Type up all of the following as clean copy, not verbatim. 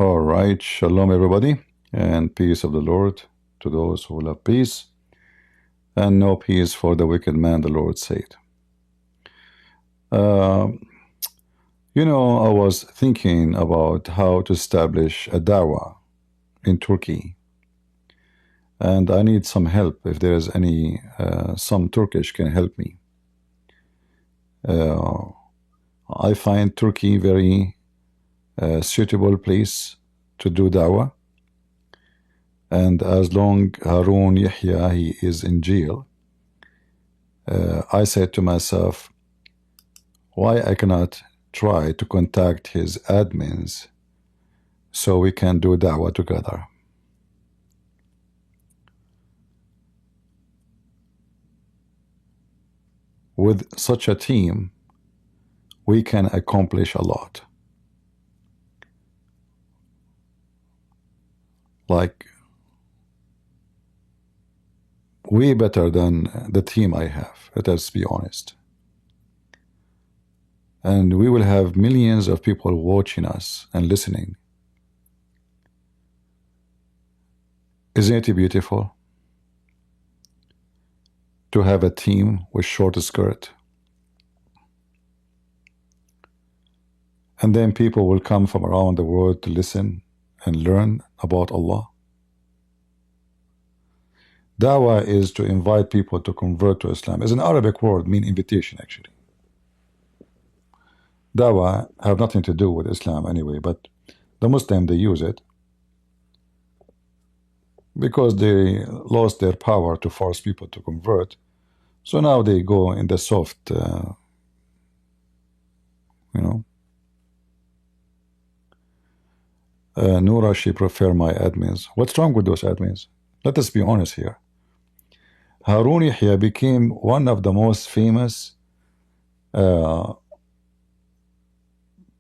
All right, shalom everybody, and peace of the Lord to those who love peace, and no peace for the wicked man, the Lord said. Uh, I was thinking about how to establish a dawah in Turkey, and I need some help. If there is some Turkish can help me. I find Turkey very suitable place to do dawah. And as long Harun Yahya he is in jail, I said to myself, why I cannot try to contact his admins so we can do da'wah together. With such a team, we can accomplish a lot. Like, way better than the team I have, let us be honest. And we will have millions of people watching us and listening. Isn't it beautiful to have a team with short skirt? And then people will come from around the world to listen and learn about Allah. Dawah is to invite people to convert to Islam. It's an Arabic word, mean invitation actually. Dawah have nothing to do with Islam anyway, but the Muslim they use it because they lost their power to force people to convert. So now they go in the soft, Noura, she prefer my admins. What's wrong with those admins? Let us be honest here. Harun Yahya became one of the most famous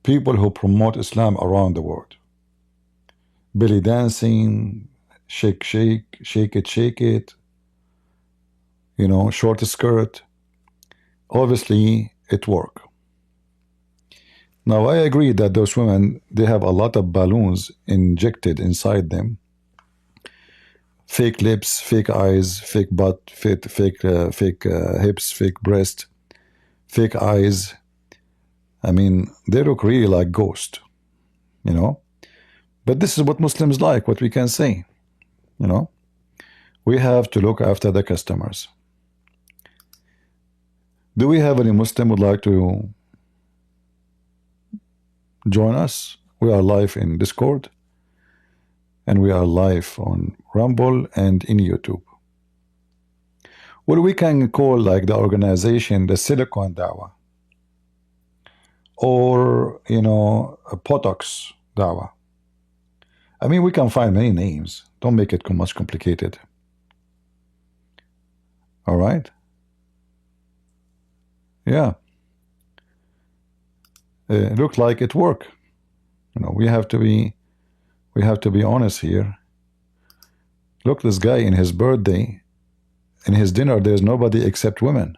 people who promote Islam around the world. Belly dancing, shake, shake, shake it, short skirt. Obviously, it worked. Now, I agree that those women, they have a lot of balloons injected inside them. Fake lips, fake eyes, fake butt, fake hips, fake breast, fake eyes. I mean, they look really like ghosts, But this is what Muslims like, what we can say, We have to look after the customers. Do we have any Muslim would like to join us? We are live in Discord, and we are live on Rumble and in YouTube. Well, we can call like the organization the Silicon Dawah, or Potox Dawah. I mean, we can find many names. Don't make it much complicated. All right. Yeah. It looked like it worked. We have to be honest here. Look, this guy in his birthday, in his dinner, there's nobody except women.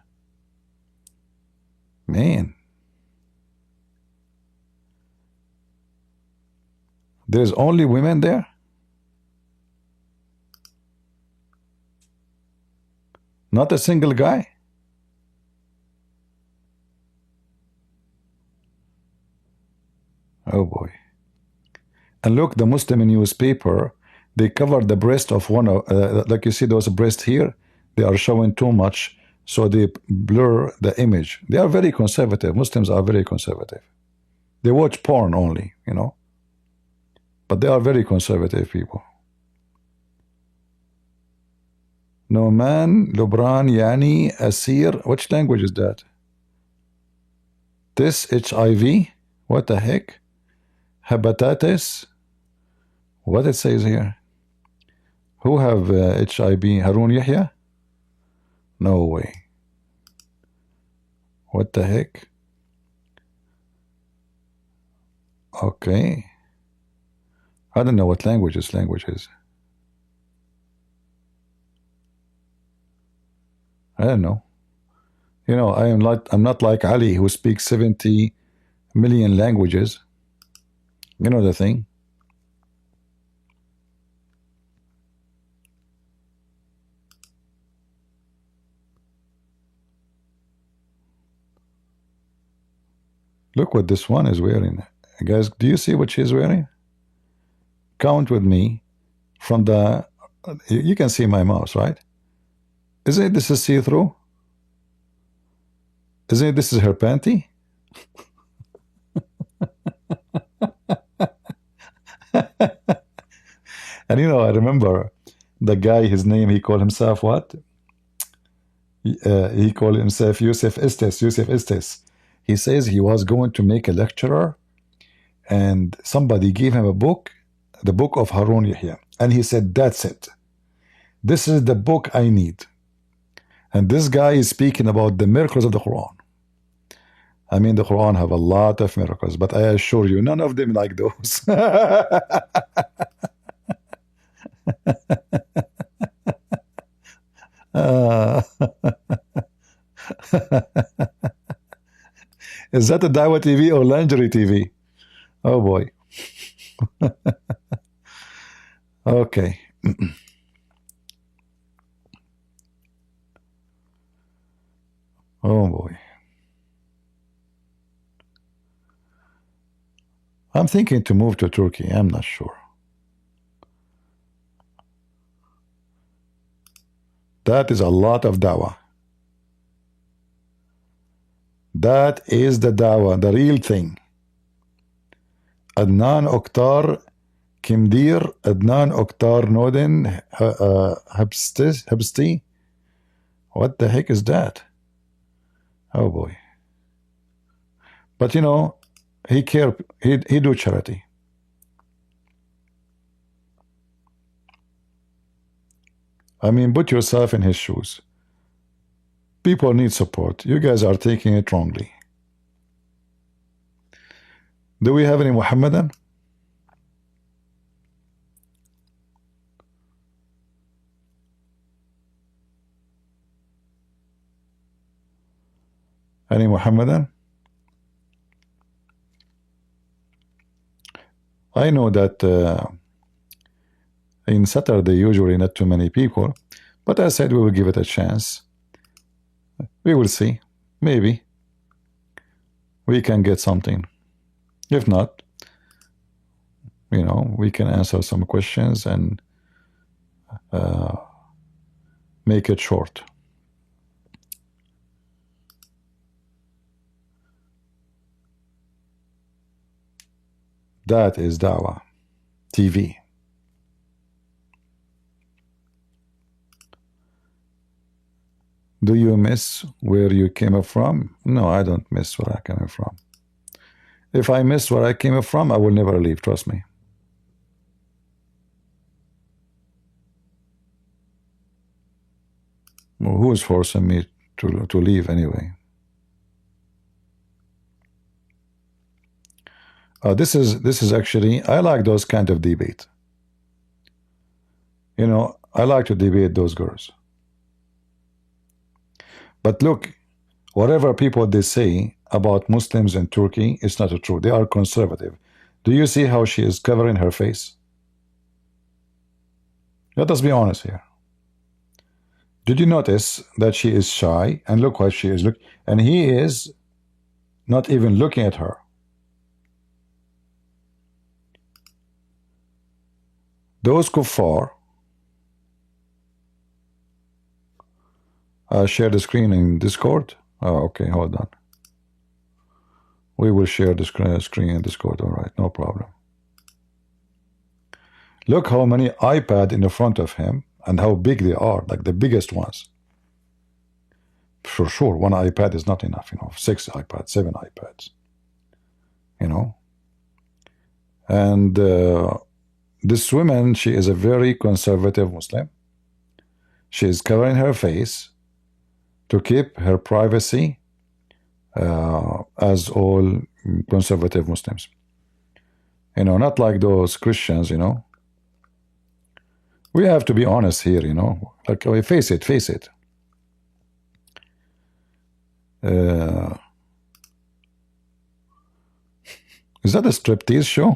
Man. There's only women there? Not a single guy? Oh boy. And look, the Muslim newspaper, they cover the breast of one of, like you see those breasts here, they are showing too much, so they blur the image. They are very conservative. Muslims are very conservative. They watch porn only, But they are very conservative people. Noman, Lubran, Yani, Asir. Which language is that? This HIV? What the heck? Hepatitis? What it says here? Who have HIV? Harun Yahya? No way. What the heck? Okay. I don't know what language this language is. I don't know. I'm not like Ali who speaks 70 million languages. You know the thing. Look what this one is wearing. Guys, do you see what she's wearing? Count with me from the... You can see my mouse, right? Isn't it this is see-through? Isn't it this is her panty? And you know, I remember the guy, his name, he called himself what? He called himself Yusuf Estes. Yusuf Estes. He says he was going to make a lecturer, and somebody gave him a book, the book of Harun Yahya, and he said, "That's it. This is the book I need." And this guy is speaking about the miracles of the Quran. I mean, the Quran have a lot of miracles, but I assure you, none of them like those. Is that a Dawah TV or lingerie TV? Oh boy. Okay. Oh boy. I'm thinking to move to Turkey. I'm not sure. That is a lot of dawah. That is the dawah, the real thing. Adnan Oktar Kimdir, Adnan Oktar Noden Habsti. What the heck is that? Oh boy. But you know, he do charity. I mean, put yourself in his shoes. People need support. You guys are taking it wrongly. Do we have any Muhammadan? Any Muhammadan? I know that in Saturday usually not too many people, but I said we will give it a chance. We will see. Maybe we can get something. If not, you know, we can answer some questions and make it short. That is Dawah TV. Do you miss where you came from? No, I don't miss where I came from. If I miss where I came from, I will never leave, trust me. Well, who is forcing me to leave anyway? This is actually, I like those kind of debate. You know, I like to debate those girls. But look, whatever people they say about Muslims in Turkey, it's not true. They are conservative. Do you see how she is covering her face? Let us be honest here. Did you notice that she is shy? And look what she is looking, and he is not even looking at her. Those kuffar, share the screen in Discord. Oh, okay, hold on. We will share the screen in Discord. All right, no problem. Look how many iPad in the front of him and how big they are, like the biggest ones. For sure, one iPad is not enough, you know, 6 iPads, 7 iPads, you know. And this woman, she is a very conservative Muslim. She is covering her face to keep her privacy, as all conservative Muslims. You know, not like those Christians, you know. We have to be honest here, you know. Like, face it, face it. Is that a striptease show?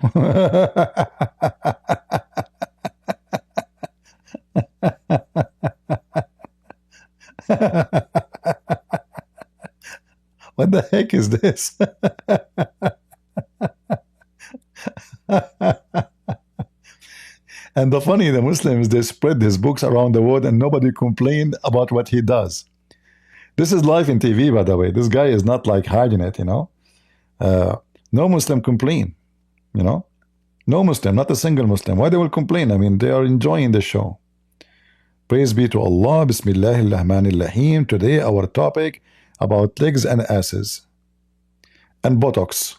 What the heck is this? And the funny, the Muslims, they spread his books around the world and nobody complained about what he does. This is live in TV, by the way. This guy is not like hiding it, you know. No Muslim complain, you know. No Muslim, not a single Muslim. Why they will complain? I mean, they are enjoying the show. Praise be to Allah. Bismillahir Rahmanir Rahim. Today, our topic about legs and asses and buttocks.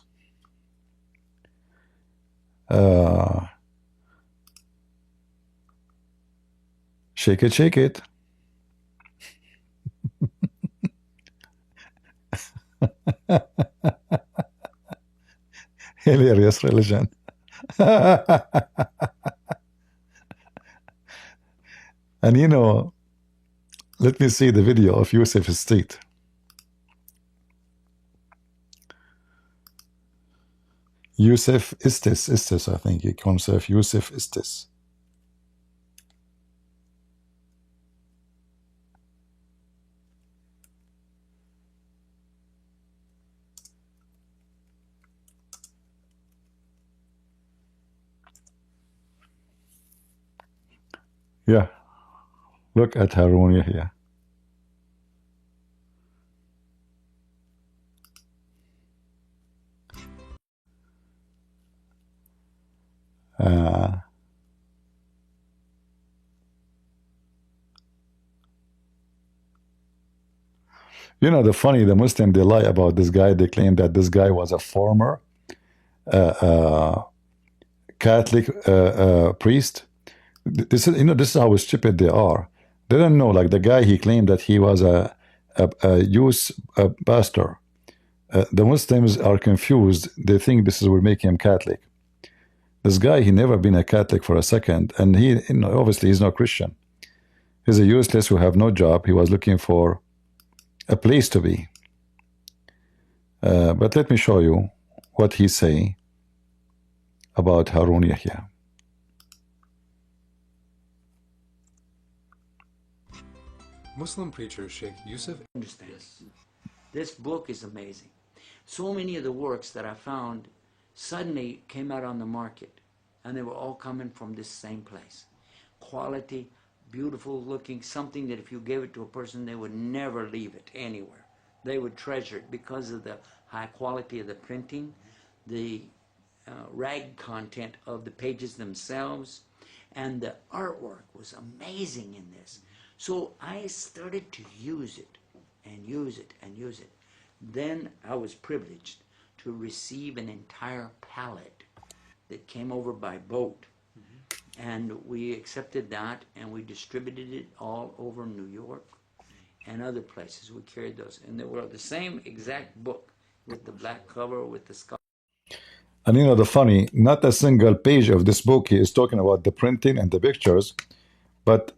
Shake it, shake it. Hilarious religion. And you know, let me see the video of Yusuf Estate. Yusuf Estes, I think he calls himself Yusuf Estes. Yeah, look at Harun Yahya. You know, the funny, the Muslim, they lie about this guy. They claim that this guy was a former Catholic priest. This is, you know, this is how stupid they are. They don't know. Like the guy, he claimed that he was a youth pastor. The Muslims are confused. They think this will make him Catholic. This guy, he never been a Catholic for a second, and he, you know, obviously he's not Christian. He's a useless who have no job. He was looking for a place to be. But let me show you what he say about Harun Yahya. Muslim preacher Sheikh Yusuf. Understand. This book is amazing. So many of the works that I found suddenly came out on the market, and they were all coming from this same place. Quality, beautiful looking, something that if you gave it to a person, they would never leave it anywhere. They would treasure it because of the high quality of the printing, the rag content of the pages themselves, and the artwork was amazing in this. So I started to use it and use it and use it. Then I was privileged to receive an entire pallet that came over by boat. And we accepted that and we distributed it all over New York and other places. We carried those. And they were the same exact book with the black cover, with the skull. And you know, the funny, not a single page of this book he is talking about the printing and the pictures, but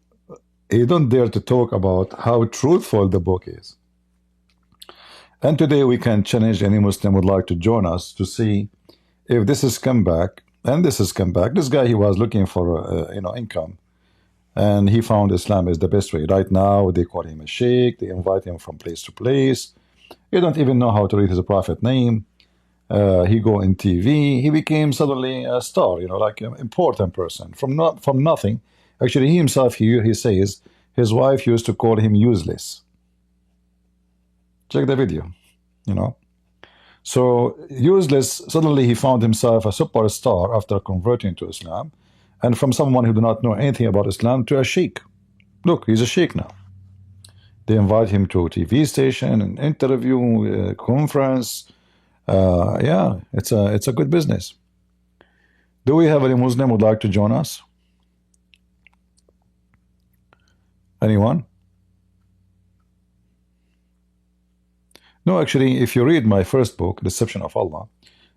he don't dare to talk about how truthful the book is. And today we can challenge any Muslim would like to join us to see if this is come back, and this is come back. This guy, he was looking for you know, income, and he found Islam is the best way. Right now they call him a sheikh, they invite him from place to place. He don't even know how to read his prophet name. He go in TV, he became suddenly a star, you know, like an important person from nothing. Actually, he himself, he says his wife used to call him useless. Check the video, you know. So useless, suddenly he found himself a superstar after converting to Islam, and from someone who did not know anything about Islam to a sheikh. Look, he's a sheikh now. They invite him to a TV station, an interview, a conference. Yeah, it's a good business. Do we have any Muslim who would like to join us? Anyone? No, actually, if you read my first book, Deception of Allah,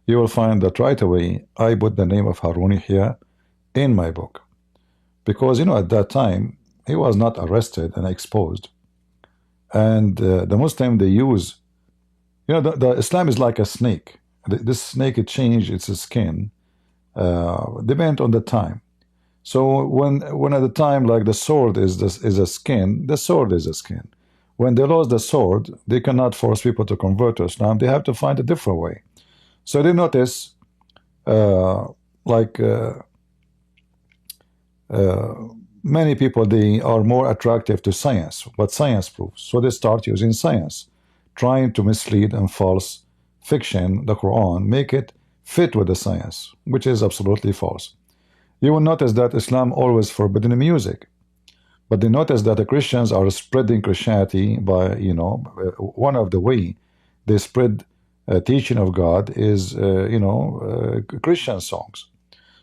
you will find that right away I put the name of Harun Yahya in my book. Because, you know, at that time, he was not arrested and exposed. And the Muslim, they use, you know, the Islam is like a snake. This snake, it changed its skin, depend on the time. So when at the time, like the sword is a skin, the sword is a skin. when they lost the sword, they cannot force people to convert to Islam. They have to find a different way. So they notice, like many people, they are more attractive to science, what science proves. So they start using science, trying to mislead and false fiction, the Quran, make it fit with the science, which is absolutely false. You will notice that Islam always forbidden music, but they notice that the Christians are spreading Christianity by, one of the way they spread teaching of God is, Christian songs.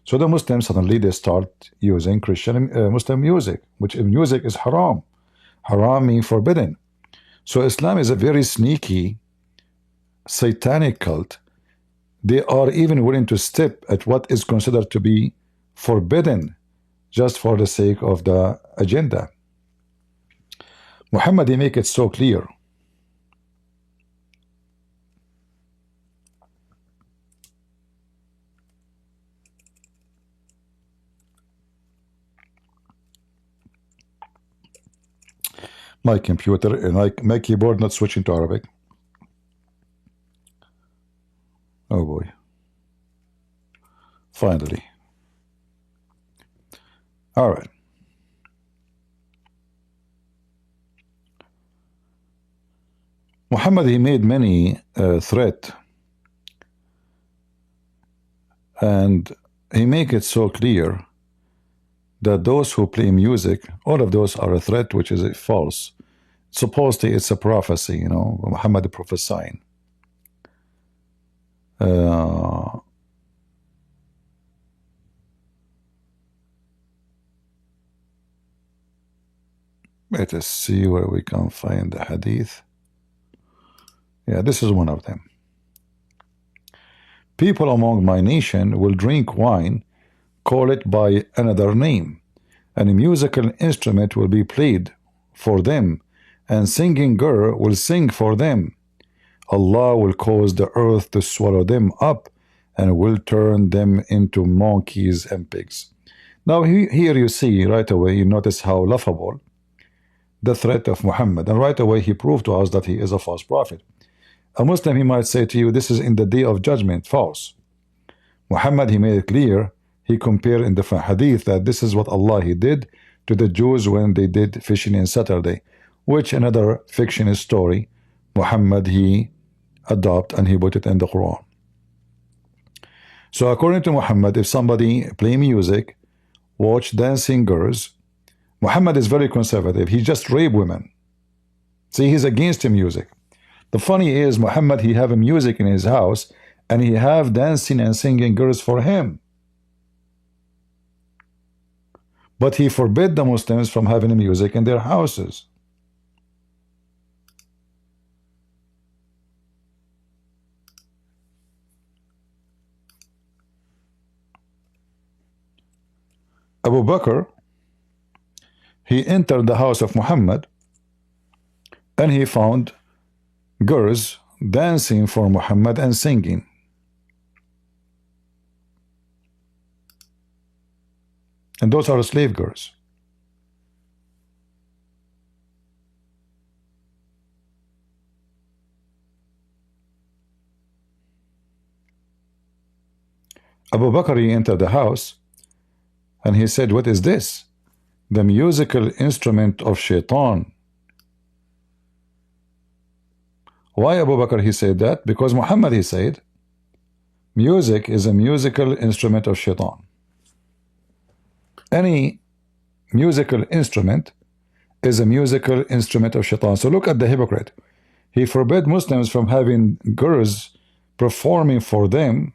So the Muslims suddenly they start using Christian Muslim music, which music is haram. Haram means forbidden. So Islam is a very sneaky, satanic cult. They are even willing to step at what is considered to be forbidden just for the sake of the agenda. Muhammad, he make it so clear. My computer and my keyboard not switching to Arabic. Oh boy. Finally. All right. Muhammad, he made many threat, and he make it so clear that those who play music, all of those are a threat, which is false. Supposedly it's a prophecy, Muhammad prophesying. Let us see where we can find the hadith. Yeah, this is one of them. People among my nation will drink wine, call it by another name, and a musical instrument will be played for them, and singing girl will sing for them. Allah will cause the earth to swallow them up and will turn them into monkeys and pigs. Now here you see right away, you notice how laughable the threat of Muhammad, and right away he proved to us that he is a false prophet. A Muslim, he might say to you, this is in the day of judgment. False. Muhammad, he made it clear, he compared in different hadith that this is what Allah he did to the Jews when they did fishing in Saturday, which another fictional story Muhammad he adopt and he put it in the Quran. So according to Muhammad, if somebody play music, watch dancing girls, Muhammad is very conservative. He just rape women. See, he's against the music. The funny is Muhammad, he have a music in his house and he have dancing and singing girls for him. But he forbid the Muslims from having music in their houses. Abu Bakr, he entered the house of Muhammad and he found girls dancing for Muhammad and singing. And those are slave girls. Abu Bakr, he entered the house and he said, what is this? The musical instrument of Shaitan. Why Abu Bakr he said that? Because Muhammad he said, music is a musical instrument of Shaitan. Any musical instrument is a musical instrument of Shaitan. So look at the hypocrite. He forbade Muslims from having girls performing for them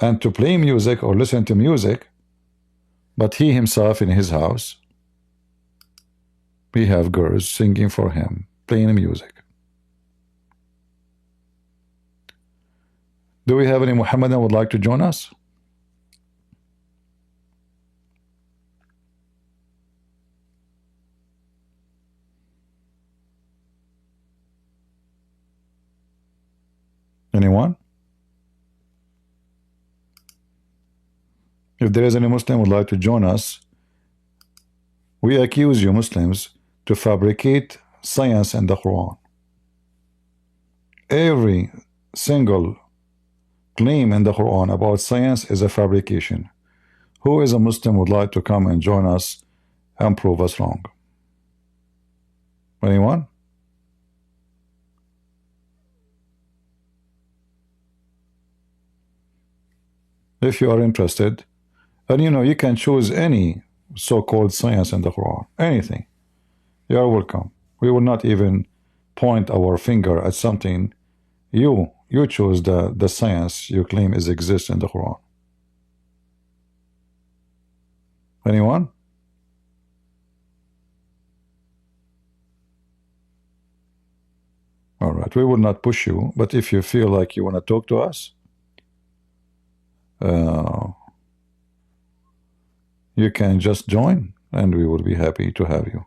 and to play music or listen to music, but he himself in his house, we have girls singing for him, playing music. Do we have any Muhammadan would like to join us? Anyone? If there is any Muslim would like to join us, we accuse you Muslims to fabricate science in the Quran. Every single claim in the Quran about science is a fabrication. Who is a Muslim would like to come and join us and prove us wrong? Anyone? If you are interested, and you can choose any so-called science in the Quran, anything. You are welcome. We will not even point our finger at something. You choose the science you claim exists in the Quran. Anyone? All right, we will not push you, but if you feel like you want to talk to us, you can just join and we will be happy to have you.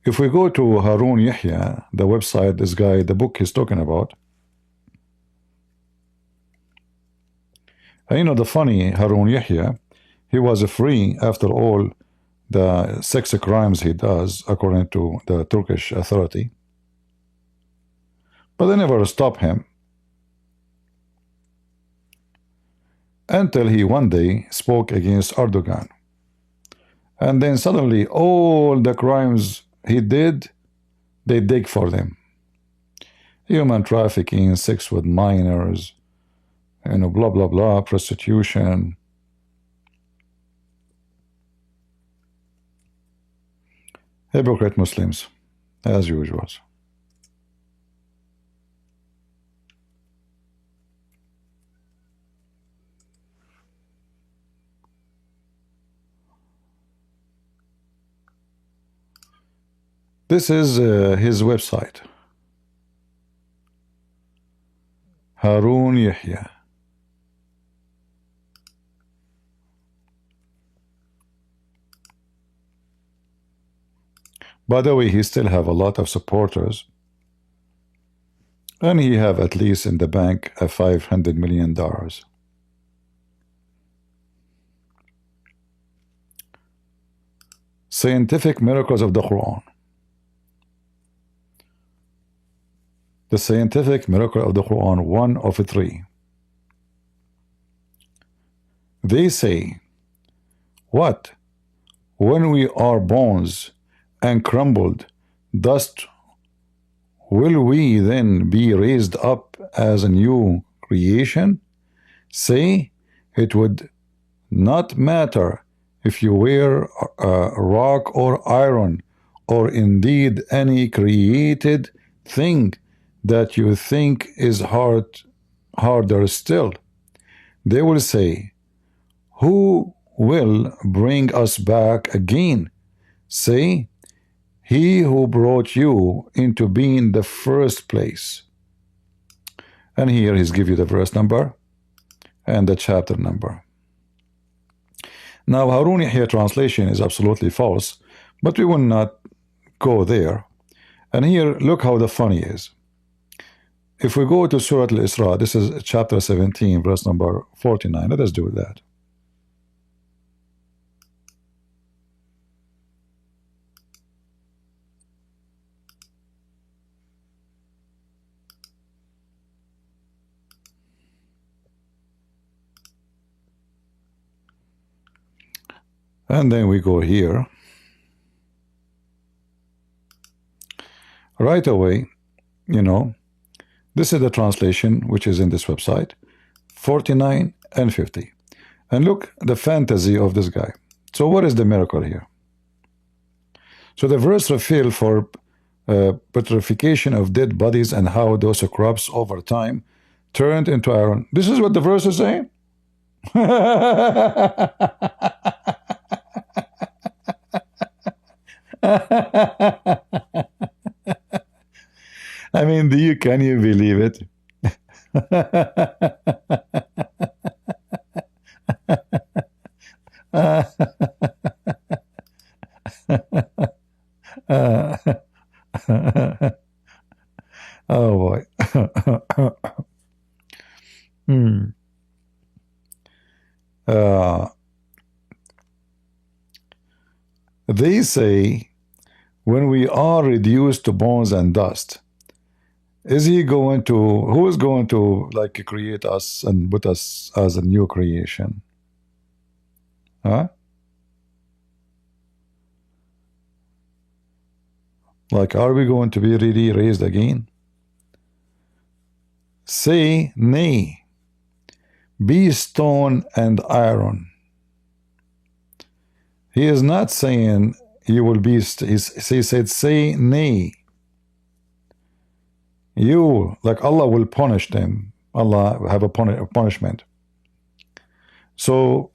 If we go to Harun Yahya, the website, this guy, the book he's talking about, and the funny Harun Yahya, he was free after all the sex crimes he does, according to the Turkish authority. But they never stopped him until he one day spoke against Erdogan. And then suddenly all the crimes he did, they dig for them. Human trafficking, sex with minors, blah, blah, blah, prostitution. Hypocrite Muslims, as usual. This is his website. Harun Yahya. By the way, he still have a lot of supporters. And he have at least in the bank a $500 million. Scientific miracles of the Quran. The scientific miracle of the Quran, 1 of 3. They say, what? When we are bones and crumbled dust, will we then be raised up as a new creation? Say, it would not matter if you were rock or iron, or indeed any created thing that you think is harder still. They will say, who will bring us back again? Say, he who brought you into being the first place. And here he's give you the verse number and the chapter number. Now Harun Yahya translation is absolutely false, but we will not go there. And here look how the funny is. If we go to Surah Al-Isra, this is chapter 17, verse number 49. Let us do that. And then we go here. Right away, this is the translation which is in this website, 49 and 50. And look the fantasy of this guy. So what is the miracle here? So the verse reveal for petrification of dead bodies and how those crops over time turned into iron. This is what the verse is saying? I mean, can you believe it? Oh boy. They say when we are reduced to bones and dust, who is going to like create us and put us as a new creation? Huh? Like, are we going to be really raised again? Say nay, be stone and iron. He is not saying you will be, he said, say nay. You, like Allah will punish them. Allah have a punishment. So,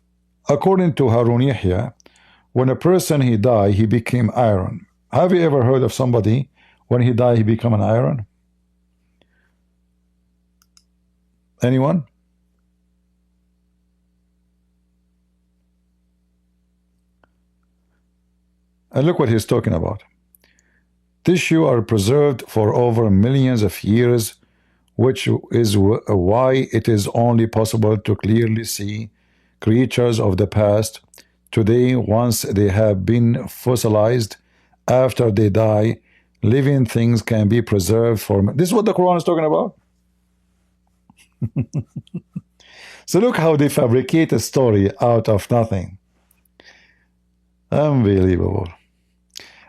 according to Harun Yahya, when a person he died, he became iron. Have you ever heard of somebody when he died, he became an iron? Anyone? And look what he's talking about. Tissue are preserved for over millions of years, which is why it is only possible to clearly see creatures of the past today once they have been fossilized. After they die, living things can be preserved for... This is what the Quran is talking about. So look how they fabricate a story out of nothing. Unbelievable.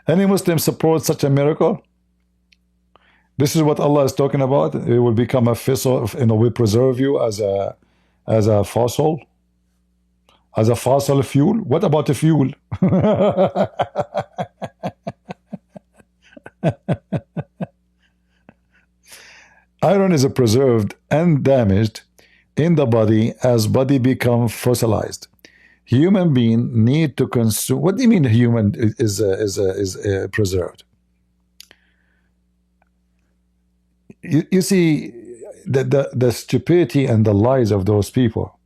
Any Muslim support such a miracle? This is what Allah is talking about. It will become a fossil, we preserve you as a fossil, as a fossil fuel. What about the fuel? Iron is preserved and damaged in the body as body become fossilized. Human being need to consume. What do you mean human is preserved? You see the stupidity and the lies of those people.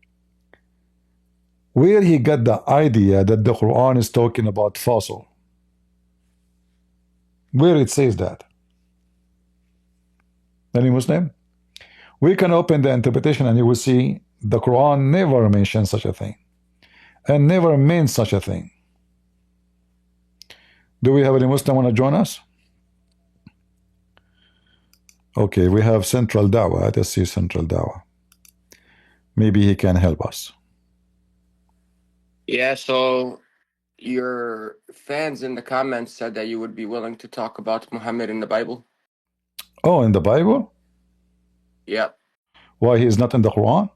Where he got the idea that the Quran is talking about fossil? Where it says that? Any Muslim? We can open the interpretation and you will see the Quran never mentions such a thing and never meant such a thing. Do we have any Muslim want to join us? Okay, we have Central Dawah. Let's see Central Dawah. Maybe he can help us. Yeah, so your fans in the comments said that you would be willing to talk about Muhammad in the Bible. Oh, in the Bible? Yeah. Why he is not in the Quran?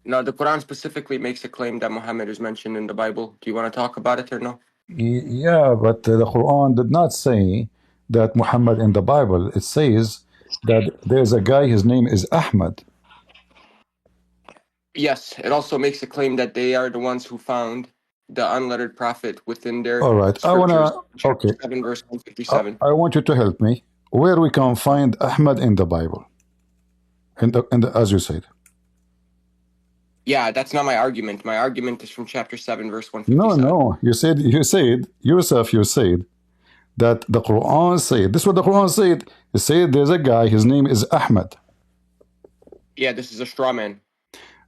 No, the Quran specifically makes a claim that Muhammad is mentioned in the Bible. Do you want to talk about it or no? Yeah, but the Quran did not say that Muhammad in the Bible. It says that there's a guy, his name is Ahmad. Yes, it also makes a claim that they are the ones who found the unlettered prophet within their All right, I scriptures. wanna, okay, 7 verse 157. I want you to help me. Where we can find Ahmad in the Bible? As you said. Yeah, that's not my argument. My argument is from chapter 7, verse 157. No, you said yourself, you said that the Quran said, this is what the Quran said. It said there's a guy, his name is Ahmad. Yeah, this is a straw man.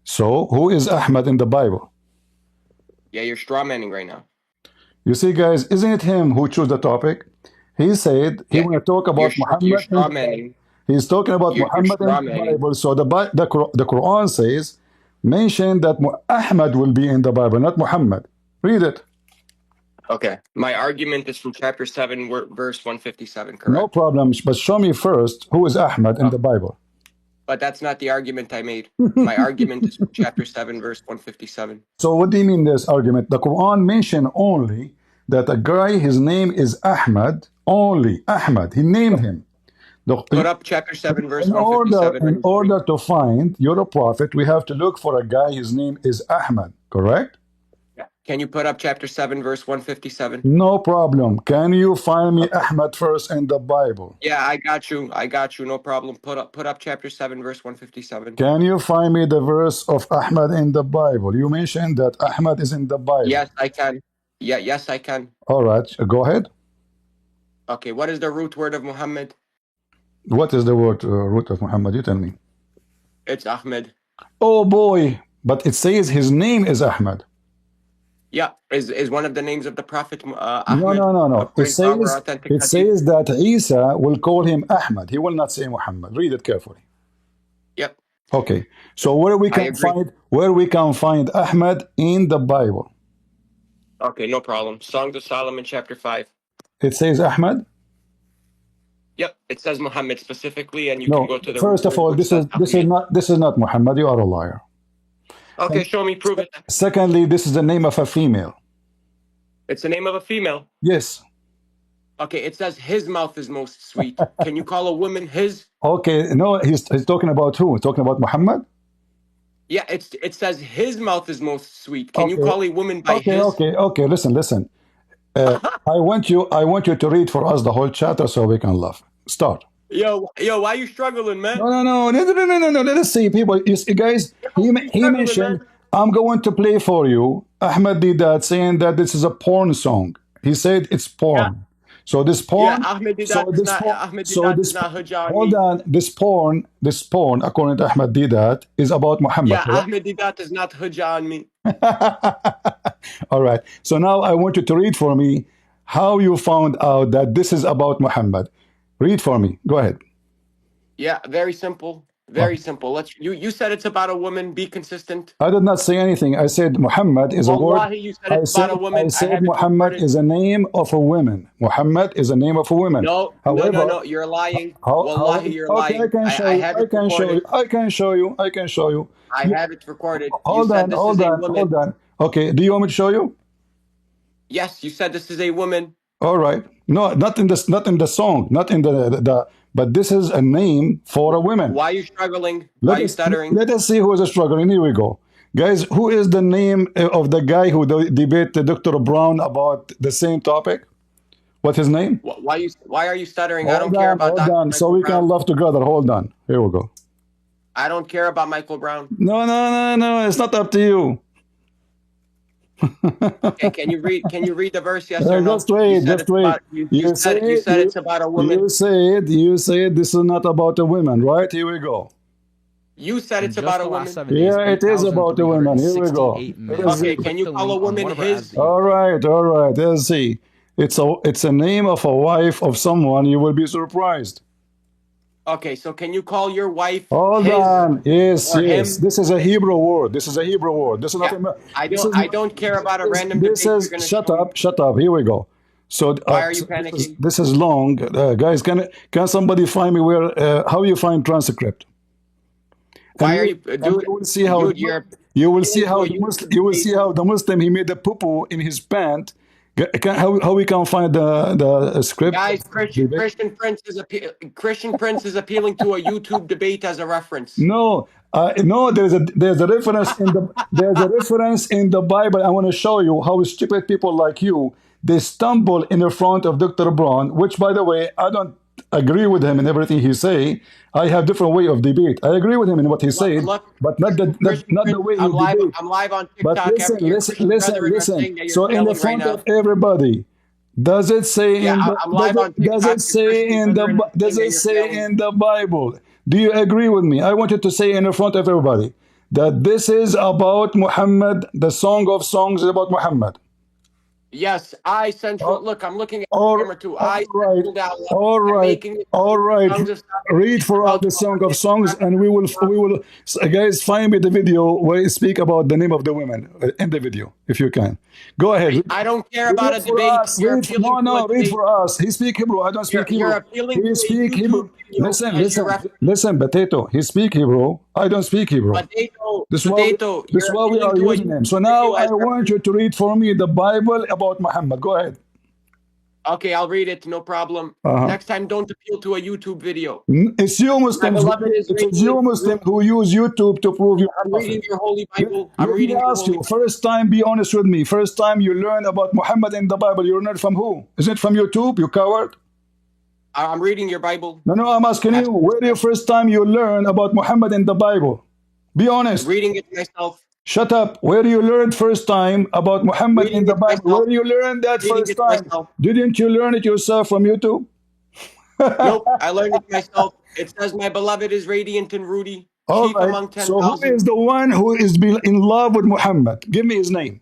So, who is Ahmad in the Bible? Yeah, you're straw manning right now. You see, guys, isn't it him who chose the topic? He said he want to talk about Muhammad. You're straw manning. He's talking about Muhammad in the Bible. So the Quran says, mention that Ahmad will be in the Bible, not Muhammad. Read it. Okay. My argument is from chapter 7, verse 157, correct? No problem. But show me first who is Ahmad in the Bible. But that's not the argument I made. My argument is from chapter 7, verse 157. So what do you mean this argument? The Quran mentioned only that a guy, his name is Ahmad, only Ahmad. He named him. Put up chapter 7, verse 157. In order to find your prophet, we have to look for a guy, his name is Ahmad, correct? Can you put up chapter 7, verse 157? No problem. Can you find me Ahmad first in the Bible? Yeah, I got you. No problem. Put up chapter 7, verse 157. Can you find me the verse of Ahmad in the Bible? You mentioned that Ahmad is in the Bible. Yes, I can. Yeah, yes, I can. All right, go ahead. Okay, what is the root word of Muhammad? What is the word root of Muhammad? You tell me. It's Ahmed. Oh boy, but it says his name is Ahmad. Yeah, is one of the names of the Prophet No, Ahmed, no, no, no. according to our authentic It hadith? says that Isa will call him Ahmad. He will not say Muhammad. Read it carefully. Yep, Okay. So where we I can agree. find Ahmad in the Bible? Okay, no problem. Songs of Solomon, chapter 5. It says Ahmad. Yep, it says Muhammad specifically, and you can No. go to the First of root word, all, which says Ahmed. this is not Muhammad. You are a liar. Okay, show me, prove it. Secondly, this is the name of a female. It's the name of a female. Yes. Okay, it says his mouth is most sweet. Can you call a woman his? Okay. No, he's talking about who? He's talking about Muhammad. Yeah, it says his mouth is most sweet. Can you Okay. call a woman by Okay. his? Okay. Listen. I want you to read for us the whole chapter so we can laugh. Start. Yo, why you struggling, man? No. Let us see, people. You see, guys, he mentioned, I'm going to play for you Ahmed Deedat saying that this is a porn song. He said it's porn. Yeah. So this porn. Yeah, Ahmed Deedat so is this not porn. Ahmed So Deedat this is not Hujjah on hold me. on. This porn, according to Ahmed Deedat, is about Muhammad. Yeah, correct? Ahmed Deedat is not Hujjah on me. All right. So now I want you to read for me how you found out that this is about Muhammad. Read for me. Go ahead. Yeah, very simple. Very simple. You said it's about a woman. Be consistent. I did not say anything. I said Muhammad is a word. Wallahi, you said it's about a woman. I said have it Muhammad recorded. is a name of a woman. Muhammad is a name of a woman. No, However, you're lying. Wallahi, you're okay, lying. I can show I you. have I it can show recorded. you. I can show you. I have it recorded. Hold You said on, this hold is a on, woman. hold on. Okay, do you want me to show you? Yes, you said this is a woman. All right. No, not in the song, not in the but this is a name for a woman. Why are you struggling? Why are you stuttering? Let us see who is struggling. Here we go. Guys, who is the name of the guy who debated Dr. Brown about the same topic? What's his name? Why are you stuttering? I don't care about Hold Dr. on, so Michael we Brown. can laugh together. Hold on. Here we go. I don't care about Michael Brown. No. It's not up to you. Okay, can you read the verse? Yes or no? Just wait. You said it's about a woman. You said this is not about a woman, right? Here we go. You said it's In about just a the woman. last 7 days, Yeah, it is about a woman. Here we go. 8,368 men Okay, clicked can you the call a link on woman one of our his? ads that you- All right. Let's see. It's a name of a wife of someone. You will be surprised. Okay, so can you call your wife Hold his? on. Yes. or him? This is a Hebrew word. This is not Yeah, I don't care about a random This debate is you're gonna shut show me. up. Shut up. Here we go. So Why are you panicking? This is long, guys. Can somebody find me where how you find transcript? Why are you And dude? you will see how Dude, you're you will see how you- you will see how the Muslim he made a poo-poo in his pant. How we can find the script? guys. Christian Prince is appealing to a YouTube debate as a reference. No, there's a reference in the Bible. I want to show you how stupid people like you they stumble in the front of Dr. Brown, which, by the way, I don't agree with him in everything he say. I have different way of debate. I agree with him in what he said, but not the way he I'm live. debate. I'm live on But TikTok. listen. So in the front of everybody, does it say Yeah, in the I'm live on does TikTok. it say in the Bible? Do you agree with me? I want you to say in the front of everybody that this is about Muhammad. The Song of Songs is about Muhammad. Yes, I central. Look, I'm looking at All camera too. right, Making it all right. Songs of Songs. Read for us the Song of Songs, and we will. Guys, find me the video where you speak about the name of the women in the video, if you can. Go ahead. I don't care about a Read for debate. us. Read for us. He speak Hebrew. I don't speak Hebrew. You're appealing He to speak a Hebrew. YouTube video as your reference. Listen, Potato. He speak Hebrew. I don't speak Hebrew. This is why we are using him. So now I want you to read for me the Bible about Muhammad. Go ahead. Okay, I'll read it. No problem. Next time, don't appeal to a YouTube video. It's you Muslims. It's you Muslim who use YouTube to prove your. I'm reading your Holy Bible. I'm Let me reading your ask Holy you. Bible. First time, be honest with me. First time you learn about Muhammad in the Bible, you learn it from who? Is it from YouTube? You coward. I'm reading your Bible. No. I'm asking you. Where the first time you learn about Muhammad in the Bible? Be honest. I'm reading it myself. Shut up. Where you learned first time about Muhammad in the Bible? Where you learned that first time? Didn't you learn it yourself from YouTube? Nope, I learned it myself. It says my beloved is radiant and Rudy. All chief right. among So who 10,000. is the one who is in love with Muhammad? Give me his name.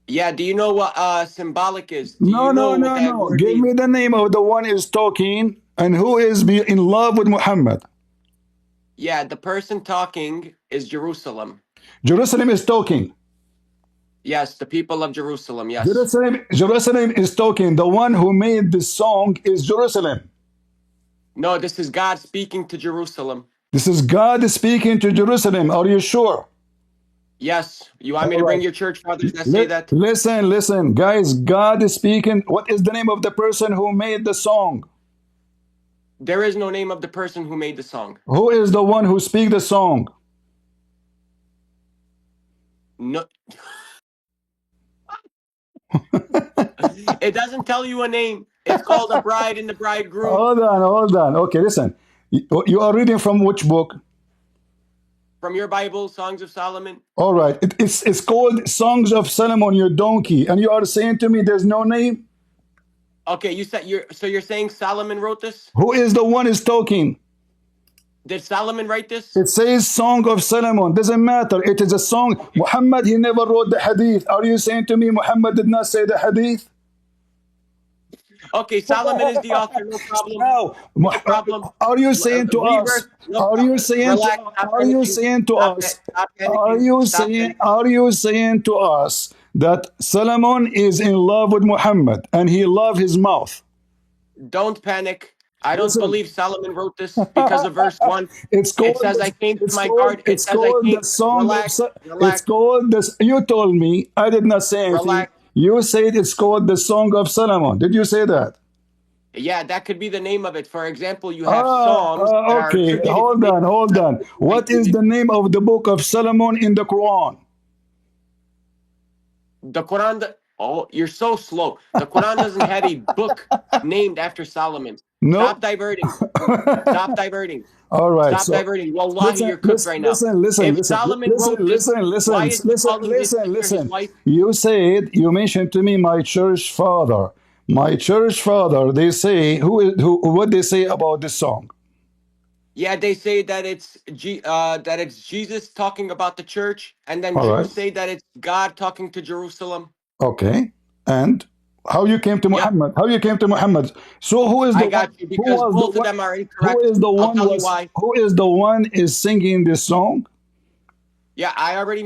Yeah, do you know what symbolic is? Do No, you no, know what no, that no. word Give means? me the name of the one is talking and who is in love with Muhammad. Yeah, the person talking is Jerusalem. Jerusalem is talking. Yes, the people of Jerusalem, yes. Jerusalem is talking. The one who made this song is Jerusalem. No, this is God speaking to Jerusalem. This is God speaking to Jerusalem. Are you sure? Yes. You want me All to bring right. your church fathers that say that? Listen, guys. God is speaking. What is the name of the person who made the song? There is no name of the person who made the song. Who is the one who speak the song? No. It doesn't tell you a name. It's called a bride and the bridegroom. Hold on. Okay, listen. You are reading from which book? From your Bible, Songs of Solomon. All right. It's called Songs of Solomon, your donkey. And you are saying to me there's no name? Okay, you're saying Solomon wrote this? Who is the one is talking? Did Solomon write this? It says Song of Solomon. Doesn't matter. It is a song. Muhammad, he never wrote the hadith. Are you saying to me Muhammad did not say the hadith? Okay, Solomon is the author, no problem. Now, No problem. are you saying to Read us? verse. No Are you problem. saying? Relax. Stop Are you panicking. saying to Stop us? Stop Are panicking. you Stop saying? panicking. Are you saying to us that Solomon is in love with Muhammad and he loved his mouth? Don't panic. I don't Listen. believe Solomon wrote this because of verse 1. It's called. It says, I came to my guard. It It's says, I called came. the song Relax. of. It's Relax. called this. You told me. I did not say anything. Relax. You said it's called the Song of Solomon. Did you say that? Yeah, that could be the name of it. For example, you have Psalms that are Okay. attributed Hold to on. What is the name of the book of Solomon in the Quran? the Quran. Oh, you're so slow. The Quran doesn't have a book named after Solomon. No. Stop diverting. Stop diverting. All right. Stop diverting. Wallahi, you're cooked right now. If Solomon wrote this, why is he calling his sister his wife? You said, you mentioned to me my church father. My church father, they say, what they say about this song? Yeah, they say that it's Jesus talking about the church, and then All Jews right. say that it's God talking to Jerusalem. Okay. And how you came to Yeah. Muhammad? How you came to Muhammad? So who is the I got you because both of them are incorrect. Who is the I'll one tell you why. Who is the one is singing this song? Yeah, I already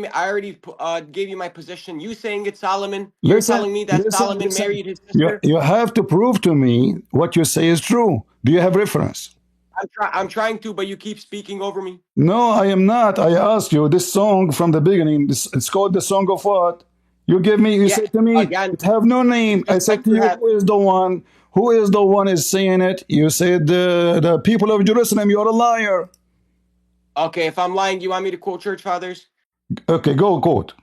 gave you my position. You saying it's Solomon. You're telling me that Solomon married his sister. You have to prove to me what you say is true. Do you have reference? I'm trying to, but you keep speaking over me. No, I am not. I asked you this song from the beginning. It's called the Song of what? You give me. You said to me, again, it have no name. I said to you, who is the one? Who is the one is saying it? You said the people of Jerusalem. You're a liar. Okay, if I'm lying, you want me to quote church fathers? Okay, go quote.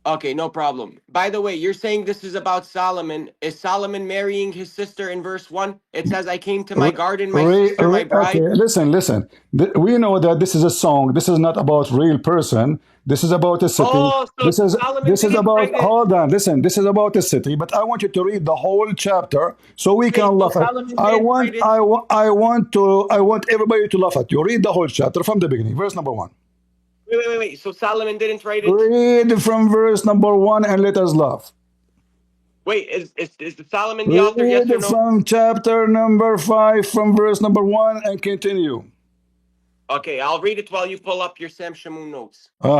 Okay, no problem. By the way, you're saying this is about Solomon. Is Solomon marrying his sister in verse 1? It says, I came to my garden, my sister, my bride. Okay, listen. We know that this is a song. This is not about real person. This is about a city. Oh, so this is about. Hold on, listen. This is about a city. But I want you to read the whole chapter so we can laugh at. I want everybody to laugh at you. Read the whole chapter from the beginning, verse number 1. Wait. So Solomon didn't write it? Read from verse number 1 and let us laugh. Wait, is Solomon the author? Yes or no? From chapter number 5, from verse number 1, and continue. Okay, I'll read it while you pull up your Sam Shamoon notes. Okay?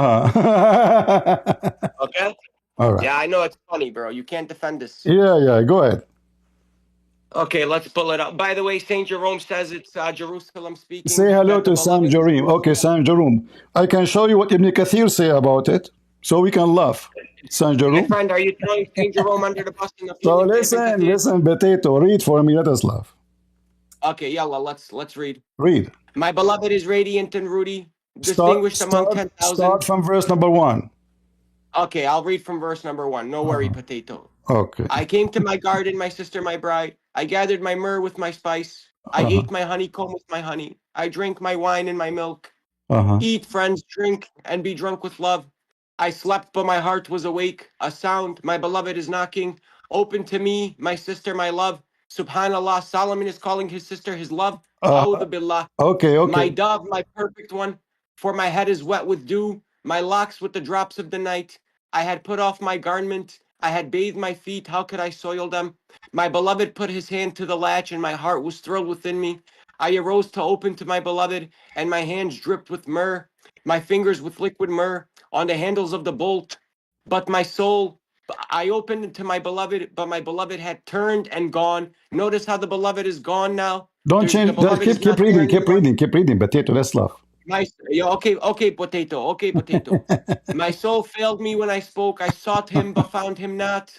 All right. Yeah, I know it's funny, bro. You can't defend this. Yeah, go ahead. Okay, let's pull it up. By the way, St. Jerome says it's Jerusalem speaking. Say hello to Sam Jerome. Okay, Sam Jerome. I can show you what Ibn Kathir say about it, so we can laugh. Sam Jerome. My friend, are you throwing St. Jerome under the bus? So listen, Potato, read for me. Let us laugh. Okay, yalla, let's read. Read. My beloved is radiant and ruddy, distinguished among 10,000. Start from verse number 1. Okay, I'll read from verse number 1. No worry, Potato. Okay. I came to my garden, my sister, my bride. I gathered my myrrh with my spice. I ate my honeycomb with my honey. I drank my wine and my milk. Eat, friends, drink, and be drunk with love. I slept, but my heart was awake. A sound, my beloved is knocking. Open to me, my sister, my love. Subhanallah, Solomon is calling his sister his love. A'udhu billah. Okay. My dove, my perfect one. For my head is wet with dew, my locks with the drops of the night. I had put off my garment, I had bathed my feet, how could I soil them? My beloved put his hand to the latch, and my heart was thrilled within me. I arose to open to my beloved, and my hands dripped with myrrh, my fingers with liquid myrrh on the handles of the bolt. But my soul, I opened to my beloved, but my beloved had turned and gone. Notice how the beloved is gone now. Don't The change. beloved is Keep not there reading. anymore. Keep reading. Potato. Let's laugh. Okay, potato. Okay, potato. My soul failed me when I spoke. I sought him, but found him not.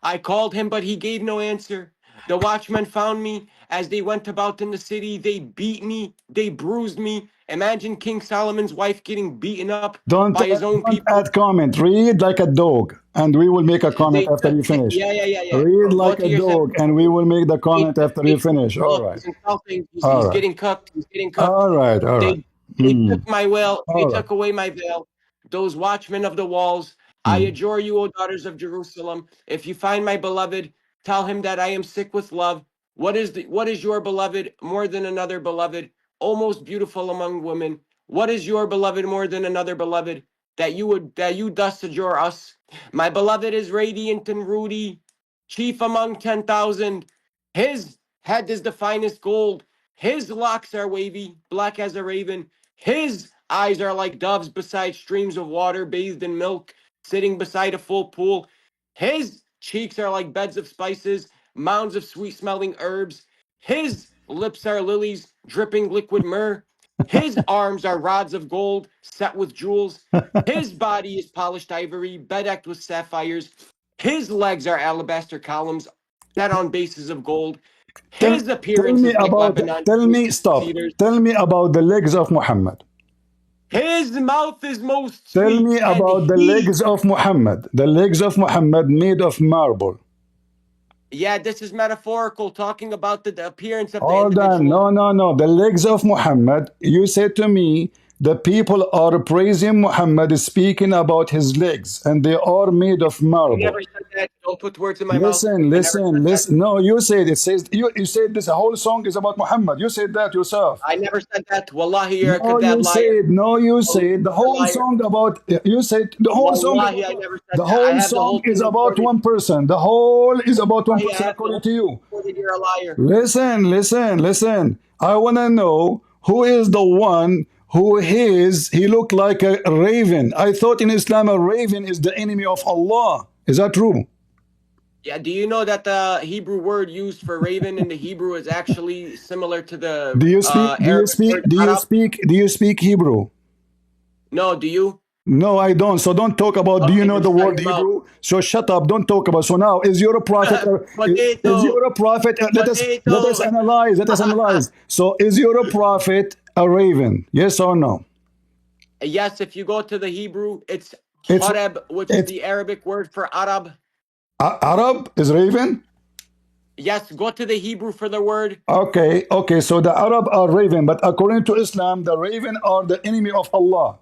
I called him, but he gave no answer. The watchmen found me as they went about in the city. They beat me, they bruised me. Imagine King Solomon's wife getting beaten up by his own Don't people. add comment. Read like a dog, and we will make a comment after you finish. Yeah. Read Go like to a your dog, and we will make the comment after you finish. All right. He's insulting. He's All right. getting cooked. He's getting cooked. All right. All right. They took my veil. They All took away my veil. Those watchmen of the walls, I adjure you, O daughters of Jerusalem. If you find my beloved, tell him that I am sick with love. What is your beloved more than another beloved? O most beautiful among women. What is your beloved more than another beloved? That you thus adjure us. My beloved is radiant and ruddy, chief among 10,000. His head is the finest gold. His locks are wavy, black as a raven. His eyes are like doves beside streams of water, bathed in milk, sitting beside a full pool. His cheeks are like beds of spices, mounds of sweet smelling herbs. His lips are lilies, dripping liquid myrrh. His arms are rods of gold, set with jewels. His body is polished ivory, bedecked with sapphires. His legs are alabaster columns, set on bases of gold. His appearance is like Lebanon. Cedars. Tell me about the legs of Muhammad. His mouth is most sweet. Tell me about the legs of Muhammad. The legs of Muhammad made of marble. Yeah, this is metaphorical, talking about the appearance of the Hold individual. on. No. The legs of Muhammad. You said to me, the people are praising Muhammad, speaking about his legs, and they are made of marble. You never said that. Don't put words in my mouth. Listen. No, you said it. Says you said this whole song is about Muhammad. You said that yourself. I never said that. Wallahi, you're a kadab liar. You said the whole song about. You said the whole song. Wallahi, I never said the whole song is about one person. The whole is about one person, according to you. You're a liar. Listen. I want to know who is the one who he looked like a raven. I thought in Islam a raven is the enemy of Allah. Is that true? Yeah, do you know that the Hebrew word used for raven in the Hebrew is actually similar to the Do you speak Hebrew? No, do you? No, I don't. So don't talk about. Okay, do you know the word Hebrew? So shut up. Don't talk about. So now, is your prophet? Is your prophet? Let us analyze. Let us analyze. So is your prophet a raven? Yes or no? Yes. If you go to the Hebrew, it's Harab, which is the Arabic word for Arab. Arab is raven? Yes, go to the Hebrew for the word. Okay. So the Arab are raven, but according to Islam, the raven are the enemy of Allah.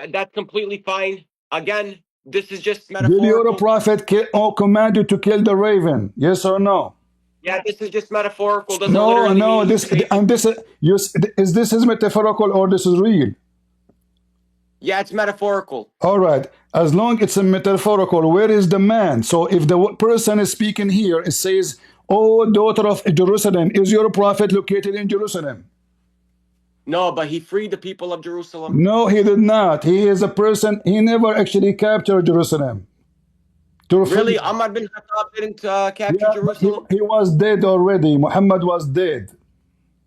That's completely fine. Again, this is just metaphorical. Did your prophet command you to kill the raven? Yes or no? Yeah, this is just metaphorical. No. Is this metaphorical or this is real? Yeah, it's metaphorical. All right. As long it's a metaphorical, where is the man? So if the person is speaking here, it says, "Oh, daughter of Jerusalem, is your prophet located in Jerusalem?" No, but he freed the people of Jerusalem. No, he did not. He is a person, he never actually captured Jerusalem. Really? Umar bin Khattab didn't capture Jerusalem? He was dead already. Muhammad was dead.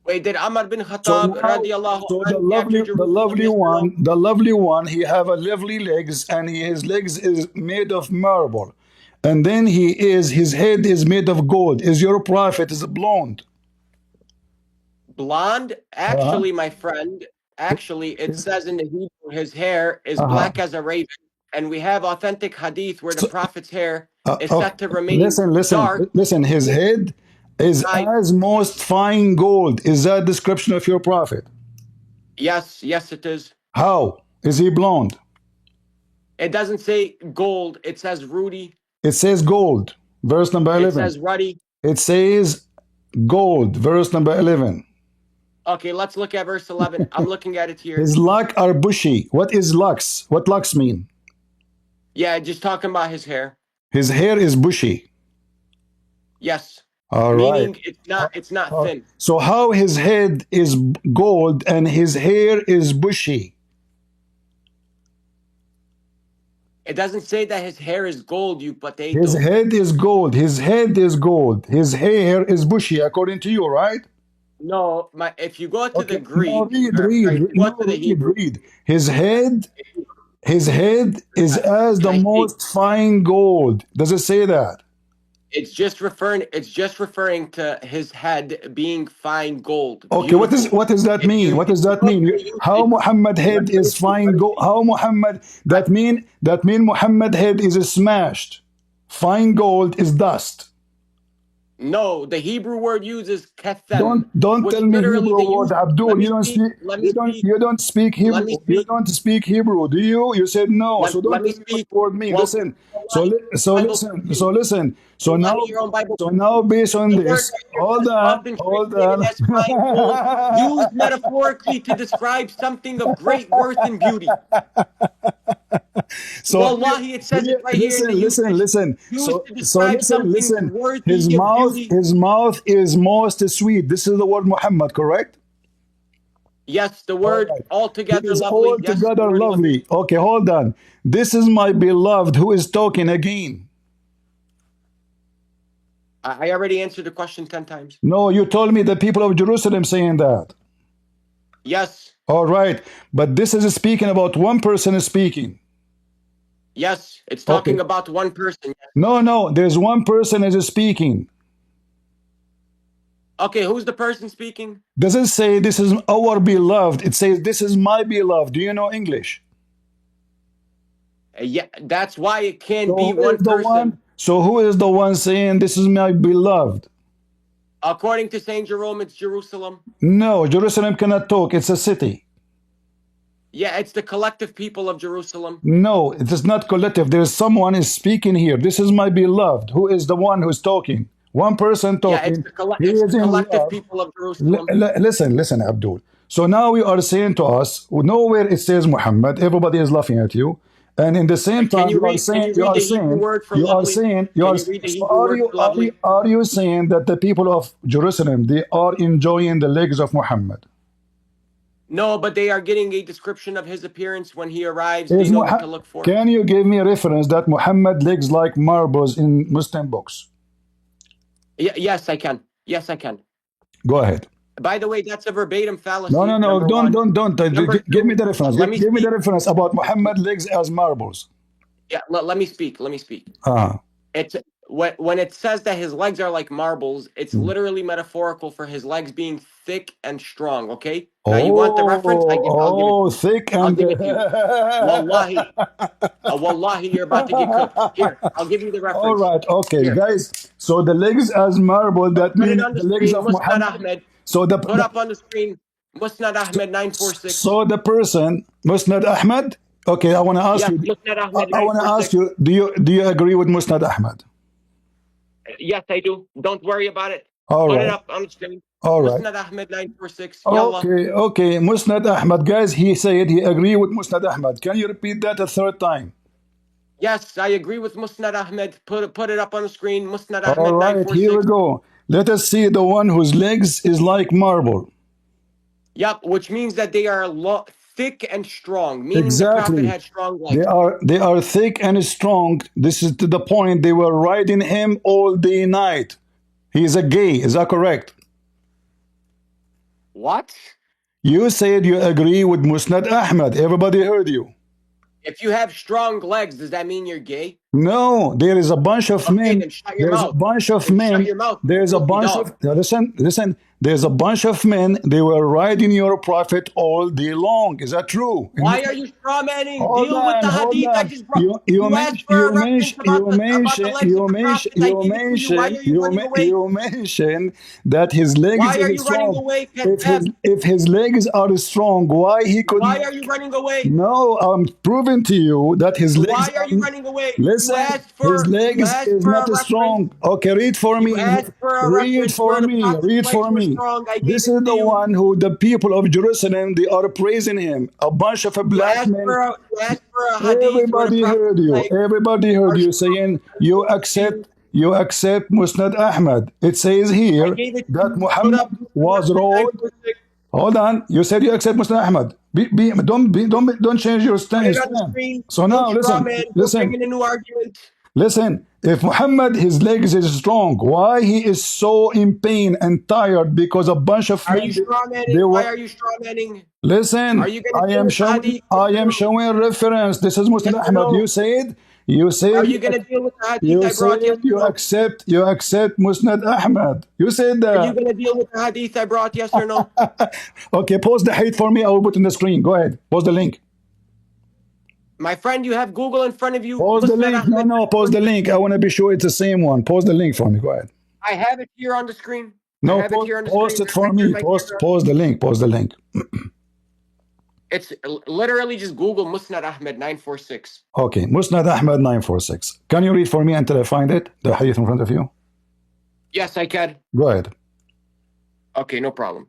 Wait, did Umar bin Khattab radiallahu anhu the lovely one, he have a lovely legs, and his legs is made of marble. And then his head is made of gold. Is your prophet is blonde? Blonde? Actually, my friend, it says in the Hebrew, his hair is black as a raven. And we have authentic hadith where the prophet's hair is set to remain dark. Listen, his head is as most fine gold. Is that description of your prophet? Yes, it is. How? Is he blonde? It doesn't say gold. It says ruddy. It says gold. Verse number 11. It says ruddy. It says gold. Verse number 11. Okay, let's look at verse 11. I'm looking at it here. His locks are bushy. What is locks? What locks mean? Yeah, just talking about his hair. His hair is bushy. Yes. All Meaning right. it's not thin. So how his head is gold and his hair is bushy? It doesn't say that his hair is gold, you potato. His head is gold. His head is gold. His hair is bushy, according to you, right? No, if you go to the Greek, no, read. His head is as the most fine gold. Does it say that? It's just referring to his head being fine gold. Okay, beautiful. What does that mean? What does that mean? How Muhammad head is fine gold? How Muhammad that mean Muhammad head is smashed. Fine gold is dust. No, the Hebrew word uses kethem. Don't tell me Hebrew word, Abdul. You don't speak Hebrew. You don't speak Hebrew, do you? You said no. So don't tell me what word means. Listen. So listen. So now based on this, hold on. Used metaphorically to describe something of great worth and beauty. So Wallahi, it says it right here in the listen. His mouth is most sweet. This is the word Muhammad, correct? Yes, the word altogether lovely. Altogether lovely. Okay, hold on. This is my beloved who is talking again. I already answered the question 10 times. No, you told me the people of Jerusalem saying that. Yes. All right, but this is speaking about one person speaking. Yes, it's talking about one person. No, there's one person is speaking. Okay, who's the person speaking? Doesn't say this is our beloved. It says this is my beloved. Do you know English? Yeah, that's why it can't be one person. So who is the one saying this is my beloved? According to Saint Jerome, it's Jerusalem. No, Jerusalem cannot talk. It's a city. Yeah, it's the collective people of Jerusalem. No, it is not collective. There is someone is speaking here. This is my beloved. Who is the one who's talking? One person talking. Yeah, it's the collective people of Jerusalem. Listen, Abdul. So now you are saying to us, nowhere it says Muhammad. Everybody is laughing at you. And in the same time, are you saying that the people of Jerusalem, they are enjoying the legs of Muhammad? No, but they are getting a description of his appearance when he arrives. They know what to look for. Can you give me a reference that Muhammad legs like marbles in Muslim books? Yes, I can. Yes, I can. Go ahead. By the way, that's a verbatim fallacy. No, don't. Give me the reference. Give me the reference about Muhammad legs as marbles. Yeah, let me speak. It's when it says that his legs are like marbles, it's literally metaphorical for his legs being thick and strong, okay? Now you want the reference? I'll give it thick and... I'll give it to you. Wallahi, you're about to get cooked. Here, I'll give you the reference. All right, okay, here. Guys. So the legs as marble, that means the legs of Muhammad. So put up on the screen, Musnad Ahmed 946. So the person, Musnad Ahmed. Okay, I want to ask you. I want to ask you. Do you agree with Musnad Ahmed? Yes, I do. Don't worry about it. All right. Put it up on the screen. All right. Musnad Ahmed 946. Okay. Musnad Ahmed, guys. He said he agree with Musnad Ahmed. Can you repeat that a third time? Yes, I agree with Musnad Ahmed. Put it up on the screen. Musnad Ahmed. All right, here we go. Let us see the one whose legs is like marble. Yep, which means that they are thick and strong. Meaning exactly. The Prophet had strong legs. They are thick and strong. This is to the point they were riding him all day night. He is a gay. Is that correct? What? You said you agree with Musnad Ahmed. Everybody heard you. If you have strong legs, does that mean you're gay? No, there is a bunch of men. Then shut your mouth. A bunch of men. Shut your mouth. There's a bunch of listen. There's a bunch of men. They were riding your prophet all day long. Is that true? Why are you strawmanning? Deal with the hadith I just brought. You mentioned that his legs why are are you strong. Running away, If his legs are strong, why he could? Why are you running away? No, I'm proving to you that his legs. Why are you running away? Listen. listen. His legs is not strong. Okay, read for me. Read for me. Read for me. This is the one who the people of Jerusalem, they are praising him. A bunch of black men. Everybody heard you. Everybody heard you saying you accept Musnad Ahmad. It says here that Muhammad was ruled. Hold on. You said you accept Musnad Ahmad. Don't change your stand. So now listen. If Muhammad, his legs is strong, why he is so in pain and tired? Because a bunch of Are you strawmanning? Why are you strawmanning? Listen, I am showing reference. This is Musnad Ahmad. You said. Are you going to deal with the hadith I brought yesterday? You accept Musnad Ahmad. You said that. Are you going to deal with the hadith I brought, yes or no? Okay, pause the hadith for me. I will put in the screen. Go ahead. Pause the link. My friend, you have Google in front of you. Pause the link. No, pause the link. I want to be sure it's the same one. Pause the link for me. Go ahead. I have it here on the screen. No, pause it for me. Pause the link. Pause the link. It's literally just Google Musnad Ahmad 946. Okay, Musnad Ahmad 946. Can you read for me until I find it? The hadith in front of you? Yes, I can. Go ahead. Okay, no problem.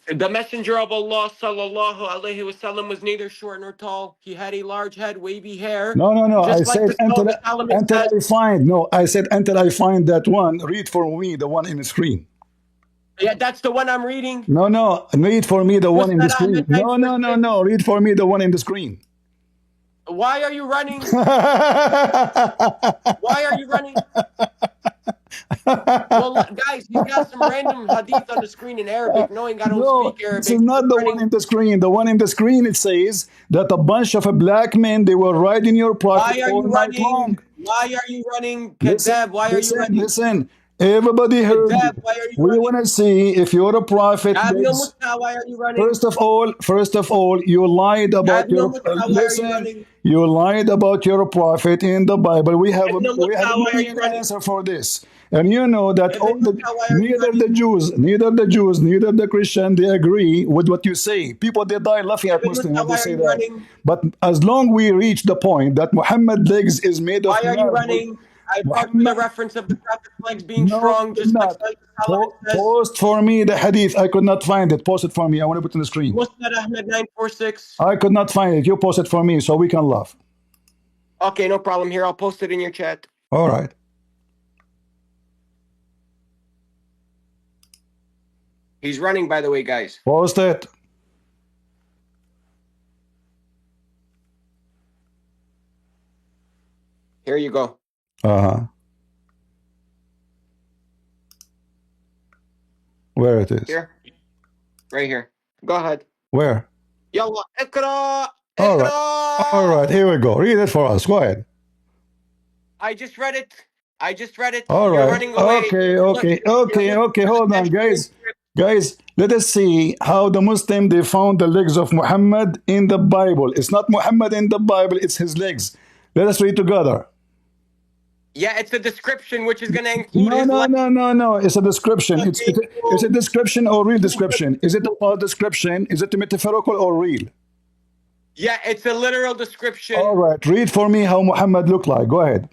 The Messenger of Allah sallallahu alaihi wasallam was neither short nor tall. He had a large head, wavy hair. No. I said until I find. No, I said until I find that one. Read for me the one in the screen. Yeah, that's the one I'm reading. No. Read for me the one in the screen. No. Read for me the one in the screen. Why are you running? Why are you running? Well, guys, you got some random hadith on the screen in Arabic, knowing I don't speak Arabic. This is not the one in the screen. The one in the screen, it says that a bunch of black men, they were riding your prophet all night long. Why are you running? Kadab, why are you running? Listen. Everybody heard. We want to see if you're a prophet. Why are you running? First of all, you lied about your. Listen, you lied about your prophet in the Bible. We have an answer for this, and you know that neither the Jews, neither the Christian, they agree with what you say. People they die laughing at Muslims when they say that. But as long we reach the point that Muhammad's legs is made of. Why are you running? I brought the reference of the prophet's legs being strong, just like Post for me the hadith. I could not find it. Post it for me. I want to put it on the screen. Musnad Ahmad 946. I could not find it. You post it for me so we can laugh. Okay, no problem. Here, I'll post it in your chat. All right. He's running, by the way, guys. Post it. Here you go. Where it is? Here. Right here. Go ahead. Where? Yalla, Iqra. All right. Here we go. Read it for us. Go ahead. I just read it. All right. You're running away. Okay. Hold on, guys. Guys, let us see how the Muslim they found the legs of Muhammad in the Bible. It's not Muhammad in the Bible, it's his legs. Let us read together. Yeah, it's a description which is going to include No. It's a description. It's a description or real description. Is it a false description? Is it metaphorical or real? Yeah, it's a literal description. All right. Read for me how Muhammad looked like. Go ahead.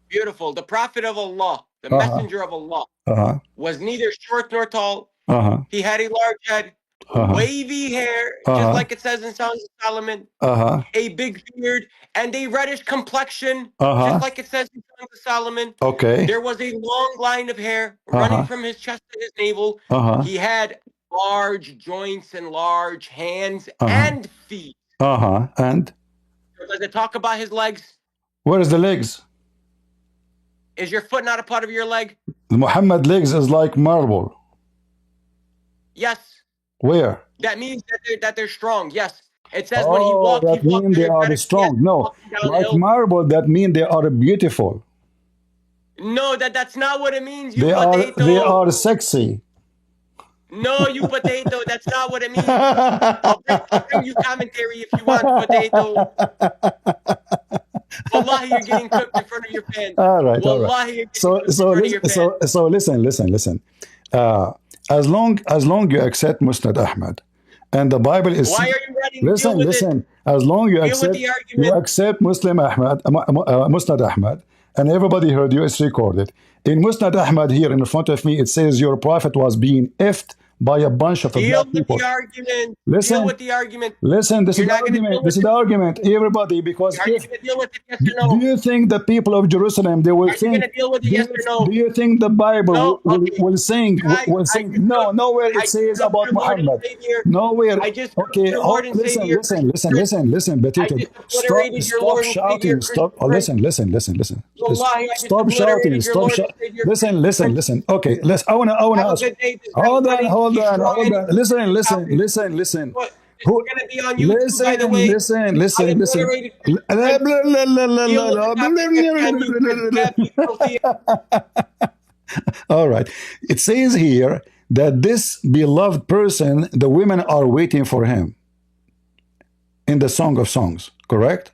Beautiful. The Prophet of Allah, the Messenger of Allah, was neither short nor tall. He had a large head, wavy hair, just like it says in Songs of Solomon, a big beard, and a reddish complexion, just like it says in Songs of Solomon. Okay. There was a long line of hair running from his chest to his navel. He had large joints and large hands and feet. And? Does it talk about his legs? Where is the legs? Is your foot not a part of your leg? Muhammad's legs is like marble. Yes. Where? That means that they're strong. Yes. It says when he walked, that means they are strong. No, like marble, that means they are beautiful. No, that's not what it means. They are sexy. No, you potato. That's not what it means. I'll bring you commentary if you want, potato. Wallahi, you're getting cooked in front of your fans. All right. Wallahi, you're getting so listen. As long you accept Musnad Ahmad, And the Bible is Why are you ready to deal with it? As long you Deal with accept the argument. you accept Muslim Ahmad, Musnad Ahmad, and everybody heard you, it's recorded. In Musnad Ahmad here in front of me, it says your prophet was being effed by a bunch of Deal black with people. the argument. Listen, Deal with the argument. listen, this You're is the not gonna deal argument. with This is the argument. Everybody, because Are you if going to deal with it, yes or do no? you think the people of Jerusalem they will Are you going think? to deal with it, yes or no? Do you think the Bible No? Okay. will sing? Guys, Will I sing? just No, looked- nowhere it I says just looked about through Lord and Muhammad. Savior. Nowhere. I just looked Okay, through Lord and Savior. listen, I Batita. just obliterated your Lord and Savior, Stop. Oh, Christopher. listen. Wallahi, I just Stop shouting. obliterated your Stop Lord shouting. and Savior. Listen. Okay, I wanna Have a ask. good day. This Hold guy's on. funny. He's trying. Listen. What? This Who? is going to be on YouTube, by the way. I Listen. obliterated Deal with it, Pakistan, you filthy, filthy. All right. It says here that this beloved person, the women are waiting for him in the Song of Songs, correct?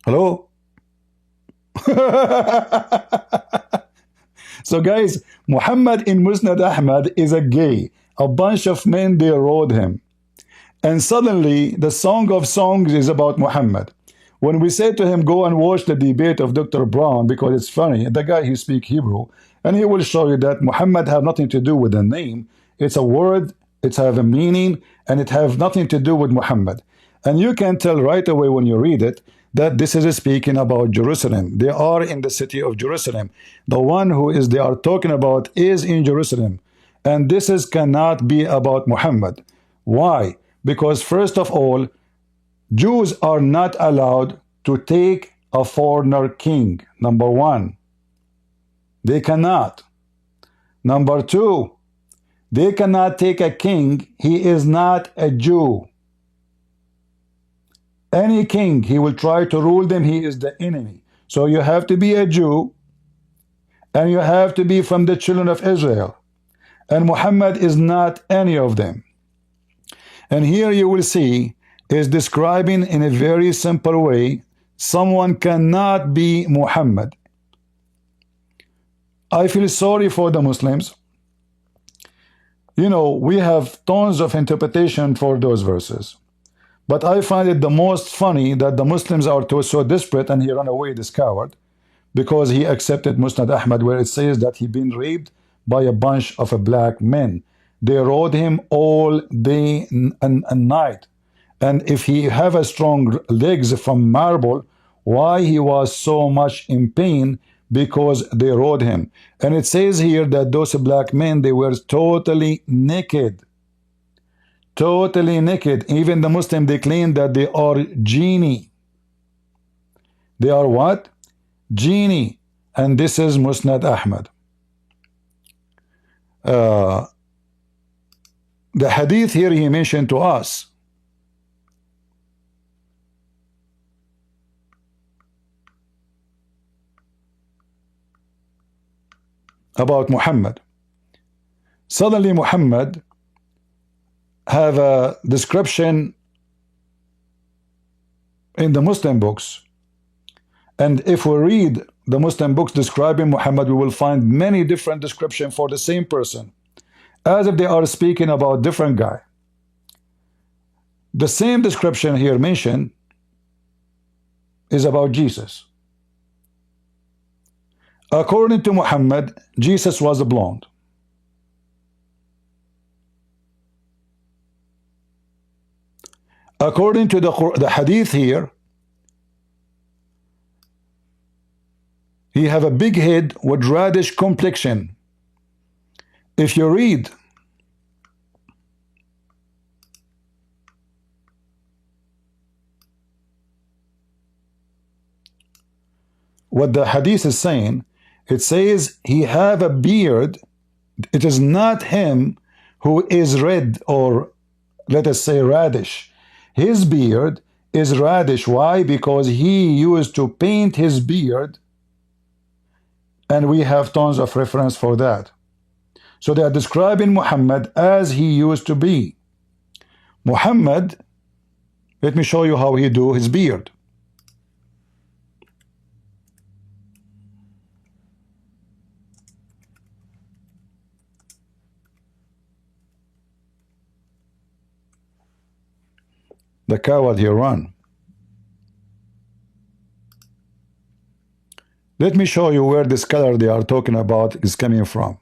Hello? So guys, Muhammad in Musnad Ahmad is a gay. A bunch of men, they rode him. And suddenly, the Song of Songs is about Muhammad. When we say to him, go and watch the debate of Dr. Brown, because it's funny, the guy, he speaks Hebrew, and he will show you that Muhammad have nothing to do with the name. It's a word, it have a meaning, and it have nothing to do with Muhammad. And you can tell right away when you read it, that this is speaking about Jerusalem. They are in the city of Jerusalem. The one who is they are talking about is in Jerusalem. And this is cannot be about Muhammad. Why? Because first of all, Jews are not allowed to take a foreigner king. Number one, they cannot. Number two, they cannot take a king. He is not a Jew. Any king, he will try to rule them, he is the enemy. So you have to be a Jew, and you have to be from the children of Israel. And Muhammad is not any of them. And here you will see is describing in a very simple way, someone cannot be Muhammad. I feel sorry for the Muslims. You know, we have tons of interpretation for those verses. But I find it the most funny that the Muslims are so desperate, and he ran away, this coward, because he accepted Musnad Ahmad, where it says that he been raped by a bunch of black men. They rode him all day and night. And if he have a strong legs from marble, why he was so much in pain? Because they rode him. And it says here that those black men, they were totally naked. Totally naked. Even the Muslim, they claim that they are genie. They are what? Genie. And this is Musnad Ahmad. The hadith here he mentioned to us. About Muhammad. Suddenly Muhammad have a description in the Muslim books. And if we read the Muslim books describing Muhammad, we will find many different descriptions for the same person, as if they are speaking about different guy. The same description here mentioned is about Jesus. According to Muhammad, Jesus was blonde. According to the hadith here, he have a big head with reddish complexion. If you read what the hadith is saying, it says he have a beard. It is not him who is red, or let us say reddish. His beard is reddish. Why? Because he used to paint his beard, and we have tons of reference for that. So they are describing Muhammad as he used to be. Muhammad, let me show you how he do his beard. The coward, he run. Let me show you where this color they are talking about is coming from.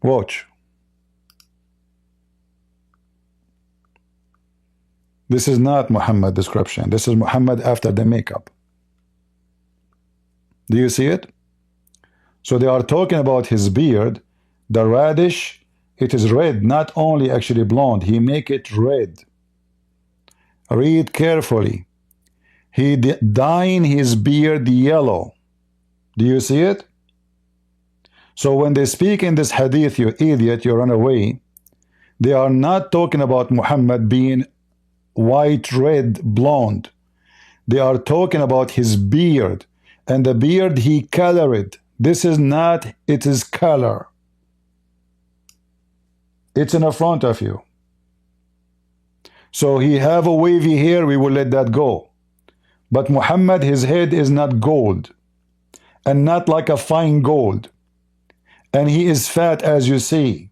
Watch. This is not Muhammad description. This is Muhammad after the makeup. Do you see it? So they are talking about his beard, the reddish. It is red, not only actually blonde. He make it red. Read carefully. He dyeing his beard yellow. Do you see it? So when they speak in this hadith, you idiot, you run away, they are not talking about Muhammad being white, red, blonde. They are talking about his beard. And the beard he colored. This is not, it is color. It's in the front of you. So he have a wavy hair, we will let that go. But Muhammad, his head is not gold. And not like a fine gold. And he is fat, as you see.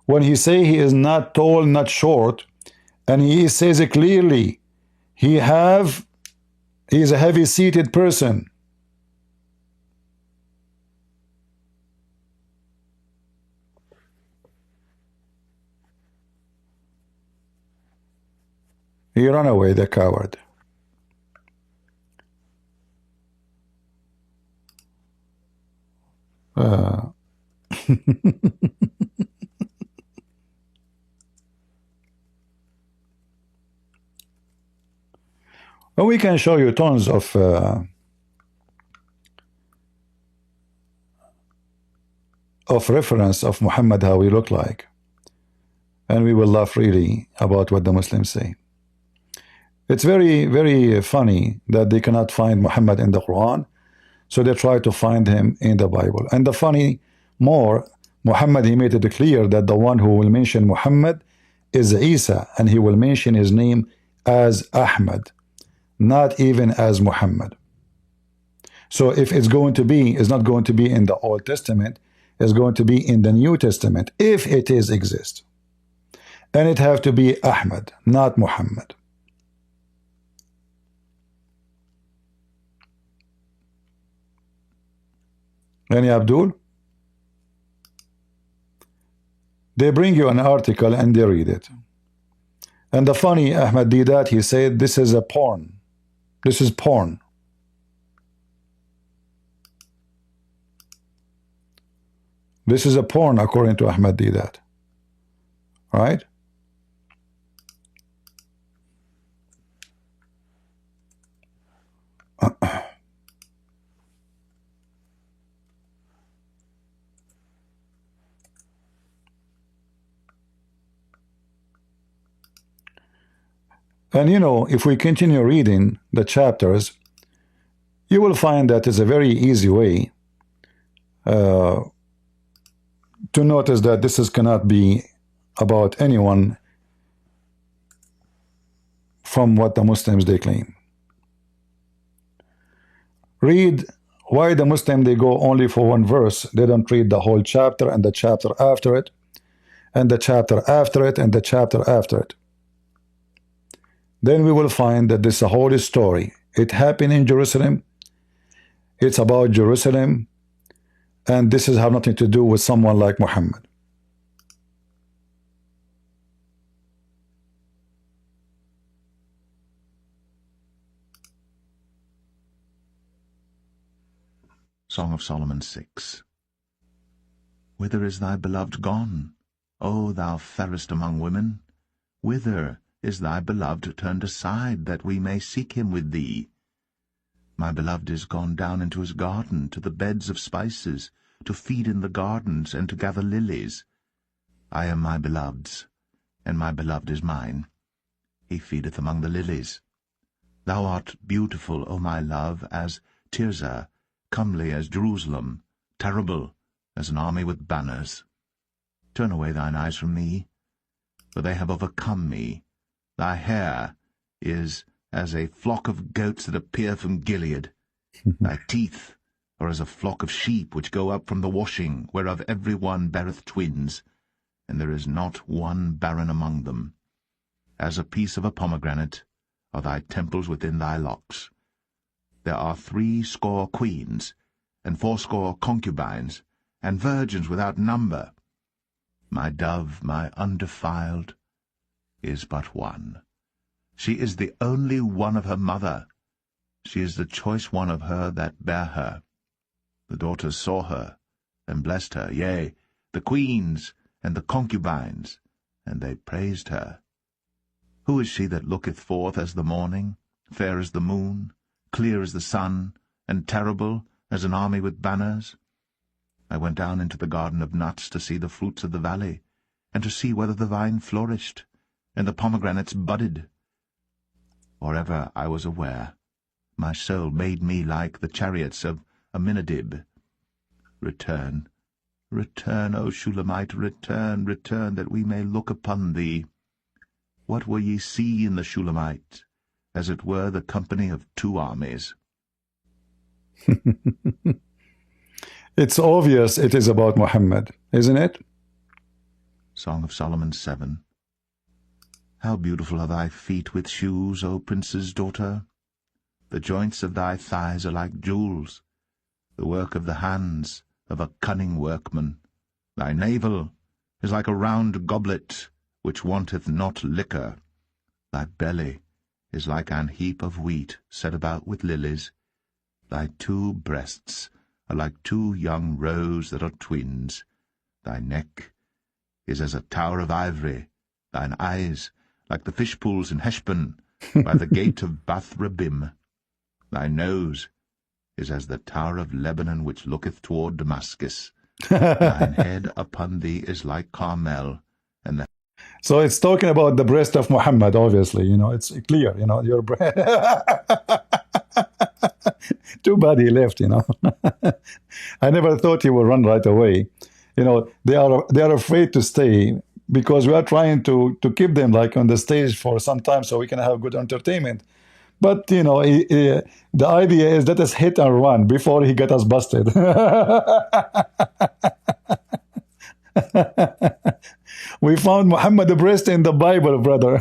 When he say he is not tall, not short, and he says it clearly, he is a heavy-seated person. He ran away, the coward. Well, we can show you tons of reference of Muhammad, how he looked like. And we will laugh really about what the Muslims say. It's very, very funny that they cannot find Muhammad in the Quran, so they try to find him in the Bible. And the funny more, Muhammad, he made it clear that the one who will mention Muhammad is Isa, and he will mention his name as Ahmad, not even as Muhammad. So if it's going to be, it's not going to be in the Old Testament, it's going to be in the New Testament, if it is exist. And it have to be Ahmad, not Muhammad. Any Abdul? They bring you an article and they read it. And the funny Ahmad Deedat, he said, this is a porn. This is porn. This is a porn according to Ahmad Deedat. Right? And you know, if we continue reading the chapters, you will find that it's a very easy way to notice that this cannot be about anyone from what the Muslims they claim. Read why the Muslim they go only for one verse. They don't read the whole chapter and the chapter after it and the chapter after it and the chapter after it. Then we will find that this is a holy story. It happened in Jerusalem. It's about Jerusalem. And this has nothing to do with someone like Muhammad. Song of Solomon 6. Whither is thy beloved gone, O thou fairest among women? Whither is thy beloved turned aside, that we may seek him with thee? My beloved is gone down into his garden, to the beds of spices, to feed in the gardens, and to gather lilies. I am my beloved's, and my beloved is mine. He feedeth among the lilies. Thou art beautiful, O my love, as Tirzah, comely as Jerusalem, terrible as an army with banners. Turn away thine eyes from me, for they have overcome me. Thy hair is as a flock of goats that appear from Gilead. Thy teeth or as a flock of sheep which go up from the washing, whereof every one beareth twins, and there is not one barren among them. As a piece of a pomegranate are thy temples within thy locks. There are 80 queens, and 80 concubines, and virgins without number. My dove, my undefiled, is but one. She is the only one of her mother. She is the choice one of her that bare her. The daughters saw her, and blessed her, yea, the queens and the concubines, and they praised her. Who is she that looketh forth as the morning, fair as the moon, clear as the sun, and terrible as an army with banners? I went down into the garden of nuts to see the fruits of the valley, and to see whether the vine flourished, and the pomegranates budded. Or ever I was aware, my soul made me like the chariots of Aminadib. Return, return, O Shulamite, return, return, that we may look upon thee. What will ye see in the Shulamite? As it were the company of 2 armies. It's obvious it is about Muhammad, isn't it? Song of Solomon 7. How beautiful are thy feet with shoes, O prince's daughter! The joints of thy thighs are like jewels, the work of the hands of a cunning workman. Thy navel is like a round goblet, which wanteth not liquor. Thy belly is like an heap of wheat set about with lilies. Thy 2 breasts are like 2 young roes that are twins. Thy neck is as a tower of ivory, thine eyes like the fish pools in Heshbon, by the gate of Bath Rabbim. Thy nose is as the tower of Lebanon which looketh toward Damascus. Thine head upon thee is like Carmel, and the... So it's talking about the breast of Muhammad, obviously, you know, it's clear, you know, your breast. Too bad he left, you know. I never thought he would run right away. You know, they are afraid to stay because we are trying to keep them like on the stage for some time so we can have good entertainment. But, you know, the idea is let us hit and run before he get us busted. We found Muhammad the breast in the Bible, brother.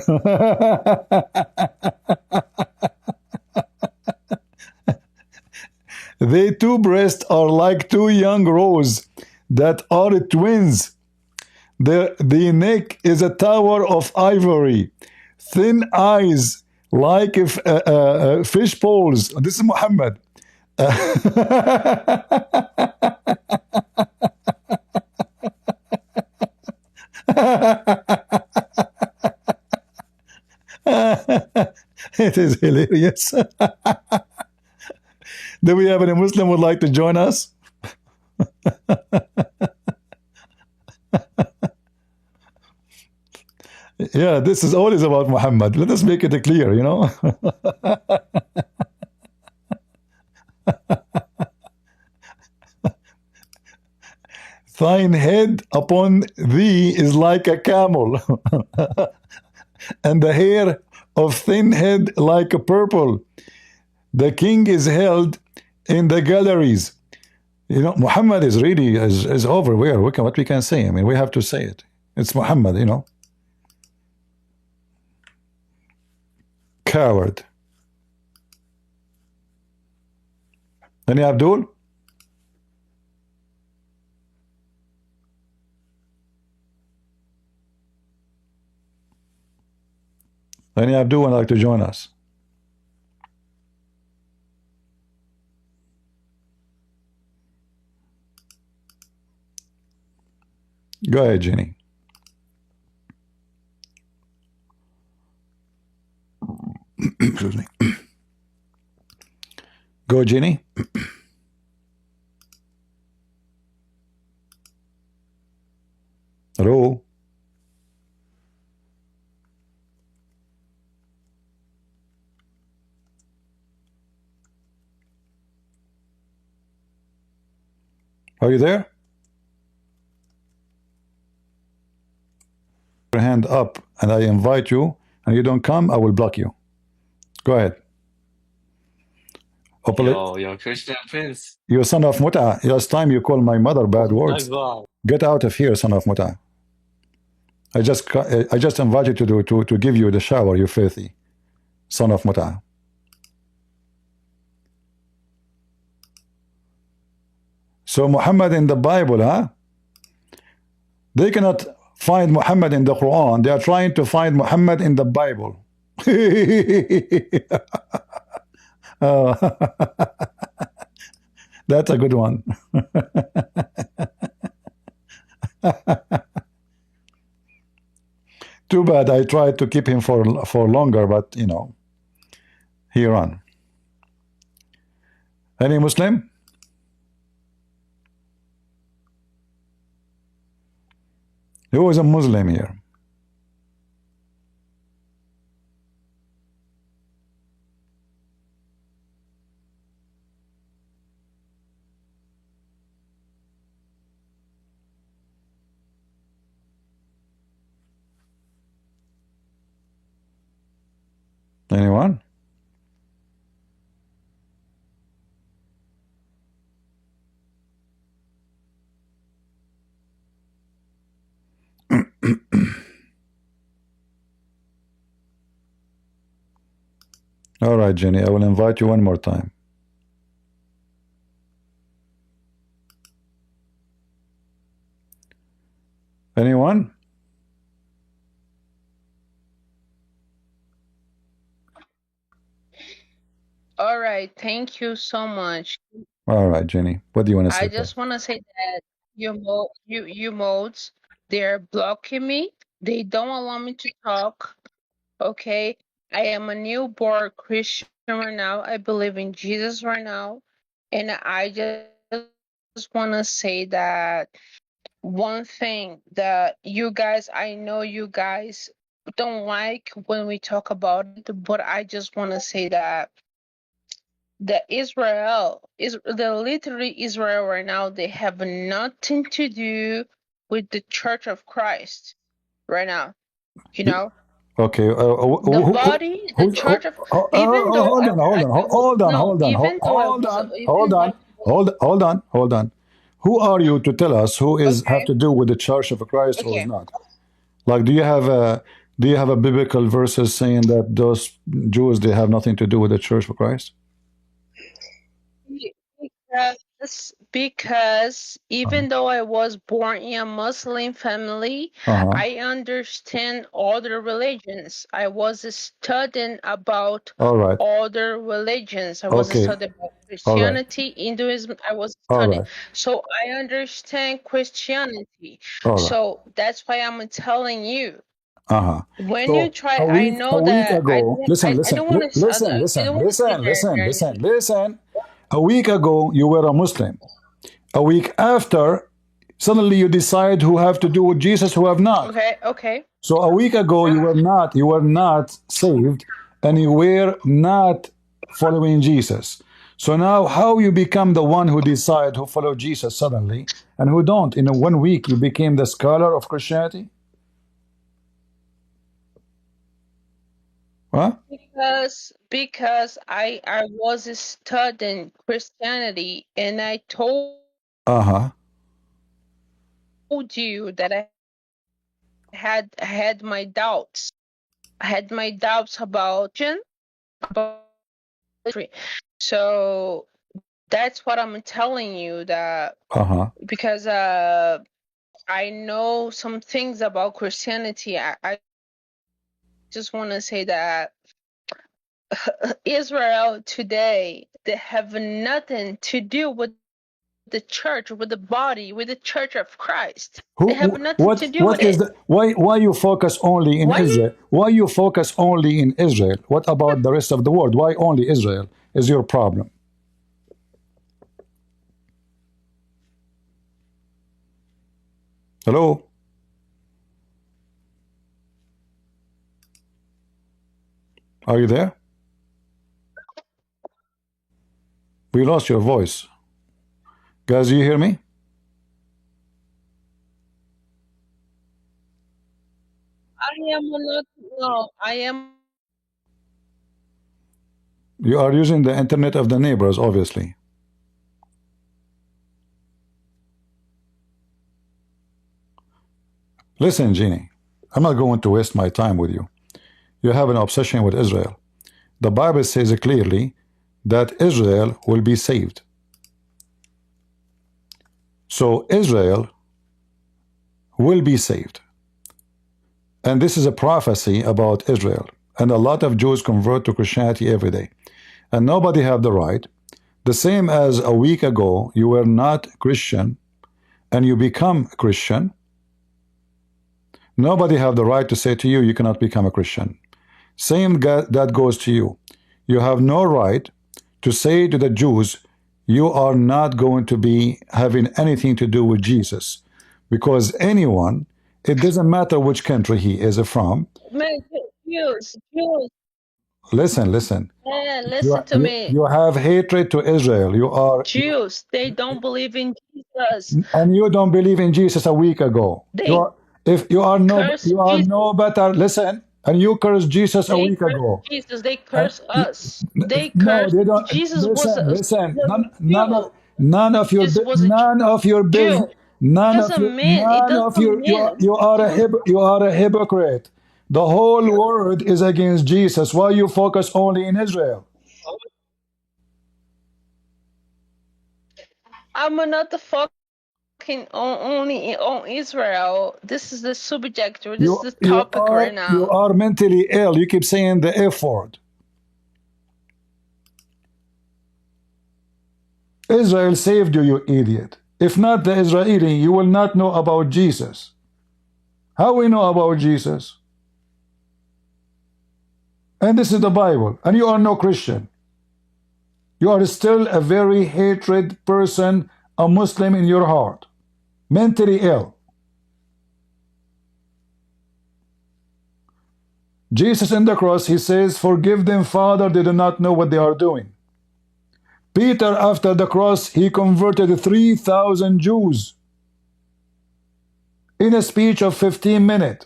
They 2 breasts are like 2 young roes that are twins. The neck is a tower of ivory, thin eyes like fish poles. This is Muhammad. It is hilarious. Do we have any Muslim who would like to join us? Yeah, this is always about Muhammad. Let us make it clear, you know. Thine head upon thee is like a camel, and the hair of thin head like a purple. The king is held in the galleries. You know, Muhammad is really is over where what we can say. I mean, we have to say it. It's Muhammad, you know. Coward. Any Abdul? Any Abdul would like to join us? Go ahead, Jenny. Excuse me. Go, Jenny. Hello. Are you there? Your hand up and I invite you and you don't come, I will block you. Go ahead. Yo, Christian Prince. You son of Muta. Last time you called my mother bad words. Get out of here, son of Muta. I just invited you to give you the shower, you filthy son of Muta. So Muhammad in the Bible, huh? They cannot find Muhammad in the Quran. They are trying to find Muhammad in the Bible. That's a good one. Too bad I tried to keep him for longer, but you know, he ran. Any Muslim? Who is a Muslim here? Anyone? All right, Jenny, I will invite you one more time. Anyone? All right, thank you so much. All right, Jenny, what do you want to say? I just want to say that you modes, they're blocking me. They don't allow me to talk. Okay, I am a newborn Christian right now. I believe in Jesus right now, and I just want to say that one thing that you guys, I know you guys don't like when we talk about it, but I just want to say that the Israel is the literally Israel right now, they have nothing to do with the Church of Christ right now. You know, Okay. the body, the Church of, even though hold on. Who are you to tell us who is have to do with the Church of Christ or is not? Like, do you have a biblical verses saying that those Jews, they have nothing to do with the Church of Christ? Because even though I was born in a Muslim family, I understand other religions. I was studying about other religions. I was studying about Christianity, Hinduism. I was studying. So I understand Christianity. So that's why I'm telling you. When you try, I know that listen. A week ago, you were a Muslim. A week after, suddenly you decide who have to do with Jesus, who have not. Okay. So a week ago, you were not saved, and you were not following Jesus. So now, how you become the one who decide who follow Jesus suddenly, and who don't? In 1 week, you became the scholar of Christianity? Huh? Because I was studying Christianity, and I told you that I had my doubts. I had my doubts about so that's what I'm telling you, that because I know some things about Christianity. I just want to say that Israel today, they have nothing to do with the church, with the body, with the Church of Christ. They have nothing to do with it. Why you focus only in Israel? Why you focus only in Israel? What about the rest of the world? Why only Israel is your problem? Hello? Are you there? We lost your voice. Guys, do you hear me? I am You are using the internet of the neighbors, obviously. Listen, Jeannie, I'm not going to waste my time with you. You have an obsession with Israel. The Bible says clearly that Israel will be saved. So Israel will be saved. And this is a prophecy about Israel. And a lot of Jews convert to Christianity every day. And nobody have the right. The same as a week ago, you were not Christian and you become Christian. Nobody have the right to say to you, you cannot become a Christian. Same that goes to you. You have no right to say to the Jews, you are not going to be having anything to do with Jesus. Because anyone, it doesn't matter which country he is from. Man, Jews. Listen. Yeah, listen to me. You have hatred to Israel. You are Jews. They don't believe in Jesus. And you don't believe in Jesus a week ago. You are no better. Listen, and you cursed Jesus a week ago. Jesus, they curse us. They No, curse. they don't. Jesus Listen. none of your business. You are a hypocrite. The whole world is against Jesus. Why you focus only in Israel? I'm not the fucking only on Israel. This is the subject. This is the topic right now. You are mentally ill. You keep saying the F word. Israel saved you, you idiot. If not the Israeli, you will not know about Jesus. How we know about Jesus? And this is the Bible. And you are no Christian. You are still a very hatred person, a Muslim in your heart. Mentally ill. Jesus in the cross, he says, forgive them, Father, they do not know what they are doing. Peter, after the cross, he converted 3,000 Jews in a speech of 15 minutes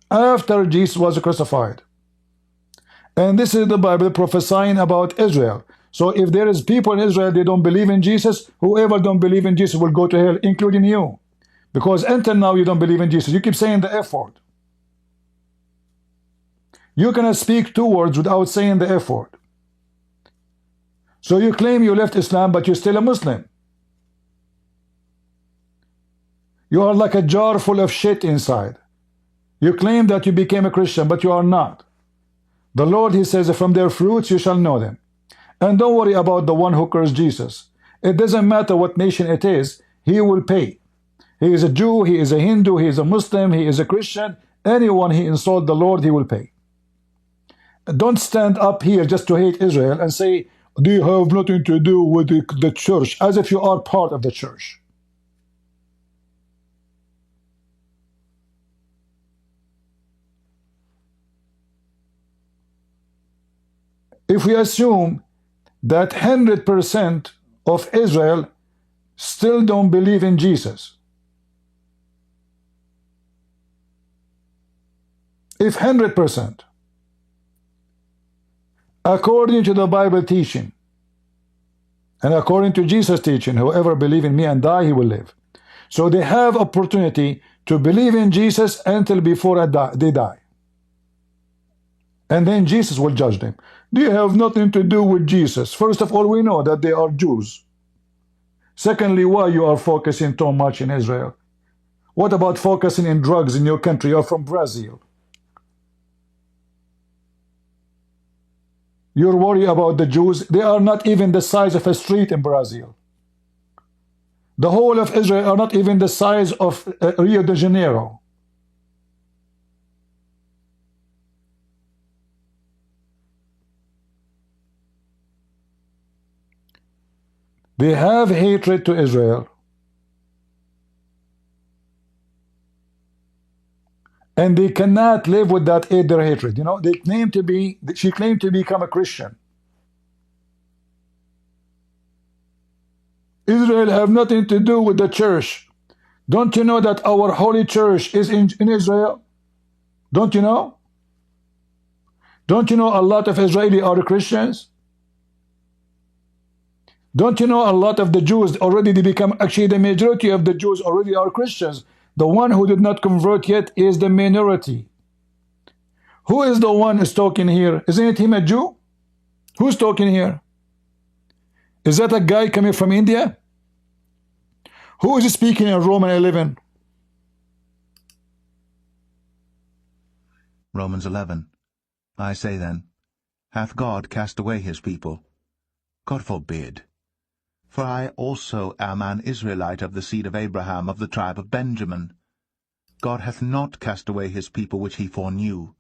after Jesus was crucified. And this is the Bible prophesying about Israel. So if there is people in Israel, they don't believe in Jesus, whoever don't believe in Jesus will go to hell, including you. Because until now, you don't believe in Jesus. You keep saying the F word. You cannot speak 2 words without saying the F word. So you claim you left Islam, but you're still a Muslim. You are like a jar full of shit inside. You claim that you became a Christian, but you are not. The Lord, he says, from their fruits you shall know them. And don't worry about the one who cursed Jesus. It doesn't matter what nation it is, he will pay. He is a Jew, he is a Hindu, he is a Muslim, he is a Christian. Anyone he insult the Lord, he will pay. Don't stand up here just to hate Israel and say, do you have nothing to do with the church, as if you are part of the church. If we assume that 100% of Israel still don't believe in Jesus, if 100%, according to the Bible teaching, and according to Jesus' teaching, whoever believes in me and die, he will live. So they have opportunity to believe in Jesus until before they die. And then Jesus will judge them. They have nothing to do with Jesus. First of all, we know that they are Jews. Secondly, why you are focusing so much in Israel? What about focusing in drugs in your country? You're from Brazil. You're worried about the Jews. They are not even the size of a street in Brazil. The whole of Israel are not even the size of Rio de Janeiro. They have hatred to Israel. And they cannot live with that their hatred. You know, she claimed to become a Christian. Israel have nothing to do with the church. Don't you know that our holy church is in Israel? Don't you know? Don't you know a lot of Israeli are Christians? Don't you know a lot of the Jews already they become, actually the majority of the Jews already are Christians. The one who did not convert yet is the minority. Who is the one who's talking here? Isn't it him a Jew? Who's talking here? Is that a guy coming from India? Who is speaking in Romans 11? Romans 11. I say then, hath God cast away his people? God forbid. For I also am an Israelite of the seed of Abraham, of the tribe of Benjamin. God hath not cast away his people which he foreknew.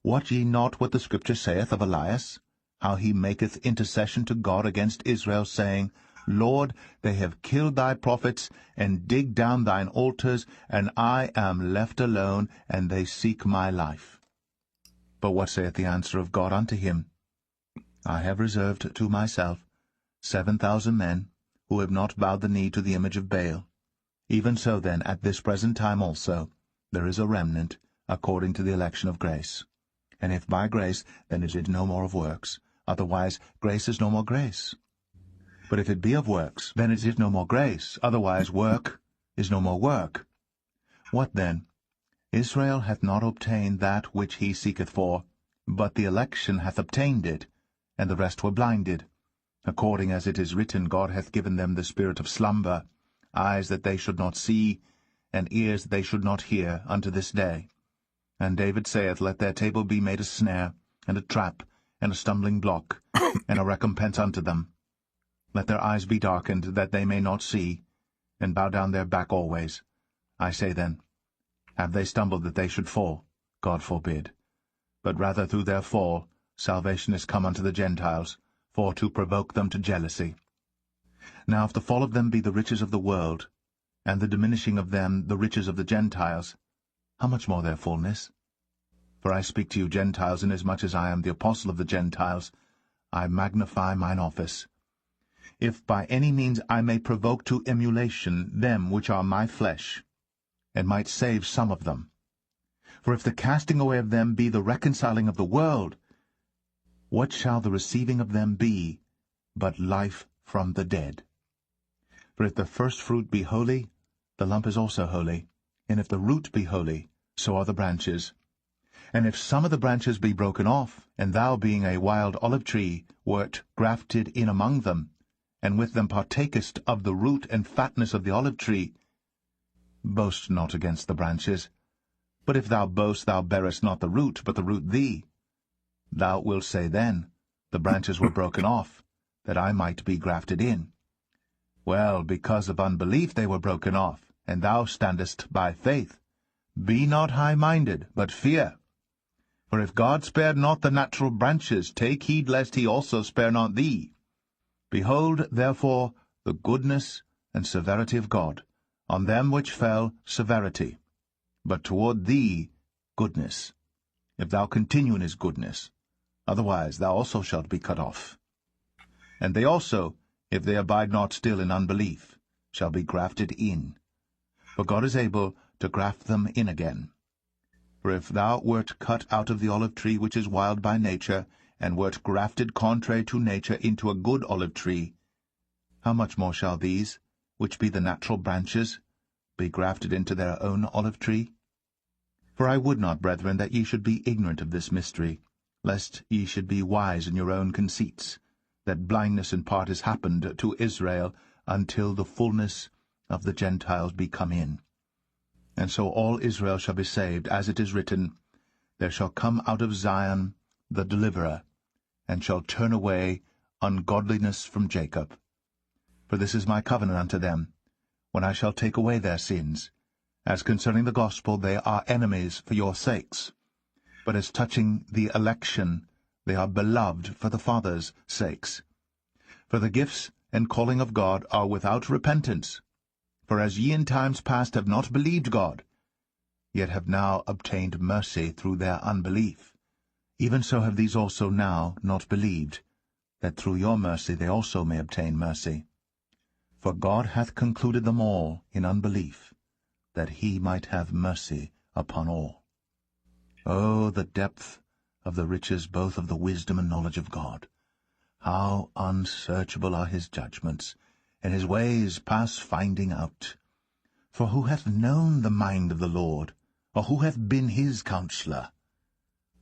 Wot ye not what the Scripture saith of Elias, how he maketh intercession to God against Israel, saying, Lord, they have killed thy prophets, and digged down thine altars, and I am left alone, and they seek my life. But what saith the answer of God unto him? I have reserved to myself 7,000 men, who have not bowed the knee to the image of Baal. Even so then, at this present time also, there is a remnant, according to the election of grace. And if by grace, then is it no more of works. Otherwise, grace is no more grace. But if it be of works, then is it no more grace. Otherwise, work is no more work. What then? Israel hath not obtained that which he seeketh for, but the election hath obtained it, and the rest were blinded. According as it is written, God hath given them the spirit of slumber, eyes that they should not see, and ears that they should not hear, unto this day. And David saith, Let their table be made a snare, and a trap, and a stumbling block, and a recompense unto them. Let their eyes be darkened, that they may not see, and bow down their back always. I say then, have they stumbled that they should fall? God forbid. But rather through their fall salvation is come unto the Gentiles, for to provoke them to jealousy. Now if the fall of them be the riches of the world, and the diminishing of them the riches of the Gentiles, how much more their fullness? For I speak to you Gentiles, inasmuch as I am the apostle of the Gentiles, I magnify mine office. If by any means I may provoke to emulation them which are my flesh, and might save some of them. For if the casting away of them be the reconciling of the world, what shall the receiving of them be, but life from the dead? For if the first fruit be holy, the lump is also holy, and if the root be holy, so are the branches. And if some of the branches be broken off, and thou, being a wild olive tree, wert grafted in among them, and with them partakest of the root and fatness of the olive tree, boast not against the branches. But if thou boast, thou bearest not the root, but the root thee. Thou wilt say then, The branches were broken off, that I might be grafted in. Well, because of unbelief they were broken off, and thou standest by faith. Be not high-minded, but fear. For if God spared not the natural branches, take heed lest he also spare not thee. Behold, therefore, the goodness and severity of God. On them which fell, severity, but toward thee goodness, if thou continue in his goodness. Otherwise thou also shalt be cut off. And they also, if they abide not still in unbelief, shall be grafted in. For God is able to graft them in again. For if thou wert cut out of the olive tree which is wild by nature, and wert grafted contrary to nature into a good olive tree, how much more shall these, which be the natural branches, be grafted into their own olive tree? For I would not, brethren, that ye should be ignorant of this mystery, lest ye should be wise in your own conceits, that blindness in part is happened to Israel, until the fullness of the Gentiles be come in. And so all Israel shall be saved, as it is written, There shall come out of Zion the deliverer, and shall turn away ungodliness from Jacob. For this is my covenant unto them, when I shall take away their sins. As concerning the gospel they are enemies for your sakes, but as touching the election they are beloved for the Father's sakes. For the gifts and calling of God are without repentance. For as ye in times past have not believed God, yet have now obtained mercy through their unbelief, even so have these also now not believed, that through your mercy they also may obtain mercy. For God hath concluded them all in unbelief, that he might have mercy upon all. Oh, the depth of the riches both of the wisdom and knowledge of God. How unsearchable are his judgments, and his ways past finding out. For who hath known the mind of the Lord, or who hath been his counsellor?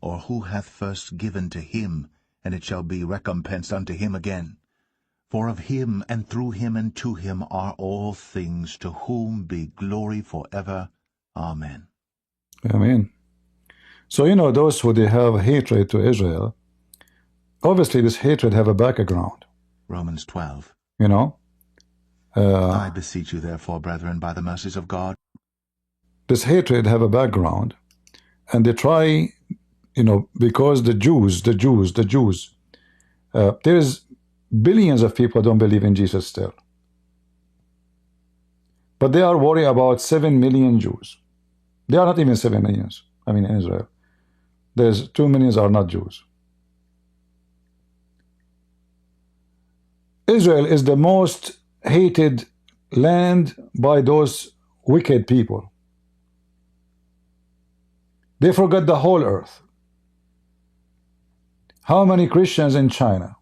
Or who hath first given to him, and it shall be recompensed unto him again? For of him, and through him, and to him are all things, to whom be glory for ever. Amen. Amen. So, you know, those who they have hatred to Israel, obviously this hatred have a background. Romans 12. You know? I beseech you, therefore, brethren, by the mercies of God. This hatred have a background, and they try, you know, because the Jews, there's billions of people don't believe in Jesus still. But they are worried about 7 million Jews. They are not even 7 millions. I mean, in Israel. There's 2 millions are not Jews. Israel is the most hated land by those wicked people. They forgot the whole earth. How many Christians in China?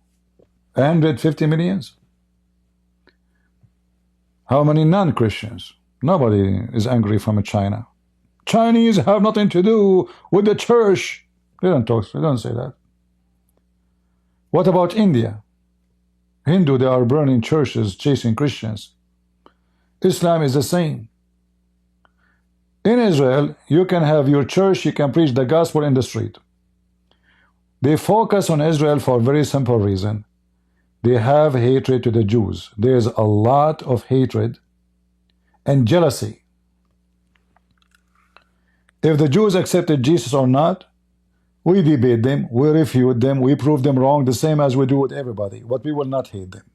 150 millions? How many non-Christians? Nobody is angry from China. Chinese have nothing to do with the church. They don't talk, they don't say that. What about India? Hindu, they are burning churches, chasing Christians. Islam is the same. In Israel, you can have your church, you can preach the gospel in the street. They focus on Israel for a very simple reason. They have hatred to the Jews. There's a lot of hatred and jealousy. If the Jews accepted Jesus or not, we debate them, we refute them, we prove them wrong, the same as we do with everybody, but we will not hate them.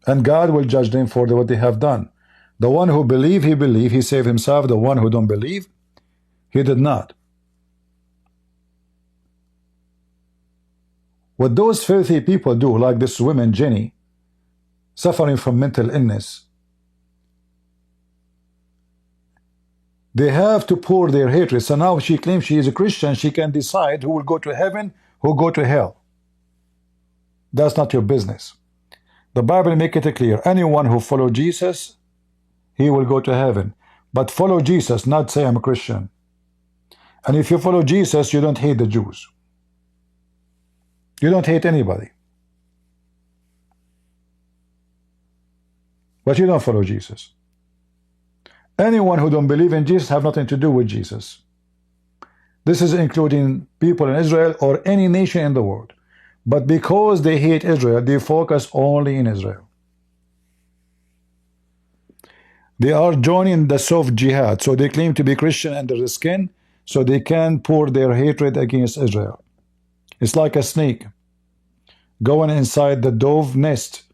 And God will judge them for what they have done. The one who believe, he saved himself. The one who don't believe, he did not. What those filthy people do, like this woman Jenny, suffering from mental illness, they have to pour their hatred. So now she claims she is a Christian. She can decide who will go to heaven, who will go to hell. That's not your business. The Bible make it clear. Anyone who follows Jesus, he will go to heaven. But follow Jesus, not say I'm a Christian. And if you follow Jesus, you don't hate the Jews. You don't hate anybody. But you don't follow Jesus. Anyone who don't believe in Jesus have nothing to do with Jesus. This is including people in Israel or any nation in the world. But because they hate Israel, they focus only in Israel. They are joining the soft jihad, so they claim to be Christian under the skin, so they can pour their hatred against Israel. It's like a snake going inside the dove nest,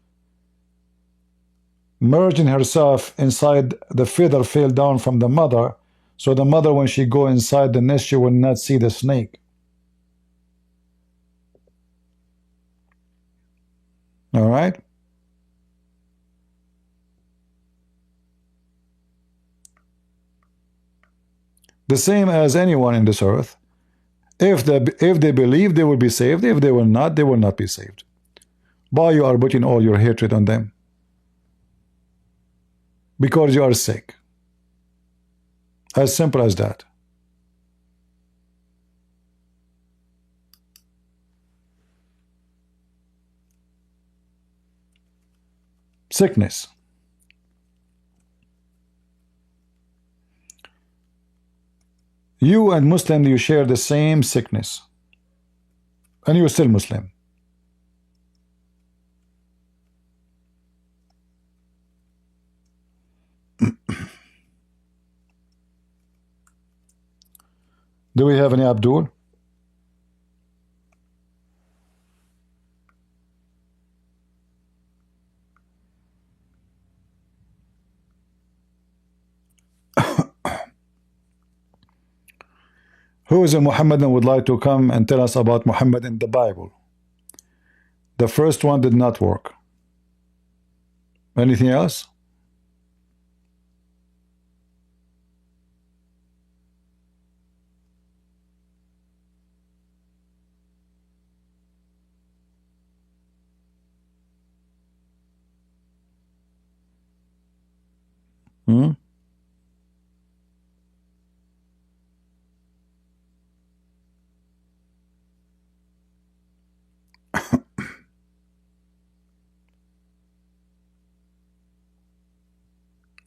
merging herself inside the feather fell down from the mother, so the mother, when she go inside the nest, she will not see the snake. All right? The same as anyone in this earth. If they believe, they will be saved. If they will not, they will not be saved. Why you are putting all your hatred on them? Because you are sick. As simple as that. Sickness. You and Muslim, you share the same sickness. And you're still Muslim. Do we have any Abdul? Who is a Muhammadan would like to come and tell us about Muhammad in the Bible? The first one did not work. Anything else? Hmm?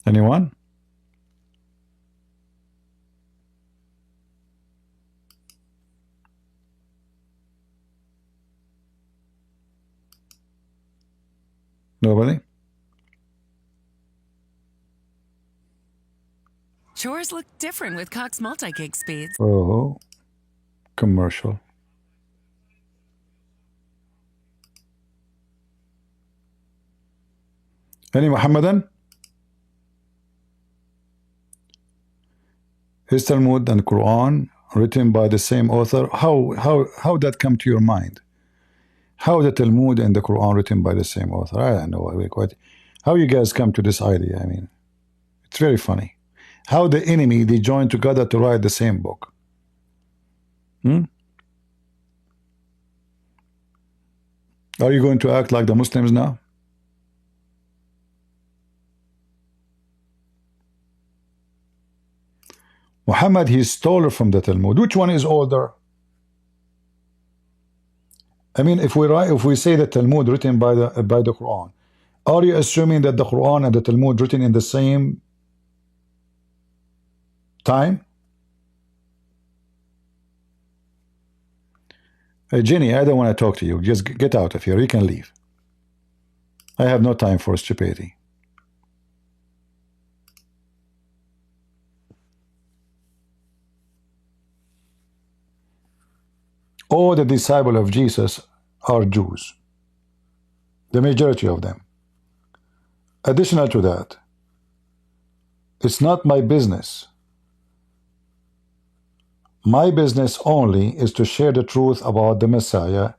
Anyone? Nobody? Chores look different with Cox multi-gig speeds. Oh, commercial. Any Muhammadan? Is Talmud and Quran written by the same author? How that come to your mind? How the Talmud and the Quran written by the same author? I don't know. How you guys come to this idea? I mean, it's very funny. How the enemy, they join together to write the same book. Hmm? Are you going to act like the Muslims now? Muhammad, he stole from the Talmud. Which one is older? I mean, if we say the Talmud written by the Quran, are you assuming that the Quran and the Talmud written in the same time? Hey, Jenny, I don't want to talk to you. Just get out of here. You can leave. I have no time for stupidity. All the disciples of Jesus are Jews. The majority of them. Additional to that, it's not my business. My business only is to share the truth about the Messiah,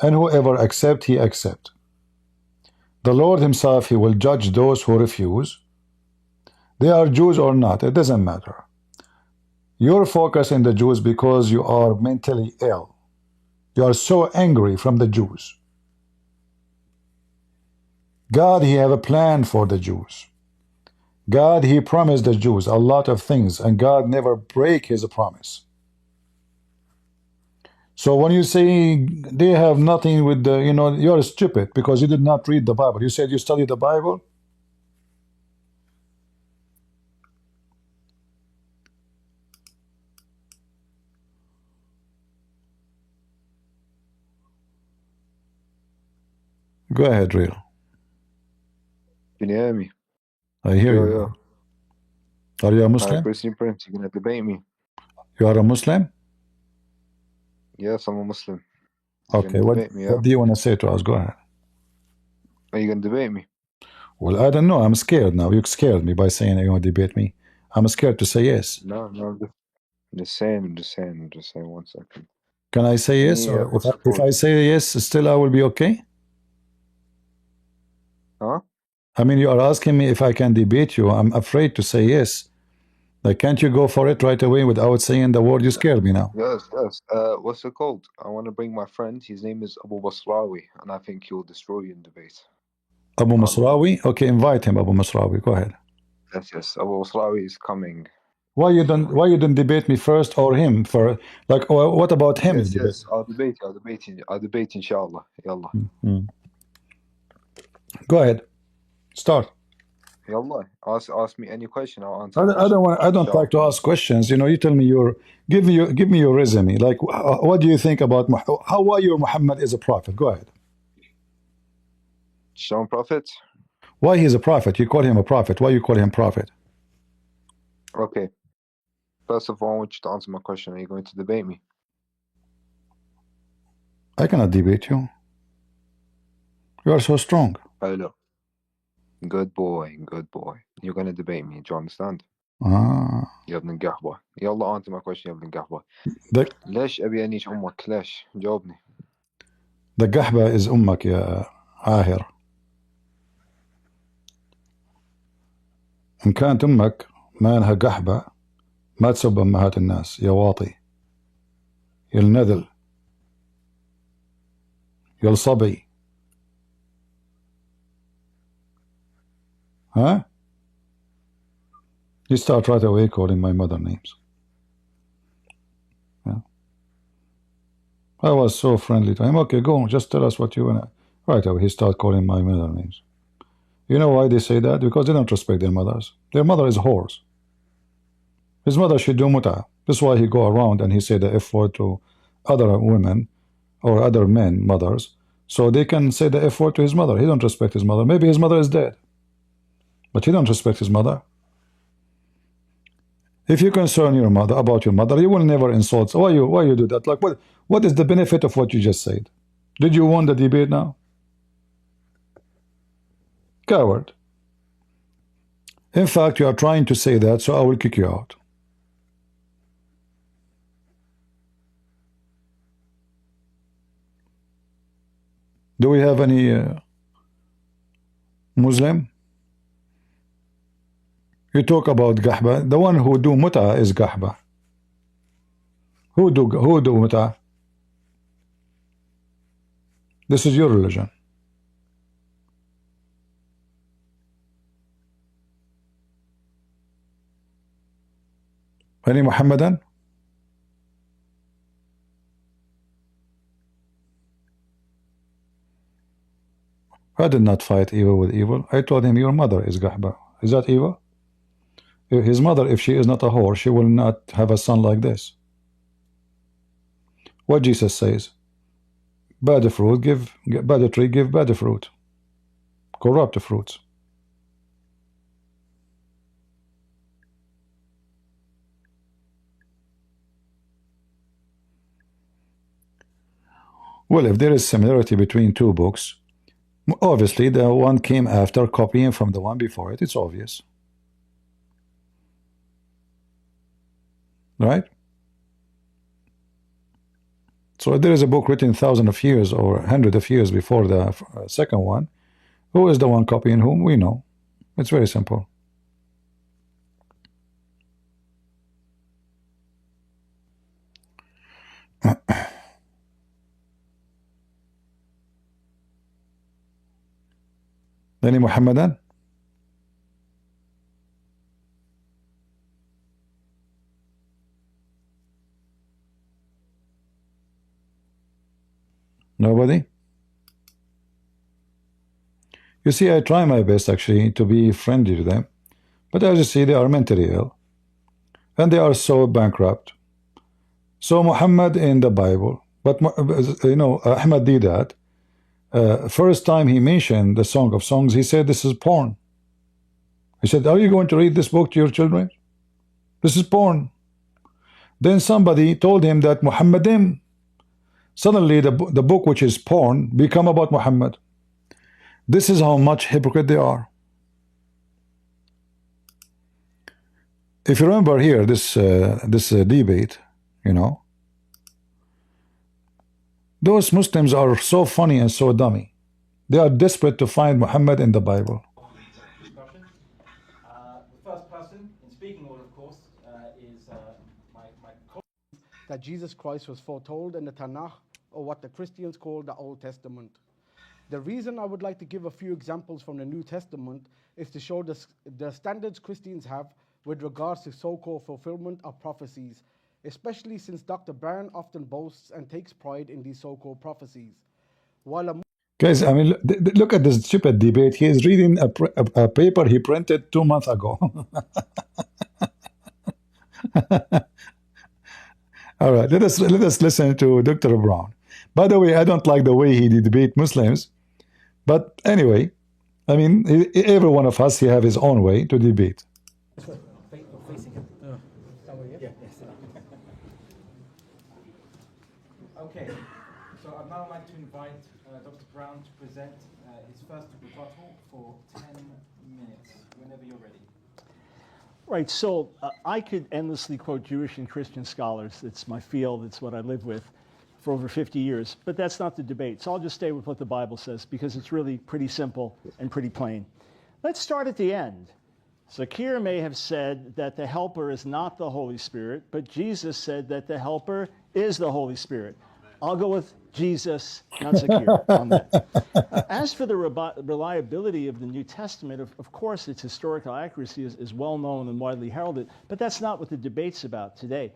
and whoever accept, he accept. The Lord himself, he will judge those who refuse. They are Jews or not, it doesn't matter. You're focused in the Jews because you are mentally ill. You are so angry from the Jews. God, he have a plan for the Jews. God, he promised the Jews a lot of things, and God never break his promise. So when you say they have nothing with the, you're stupid because you did not read the Bible. You said you studied the Bible? Go ahead, real. Can you hear me? I hear Yo, you. yo. Are you a Hi, Muslim? Christian Prince, you gonna debate me? You are a Muslim? Yes, I'm a Muslim. You Okay, gonna debate me, yeah? what do you want to say to us? Go ahead. Are you gonna debate me? Well, I don't know. I'm scared now. You scared me by saying you want to debate me. I'm scared to say yes. No, I'm just saying, one second. Can I say yes? Me, Or what's the if I say yes, still I will be okay? Huh? I mean, you are asking me if I can debate you. I'm afraid to say yes. Like, can't you go for it right away without saying the word? You scared me now. Yes. What's it called? I want to bring my friend. His name is Abu Basrawi, and I think he'll destroy you in debate. Abu Masrawi? Okay, invite him, Abu Masrawi. Go ahead. Yes. Abu Basrawi is coming. Why you don't debate me first or him for like? What about him? Yes. I'll debate inshallah. Yallah. Go ahead. Start. Yallah. Ask me any question. I'll answer. I don't like to ask questions. You tell me give me your resume. Like, what do you think about why your Muhammad is a prophet? Go ahead. Sean Prophet. Why he's a prophet? You call him a prophet. Why you call him prophet? Okay. First of all, I want you to answer my question. Are you going to debate me? I cannot debate you. You are so strong. Hello. Good boy. You're gonna debate me. Do you understand? يا ابن القحبة. يلا answer my question يا ابن القحبة. ليش أبي أنيش أمك؟ ليش؟ جاوبني. The قحبة is أمك يا عاهر. إن كانت أمك ما إنها قحبة ما تسب أمهات الناس يا واطي يا النذل يا الصبي. ها؟ He start right away calling my mother names. Yeah. I was so friendly to him. Okay, go on, just tell us what you want. Right away, he start calling my mother names. You know why they say that? Because they don't respect their mothers. Their mother is whores. His mother should do muta. That's why he go around and he say the F word to other women or other men, mothers, so they can say the F word to his mother. He don't respect his mother. Maybe his mother is dead, but he don't respect his mother. If you concern your mother about your mother, you will never insult. Why you do that? Like what is the benefit of what you just said? Did you win the debate now? Coward. In fact, you are trying to say that, so I will kick you out. Do we have any Muslim? You talk about Gahba. The one who do muta is Gahba. Who do muta? This is your religion. Any Muhammadan? I did not fight evil with evil. I told him your mother is Gahba. Is that evil? His mother, if she is not a whore, she will not have a son like this. What Jesus says, bad fruit give bad tree, give bad fruit, corrupt fruits. Well, if there is similarity between two books, obviously the one came after copying from the one before it. It's obvious, right? So if there is a book written thousands of years or hundreds of years before the second one, who is the one copying whom? We know. It's very simple. Any Muhammadan? Nobody? You see, I try my best actually to be friendly to them, but as you see, they are mentally ill and they are so bankrupt. So Muhammad in the Bible, but you know, Ahmad did that. First time he mentioned the Song of Songs, he said this is porn. He said, are you going to read this book to your children? This is porn. Then somebody told him that Muhammadim, suddenly the book which is porn become about Muhammad. This is how much hypocrite they are. If you remember here, this debate, you know, those Muslims are so funny and so dummy. They are desperate to find Muhammad in the Bible. The first person, in speaking order, of course, is my that Jesus Christ was foretold in the Tanakh, or what the Christians call the Old Testament. The reason I would like to give a few examples from the New Testament is to show the standards Christians have with regards to so-called fulfillment of prophecies, especially since Dr. Brown often boasts and takes pride in these so-called prophecies. Guys, I mean, look at this stupid debate. He is reading a paper he printed 2 months ago. All right, let us listen to Dr. Brown. By the way, I don't like the way he debate Muslims, but anyway, I mean, every one of us, he have his own way to debate. Okay, so I'd now like to invite Dr. Brown to present his first rebuttal for 10 minutes, whenever you're ready. Right, so I could endlessly quote Jewish and Christian scholars. It's my field, it's what I live with for over 50 years, but that's not the debate. So I'll just stay with what the Bible says because it's really pretty simple and pretty plain. Let's start at the end. Zakir may have said that the Helper is not the Holy Spirit, but Jesus said that the Helper is the Holy Spirit. I'll go with Jesus, not Zakir, on that. As for the reliability of the New Testament, of course, its historical accuracy is well known and widely heralded, but that's not what the debate's about today.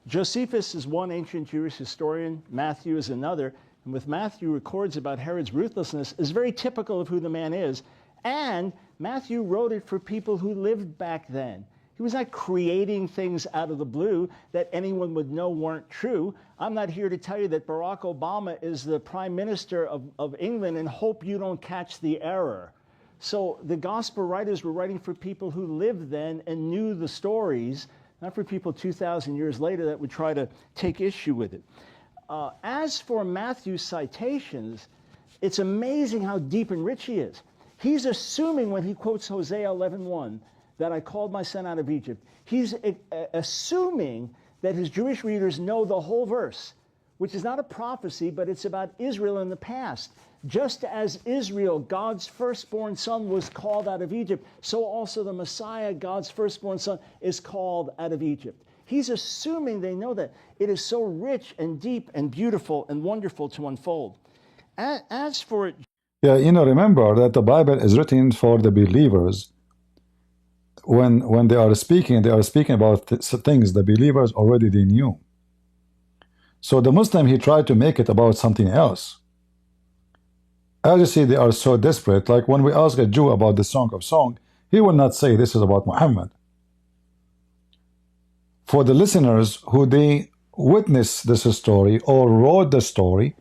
Josephus is one ancient Jewish historian, Matthew is another, and with Matthew records about Herod's ruthlessness is very typical of who the man is, and Matthew wrote it for people who lived back then. He was not creating things out of the blue that anyone would know weren't true. I'm not here to tell you that Barack Obama is the Prime Minister of England and hope you don't catch the error. So the gospel writers were writing for people who lived then and knew the stories, not for people 2,000 years later that would try to take issue with it. As for Matthew's citations, it's amazing how deep and rich he is. He's assuming when he quotes Hosea 11:1, that I called my son out of Egypt. He's assuming that his Jewish readers know the whole verse, which is not a prophecy, but it's about Israel in the past. Just as Israel, God's firstborn son, was called out of Egypt, so also the Messiah, God's firstborn son, is called out of Egypt. He's assuming they know that. It is so rich and deep and beautiful and wonderful to unfold. As for it... Yeah, remember that the Bible is written for the believers. When they are speaking about things the believers already they knew. So the Muslim, he tried to make it about something else. As you see, they are so desperate. Like when we ask a Jew about the Song of Songs, he will not say this is about Muhammad. For the listeners who they witnessed this story or wrote the story,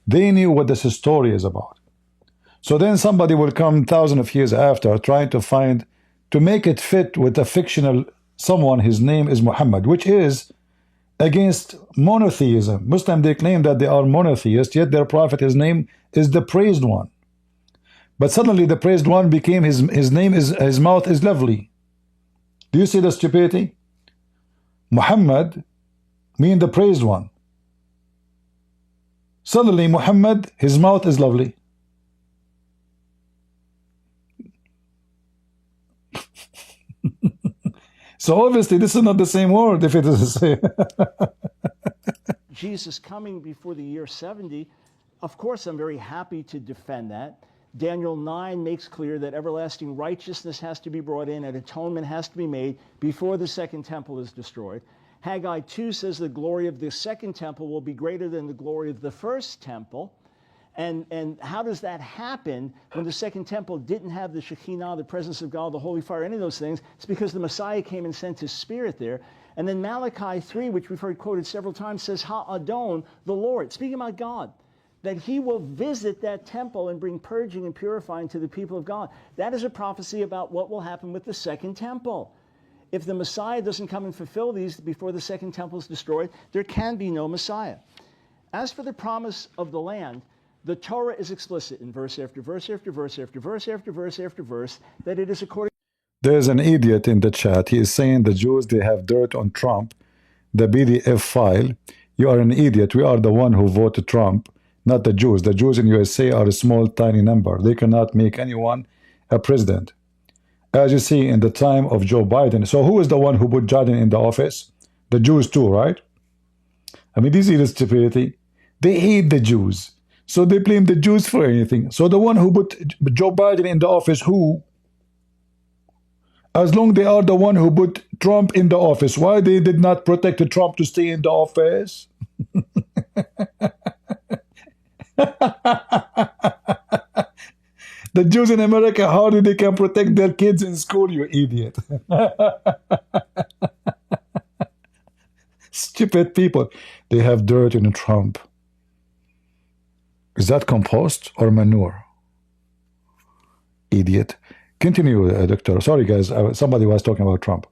they knew what this story is about. So then somebody will come thousands of years after trying to make it fit with a fictional someone, his name is Muhammad, which is against monotheism. Muslims, they claim that they are monotheists, yet their prophet, his name is the praised one. But suddenly the praised one became his name is, his mouth is lovely. Do you see the stupidity? Muhammad mean the praised one. Suddenly Muhammad, his mouth is lovely. So obviously this is not the same word if it is the same. Jesus coming before the year 70, of course I'm very happy to defend that. Daniel 9 makes clear that everlasting righteousness has to be brought in and atonement has to be made before the second temple is destroyed. Haggai 2 says the glory of the second temple will be greater than the glory of the first temple. And how does that happen when the second temple didn't have the Shekinah, the presence of God, the holy fire, any of those things? It's because the Messiah came and sent his spirit there. And then Malachi 3, which we've heard quoted several times, says, Ha'adon, the Lord, speaking about God, that he will visit that temple and bring purging and purifying to the people of God. That is a prophecy about what will happen with the second temple. If the Messiah doesn't come and fulfill these before the second temple is destroyed, there can be no Messiah. As for the promise of the land, the Torah is explicit in verse after verse after verse after verse after verse after verse that it is according. There's an idiot in the chat. He is saying the Jews, they have dirt on Trump, the PDF file. You are an idiot. We are the one who voted Trump, not the Jews. The Jews in USA are a small, tiny number. They cannot make anyone a president. As you see in the time of Joe Biden. So who is the one who put Biden in the office? The Jews too, right? I mean, this is stupidity. They hate the Jews. So they blame the Jews for anything. So the one who put Joe Biden in the office, who? As long they are the one who put Trump in the office, why they did not protect Trump to stay in the office? The Jews in America, how do they can protect their kids in school, you idiot? Stupid people. They have dirt in Trump. Is that compost or manure? Idiot. Continue, Doctor. Sorry, guys. Somebody was talking about Trump.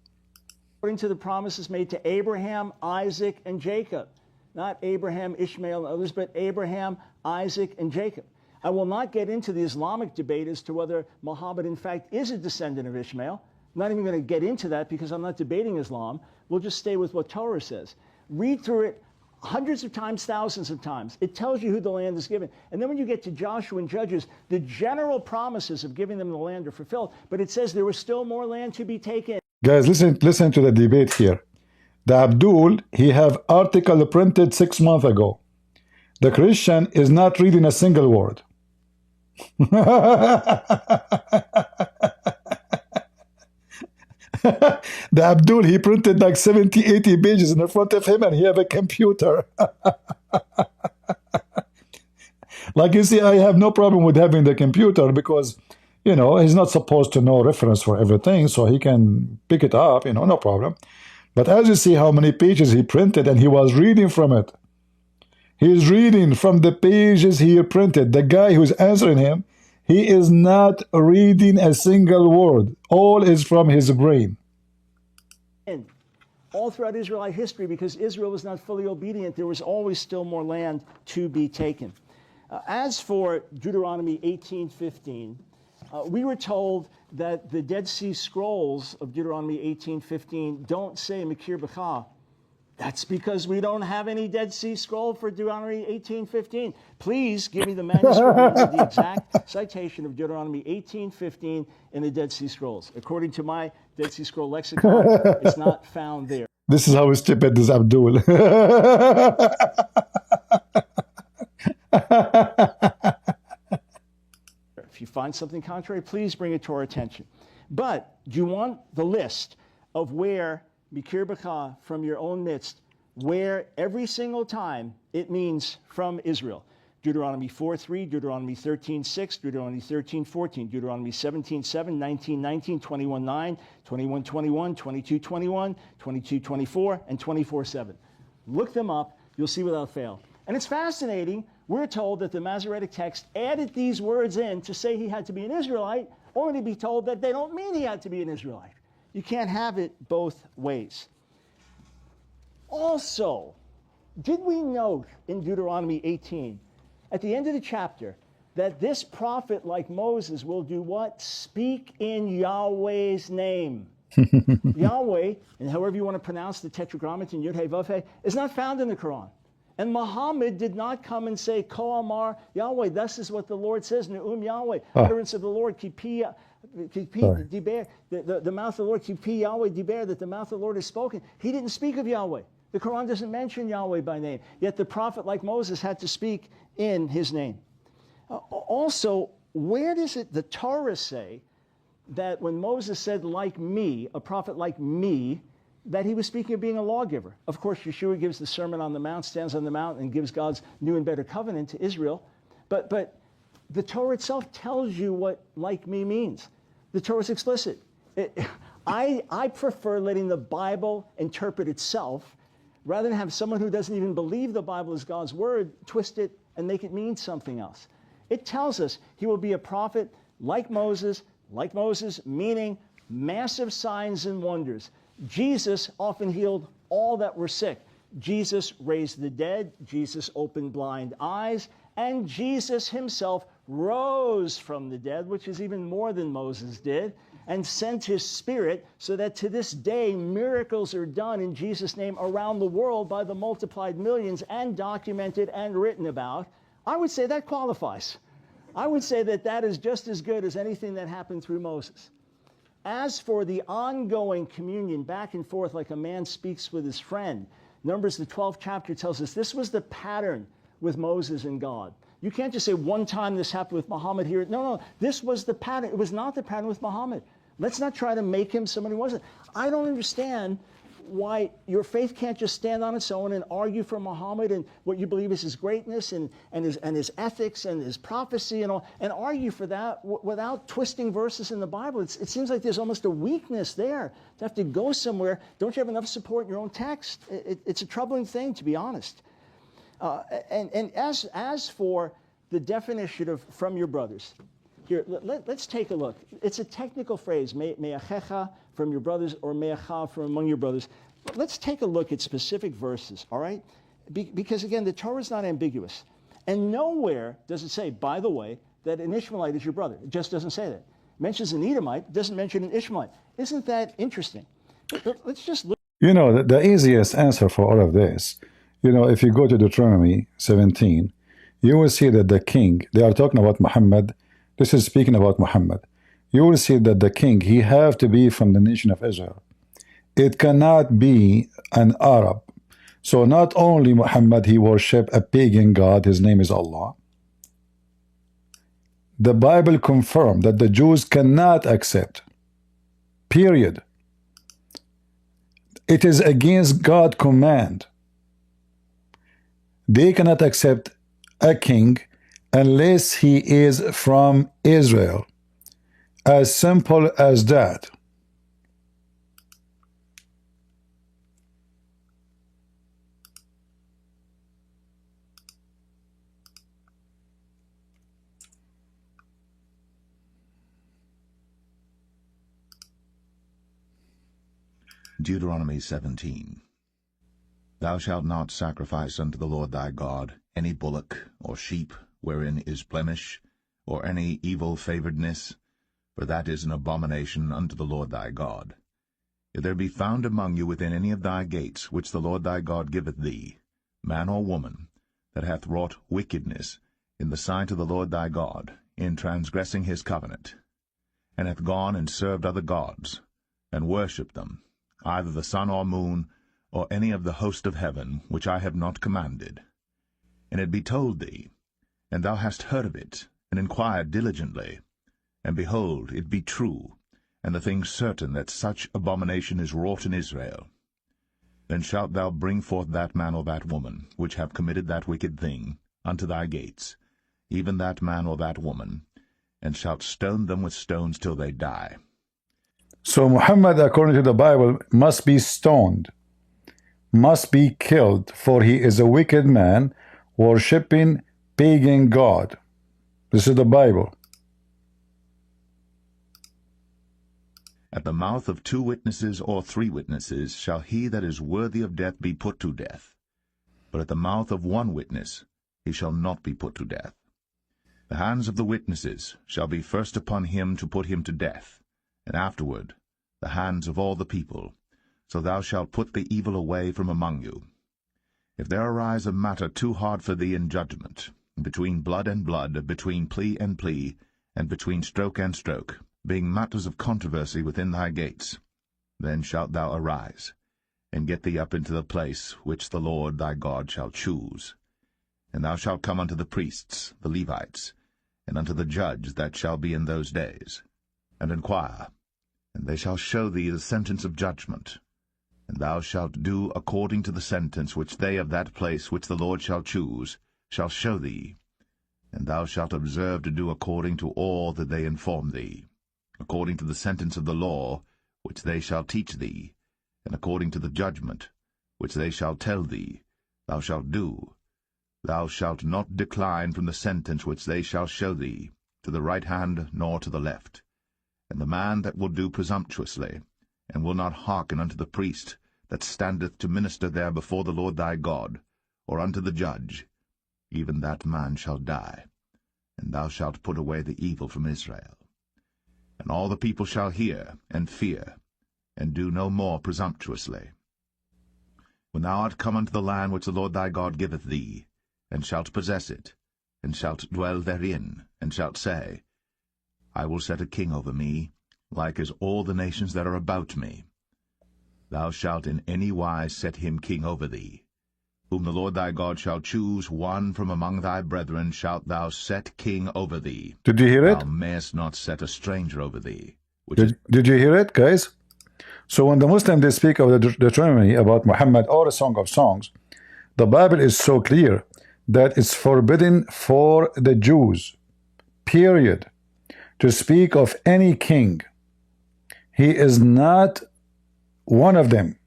According to the promises made to Abraham, Isaac, and Jacob. Not Abraham, Ishmael, and others, but Abraham, Isaac, and Jacob. I will not get into the Islamic debate as to whether Muhammad, in fact, is a descendant of Ishmael. I'm not even going to get into that because I'm not debating Islam. We'll just stay with what Torah says. Read through it hundreds of times, thousands of times. It tells you who the land is given. And then when you get to Joshua and Judges, the general promises of giving them the land are fulfilled, but it says there was still more land to be taken. Guys, listen to the debate here. The Abdul, he have article printed 6 months ago. The Christian is not reading a single word. The Abdul, he printed like 70, 80 pages in front of him, and he have a computer. Like you see, I have no problem with having the computer because, you know, he's not supposed to know reference for everything, so he can pick it up, you know, no problem. But as you see how many pages he printed, and he was reading from it. He's reading from the pages he printed. The guy who's answering him, he is not reading a single word. All is from his brain. And all throughout Israelite history, because Israel was not fully obedient, there was always still more land to be taken. As for Deuteronomy 18:15, we were told that the Dead Sea Scrolls of Deuteronomy 18:15 don't say Makir B'cha. That's because we don't have any Dead Sea Scroll for Deuteronomy 18:15. Please give me the manuscript with the exact citation of Deuteronomy 18:15 in the Dead Sea Scrolls. According to my Dead Sea Scroll lexicon, it's not found there. This is how stupid this Abdul. If you find something contrary, please bring it to our attention. But do you want the list of where Mikir B'cha from your own midst, where every single time it means from Israel? Deuteronomy 4:3, Deuteronomy 13:6, Deuteronomy 13:14, Deuteronomy 17:7, 19:19, 21:9, 21:21, 22:21, 22:24, and 24:7. Look them up. You'll see without fail. And it's fascinating. We're told that the Masoretic text added these words in to say he had to be an Israelite, only to be told that they don't mean he had to be an Israelite. You can't have it both ways. Also, did we note in Deuteronomy 18, at the end of the chapter, that this prophet, like Moses, will do what? Speak in Yahweh's name. Yahweh, and however you want to pronounce the Tetragrammaton, Yud He Vav He, is not found in the Quran. And Muhammad did not come and say, Ko Amar Yahweh, this is what the Lord says, Ne'um Yahweh, utterance of the Lord, Kipi Diber, the mouth of the Lord, Kipi Yahweh Diber, that the mouth of the Lord has spoken. He didn't speak of Yahweh. The Quran doesn't mention Yahweh by name. Yet the prophet, like Moses, had to speak in his name. Also, where does the Torah say that when Moses said, like me, a prophet like me, that he was speaking of being a lawgiver? Of course, Yeshua gives the Sermon on the Mount, stands on the Mount, and gives God's new and better covenant to Israel. But the Torah itself tells you what like me means. The Torah is explicit. I prefer letting the Bible interpret itself rather than have someone who doesn't even believe the Bible is God's word twist it and make it mean something else. It tells us he will be a prophet like Moses, meaning massive signs and wonders. Jesus often healed all that were sick. Jesus raised the dead. Jesus opened blind eyes. And Jesus himself rose from the dead, which is even more than Moses did, and sent his Spirit so that to this day miracles are done in Jesus' name around the world by the multiplied millions and documented and written about. I would say that qualifies. I would say that that is just as good as anything that happened through Moses. As for the ongoing communion back and forth like a man speaks with his friend, Numbers, the 12th chapter, tells us this was the pattern with Moses and God. You can't just say one time this happened with Muhammad here. No, this was the pattern. It was not the pattern with Muhammad. Let's not try to make him someone who wasn't. I don't understand why your faith can't just stand on its own and argue for Muhammad and what you believe is his greatness and his ethics and his prophecy and all, and argue for that without twisting verses in the Bible. It seems like there's almost a weakness there to have to go somewhere. Don't you have enough support in your own text? It's a troubling thing, to be honest. And as for the definition of from your brothers, here, let's take a look. It's a technical phrase, me'achecha, from your brothers, or me'acha, from among your brothers. Let's take a look at specific verses, all right? Because, again, the Torah is not ambiguous. And nowhere does it say, by the way, that an Ishmaelite is your brother. It just doesn't say that. It mentions an Edomite, doesn't mention an Ishmaelite. Isn't that interesting? Let's just look. You know, the easiest answer for all of this, you know, if you go to Deuteronomy 17, you will see that the king, they are talking about Muhammad. This is speaking about Muhammad. You will see that the king, he have to be from the nation of Israel. It cannot be an Arab. So not only Muhammad, he worshiped a pagan god, his name is Allah. The Bible confirmed that the Jews cannot accept. Period. It is against God's command. They cannot accept a king unless he is from Israel. As simple as that. Deuteronomy 17. Thou shalt not sacrifice unto the Lord thy God any bullock or sheep wherein is blemish, or any evil favoredness, for that is an abomination unto the Lord thy God. If there be found among you within any of thy gates, which the Lord thy God giveth thee, man or woman, that hath wrought wickedness in the sight of the Lord thy God, in transgressing his covenant, and hath gone and served other gods, and worshipped them, either the sun or moon, or any of the host of heaven, which I have not commanded, and it be told thee, and thou hast heard of it, and inquired diligently, and behold, it be true, and the thing certain that such abomination is wrought in Israel, then shalt thou bring forth that man or that woman, which have committed that wicked thing, unto thy gates, even that man or that woman, and shalt stone them with stones till they die. So Muhammad, according to the Bible, must be stoned, must be killed, for he is a wicked man, worshipping pagan god. This is the Bible. At the mouth of 2 witnesses or 3 witnesses shall he that is worthy of death be put to death. But at the mouth of 1 witness he shall not be put to death. The hands of the witnesses shall be first upon him to put him to death, and afterward the hands of all the people. So thou shalt put the evil away from among you. If there arise a matter too hard for thee in judgment, between blood and blood, between plea and plea, and between stroke and stroke, being matters of controversy within thy gates, then shalt thou arise, and get thee up into the place which the Lord thy God shall choose. And thou shalt come unto the priests, the Levites, and unto the judge that shall be in those days, and inquire, and they shall show thee the sentence of judgment. And thou shalt do according to the sentence which they of that place which the Lord shall choose shall show thee. And thou shalt observe to do according to all that they inform thee, according to the sentence of the law which they shall teach thee, and according to the judgment which they shall tell thee, thou shalt do. Thou shalt not decline from the sentence which they shall show thee, to the right hand nor to the left. And the man that will do presumptuously, and will not hearken unto the priest that standeth to minister there before the Lord thy God, or unto the judge, even that man shall die. And thou shalt put away the evil from Israel. And all the people shall hear and fear, and do no more presumptuously. When thou art come unto the land which the Lord thy God giveth thee, and shalt possess it, and shalt dwell therein, and shalt say, I will set a king over me, like as all the nations that are about me. Thou shalt in any wise set him king over thee. Whom the Lord thy God shall choose, one from among thy brethren shalt thou set king over thee. Did you hear it? Thou mayest not set a stranger over thee. Did you hear it, guys? So when the Muslims, they speak of the Deuteronomy about Muhammad or a Song of Songs, the Bible is so clear that it's forbidden for the Jews, period, to speak of any king. He is not one of them.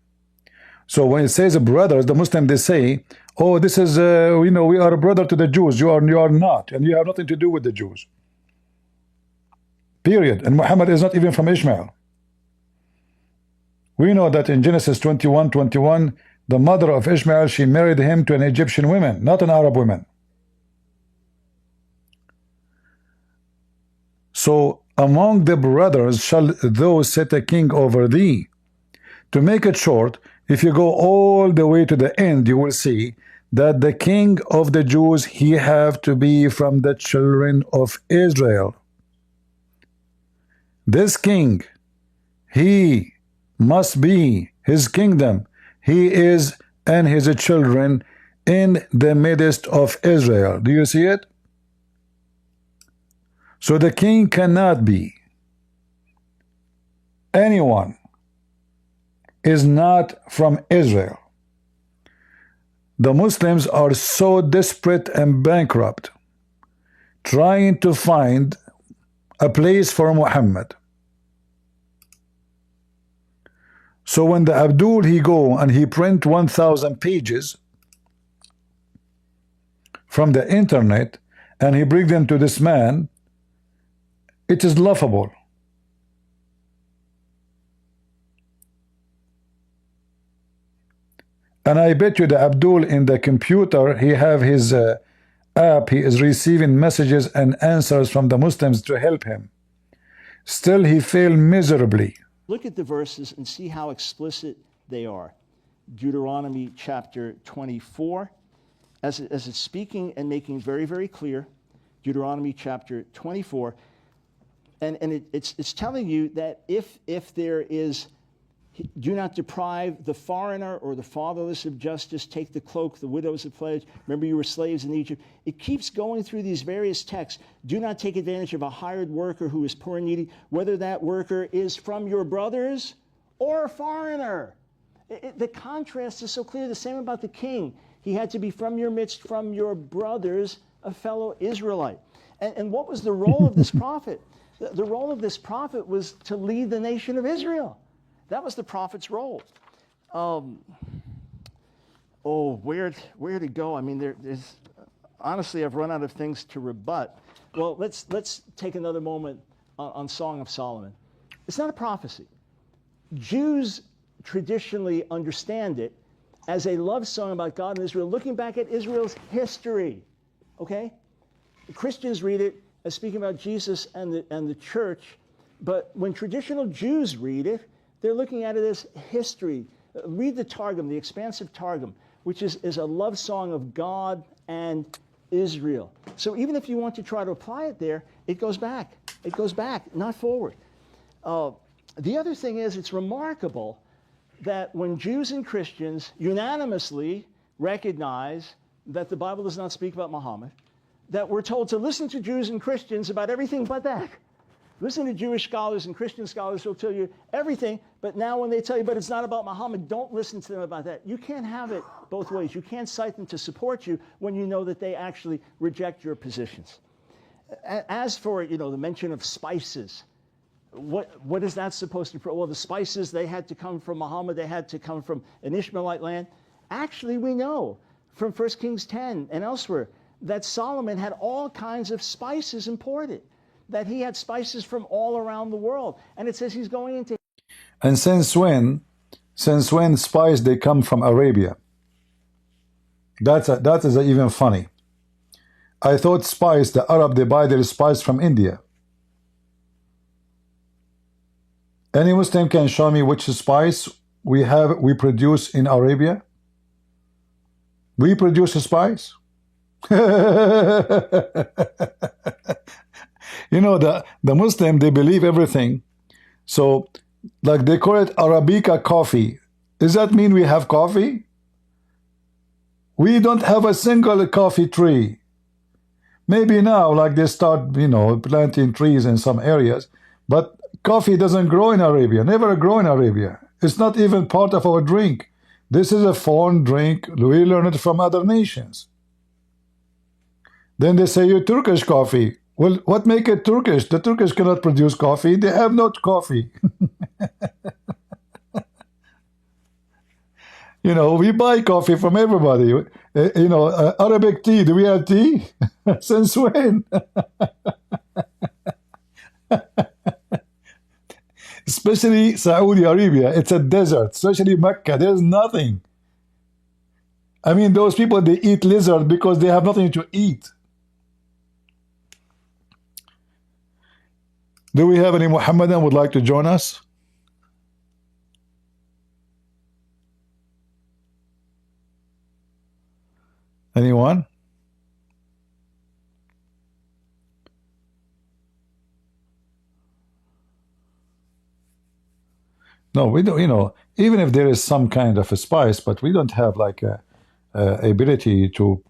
So when it says brothers, the Muslims, they say, oh, this is, we are a brother to the Jews. You are not, and you have nothing to do with the Jews. Period. And Muhammad is not even from Ishmael. We know that in Genesis 21:21, the mother of Ishmael, she married him to an Egyptian woman, not an Arab woman. So among the brothers shall thou set a king over thee. To make it short, if you go all the way to the end, you will see that the king of the Jews, he have to be from the children of Israel. This king, he must be, his kingdom, he is and his children in the midst of Israel. Do you see it? So the king cannot be anyone is not from Israel. The Muslims are so desperate and bankrupt, trying to find a place for Muhammad. So when the Abdul he go and he print 1,000 pages from the internet and he bring them to this man, it is laughable. And I bet you the Abdul in the computer, he have his app, he is receiving messages and answers from the Muslims to help him. Still, he failed miserably. Look at the verses and see how explicit they are. Deuteronomy chapter 24, as it's speaking and making very, very clear. Deuteronomy chapter 24, and it's telling you that if there is, do not deprive the foreigner or the fatherless of justice, take the cloak, the widows of pledge. Remember you were slaves in Egypt. It keeps going through these various texts. Do not take advantage of a hired worker who is poor and needy, whether that worker is from your brothers or a foreigner. The contrast is so clear. The same about the king. He had to be from your midst, from your brothers, a fellow Israelite. And what was the role of this prophet? The role of this prophet was to lead the nation of Israel. That was the prophet's role. Where to go? I mean, there's honestly, I've run out of things to rebut. Well, let's take another moment on Song of Solomon. It's not a prophecy. Jews traditionally understand it as a love song about God and Israel, looking back at Israel's history. Okay, Christians read it as speaking about Jesus and the church, but when traditional Jews read it, they're looking at it as history. Read the Targum, the expansive Targum, which is a love song of God and Israel. So even if you want to try to apply it there, it goes back. It goes back, not forward. The other thing is, it's remarkable that when Jews and Christians unanimously recognize that the Bible does not speak about Muhammad, that we're told to listen to Jews and Christians about everything but that. Listen to Jewish scholars and Christian scholars who will tell you everything, but now when they tell you, but it's not about Muhammad, don't listen to them about that. You can't have it both ways. You can't cite them to support you when you know that they actually reject your positions. As for, the mention of spices, what is that supposed to prove? Well, the spices, they had to come from Muhammad, they had to come from an Ishmaelite land. Actually, we know from 1 Kings 10 and elsewhere that Solomon had all kinds of spices imported, that he had spices from all around the world. And it says he's going into... And since when spice they come from Arabia? That is even funny. I thought spice, the Arab, they buy their spice from India. Any Muslim can show me which spice we produce in Arabia? We produce a spice? The Muslim, they believe everything. So, like they call it Arabica coffee. Does that mean we have coffee? We don't have a single coffee tree. Maybe now, like they start, planting trees in some areas, but coffee doesn't grow in Arabia, never grow in Arabia. It's not even part of our drink. This is a foreign drink. We learn it from other nations. Then they say, you Turkish coffee. Well, what make it Turkish? The Turkish cannot produce coffee. They have no coffee. We buy coffee from everybody. Arabic tea. Do we have tea? Since when? Especially Saudi Arabia. It's a desert. Especially Mecca. There's nothing. I mean, those people, they eat lizard because they have nothing to eat. Do we have any Muhammadan would like to join us? Anyone? No, we don't. You know, even if there is some kind of a spice, but we don't have like a ability to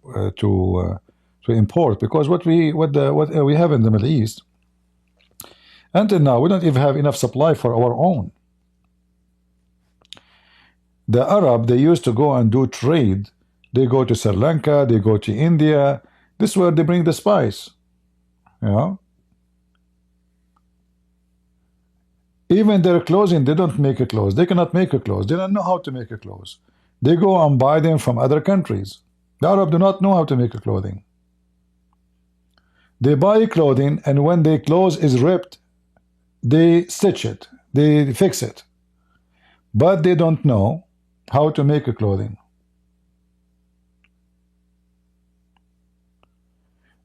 import, because what we have in the Middle East until now, we don't even have enough supply for our own. The Arab, they used to go and do trade. They go to Sri Lanka, they go to India. This is where they bring the spice. You know, even their clothing, they don't make a clothes. They cannot make a clothes. They don't know how to make a clothes. They go and buy them from other countries. The Arab do not know how to make a clothing. They buy clothing, and when their clothes is ripped, they stitch it, they fix it, but they don't know how to make a clothing.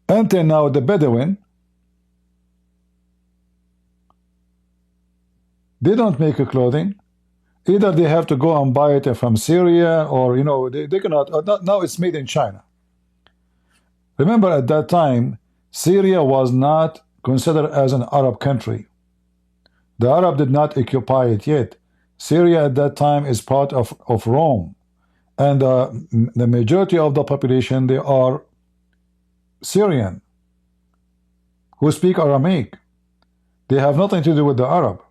Until now, the Bedouin, they don't make a clothing. Either they have to go and buy it from Syria, or you know, they cannot. Now it's made in China. Remember, at that time, Syria was not considered as an Arab country. The Arab did not occupy it yet. Syria at that time is part of Rome, and the majority of the population, they are Syrian who speak Aramaic. They have nothing to do with the Arab.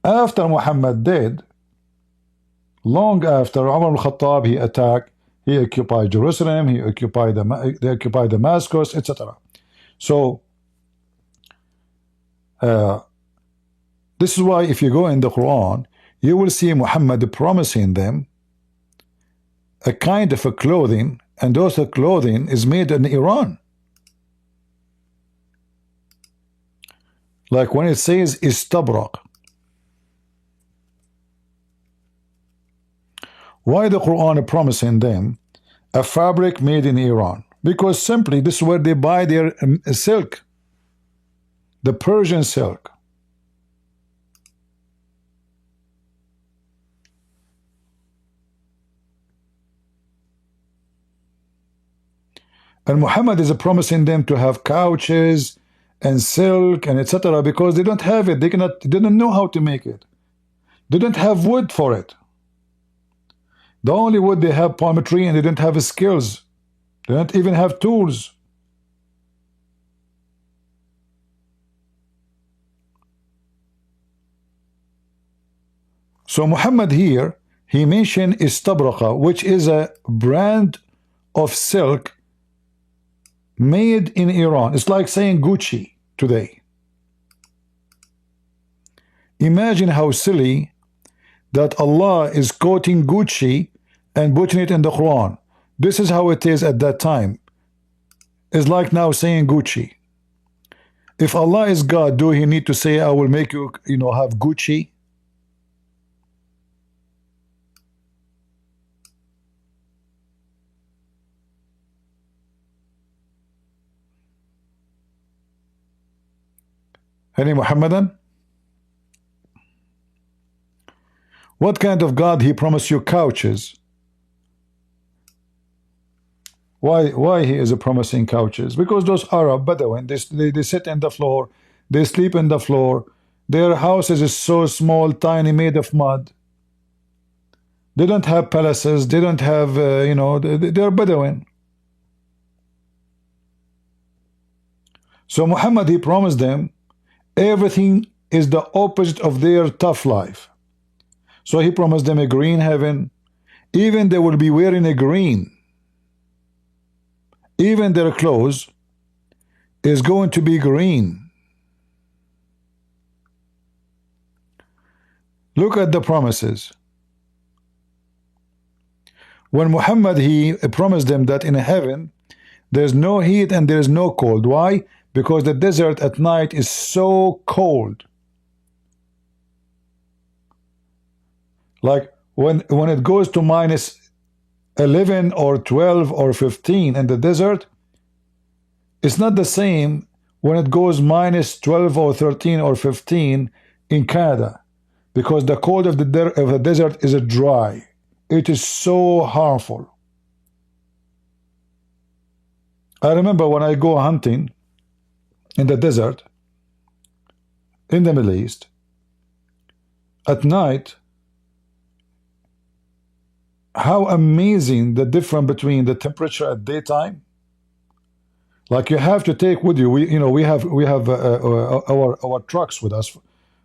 After Muhammad died, long after, Umar al-Khattab, he attacked, he occupied Jerusalem, they occupied Damascus, etc. So this is why if you go in the Quran, you will see Muhammad promising them a kind of a clothing, and those clothing is made in Iran. Like when it says istabraq. Why the Quran promising them a fabric made in Iran? Because simply this is where they buy their silk, the Persian silk. And Muhammad is promising them to have couches and silk and etc. because they don't have it. They don't know how to make it. They don't have wood for it. The only wood they have palm tree, and they don't have skills. They don't even have tools. So Muhammad here, he mentioned istabraqa, which is a brand of silk made in Iran. It's like saying Gucci today. Imagine how silly that Allah is quoting Gucci and putting it in the Quran. This is how it is at that time. It's like now saying Gucci. If Allah is God, do he need to say, I will make you, have Gucci? Any Muhammadan? What kind of God he promised you couches? Why he is promising couches? Because those Arab Bedouin, they sit in the floor, they sleep in the floor. Their houses is so small, tiny, made of mud. They don't have palaces. They don't have, they're Bedouin. So Muhammad, he promised them everything is the opposite of their tough life. So he promised them a green heaven. Even they will be wearing a green. Even their clothes is going to be green. Look at the promises. When Muhammad, he promised them that in heaven there's no heat and there is no cold. Why? Because the desert at night is so cold. Like when it goes to minus 11 or 12 or 15 in the desert, it's not the same when it goes minus 12 or 13 or 15 in Canada, because the cold of the desert is dry. It is so harmful. I remember when I go hunting in the desert in the Middle East, at night, how amazing the difference between the temperature at daytime. Like you have to take with you, we have our trucks with us,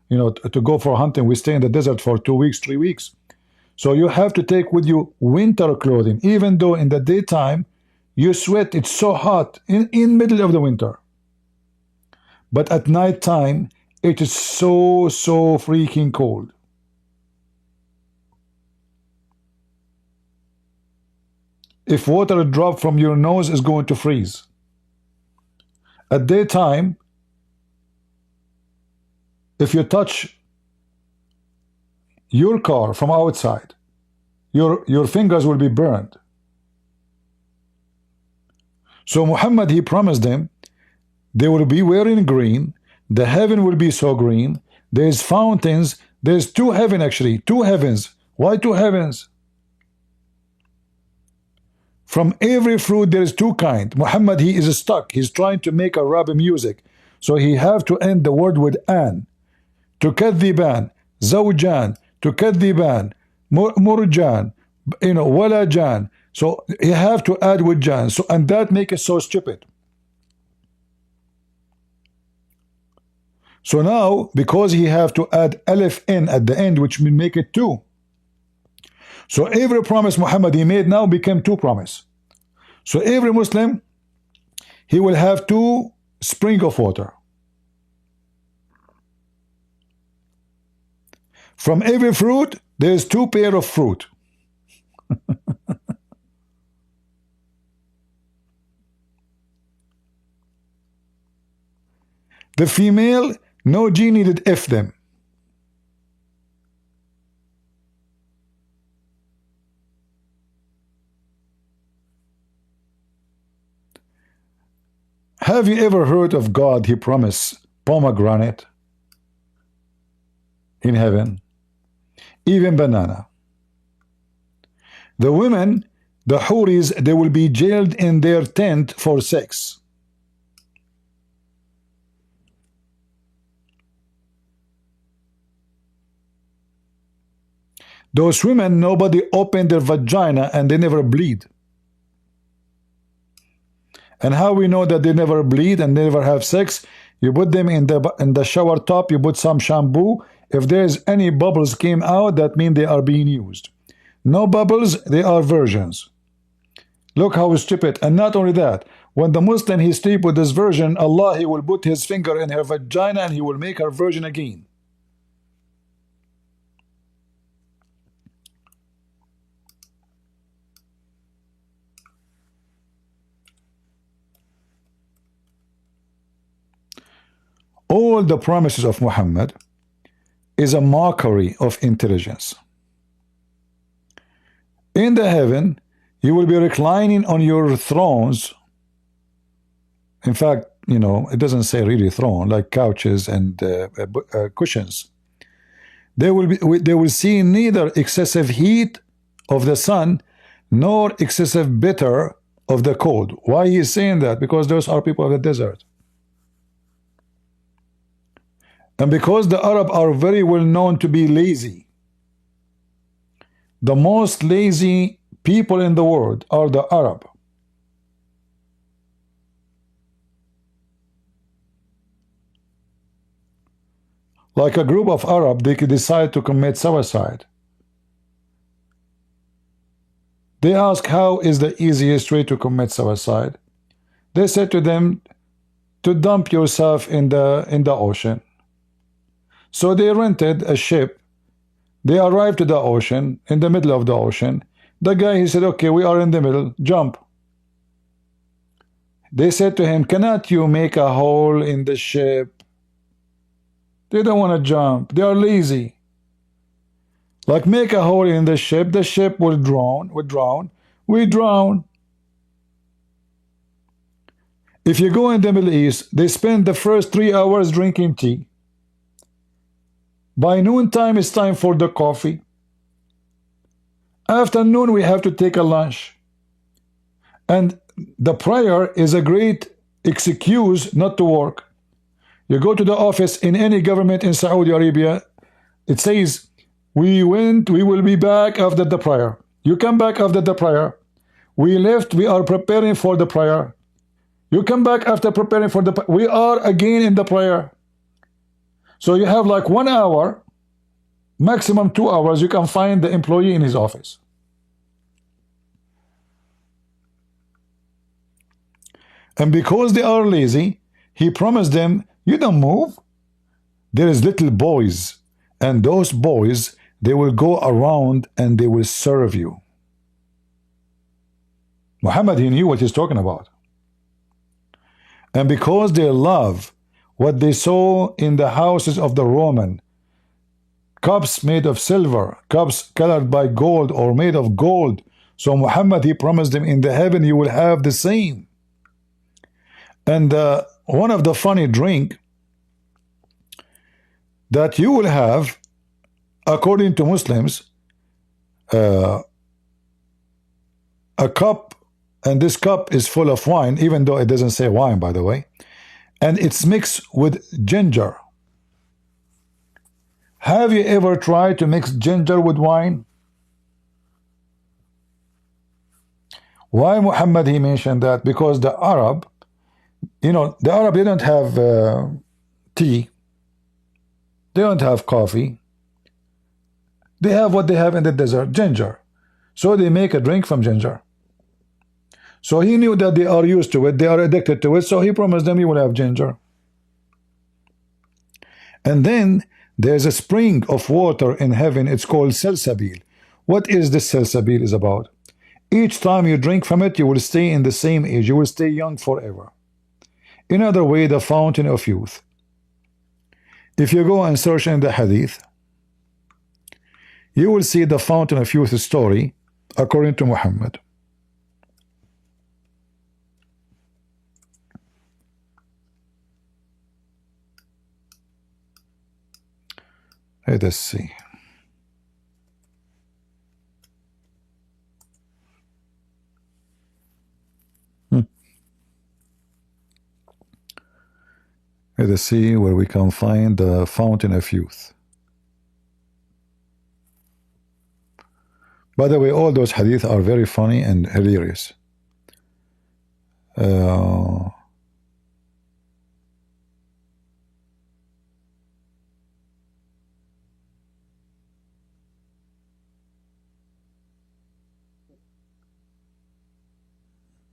to go for hunting. We stay in the desert for 2 weeks, 3 weeks. So you have to take with you winter clothing, even though in the daytime you sweat, it's so hot in middle of the winter. But at night time, it is so freaking cold. If water drop from your nose, is going to freeze. At daytime, if you touch your car from outside, your fingers will be burned. So Muhammad, he promised them, they will be wearing green, the heaven will be so green, there's fountains, there's 2 heavens actually, 2 heavens. Why 2 heavens? From every fruit there is 2 kinds. Muhammad, he is stuck. He's trying to make Arabic music. So he have to end the word with an. تكذبان, زوجان, تكذبان, مرجان, walajan. So you have to add with jan. So, and that make it so stupid. So now, because he have to add alif in at the end, which will make it 2. So every promise Muhammad he made now became 2 promise. So every Muslim, he will have 2 spring of water. From every fruit, there's 2 pair of fruit. The female, no G needed F them. Have you ever heard of God, he promised pomegranate in heaven? Even banana. The women, the Huris, they will be jailed in their tent for sex. Those women, nobody opened their vagina and they never bleed. And how we know that they never bleed and they never have sex? You put them in the shower top, you put some shampoo. If there's any bubbles came out, that means they are being used. No bubbles, they are virgins. Look how stupid. And not only that, when the Muslim he sleep with this virgin, Allah, he will put his finger in her vagina and he will make her virgin again. All the promises of Muhammad is a mockery of intelligence. In the heaven, you will be reclining on your thrones. In fact, it doesn't say really throne, like couches and cushions. They will see neither excessive heat of the sun nor excessive bitter of the cold. Why he is saying that? Because those are people of the desert. And because the Arab are very well known to be lazy, the most lazy people in the world are the Arab. Like a group of Arab, they could decide to commit suicide. They ask how is the easiest way to commit suicide. They said to them to dump yourself in the ocean. So they rented a ship. They arrived to the ocean, in the middle of the ocean. The guy, he said, okay, we are in the middle, jump. They said to him, cannot you make a hole in the ship? They don't want to jump. They are lazy. Like, make a hole in the ship will drown, we drown. If you go in the Middle East, they spend the first 3 hours drinking tea. By noontime, it's time for the coffee. Afternoon, we have to take a lunch. And the prayer is a great excuse not to work. You go to the office in any government in Saudi Arabia, It says, we will be back after the prayer. You come back after the prayer. We left, we are preparing for the prayer. You come back after preparing for the prayer. We are again in the prayer. So you have like 1 hour, maximum 2 hours, you can find the employee in his office. And because they are lazy, he promised them, you don't move. There is little boys, and those boys, they will go around and they will serve you. Muhammad, he knew what he's talking about. And because they love what they saw in the houses of the Roman, cups made of silver, cups colored by gold or made of gold. So Muhammad, he promised them in the heaven you will have the same. And one of the funny drink that you will have, according to Muslims, a cup, and this cup is full of wine, even though it doesn't say wine, by the way, and it's mixed with ginger. Have you ever tried to mix ginger with wine? Why Muhammad he mentioned that? Because the Arab, you know, the Arab, they don't have tea. They don't have coffee. They have what they have in the desert, ginger. So they make a drink from ginger. So he knew that they are used to it, they are addicted to it, so he promised them he will have ginger. And then there's a spring of water in heaven, it's called Salsabil. What is this Salsabil is about? Each time you drink from it, you will stay in the same age, you will stay young forever. In other way, the fountain of youth. If you go and search in the hadith, you will see the fountain of youth story according to Muhammad. Let us see. Let us see where we can find the fountain of youth. By the way, all those hadith are very funny and hilarious.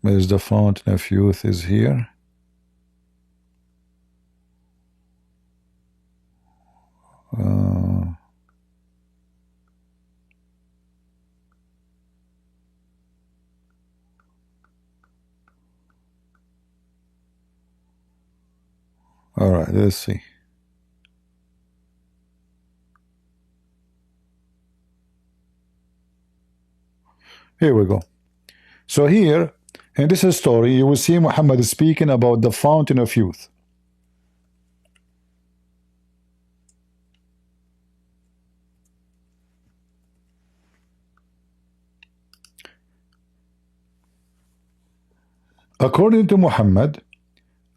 Where's the fountain of youth is here. All right, let's see. Here we go. So here, in this story, you will see Muhammad speaking about the fountain of youth. According to Muhammad,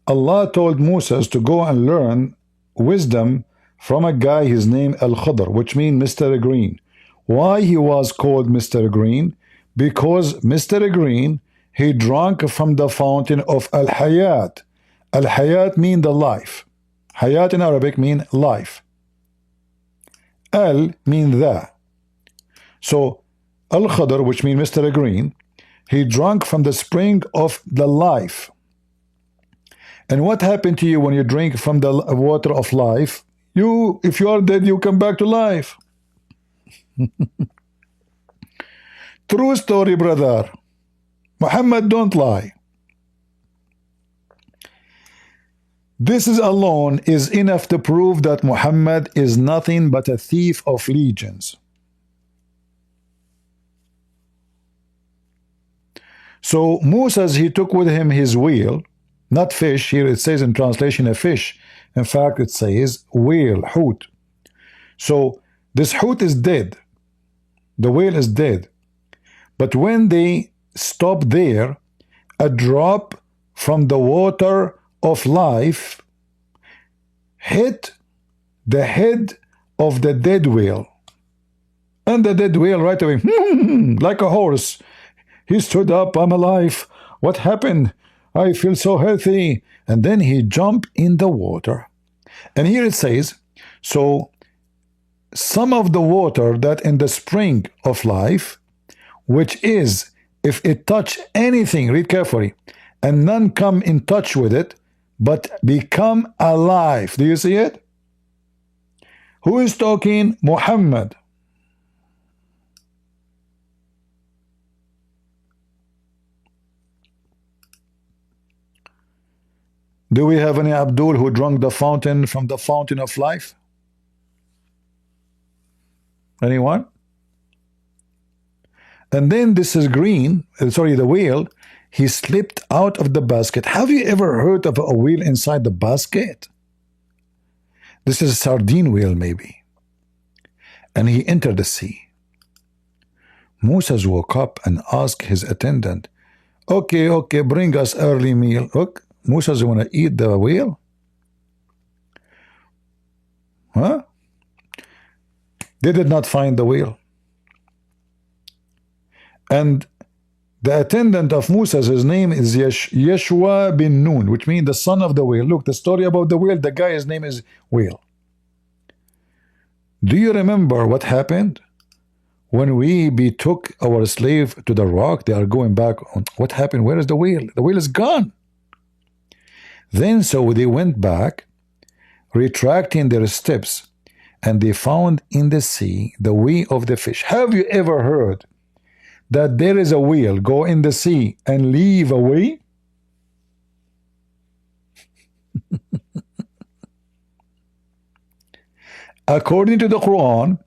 Allah told Moses to go and learn wisdom from a guy, his name Al-Khadr, which means Mr. Green. Why he was called Mr. Green? Because Mr. Green, he drank from the fountain of Al-Hayat. Al-Hayat means the life. Hayat in Arabic means life. Al means the. So Al-Khadr, which means Mr. Green, he drank from the spring of the life. And what happened to you when you drink from the water of life? You, if you are dead, you come back to life. True story, brother. Muhammad don't lie. This is alone is enough to prove that Muhammad is nothing but a thief of legions. So Moses, he took with him his wheel, not fish. Here it says in translation a fish. In fact, it says whale, hoot. So this hoot is dead. The whale is dead. But when they stop there, a drop from the water of life hit the head of the dead whale. And the dead whale right away, like a horse, he stood up, I'm alive. What happened? I feel so healthy. And then he jumped in the water. And here it says, so some of the water that in the spring of life, which is, if it touch anything, read carefully, and none come in touch with it, but become alive. Do you see it? Who is talking? Muhammad. Do we have any Abdul who drank the fountain from the fountain of life? Anyone? And then this is green, sorry, the whale, he slipped out of the basket. Have you ever heard of a whale inside the basket? This is a sardine whale maybe. And he entered the sea. Moses woke up and asked his attendant, okay, bring us early meal. Look, Moses want to eat the whale? Huh? They did not find the whale. And the attendant of Moses, his name is Yeshua bin Nun, which means the son of the whale. Look, the story about the whale, the guy's name is Whale. Do you remember what happened? When we betook our slave to the rock, they are going back on. What happened? Where is the whale? The whale is gone. Then so they went back, retracting their steps, and they found in the sea the way of the fish. Have you ever heard that there is a whale go in the sea and leave a way? According to the Quran,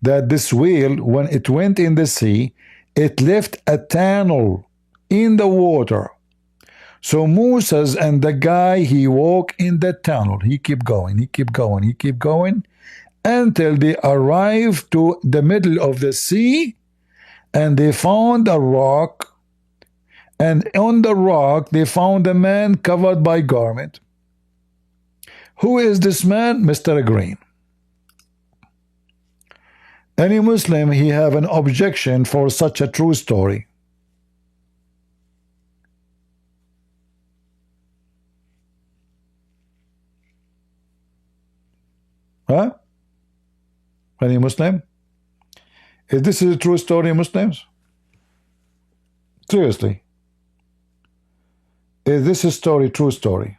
that this whale, when it went in the sea, it left a tunnel in the water. So Moses and the guy, he walked in the tunnel. He kept going, he kept going, he kept going, until they arrived to the middle of the sea, and they found a rock, and on the rock they found a man covered by garment. Who is this man? Mr. Green. Any Muslim, he have an objection for such a true story? Huh? Any Muslim? Is this a true story, Muslims? Seriously. Is this a story, true story?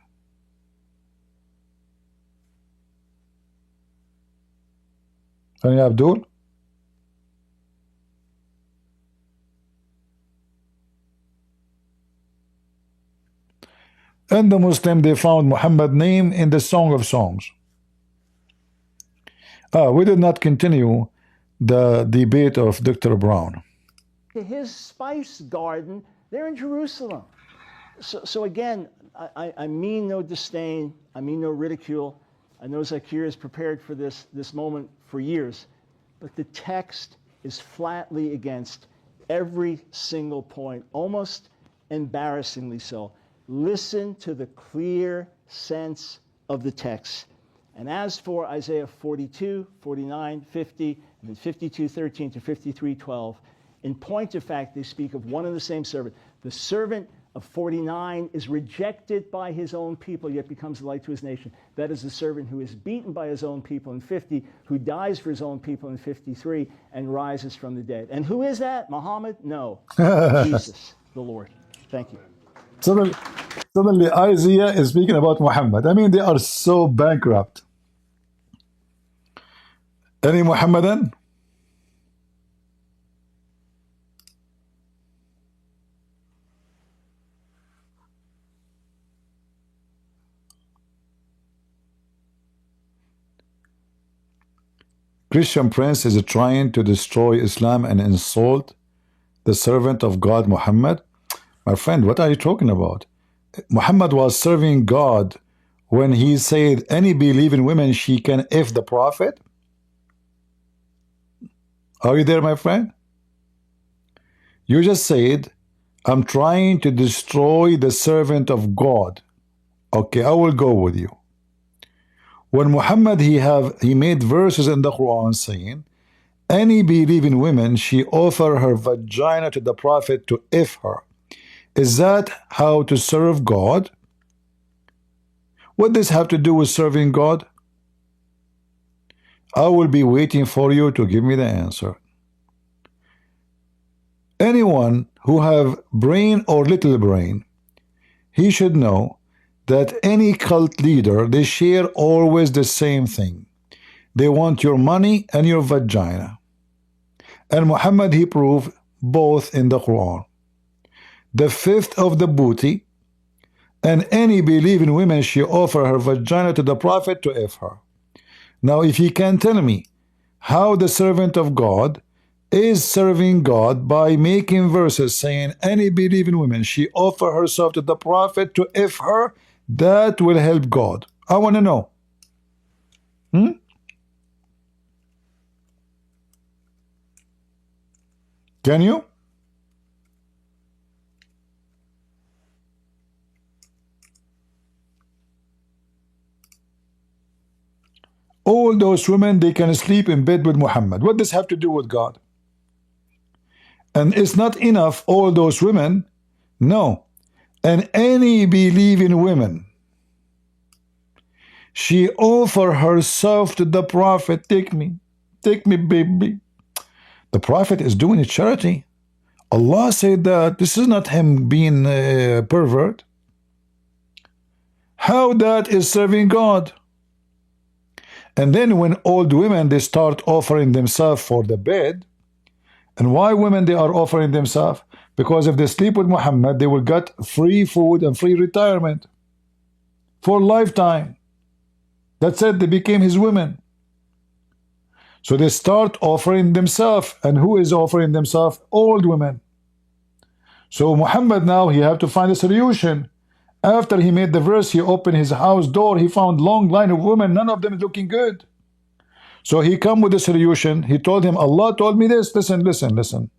Any Abdul? And the Muslim, they found Muhammad's name in the Song of Songs. We did not continue the debate of Dr. Brown. His spice garden, they're in Jerusalem. So again, I mean no disdain, I mean no ridicule. I know Zakir is prepared for this moment for years, but the text is flatly against every single point, almost embarrassingly so. Listen to the clear sense of the text. And as for Isaiah 42, 49, 50, and then 52:13 to 53:12, in point of fact, they speak of one and the same servant. The servant of 49 is rejected by his own people, yet becomes a light to his nation. That is the servant who is beaten by his own people in 50, who dies for his own people in 53, and rises from the dead. And who is that? Muhammad? No. Jesus, the Lord. Thank you. Suddenly Isaiah is speaking about Muhammad. I mean, they are so bankrupt. Any Muhammadan? Christian Prince is trying to destroy Islam and insult the servant of God, Muhammad. My friend, what are you talking about? Muhammad was serving God when he said, any believing woman, she can F the prophet. Are you there, my friend? You just said, I'm trying to destroy the servant of God. Okay, I will go with you. When Muhammad he made verses in the Quran saying, any believing woman, she offer her vagina to the Prophet to if her. Is that how to serve God? What does this have to do with serving God? I will be waiting for you to give me the answer. Anyone who have brain or little brain, he should know that any cult leader, they share always the same thing. They want your money and your vagina. And Muhammad, he proved both in the Quran. The fifth of the booty, and any believing woman, she offer her vagina to the Prophet to if her. Now, if you can tell me how the servant of God is serving God by making verses saying any believing woman, she offer herself to the Prophet to if her, that will help God. I want to know. Can you? All those women, they can sleep in bed with Muhammad. What does this have to do with God? And it's not enough, all those women. No. And any believing women, she offer herself to the Prophet. Take me, baby. The Prophet is doing a charity. Allah said that this is not him being a pervert. How that is serving God? And then when old women, they start offering themselves for the bed. And why women they are offering themselves? Because if they sleep with Muhammad, they will get free food and free retirement for lifetime. That's it, they became his women. So they start offering themselves. And who is offering themselves? Old women. So Muhammad now, he had to find a solution. After he made the verse, he opened his house door. He found long line of women. None of them is looking good. So he come with a solution. He told him, Allah told me this. Listen.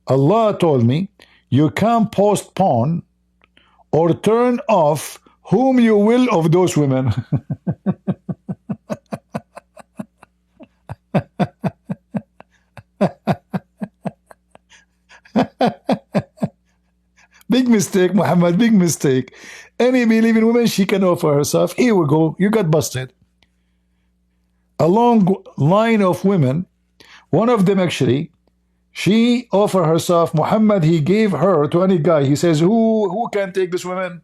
Allah told me, you can postpone or turn off whom you will of those women. Big mistake, Muhammad, big mistake. Any believing woman, she can offer herself. Here we go, you got busted. A long line of women, one of them actually, she offered herself. Muhammad, he gave her to any guy. He says, who can take this woman?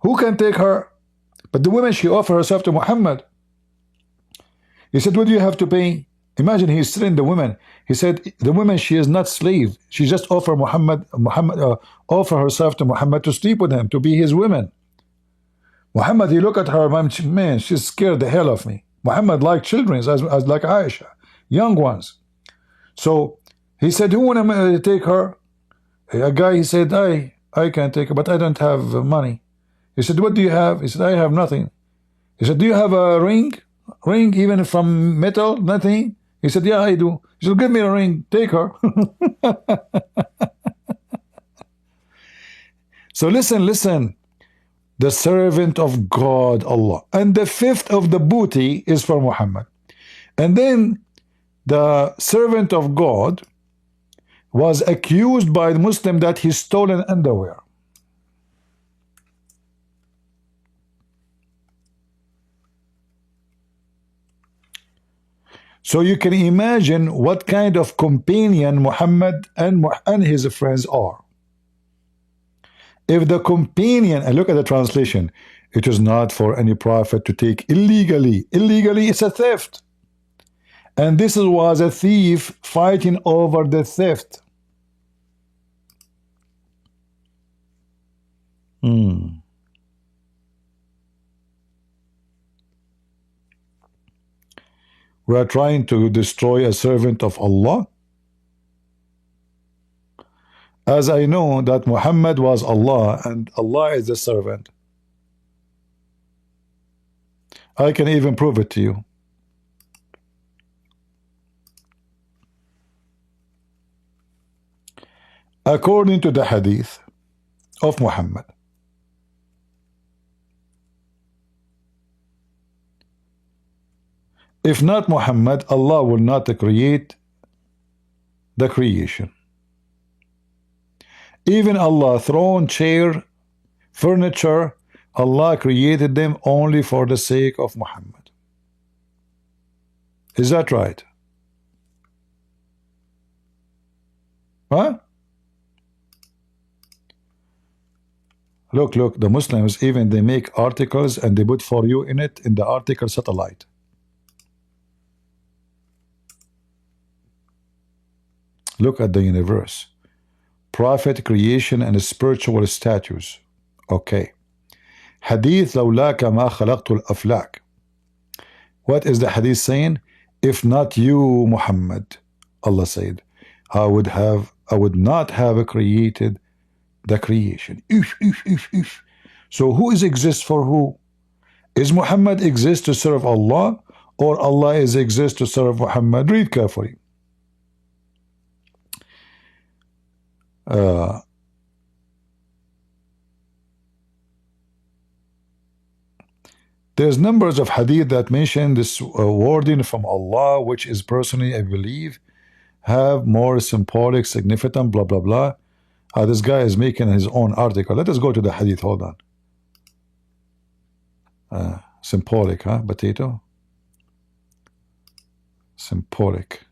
Who can take her? But the woman, she offered herself to Muhammad. He said, what do you have to pay? Imagine he's telling the woman. He said, the woman, she is not slave. She just offered offer herself to Muhammad to sleep with him, to be his woman. Muhammad, he looked at her, man, she's scared the hell of me. Muhammad liked children, as like Aisha, young ones. So he said, who want to take her? A guy, he said, I can take her, but I don't have money. He said, what do you have? He said, I have nothing. He said, do you have a ring? Ring even from metal? Nothing? He said, yeah, I do. He said, give me a ring, take her. So listen. The servant of God, Allah. And the fifth of the booty is for Muhammad. And then the servant of God was accused by the Muslim that he stolen underwear. So you can imagine what kind of companion Muhammad and his friends are. If the companion, and look at the translation, it is not for any prophet to take illegally. Illegally, it's a theft. And this was a thief fighting over the theft. We are trying to destroy a servant of Allah. As I know that Muhammad was Allah and Allah is the servant. I can even prove it to you. According to the hadith of Muhammad, If not Muhammad, Allah will not create the creation. Even Allah, throne, chair, furniture, Allah created them only for the sake of Muhammad. Is that right? Huh? Look, the Muslims, even they make articles and they put for you in it, in the article, satellite. Look at the universe. Prophet, creation, and spiritual status. Okay. Hadith لولاك ما خلقت الأفلاك. What is the hadith saying? If not you, Muhammad, Allah said, I would not have created the creation. So who exists for who? Is Muhammad exist to serve Allah, or Allah is exist to serve Muhammad? Read carefully. There's numbers of hadith that mention this wording from Allah, which is personally, I believe, have more symbolic, significant, blah, blah, blah. This guy is making his own article. Let us go to the hadith. Hold on. Symbolic, huh? Potato? Symbolic.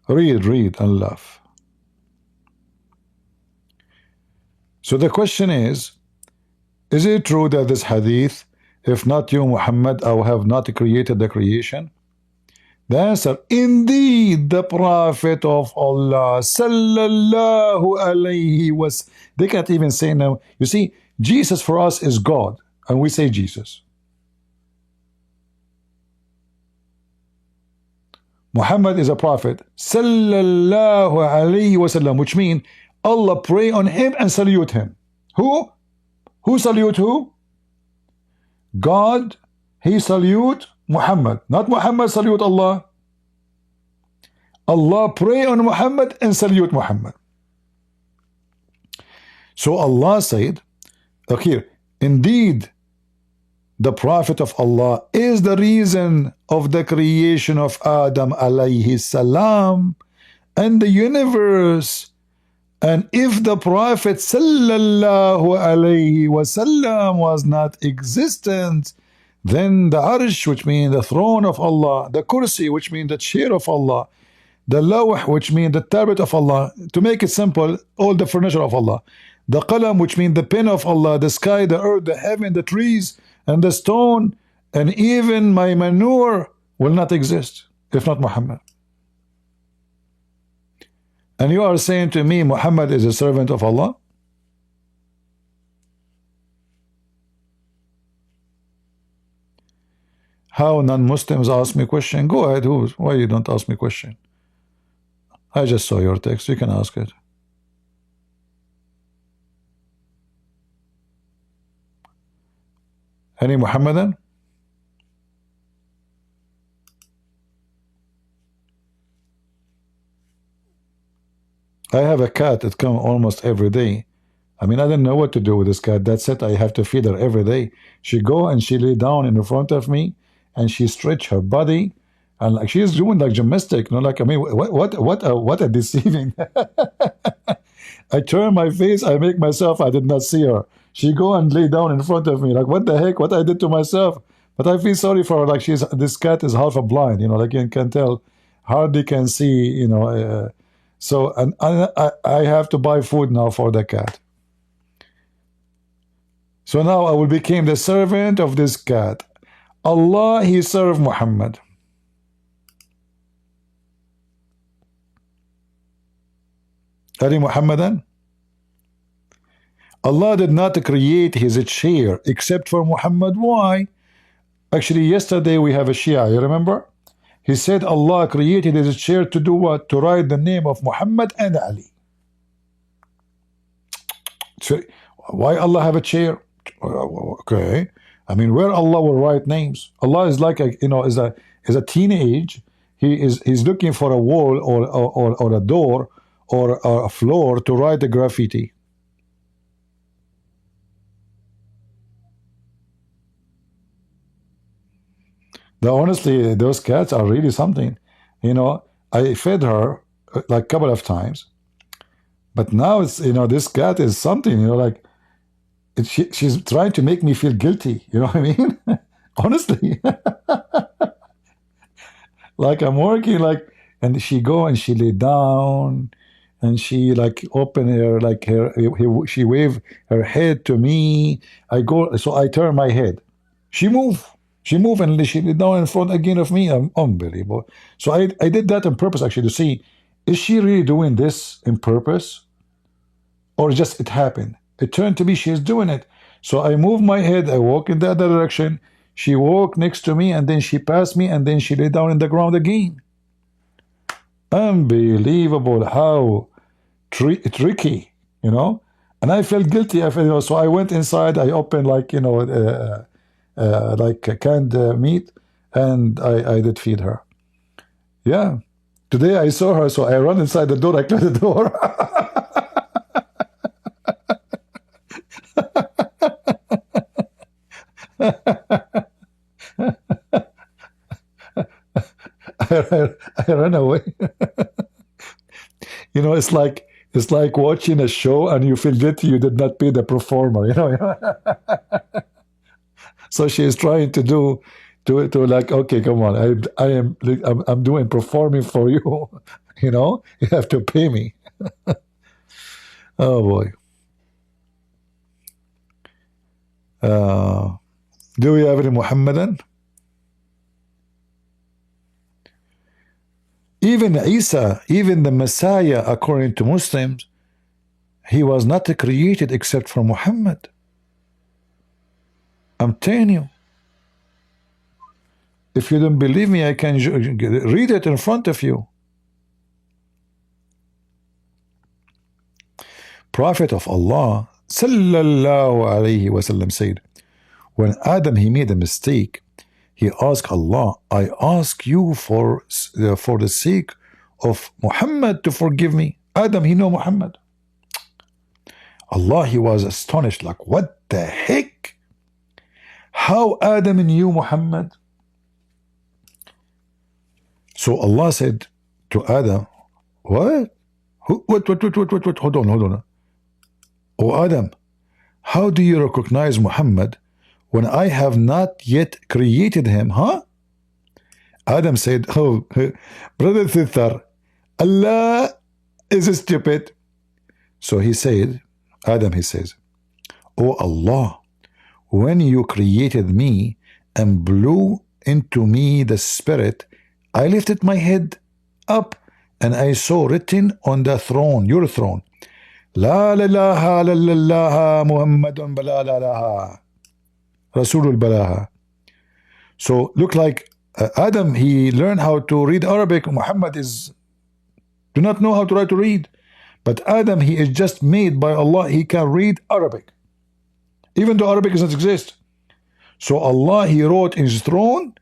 Read and laugh. So the question is it true that this hadith, if not you, Muhammad, I have not created the creation? The answer, indeed, the Prophet of Allah, sallallahu alayhi was. They can't even say no. You see, Jesus for us is God, and we say Jesus. Muhammad is a prophet, sallallahu alayhi wasallam, which means Allah pray on him and salute him. Who? Who salute who? God, he salute Muhammad. Not Muhammad salute Allah. Allah pray on Muhammad and salute Muhammad. So Allah said, look here, indeed, the Prophet of Allah is the reason of the creation of Adam alayhi salam and the universe. And if the Prophet sallallahu alayhi wasallam was not existent, then the Arsh, which means the throne of Allah, the Kursi, which means the chair of Allah, the Lawh, which means the tablet of Allah, to make it simple, all the furniture of Allah, the Qalam, which means the pen of Allah, the sky, the earth, the heaven, the trees, and the stone, and even my manure will not exist if not Muhammad. And you are saying to me Muhammad is a servant of Allah? How non-Muslims ask me question? Go ahead. Why you don't ask me question? I just saw your text. You can ask it. Any Muhammadan? I have a cat that comes almost every day. I mean, I don't know what to do with this cat. That's it. I have to feed her every day. She go and she lay down in front of me and she stretch her body and like she's doing like gymnastic. You know, like I mean, what a deceiving. I turn my face. I make myself. I did not see her. She go and lay down in front of me. Like what the heck? What I did to myself? But I feel sorry for her. Like this cat is half a blind. You know, like you can tell, hardly can see. You know. So and I have to buy food now for the cat. So now I will become the servant of this cat. Allah, he served Muhammad. Are you Muhammadan? Allah did not create his chair except for Muhammad. Why? Actually, yesterday we have a Shia, you remember? He said Allah created his chair to do what? To write the name of Muhammad and Ali. So why Allah have a chair? Okay. I mean, where Allah will write names? Allah is like a, you know, is a teenage. he's looking for a wall or a door or a floor to write the graffiti. Honestly, those cats are really something. You know, I fed her like a couple of times, but now it's, you know, this cat is something, you know, like she's trying to make me feel guilty. You know what I mean? Honestly. Like I'm working, like, and she go and she lay down and she like open her, like she wave her head to me. I go, so I turn my head. She move and she lay down in front again of me. Unbelievable. So I did that on purpose, actually, to see, is she really doing this in purpose? Or just it happened? It turned to be she's doing it. So I move my head, I walk in the other direction. She walked next to me, and then she passed me, and then she lay down in the ground again. Unbelievable how tricky, you know. And I felt guilty. You know, so I went inside. I opened, like, you know, like canned meat, and I did feed her. Yeah. Today I saw her, so I run inside the door. I close the door. I ran away. You know, it's like watching a show and you feel guilty you did not pay the performer, you know. So she is trying to do like, okay, come on, I'm doing performing for you. You know, you have to pay me. Oh boy. Do we have any Muhammadan? Even Isa, even the Messiah, according to Muslims, he was not created except for Muhammad. I'm telling you. If you don't believe me, I can read it in front of you. Prophet of Allah, sallallahu alayhi wasallam, said, when Adam, he made a mistake, he asked Allah, I ask you for the sake of Muhammad to forgive me. Adam, he know Muhammad. Allah, he was astonished, like, what the heck? How Adam knew Muhammad? So Allah said to Adam, what? What? Hold on. Oh, Adam, how do you recognize Muhammad when I have not yet created him, huh? Adam said, oh, brother sister, Allah is stupid. So he said, Adam, he says, oh Allah, when you created me and blew into me the spirit, I lifted my head up and I saw written on the throne, your throne, La ilaha illallah Muhammadun balalaha Rasulul Balaha. So look like Adam, he learned how to read Arabic. Muhammad do not know how to read. But Adam, he is just made by Allah. He can read Arabic, even though Arabic does not exist. So Allah, he wrote in his throne,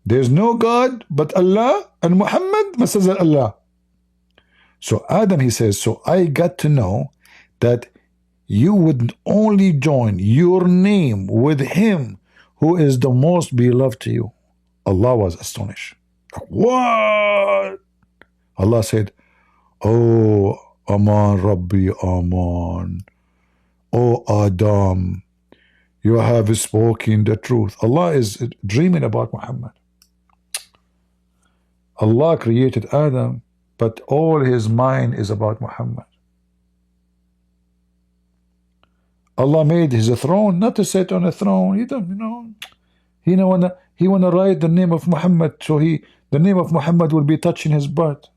there's no God but Allah, and Muhammad Masazal Allah. So Adam, he says, so I got to know that you would only join your name with him who is the most beloved to you. Allah was astonished. What? Allah said, oh Aman Rabbi Aman, oh Adam, you have spoken the truth. Allah is dreaming about Muhammad. Allah created Adam, but all his mind is about Muhammad. Allah made his throne not to sit on a throne. He don't, you know, he wanna write the name of Muhammad, so the name of Muhammad will be touching his butt.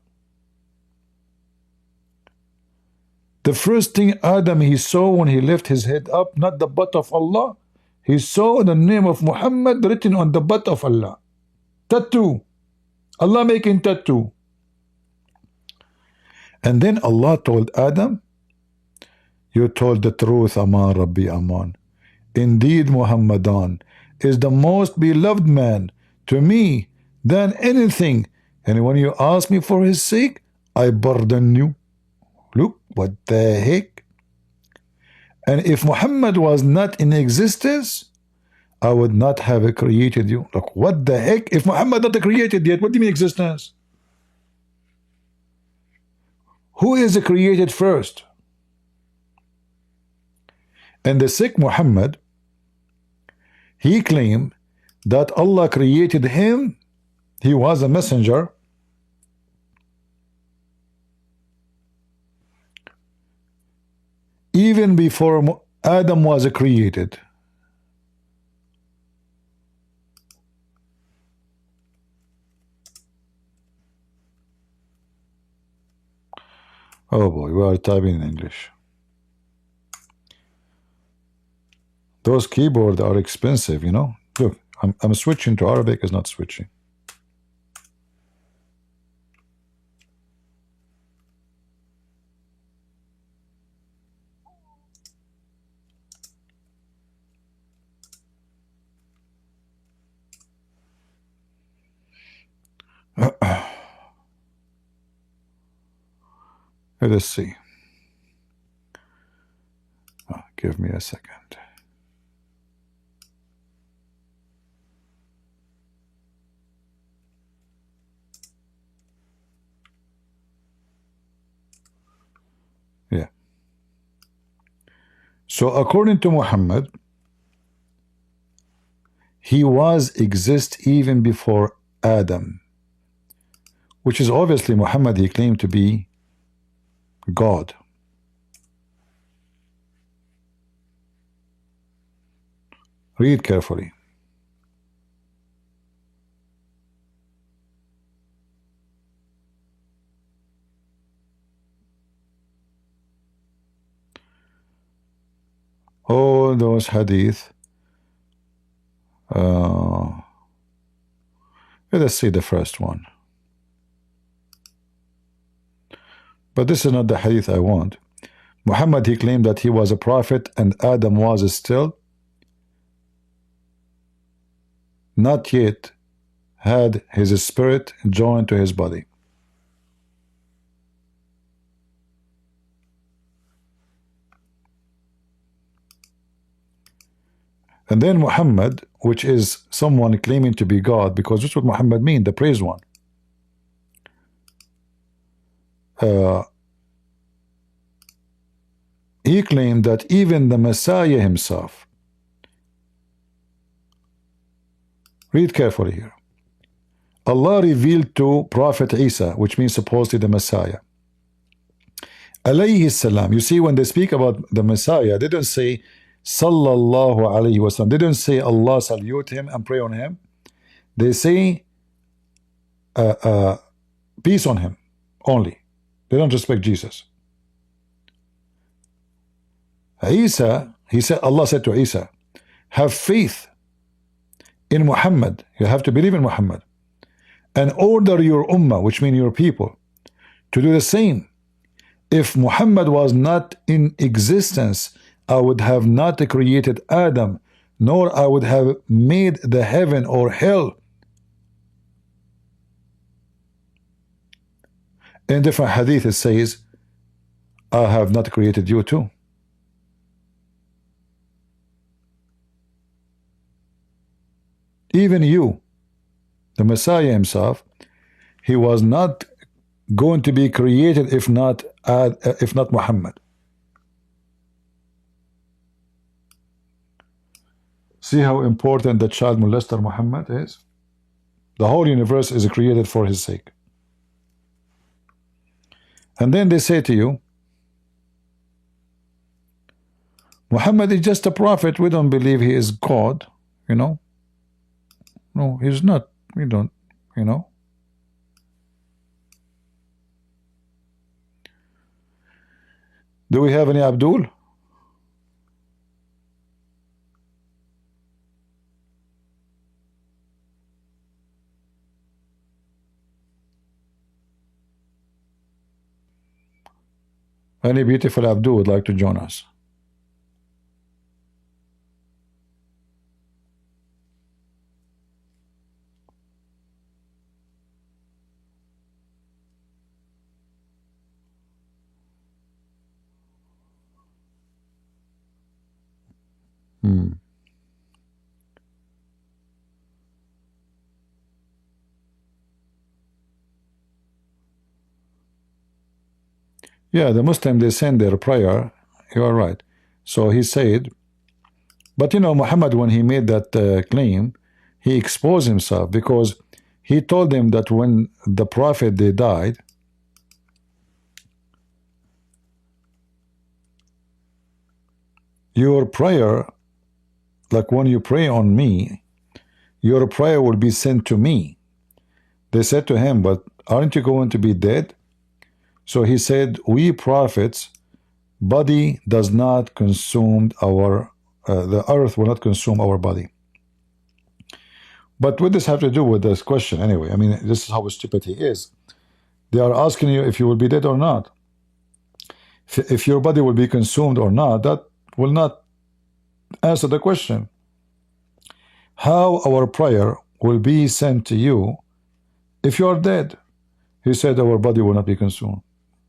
The first thing Adam he saw when he lifted his head up, not the butt of Allah, he saw the name of Muhammad written on the butt of Allah. Tattoo. Allah making tattoo. And then Allah told Adam, you told the truth, Aman Rabbi Aman. Indeed, Muhammadan is the most beloved man to me than anything And when you ask me for his sake, I pardon you. Look, what the heck? And if Muhammad was not in existence, I would not have created you. Look, what the heck? If Muhammad not created yet, what do you mean existence? Who is created first? And the sick Muhammad, he claimed that Allah created him. He was a messenger. Even before Adam was created. Oh boy, we are typing in English. Those keyboards are expensive, you know. Look, I'm switching to Arabic, it's not switching. Let us see. Give me a second. Yeah. So according to Muhammad, he was exist even before Adam, which is obviously Muhammad, he claimed to be God. Read carefully. All those hadith. Let us see the first one. But this is not the hadith I want. Muhammad, he claimed that he was a prophet and Adam was still not yet had his spirit joined to his body. And then Muhammad, which is someone claiming to be God, because this is what Muhammad means, the praised one. He claimed that even the Messiah himself, read carefully here, Allah revealed to Prophet Isa, which means supposedly the Messiah, alayhi salam. You see, when they speak about the Messiah, they don't say sallallahu alayhi wasallam. They don't say Allah salute him and pray on him. They say peace on him only. They don't respect Jesus. Isa, he said, Allah said to Isa, have faith in Muhammad. You have to believe in Muhammad and order your ummah, which means your people, to do the same. If Muhammad was not in existence, I would have not created Adam, nor I would have made the heaven or hell. In different hadith it says, I have not created you too. Even you, the Messiah himself, he was not going to be created if not Muhammad. See how important the child molester Muhammad is? The whole universe is created for his sake. And then they say to you, Muhammad is just a prophet. We don't believe he is God, you know. No, he's not. We don't, you know. Do we have any Abdul? Any beautiful Abdul would like to join us? Hmm. Yeah, the Muslim, they send their prayer. You are right. So he said, but you know, Muhammad, when he made that claim, he exposed himself because he told them that when the Prophet they died, your prayer, like when you pray on me, your prayer will be sent to me. They said to him, but aren't you going to be dead? So he said, we prophets, body does not consume our, the earth will not consume our body. But what does this have to do with this question anyway? I mean, this is how stupid he is. They are asking you if you will be dead or not. If your body will be consumed or not, that will not answer the question. How our prayer will be sent to you if you are dead? He said our body will not be consumed.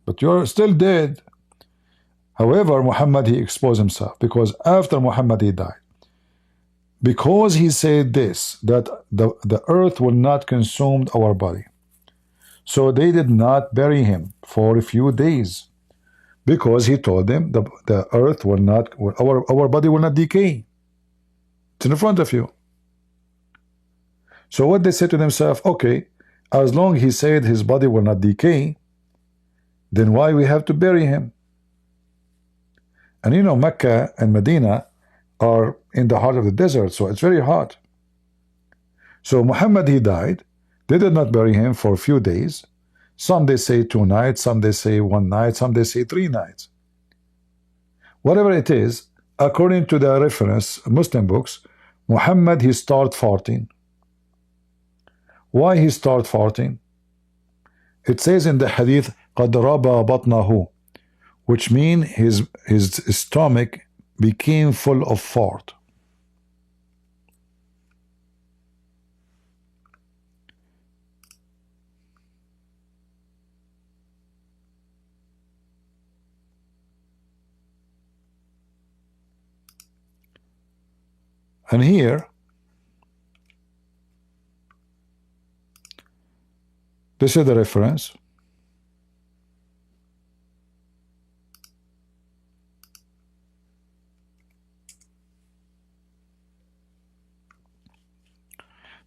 But you are still dead. However, Muhammad, he exposed himself because after Muhammad he died. Because he said this, that the earth will not consume our body. So they did not bury him for a few days. Because he told them the earth will not, our body will not decay. It's in front of you. So what they said to themselves, okay, as long he said his body will not decay, then why we have to bury him? And you know, Mecca and Medina are in the heart of the desert, so it's very hot. So Muhammad, he died. They did not bury him for a few days. Some they say 2 nights, some they say 1 night, some they say 3 nights. Whatever it is, according to the reference Muslim books, Muhammad, he started farting. Why he started farting? It says in the hadith, قَدْ رَبَى بَطْنَهُ, which means his stomach became full of fart. And here, this is the reference.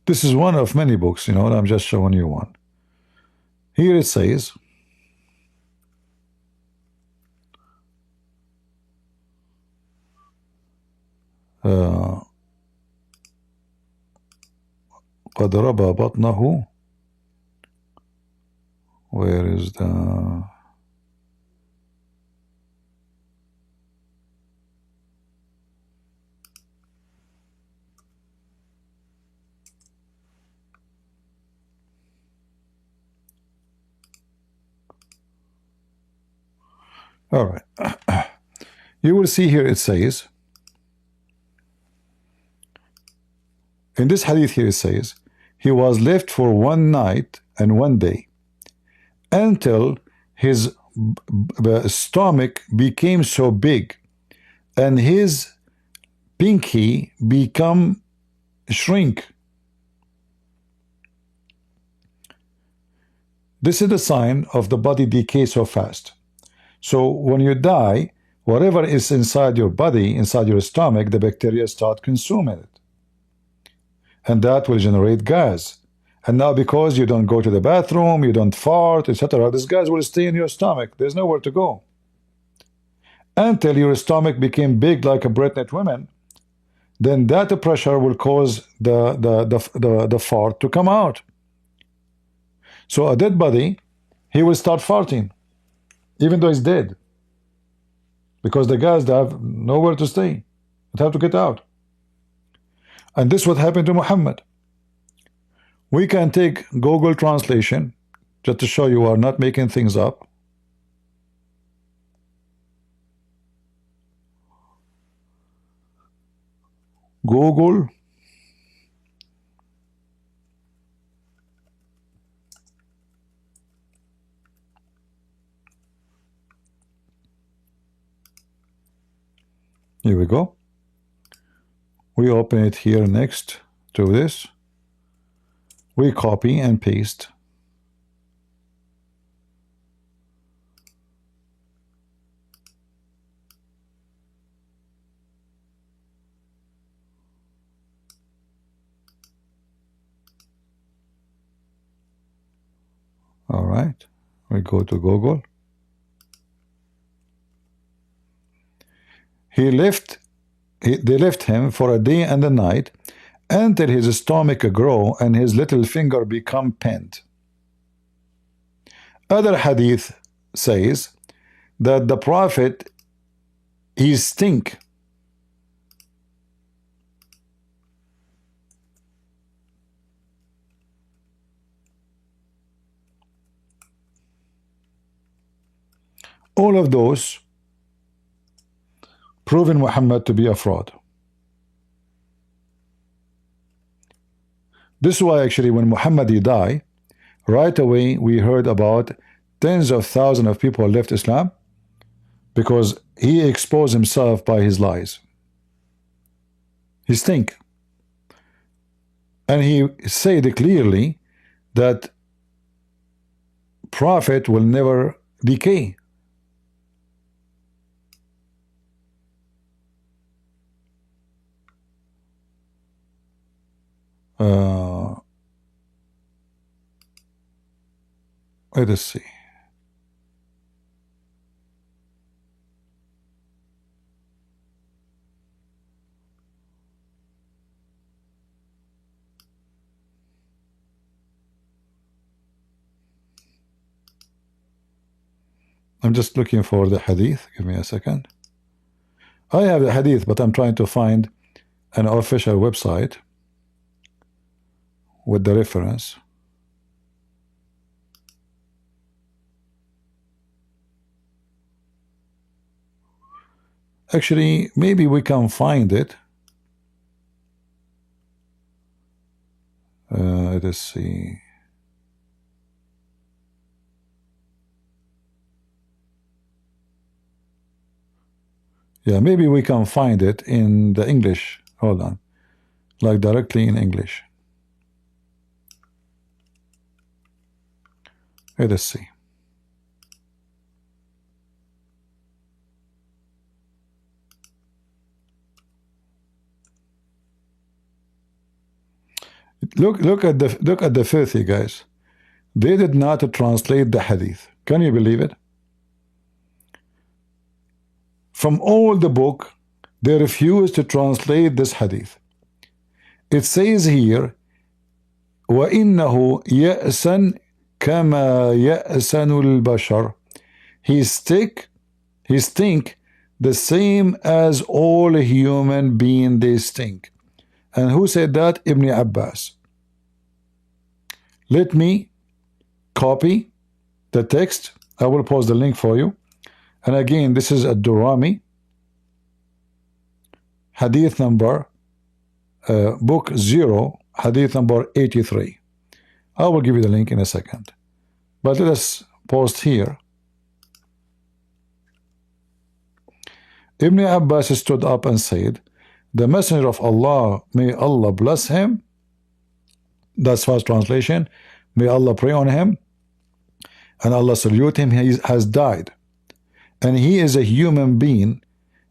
This is one of many books, you know, I'm just showing you one. Here it says, قَدْ رَبَى بَطْنَهُ. Where is the... All right. You will see here it says, in this hadith here it says, he was left for 1 night and 1 day until his stomach became so big and his pinky become shrink. This is the sign of the body decay so fast. So when you die, whatever is inside your body, inside your stomach, the bacteria start consuming it. And that will generate gas. And now because you don't go to the bathroom, you don't fart, etc., this gas will stay in your stomach. There's nowhere to go. Until your stomach became big like a pregnant woman, then that pressure will cause the fart to come out. So a dead body, he will start farting, even though he's dead. Because the gas, they have nowhere to stay. It have to get out. And this would happen to Muhammad. We can take Google translation just to show you are not making things up. Google. Here we go. We open it here next to this. We copy and paste. All right, we go to Google. They left him for a day and a night until his stomach grow and his little finger become pinned. Other hadith says that the Prophet, he stink. All of those proving Muhammad to be a fraud. This is why actually when Muhammad died, right away we heard about tens of thousands of people left Islam because he exposed himself by his lies. He stink. And he said clearly that Prophet will never decay. Let us see. I'm just looking for the hadith. Give me a second. I have the hadith, but I'm trying to find an official website with the reference. Actually, maybe we can find it. Let us see. Yeah, maybe we can find it in the English. Hold on. Like directly in English. Let us see. Look at the filthy guys. They did not translate the hadith. Can you believe it? From all the book, they refuse to translate this hadith. It says here, وَإِنَّهُ يَأْسًا كَمَا يَأْسَنُ الْبَشَرِ. He stink the same as all human beings, they stink. And who said that? Ibn Abbas. Let me copy the text. I will post the link for you. And again, this is Ad-Durami, hadith number, book 0, hadith number 83. I will give you the link in a second. But let us post here. Ibn Abbas stood up and said, the Messenger of Allah, may Allah bless him. That's first translation. May Allah pray on him and Allah salute him. He has died. And he is a human being,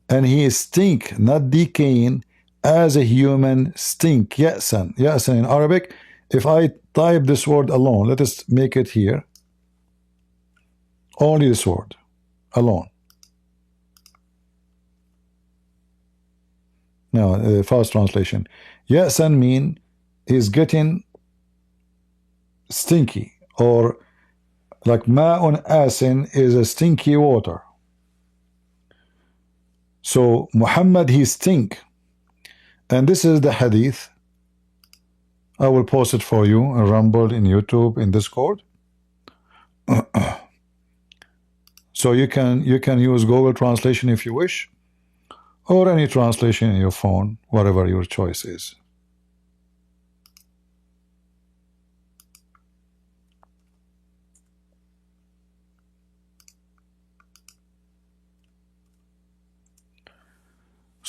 and he is stink, not decaying, as a human stink. Ya'san. Ya'san in Arabic. If I type this word alone, let us make it here. Only this word alone. Now, first translation. Ya'san mean he's getting stinky, or like ma'un asin is a stinky water. So Muhammad, he stink. And this is the hadith. I will post it for you in Rumble, in YouTube, in Discord. So you can use Google Translation if you wish, or any translation in your phone, whatever your choice is.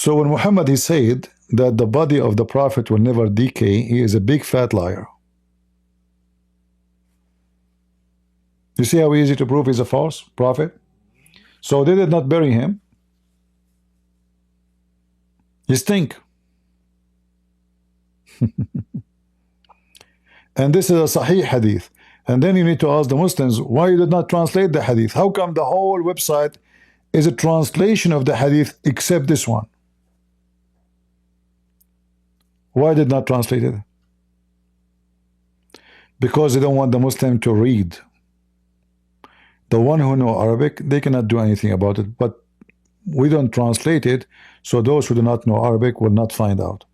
So when Muhammad he said that the body of the Prophet will never decay, he is a big fat liar. You see how easy to prove he's a false prophet? So they did not bury him. He stink. And this is a Sahih hadith. And then you need to ask the Muslims, why you did not translate the hadith? How come the whole website is a translation of the hadith except this one? Why did not translate it? Because they don't want the Muslim to read. The one who know Arabic, they cannot do anything about it, but we don't translate it, so those who do not know Arabic will not find out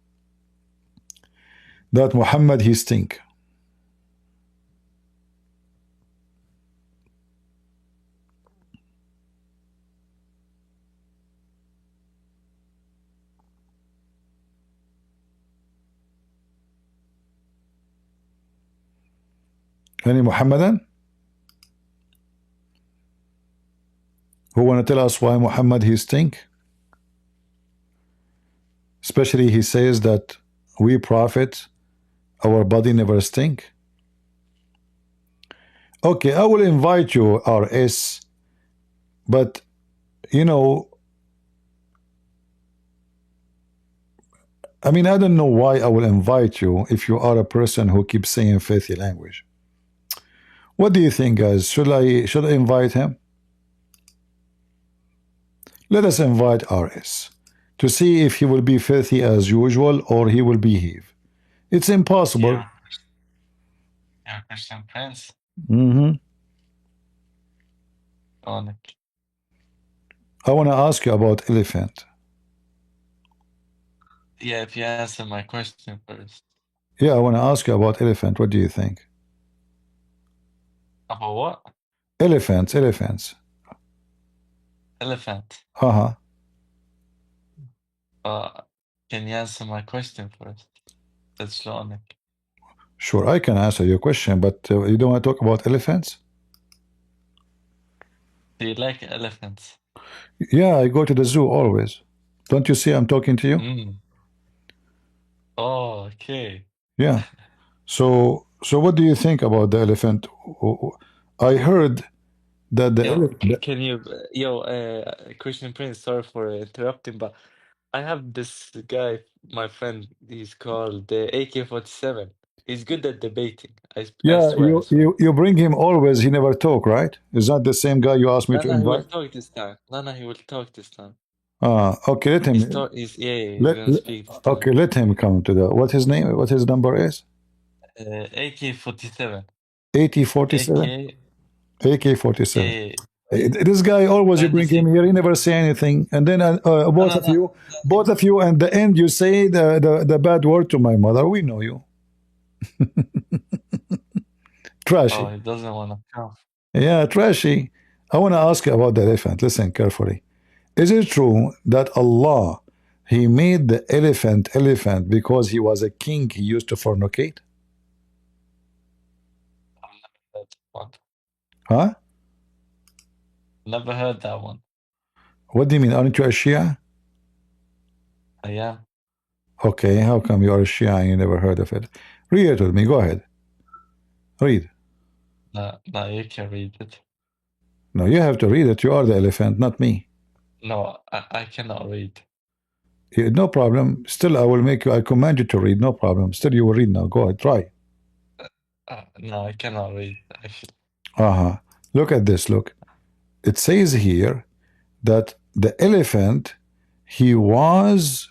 that Muhammad he stink. Any Muhammadan who want to tell us why Muhammad he stink? Especially he says that we prophets, our body never stink. Okay, I will invite you, RS, but you know, I mean, I don't know why I will invite you if you are a person who keeps saying filthy language. What do you think, guys? Should I invite him? Let us invite RS to see if he will be filthy as usual or he will behave. It's impossible. Yeah, Christian Prince. Mm-hmm. On. I want to ask you about elephant. Yeah, if you answer my question first. Yeah, I want to ask you about elephant. What do you think? About what? Elephants. Elephant. Uh-huh. Can you answer my question first? That's wrong. Sure, I can answer your question, but you don't want to talk about elephants? Do you like elephants? Yeah, I go to the zoo always. Don't you see I'm talking to you? Mm. Oh, okay. Yeah. So what do you think about the elephant? I heard that the can you, Christian Prince, sorry for interrupting, but I have this guy, my friend, he's called AK-47. He's good at debating. I swear. You bring him always, he never talk, right? Is that the same guy you asked me to invite? He will talk this time. He will talk this time. Okay, let him. He's gonna speak this time. Okay, let him come to the. What his name? What his number is? AK-47. AK-47. AK-47. This guy always you bring him here. He never say anything, and then both of you, and the end you say the bad word to my mother. We know you. Trashy. Oh, he doesn't want to come. Yeah, trashy. I want to ask you about the elephant. Listen carefully. Is it true that Allah, he made the elephant because he was a king, he used to fornicate? Huh? Never heard that one. What do you mean? Aren't you a Shia? I am. Okay, how come you are a Shia and you never heard of it? Read it with me. Go ahead. Read. No, you can read it. No, you have to read it. You are the elephant, not me. No, I cannot read. Yeah, no problem. Still, I will make you, I command you to read. No problem. Still, you will read now. Go ahead. Try. No, I cannot read, actually. Uh-huh. Look at this. Look. It says here that the elephant, he was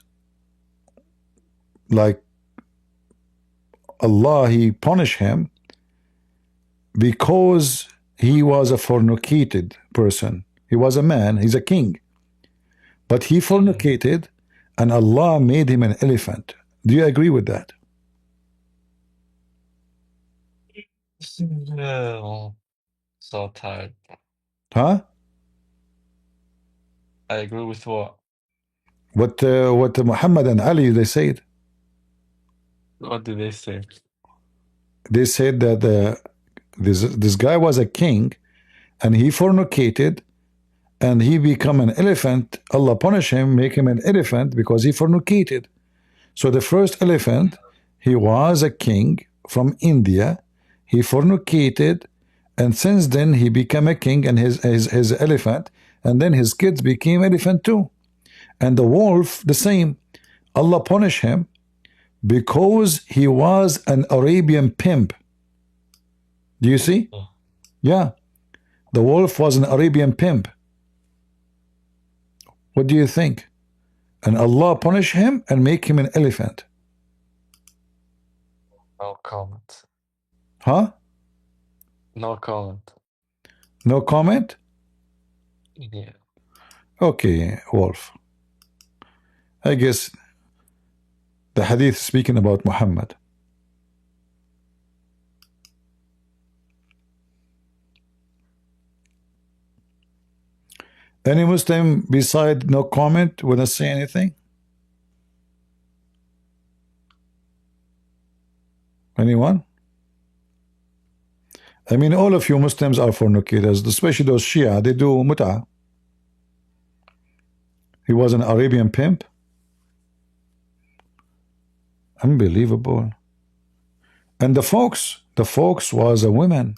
like Allah, he punished him because he was a fornicated person. He was a man, he's a king. But he fornicated and Allah made him an elephant. Do you agree with that? No. So tired. Huh? I agree with what? What Muhammad and Ali, they said. What did they say? They said that this guy was a king and he fornicated and he become an elephant. Allah punish him, make him an elephant because he fornicated. So the first elephant, he was a king from India. He fornicated, and since then he became a king and his elephant, and then his kids became elephant too. And the wolf, the same. Allah punish him because he was an Arabian pimp. Do you see? Yeah. The wolf was an Arabian pimp. What do you think? And Allah punish him and make him an elephant. No comment. Huh? No comment. No comment? Yeah. Okay, wolf. I guess the hadith is speaking about Muhammad. Any Muslim beside no comment wanna say anything? Anyone? I mean, all of you Muslims are fornicators, especially those Shia. They do mut'ah. He was an Arabian pimp. Unbelievable. And the fox was a woman.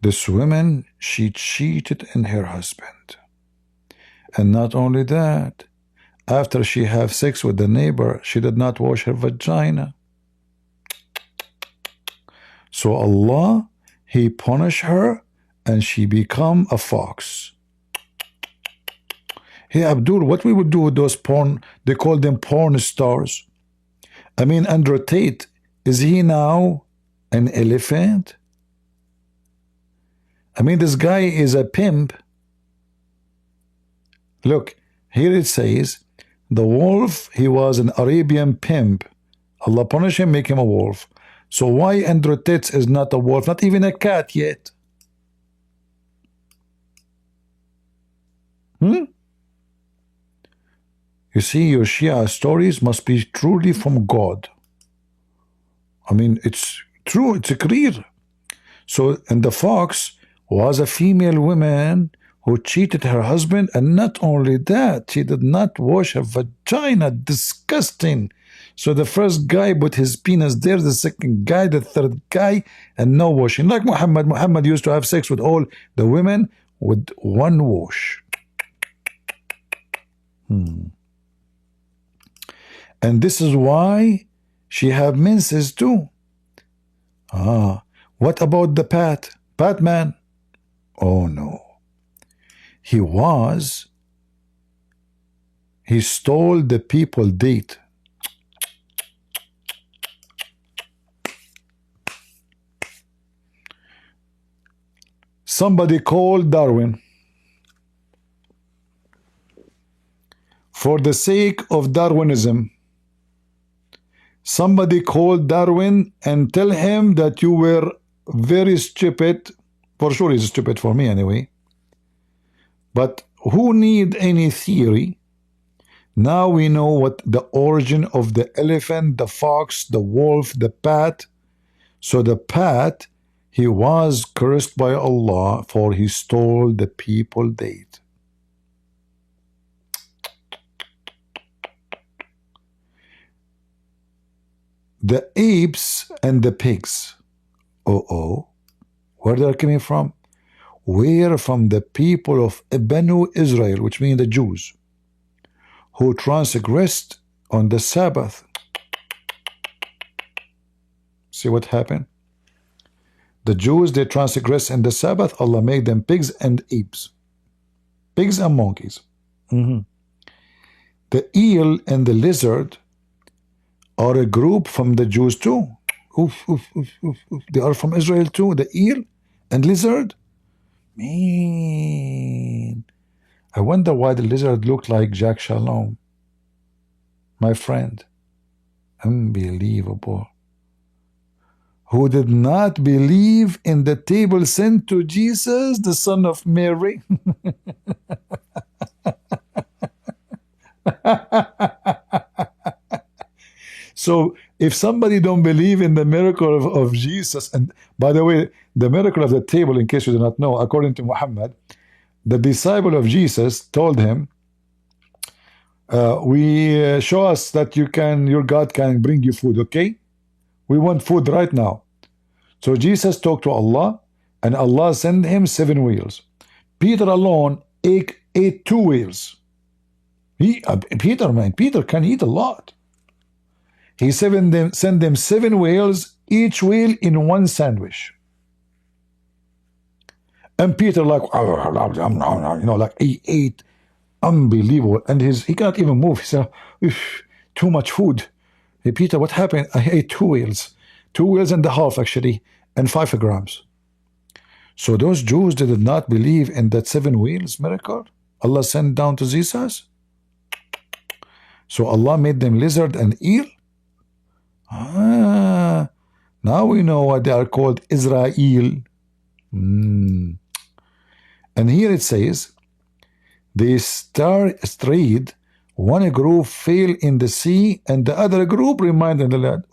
This woman, she cheated on her husband. And not only that, after she have sex with the neighbor, she did not wash her vagina. So Allah, he punished her and she become a fox. Hey Abdul, what we would do with those porn, they call them porn stars. I mean, Andrew Tate, is he now an elephant? I mean, this guy is a pimp. Look, here it says, the wolf, he was an Arabian pimp. Allah punish him, make him a wolf. So why Andrew Tate is not a wolf, not even a cat yet? You see, your Shia stories must be truly from God. I mean, it's true, it's clear. So, and the fox was a female woman who cheated her husband, and not only that, she did not wash her vagina. Disgusting. So the first guy put his penis there, the second guy, the third guy, and no washing. Like Muhammad. Muhammad used to have sex with all the women with one wash. And this is why she have menses too. What about the Batman? Oh no. He stole the people date. Somebody called Darwin. For the sake of Darwinism, somebody called Darwin and tell him that you were very stupid. For sure he's stupid for me anyway. But who need any theory? Now we know what the origin of the elephant, the fox, the wolf, the bat. So the bat, he was cursed by Allah for he stole the people date. The apes and the pigs. Where they're coming from? We're from the people of Banu Israel, which means the Jews, who transgressed on the Sabbath. See what happened? The Jews, they transgressed in the Sabbath. Allah made them pigs and apes. Pigs and monkeys. The eel and the lizard are a group from the Jews too. They are from Israel too. The eel and lizard. Man, I wonder why the lizard looked like Jack Shalom. My friend. Unbelievable. Who did not believe in the table sent to Jesus, the son of Mary. So if somebody don't believe in the miracle of Jesus, and by the way, the miracle of the table, in case you do not know, according to Muhammad, the disciple of Jesus told him, we show us that your God can bring you food, okay? We want food right now. So Jesus talked to Allah, and Allah sent him 7 whales. Peter alone ate 2 whales. Peter can eat a lot. He sent them 7 whales, each whale in 1 sandwich. And Peter like he ate unbelievable, and he can't even move. He said, too much food. Hey Peter, what happened? I ate 2 whales. 2 whales and a half actually, and 5 grams. So those Jews did not believe in that 7 whales miracle Allah sent down to Jesus. So Allah made them lizard and eel. Now we know why they are called Israel. And here it says, they strayed. One group fell in the sea, and the other group remained in the land.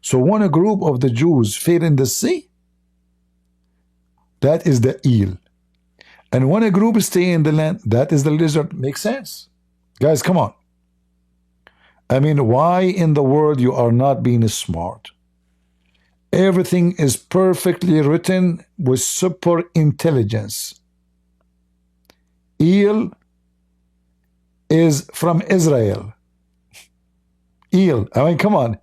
So one group of the Jews fell in the sea. That is the eel. And one group stay in the land. That is the lizard. Makes sense. Guys, come on. I mean, why in the world you are not being smart? Everything is perfectly written with super intelligence. Eel is from Israel. Eel. I mean, come on.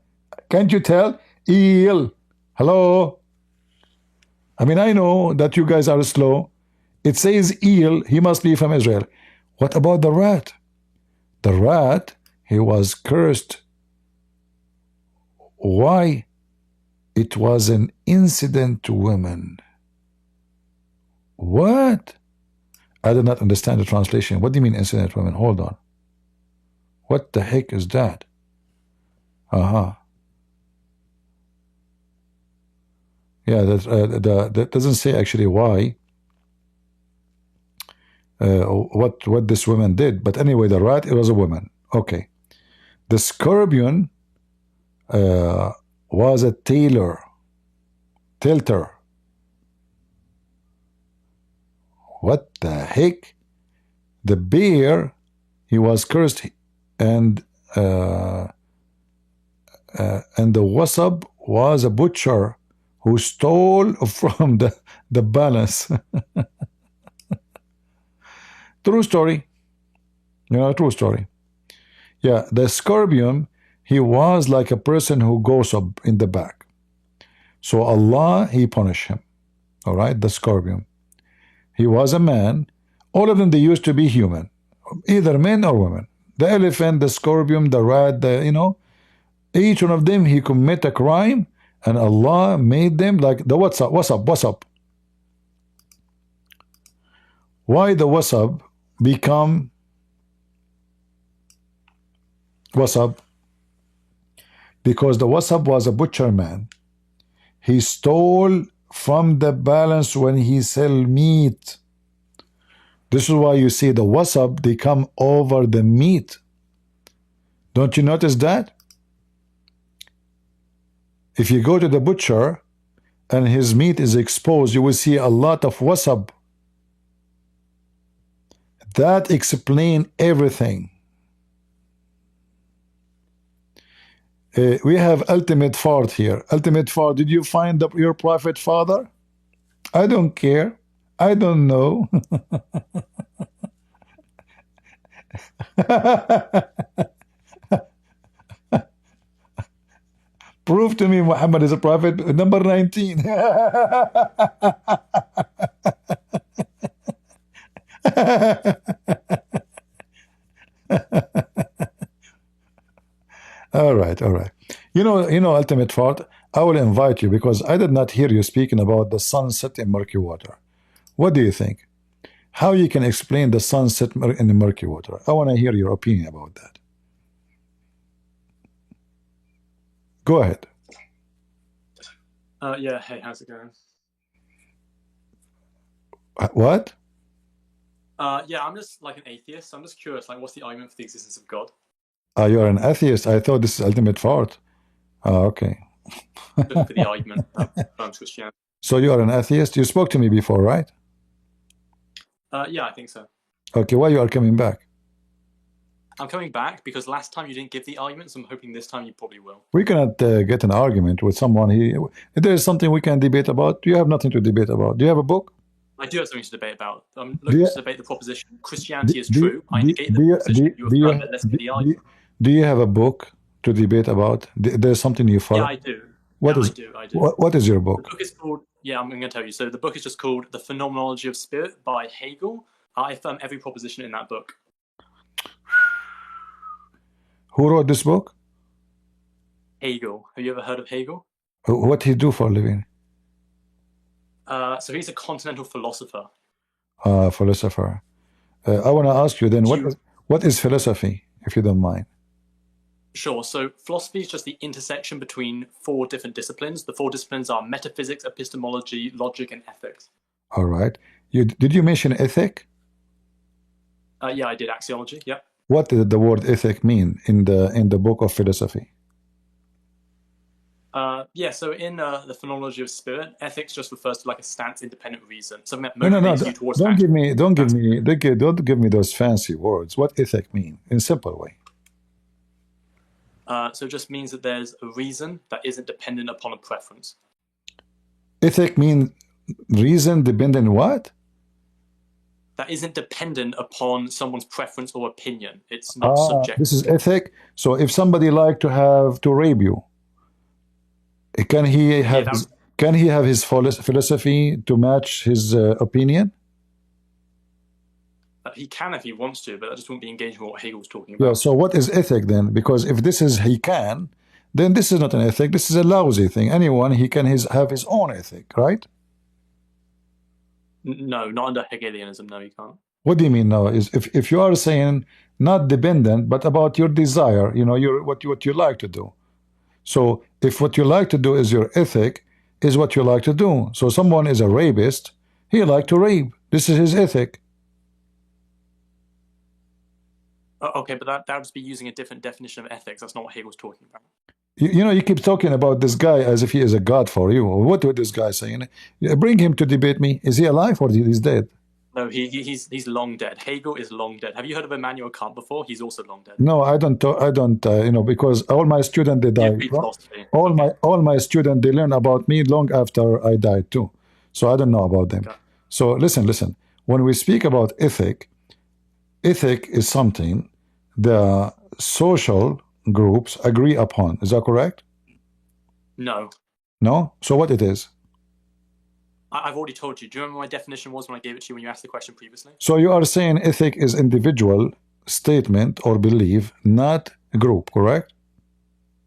Can't you tell? Eel. Hello? I mean, I know that you guys are slow. It says eel. He must be from Israel. What about the rat? The rat, he was cursed. Why? It was an incident to women. What? I did not understand the translation. What do you mean incident to women? Hold on. What the heck is that? Yeah, that doesn't say actually why. What this woman did. But anyway, the rat, it was a woman. Okay. The scorpion was a tilter. What the heck? The bear, he was cursed, and the wasp was a butcher who stole from the balance. True story. True story. Yeah, the scorpion, he was like a person who goes up in the back. So Allah, he punished him. All right, the scorpion. He was a man. All of them, they used to be human, either men or women. The elephant, the scorpion, the rat, each one of them, he commit a crime, and Allah made them like the wasp. Why the wasp become wasp? Because the wasp was a butcher man. He stole from the balance when he sell meat. This is why you see the wasp, they come over the meat. Don't you notice that? If you go to the butcher and his meat is exposed, you will see a lot of wasp. That explains everything. We have Ultimate Fart here. Ultimate Fart, did you find your prophet father? I don't care. I don't know. Prove to me Muhammad is a prophet. Number 19. All right. You know, Ultimate Fart, I will invite you because I did not hear you speaking about the sunset in murky water. What do you think? How you can explain the sunset in the murky water? I want to hear your opinion about that. Go ahead. Yeah, hey, how's it going? What? Yeah, I'm just like an atheist. So I'm just curious, like, what's the argument for the existence of God? You're an atheist. I thought this is Ultimate Fart. Okay. For the argument of Christianity. So you are an atheist? You spoke to me before, right? Yeah, I think so. Okay, why you are coming back? I'm coming back because last time you didn't give the arguments. I'm hoping this time you probably will. We cannot get an argument with someone. If there is something we can debate about, you have nothing to debate about. Do you have a book? I do have something to debate about. I'm looking to debate the proposition Christianity is true. I negate the proposition. You affirm it. Let's get the argument. Do you have a book to debate about? There's something you follow? Yeah, I do. I do. What is your book? The book is called, I'm going to tell you. So the book is just called The Phenomenology of Spirit by Hegel. I affirm every proposition in that book. Who wrote this book? Hegel. Have you ever heard of Hegel? What he do for a living? So he's a continental philosopher. Philosopher. I want to ask you then, what is philosophy, if you don't mind? Sure. So philosophy is just the intersection between 4 different disciplines. The 4 disciplines are metaphysics, epistemology, logic, and ethics. All right. Did you mention ethic? Yeah, I did. Axiology. Yeah. What did the word ethic mean in the book of philosophy? So in the Phenomenology of Spirit, ethics just refers to like a stance independent reason. Something that No. motivates you towards Don't give me those fancy words. What ethic mean in simple way? So it just means that there's a reason that isn't dependent upon a preference. Ethic mean reason dependent what? That isn't dependent upon someone's preference or opinion. It's not subjective. This is ethic. So if somebody like to rape you, can he have his philosophy to match his opinion? He can if he wants to, but that just wouldn't be engaging with what Hegel's talking about. Yeah, so what is ethic then? Because if this is he can, then this is not an ethic. This is a lousy thing. Anyone, he can have his own ethic, right? No, not under Hegelianism. No, you can't. What do you mean no? Is if you are saying not dependent, but about your desire, what you like to do. So if what you like to do is your ethic, is what you like to do. So someone is a rapist, he like to rape. This is his ethic. Okay, but that would just be using a different definition of ethics. That's not what Hegel's talking about. You keep talking about this guy as if he is a god for you. What would this guy saying? Bring him to debate me. Is he alive or he's dead? No, he's long dead. Hegel is long dead. Have you heard of Immanuel Kant before? He's also long dead. No, I don't. Because all my students they died. All my students they learn about me long after I died too. So I don't know about them. Okay. So listen. When we speak about ethic is something the social groups agree upon. Is that correct? No. No? So what it is? I've already told you. Do you remember what my definition was when I gave it to you when you asked the question previously? So you are saying ethic is individual statement or belief, not a group, correct?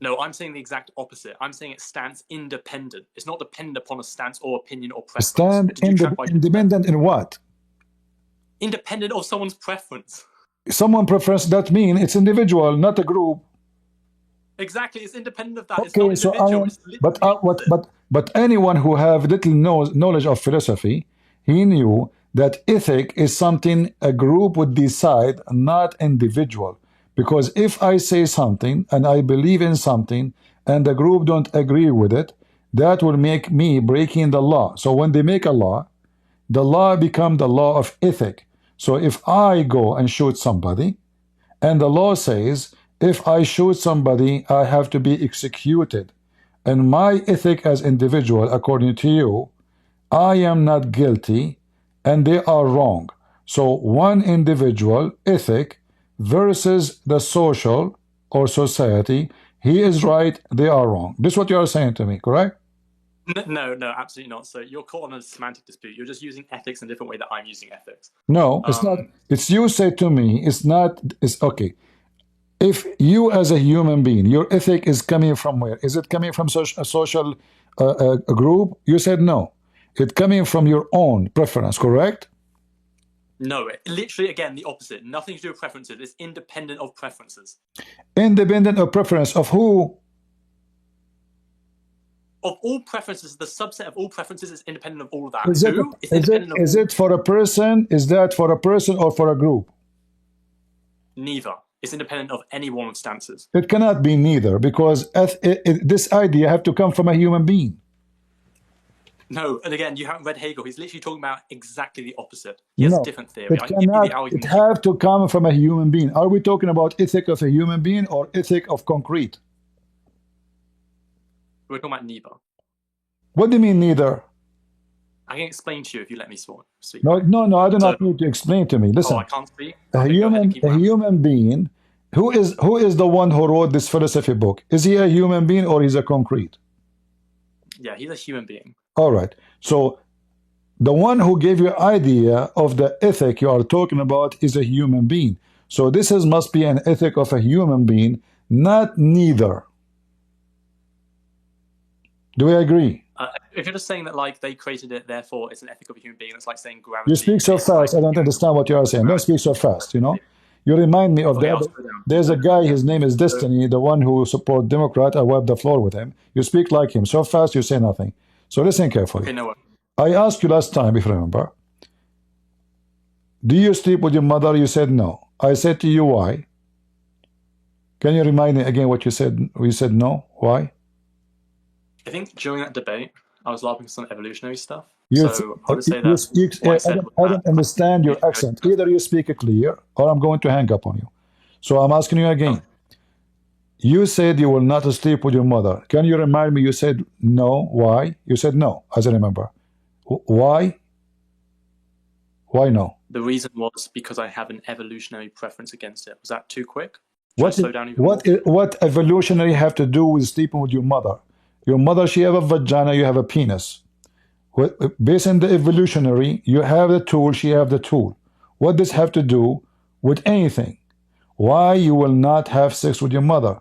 No, I'm saying the exact opposite. I'm saying it stands independent. It's not dependent upon a stance or opinion or preference. Stand independent in what? Independent of someone's preference. Someone preference, that means it's individual, not a group. Exactly, it's independent of that. Okay, it's not individual. But anyone who have little knowledge of philosophy, he knew that ethic is something a group would decide, not individual. Because if I say something and I believe in something and the group don't agree with it, that will make me breaking the law. So when they make a law, the law become the law of ethic. So if I go and shoot somebody, and the law says, if I shoot somebody, I have to be executed. And my ethic as individual, according to you, I am not guilty, and they are wrong. So one individual ethic versus the social or society, he is right, they are wrong. This is what you are saying to me, correct? No, absolutely not. So you're caught on a semantic dispute. You're just using ethics in a different way that I'm using ethics. No, it's not. It's you say to me, it's not, it's okay. If you as a human being, your ethic is coming from where? Is it coming from a social group? You said no. It's coming from your own preference, correct? No, literally, again, the opposite. Nothing to do with preferences. It's independent of preferences. Independent of preference of who? Of all preferences, the subset of all preferences is independent of all of that. Is it for a person? Is that for a person or for a group? Neither. It's independent of any one of stances. It cannot be neither, because this idea have to come from a human being. No, and again, you haven't read Hegel. He's literally talking about exactly the opposite. He has a different theory. It cannot. It have to come from a human being. Are we talking about ethic of a human being or ethic of concrete? We're talking about neither. What do you mean neither? I can explain to you if you let me speak. No, I do not need to explain to me. Listen, I can't speak. A human being. Who is the one who wrote this philosophy book? Is he a human being or is a concrete? Yeah, he's a human being. All right. So the one who gave you idea of the ethic you are talking about is a human being. So this must be an ethic of a human being, not neither. Do we agree? If you're just saying that like they created it, therefore it's an ethic of a human being, it's like saying gravity. You speak so fast, I don't understand what you are saying. Don't speak so fast, you know? You remind me of there's a guy, his name is Destiny, the one who support Democrat. I wipe the floor with him. You speak like him. So fast you say nothing. So listen carefully. Okay, no. I asked you last time, if you remember, do you sleep with your mother? You said no. I said to you, why? Can you remind me again what you said? You said no. Why? I think during that debate, I was laughing at some evolutionary stuff. I don't understand your accent. Either you speak clear or I'm going to hang up on you. So I'm asking you again. You said you will not sleep with your mother. Can you remind me? You said no. Why? You said no, as I remember. Why? Why no? The reason was because I have an evolutionary preference against it. Was that too quick? What evolutionary have to do with sleeping with your mother? Your mother, she have a vagina, you have a penis. Based on the evolutionary, you have the tool, she have the tool. What does have to do with anything? Why you will not have sex with your mother?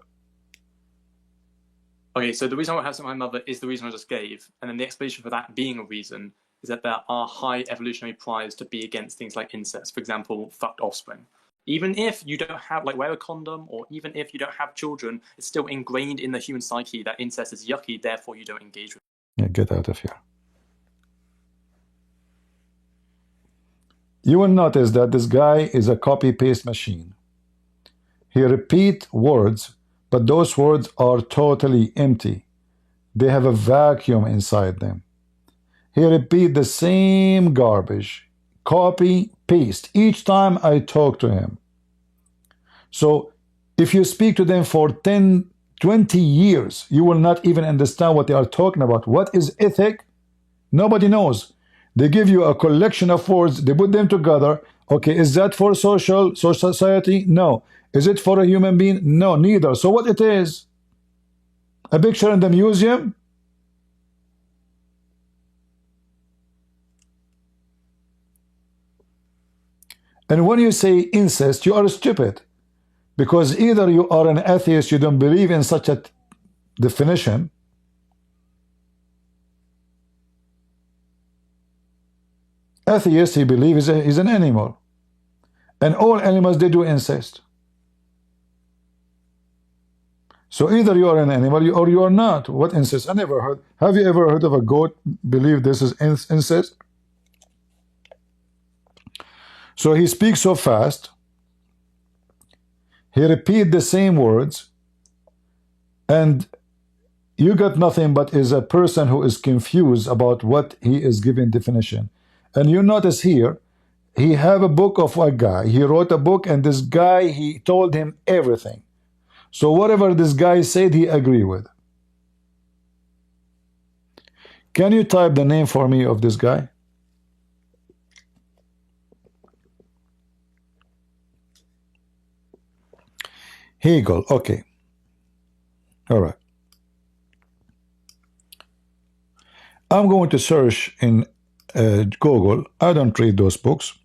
Okay, so the reason I won't have sex with my mother is the reason I just gave. And then the explanation for that being a reason is that there are high evolutionary priors to be against things like incest. For example, fucked offspring. Even if you don't have, like, wear a condom, or even if you don't have children, it's still ingrained in the human psyche that incest is yucky, therefore you don't engage with it. Yeah, get out of here. You will notice that this guy is a copy-paste machine. He repeats words, but those words are totally empty. They have a vacuum inside them. He repeats the same garbage. Copy, paste, each time I talk to him. So if you speak to them for 10, 20 years, you will not even understand what they are talking about. What is ethic? Nobody knows. They give you a collection of words, they put them together. Okay, is that for society? No. Is it for a human being? No, neither. So what it is? A picture in the museum? And when you say incest, you are stupid. Because either you are an atheist, you don't believe in such a definition. Atheist, he believes he's an animal. And all animals, they do incest. So either you are an animal or you are not. What incest? I never heard. Have you ever heard of a goat believe this is incest? So he speaks so fast, he repeats the same words, and you got nothing but is a person who is confused about what he is giving definition. And you notice here, he have a book of a guy. He wrote a book, and this guy, he told him everything. So whatever this guy said, he agree with. Can you type the name for me of this guy? Hegel, okay. All right. I'm going to search in Google. I don't read those books.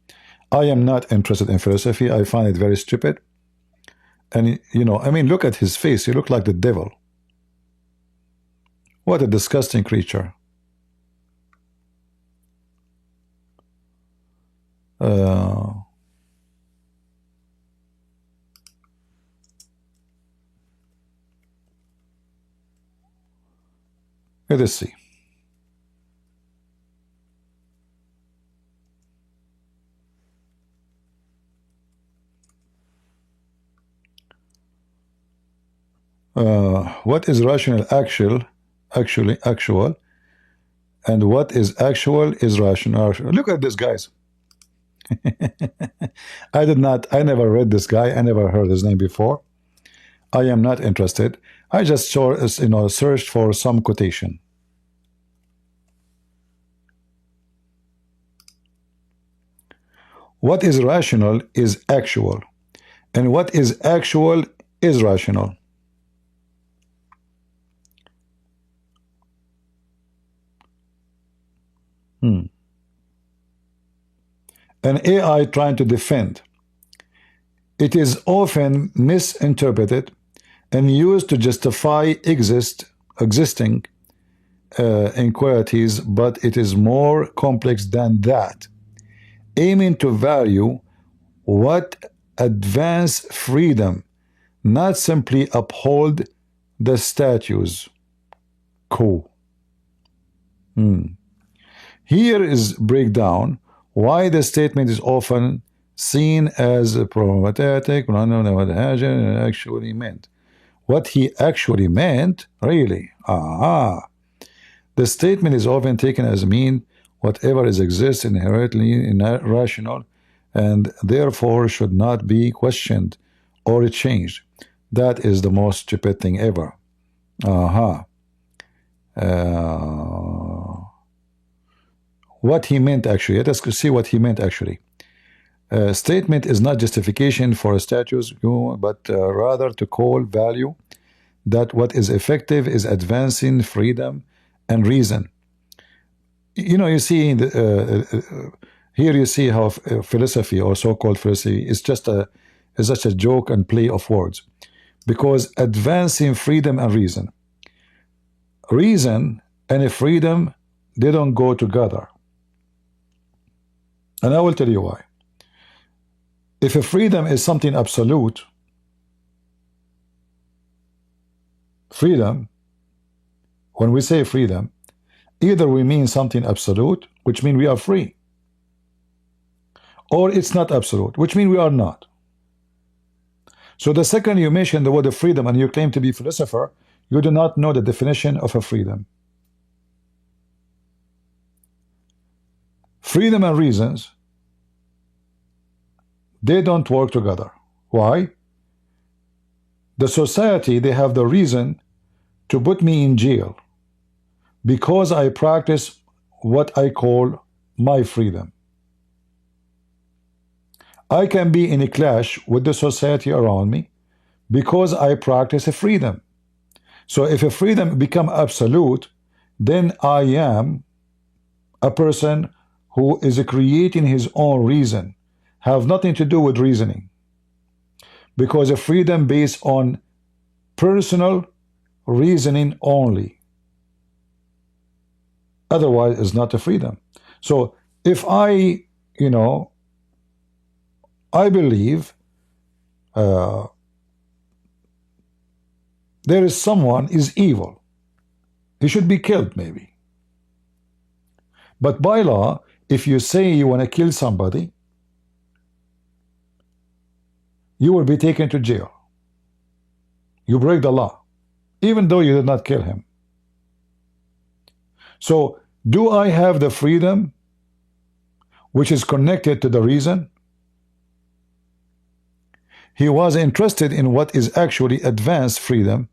I am not interested in philosophy. I find it very stupid. And, you know, I mean, look at his face. He looked like the devil. What a disgusting creature. Let us see. What is rational actual? and what is actual is rational. Look at this, guys. I never read this guy. I never heard his name before. I am not interested. I just searched for some quotation. What is rational is actual, and what is actual is rational. An AI trying to defend. It is often misinterpreted and used to justify existing inequalities, but it is more complex than that, aiming to value what advance freedom, not simply uphold the status quo. Here is breakdown why the statement is often seen as problematic, what actually meant. What he actually meant, really? The statement is often taken as mean whatever exists inherently irrational and therefore should not be questioned or changed. That is the most stupid thing ever. What he meant actually. Let us see what he meant actually. Statement is not justification for a status, but rather to call value that what is effective is advancing freedom and reason. You see here you see how philosophy or so-called philosophy is just such a joke and play of words, because advancing freedom and reason and freedom, they don't go together, and I will tell you why. If a freedom is something absolute, freedom, when we say freedom, either we mean something absolute, which means we are free, or it's not absolute, which means we are not. So the second you mention the word of freedom and you claim to be a philosopher, you do not know the definition of a freedom. Freedom and reasons, they don't work together. Why? The society, they have the reason to put me in jail because I practice what I call my freedom. I can be in a clash with the society around me because I practice a freedom. So if a freedom become absolute, then I am a person who is creating his own reason, have nothing to do with reasoning, because a freedom based on personal reasoning only. Otherwise, it's not a freedom. So if I believe there is someone is evil, he should be killed maybe. But by law, if you say you want to kill somebody, you will be taken to jail. You break the law, even though you did not kill him. So, do I have the freedom which is connected to the reason? He was interested in what is actually advanced freedom.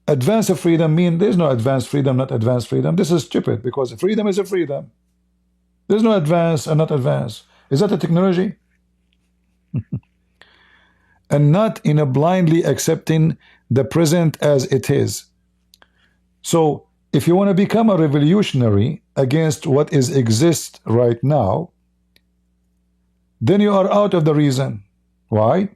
Advanced freedom means there's no advanced freedom, not advanced freedom. This is stupid, because freedom is a freedom. There's no advanced and not advanced. Is that a technology? And not in a blindly accepting the present as it is. So if you want to become a revolutionary against what exists right now, then you are out of the reason. Why?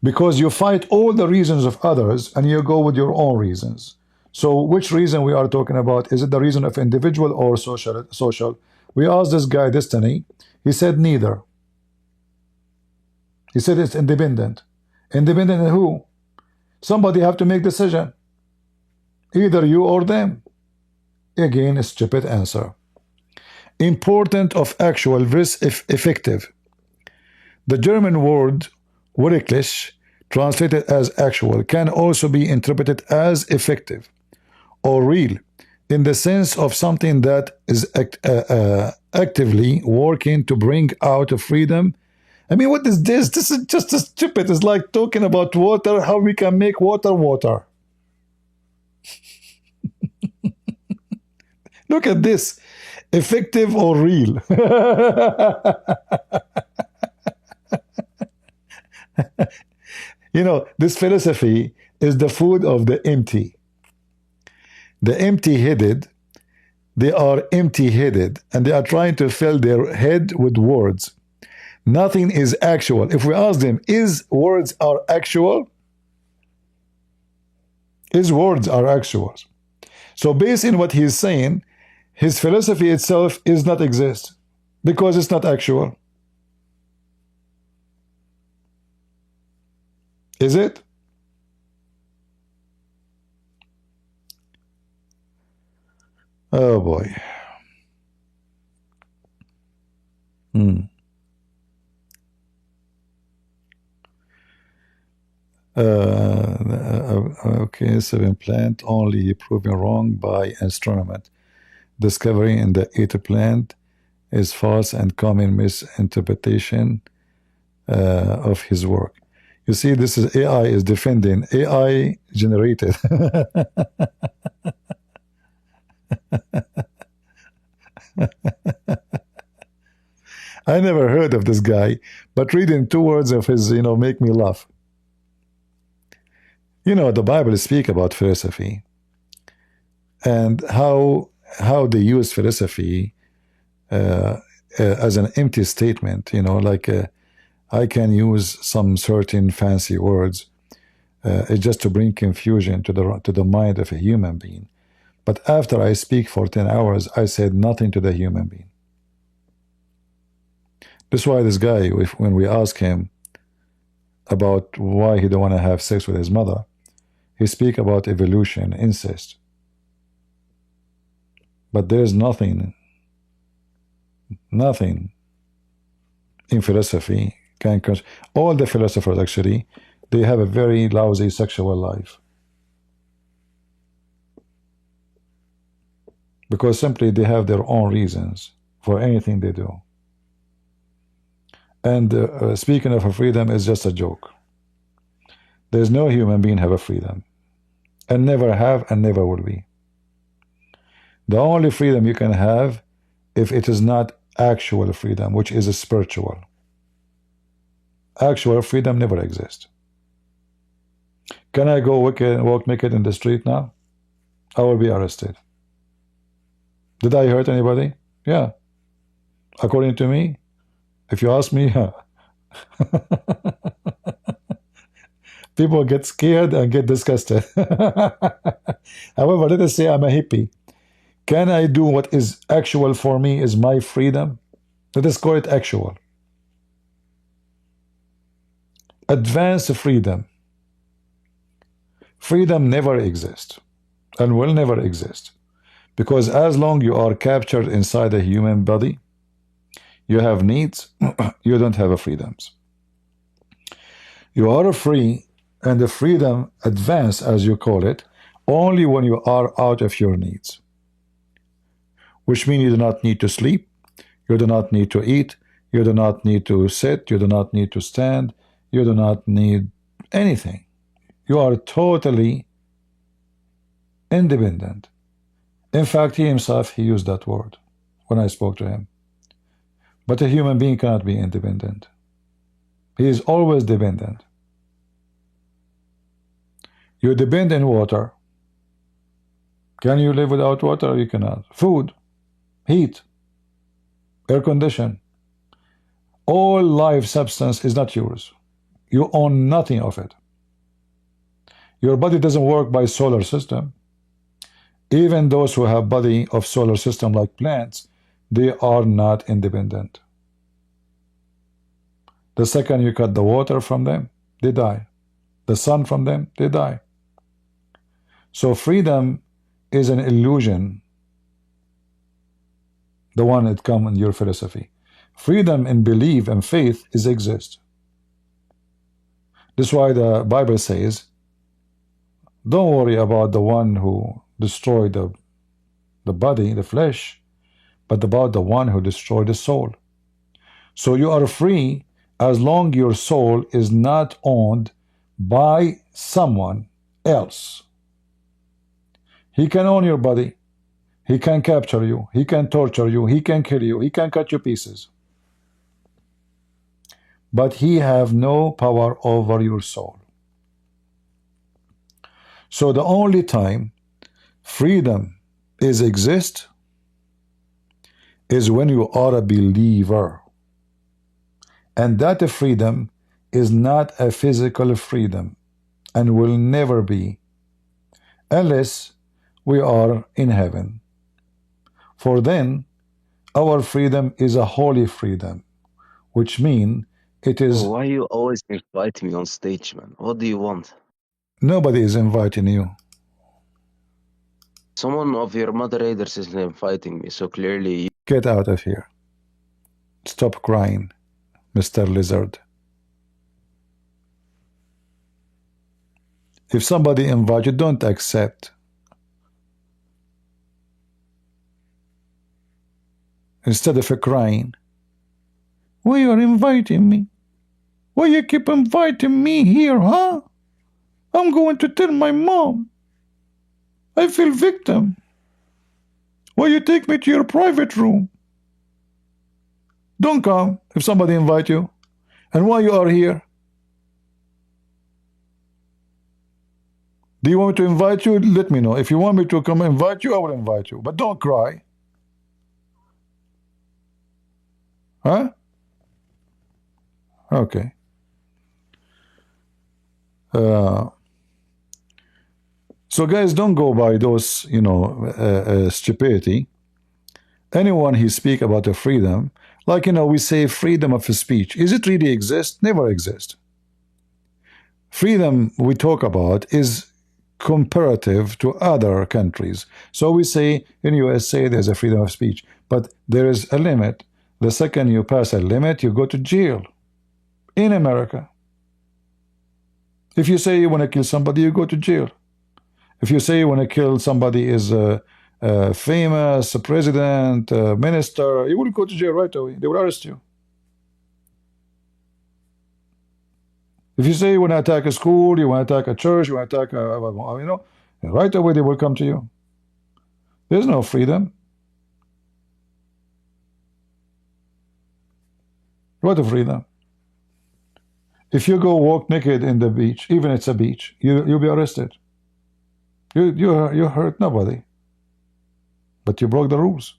Because you fight all the reasons of others and you go with your own reasons. So which reason we are talking about? Is it the reason of individual or social? We asked this guy, Destiny. He said neither. He said it's independent. Independent in who? Somebody have to make decision. Either you or them. Again, a stupid answer. Important of actual versus effective. The German word wirklich, translated as actual, can also be interpreted as effective or real. in the sense of something that is actively working to bring out a freedom. I mean, what is this? This is just as stupid. It's like talking about water, how we can make water water. Look at this. Effective or real? You know, this philosophy is the food of the empty. The empty-headed, they are empty-headed, and they are trying to fill their head with words. Nothing is actual. If we ask them, is words are actual? Is words are actual? So based on what he is saying, his philosophy itself is not exist because it's not actual. Is it? Oh boy. Okay, 7 plant only proven wrong by astronomer. Discovery in the 8th plant is false and common misinterpretation of his work. You see, this is AI is defending AI generated. I never heard of this guy, but reading 2 words of his, make me laugh. The Bible speaks about philosophy and how they use philosophy as an empty statement, like I can use some certain fancy words just to bring confusion to the mind of a human being. But after I speak for 10 hours, I said nothing to the human being. That's why this guy, when we ask him about why he don't want to have sex with his mother, he speak about evolution, incest. But there's nothing in philosophy can all the philosophers actually, they have a very lousy sexual life. Because simply they have their own reasons for anything they do. And speaking of a freedom is just a joke. There's no human being have a freedom. And never have and never will be. The only freedom you can have if it is not actual freedom, which is a spiritual. Actual freedom never exists. Can I go walk naked in the street now? I will be arrested. Did I hurt anybody? Yeah. According to me, if you ask me, yeah. People get scared and get disgusted. However, let us say I'm a hippie. Can I do what is actual for me is my freedom? Let us call it actual. Advanced freedom. Freedom never exists and will never exist. Because as long you are captured inside a human body, you have needs, you don't have a freedoms. You are free, and the freedom advance, as you call it, only when you are out of your needs. Which means you do not need to sleep, you do not need to eat, you do not need to sit, you do not need to stand, you do not need anything. You are totally independent. In fact, he himself, he used that word when I spoke to him. But a human being cannot be independent. He is always dependent. You depend on water. Can you live without water? You cannot. Food, heat, air condition. All life substance is not yours. You own nothing of it. Your body doesn't work by solar system. Even those who have body of solar system like plants, they are not independent. The second you cut the water from them, they die. The sun from them, they die. So freedom is an illusion, the one that comes in your philosophy. Freedom in belief and faith is exist. This is why the Bible says, don't worry about the one who destroyed the body, the flesh, but about the one who destroyed the soul. So you are free as long your soul is not owned by someone else. He can own your body. He can capture you. He can torture you. He can kill you. He can cut you pieces. But he have no power over your soul. So the only time freedom exists is when you are a believer. And that freedom is not a physical freedom and will never be unless we are in heaven. For then our freedom is a holy freedom, which means it is... Why you always invite me on stage, man? What do you want? Nobody is inviting you. Someone of your moderators is inviting me, so clearly... Get out of here. Stop crying, Mr. Lizard. If somebody invites you, don't accept. Instead of crying, why you are inviting me? Why you keep inviting me here, huh? I'm going to tell my mom. I feel victim. Why you take me to your private room? Don't come if somebody invite you. And why you are here? Do you want me to invite you? Let me know. If you want me to come invite you, I will invite you. But don't cry. Huh? Okay. So guys, don't go by those, stupidity. Anyone who speak about the freedom, like, we say freedom of speech. Is it really exist? Never exist. Freedom we talk about is comparative to other countries. So we say in USA there's a freedom of speech, but there is a limit. The second you pass a limit, you go to jail. In America. If you say you want to kill somebody, you go to jail. If you say you want to kill somebody is a famous president, minister, you will go to jail right away. They will arrest you. If you say you want to attack a school, you want to attack a church, you want to attack right away they will come to you. There's no freedom. What freedom? If you go walk naked in the beach, even it's a beach, you'll be arrested. You hurt nobody, but you broke the rules.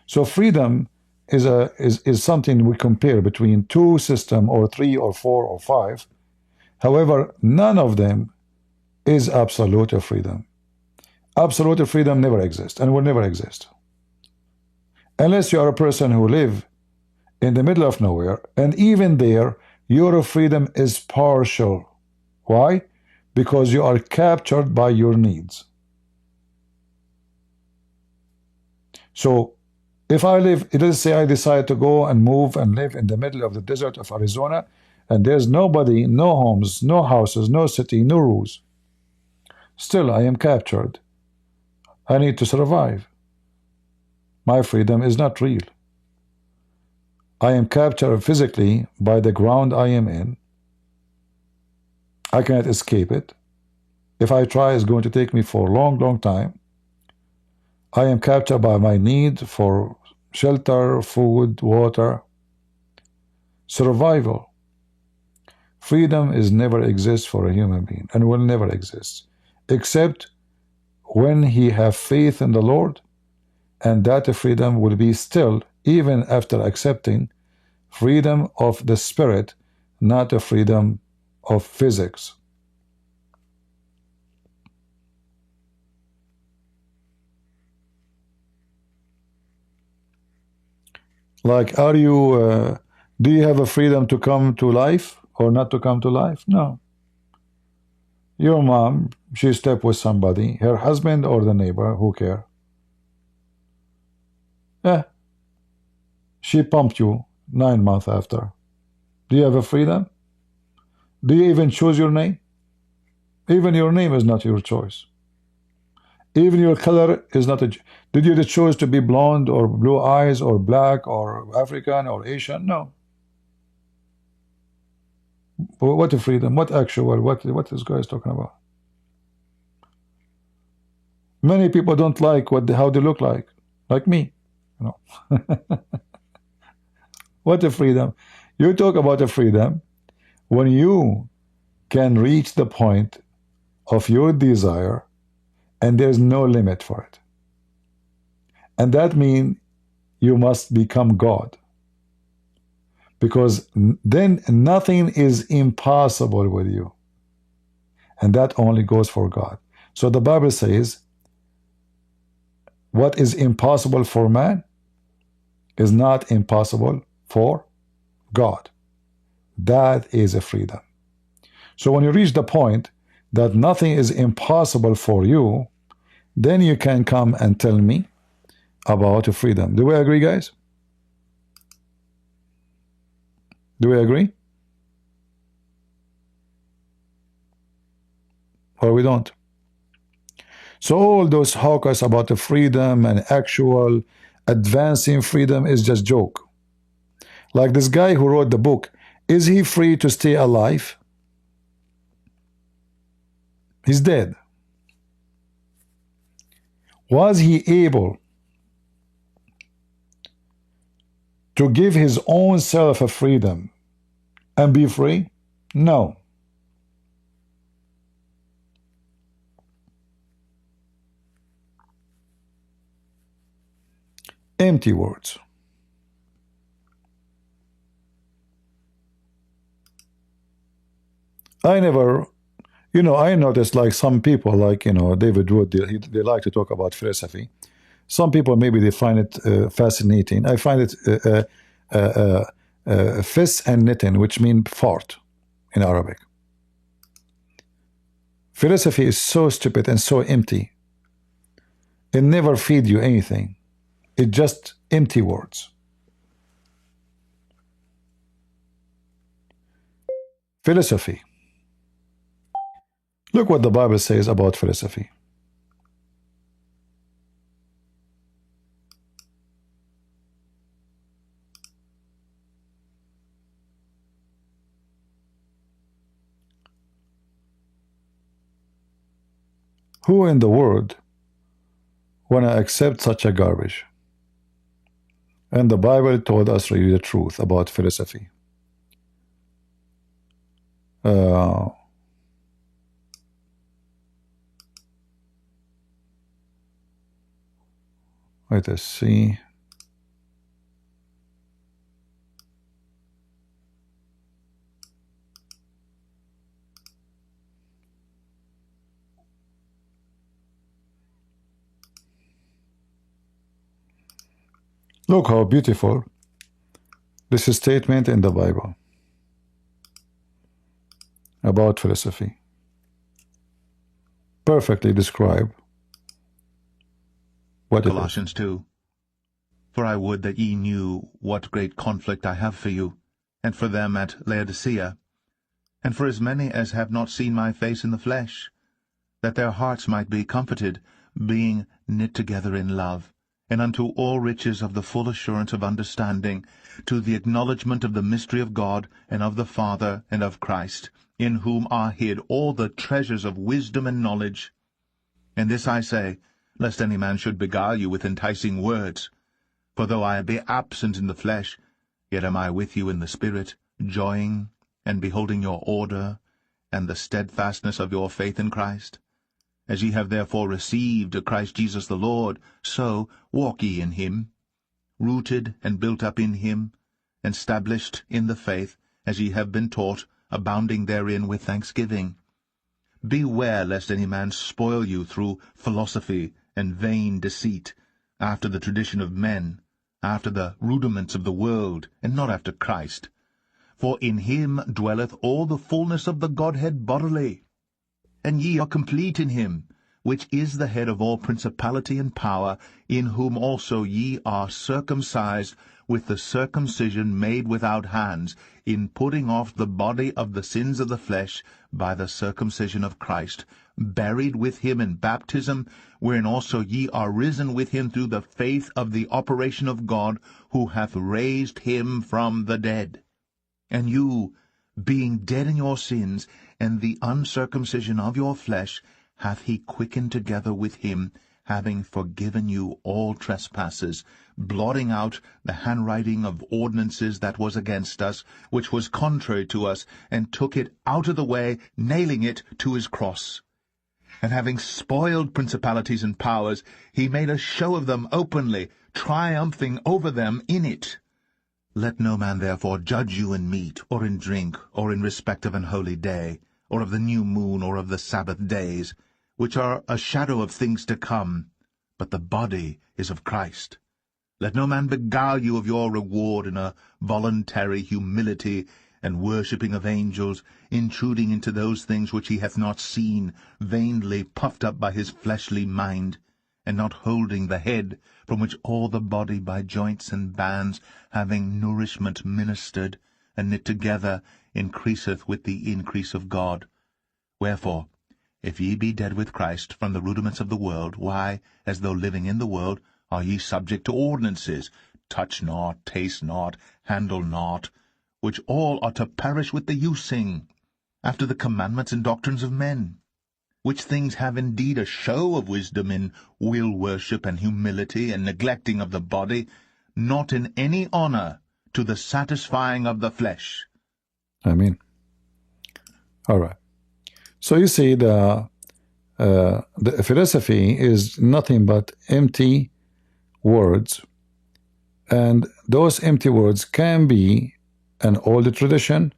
So freedom is something we compare between two systems, or three, or four, or five. However, none of them is absolute freedom. Absolute freedom never exists and will never exist, unless you are a person who live in the middle of nowhere, and even there, your freedom is partial. Why? Because you are captured by your needs. So, if I live, let's say I decide to go and move and live in the middle of the desert of Arizona, and there's nobody, no homes, no houses, no city, no rules. Still, I am captured. I need to survive. My freedom is not real. I am captured physically by the ground I am in. I cannot escape it. If I try, it's going to take me for a long, long time. I am captured by my need for shelter, food, water, survival. Freedom is never exists for a human being and will never exist, except when he have faith in the Lord, and that freedom will be still, even after accepting, freedom of the spirit, not a freedom of physics. Like, do you have a freedom to come to life or not to come to life? No. Your mom, she slept with somebody, her husband or the neighbor, who care? Yeah. She pumped you 9 months after. Do you have a freedom? Do you even choose your name? Even your name is not your choice. Even your color is not a... Did you choose to be blonde or blue eyes or black or African or Asian? No. What a freedom? What actual? What this guy is talking about? Many people don't like how they look like me. You know. What a freedom. You talk about a freedom when you can reach the point of your desire and there's no limit for it. And that means you must become God. Because then nothing is impossible with you. And that only goes for God. So the Bible says, what is impossible for man is not impossible for God. That is a freedom. So when you reach the point that nothing is impossible for you, then you can come and tell me about a freedom. Do we agree, guys? Do we agree? Or we don't? So all those hawkers about the freedom and actual advancing freedom is just joke. Like this guy who wrote the book, is he free to stay alive? He's dead. Was he able to give his own self a freedom and be free? No. Empty words. I never, I noticed like some people, like, David Wood, they like to talk about philosophy. Some people, maybe they find it fascinating. I find it fis and nitin, which mean fart in Arabic. Philosophy is so stupid and so empty. It never feeds you anything. It's just empty words. Philosophy. Look what the Bible says about philosophy. Who in the world want to accept such a garbage? And the Bible told us really the truth about philosophy. Let us see. Look how beautiful this is statement in the Bible about philosophy. Perfectly describe what Colossians 2. For I would that ye knew what great conflict I have for you, and for them at Laodicea, and for as many as have not seen my face in the flesh, that their hearts might be comforted, being knit together in love, and unto all riches of the full assurance of understanding, to the acknowledgement of the mystery of God, and of the Father, and of Christ, in whom are hid all the treasures of wisdom and knowledge. And this I say, lest any man should beguile you with enticing words. For though I be absent in the flesh, yet am I with you in the Spirit, joying, and beholding your order, and the steadfastness of your faith in Christ. As ye have therefore received Christ Jesus the Lord, so walk ye in him, rooted and built up in him, and stablished in the faith, as ye have been taught, abounding therein with thanksgiving. Beware lest any man spoil you through philosophy and vain deceit, after the tradition of men, after the rudiments of the world, and not after Christ. For in him dwelleth all the fullness of the Godhead bodily. And ye are complete in him, which is the head of all principality and power, in whom also ye are circumcised with the circumcision made without hands, in putting off the body of the sins of the flesh by the circumcision of Christ, buried with him in baptism, wherein also ye are risen with him through the faith of the operation of God, who hath raised him from the dead. And you, being dead in your sins, and the uncircumcision of your flesh, hath he quickened together with him, having forgiven you all trespasses, blotting out the handwriting of ordinances that was against us, which was contrary to us, and took it out of the way, nailing it to his cross. And having spoiled principalities and powers, he made a show of them openly, triumphing over them in it. Let no man therefore judge you in meat, or in drink, or in respect of an holy day, or of the new moon, or of the Sabbath days, which are a shadow of things to come, but the body is of Christ. Let no man beguile you of your reward in a voluntary humility and worshipping of angels, intruding into those things which he hath not seen, vainly puffed up by his fleshly mind, and not holding the head, from which all the body by joints and bands, having nourishment ministered, and knit together, increaseth with the increase of God. Wherefore, if ye be dead with Christ from the rudiments of the world, why, as though living in the world, are ye subject to ordinances, touch not, taste not, handle not, which all are to perish with the using, after the commandments and doctrines of men, which things have indeed a show of wisdom in will worship and humility and neglecting of the body, not in any honor to the satisfying of the flesh. Amen. All right. So you see, the philosophy is nothing but empty words, and those empty words can be an old tradition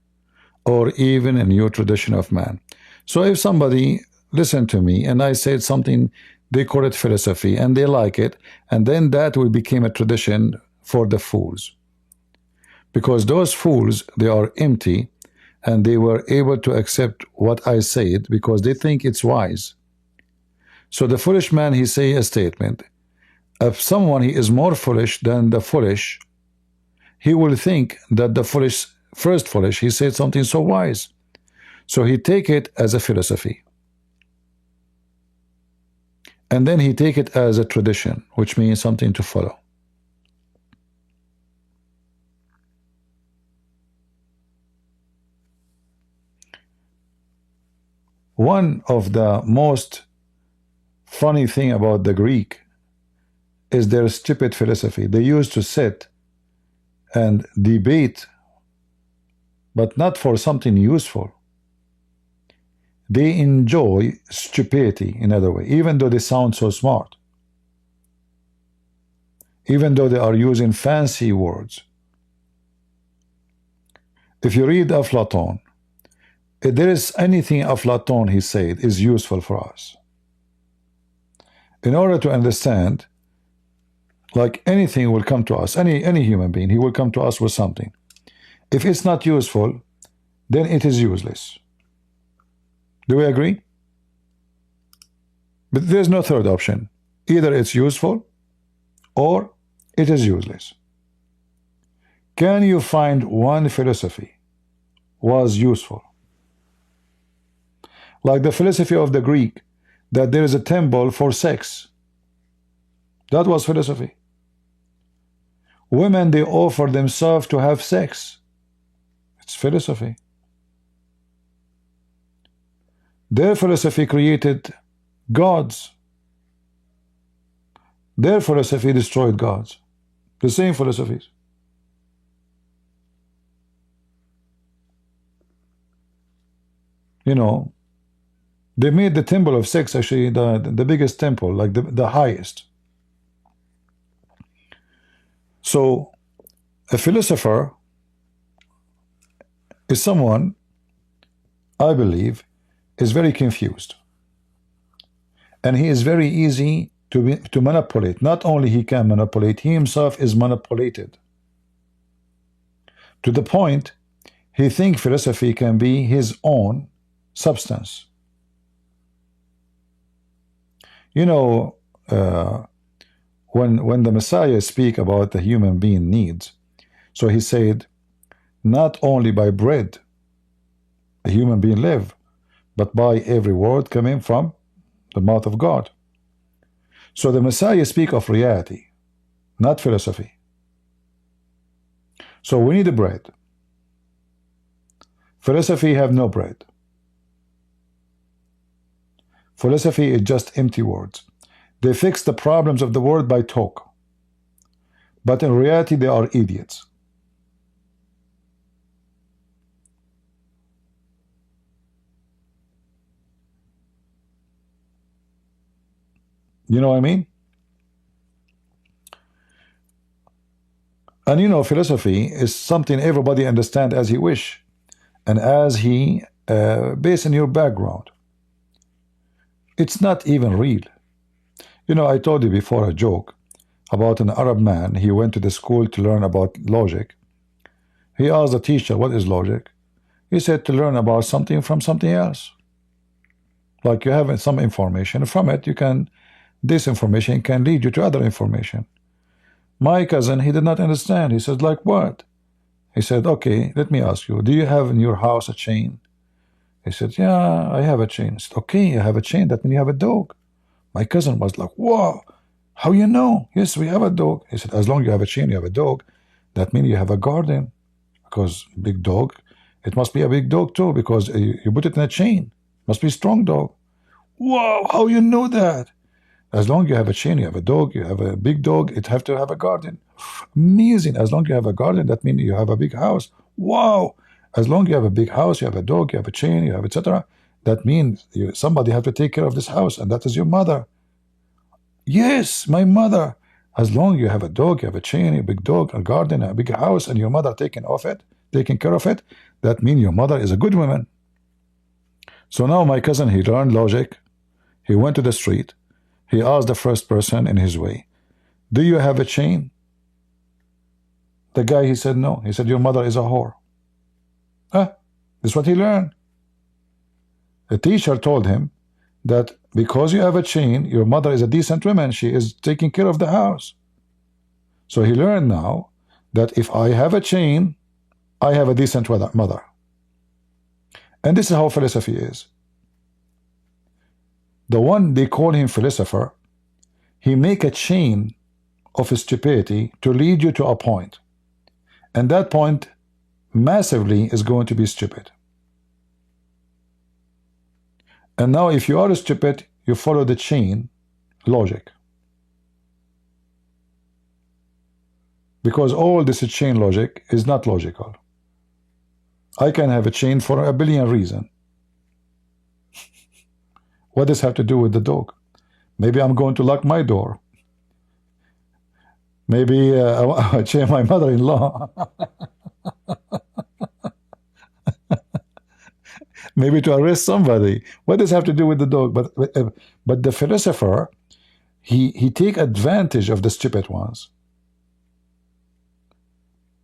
or even a new tradition of man. So if somebody listened to me and I said something, they call it philosophy and they like it, and then that will become a tradition for the fools, because those fools, they are empty, and they were able to accept what I said because they think it's wise. So the foolish man, he say a statement. If someone he is more foolish than the foolish, he will think that the foolish, first foolish, he said something so wise. So he take it as a philosophy. And then he take it as a tradition, which means something to follow. One of the most funny thing about the Greek is their stupid philosophy. They used to sit and debate, but not for something useful. They enjoy stupidity in other way, even though they sound so smart, even though they are using fancy words. If you read Aflatun, if there is anything Aflatun he said is useful for us. In order to understand, like anything will come to us, any human being, he will come to us with something. If it's not useful, then it is useless. Do we agree? But there's no third option. Either it's useful or it is useless. Can you find one philosophy was useful? Like the philosophy of the Greek, that there is a temple for sex. That was philosophy. Women, they offer themselves to have sex. It's philosophy. Their philosophy created gods. Their philosophy destroyed gods. The same philosophies. You know, they made the temple of sex actually the biggest temple, like the highest. So a philosopher is someone, I believe, is very confused, and he is very easy to manipulate. Not only he can manipulate, he himself is manipulated to the point he thinks philosophy can be his own substance. You know, when the Messiah speak about the human being needs, so he said, not only by bread a human being live, but by every word coming from the mouth of God. So the Messiah speak of reality, not philosophy. So we need the bread. Philosophy have no bread. Philosophy is just empty words. They fix the problems of the world by talk. But in reality, they are idiots. You know what I mean? And you know, philosophy is something everybody understand as he wish and as he based on your background. It's not even real. You know, I told you before a joke about an Arab man. He went to the school to learn about logic. He asked the teacher, what is logic? He said, to learn about something from something else. Like you have some information, from it you can, this information can lead you to other information. My cousin, he did not understand. He said, like what? He said, okay, let me ask you, do you have in your house a chain? He said, yeah, I have a chain. He said, okay, you have a chain, that means you have a dog. My cousin was like, whoa, how you know? Yes, we have a dog. He said, as long as you have a chain, you have a dog, that means you have a guardian. Because big dog, it must be a big dog too, because you put it in a chain. Must be a strong dog. Whoa, how you know that? As long as you have a chain, you have a dog, you have a big dog, it have to have a guardian. Amazing. As long as you have a guardian, that means you have a big house. Wow. As long as you have a big house, you have a dog, you have a chain, you have etc. That means somebody have to take care of this house, and that is your mother. Yes, my mother. As long as you have a dog, you have a chain, a big dog, a garden, a big house, and your mother taking care of it, that means your mother is a good woman. So now my cousin, he learned logic. He went to the street. He asked the first person in his way, do you have a chain? The guy, he said no. He said, your mother is a whore. Huh? This is what he learned. The teacher told him that because you have a chain, your mother is a decent woman. She is taking care of the house. So he learned now that if I have a chain, I have a decent mother. And this is how philosophy is. The one they call him philosopher, he make a chain of stupidity to lead you to a point. And that point massively is going to be stupid. And now if you are stupid, you follow the chain logic. Because all this chain logic is not logical. I can have a chain for a billion reasons. What does this have to do with the dog? Maybe I'm going to lock my door. Maybe I chain my mother-in-law. Maybe to arrest somebody. What does this have to do with the dog? But the philosopher, he take advantage of the stupid ones.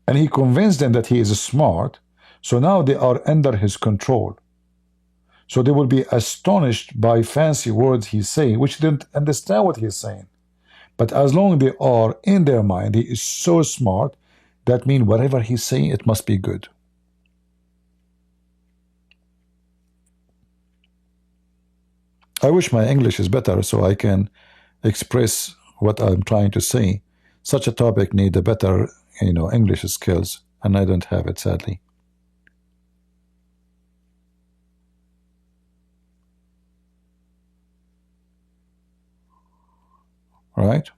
And he convinced them that he is smart. So now they are under his control. So they will be astonished by fancy words he's saying, which they don't understand what he's saying. But as long as they are in their mind, he is so smart, that means whatever he's saying, it must be good. I wish my English is better so I can express what I'm trying to say. Such a topic needs a better, English skills, and I don't have it, sadly. Right?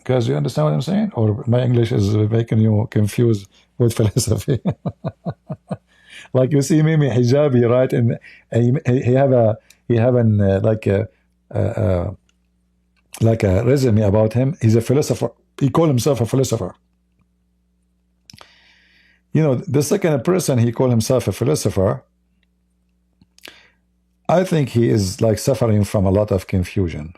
Guys, you understand what I'm saying? Or my English is making you confused with philosophy? Like you see Mimi Hijabi, right? And he have like a resume about him. He's a philosopher. He called himself a philosopher. The second person he called himself a philosopher, I think he is like suffering from a lot of confusion.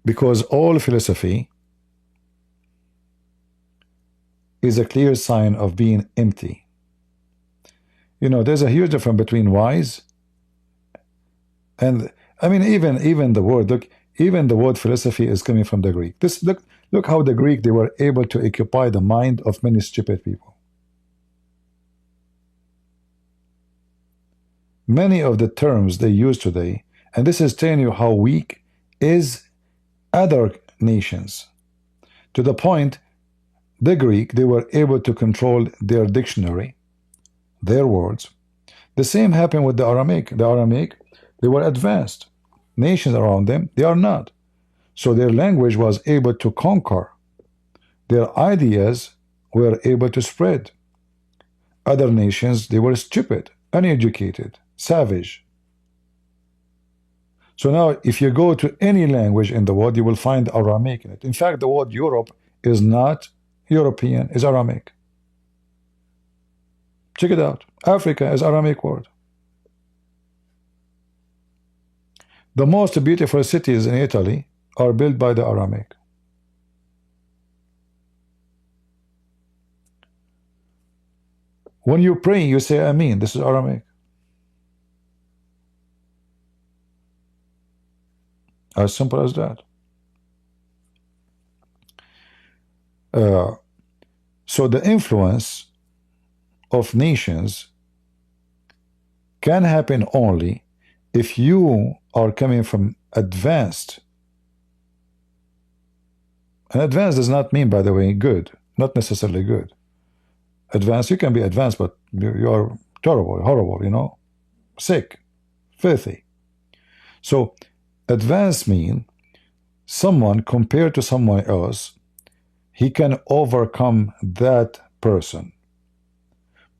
Because all philosophy is a clear sign of being empty. You know, there's a huge difference between wise and, I mean, even the word, look, even the word philosophy is coming from the Greek. Look how the Greek, they were able to occupy the mind of many stupid people. Many of the terms they use today, and this is telling you how weak is other nations. To the point, the Greek, they were able to control their dictionary, their words. The same happened with the Aramaic. The Aramaic, they were advanced. Nations around them, they are not. So their language was able to conquer. Their ideas were able to spread. Other nations, they were stupid, uneducated, savage. So now, if you go to any language in the world, you will find Aramaic in it. In fact, the word Europe is not European, it's Aramaic. Check it out. Africa is Aramaic word. The most beautiful cities in Italy are built by the Aramaic. When you pray, you say Amin. This is Aramaic. As simple as that. So the influence of nations can happen only if you are coming from advanced. And advanced does not mean, by the way, good. Not necessarily good. Advanced, you can be advanced, but you are terrible, horrible, you know, sick, filthy. So advanced mean someone compared to someone else, he can overcome that person.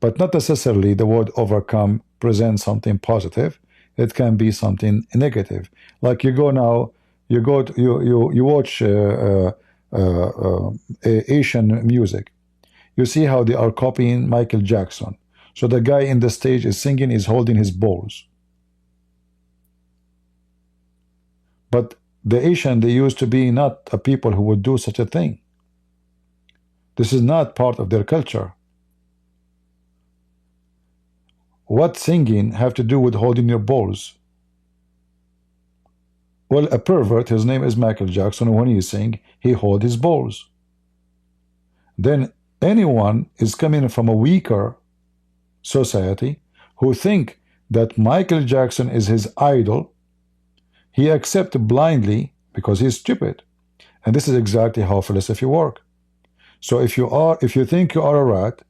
But not necessarily the word overcome presents something positive. It can be something negative. Like you go now, you watch Asian music. You see how they are copying Michael Jackson. So the guy in the stage is singing, is holding his balls. But the Asian, they used to be not a people who would do such a thing. This is not part of their culture. What singing have to do with holding your balls? Well, a pervert, his name is Michael Jackson, when he sing, he hold his balls. Then anyone is coming from a weaker society who think that Michael Jackson is his idol, he accepts blindly because he's stupid. And this is exactly how philosophy works. So if you think you are a rat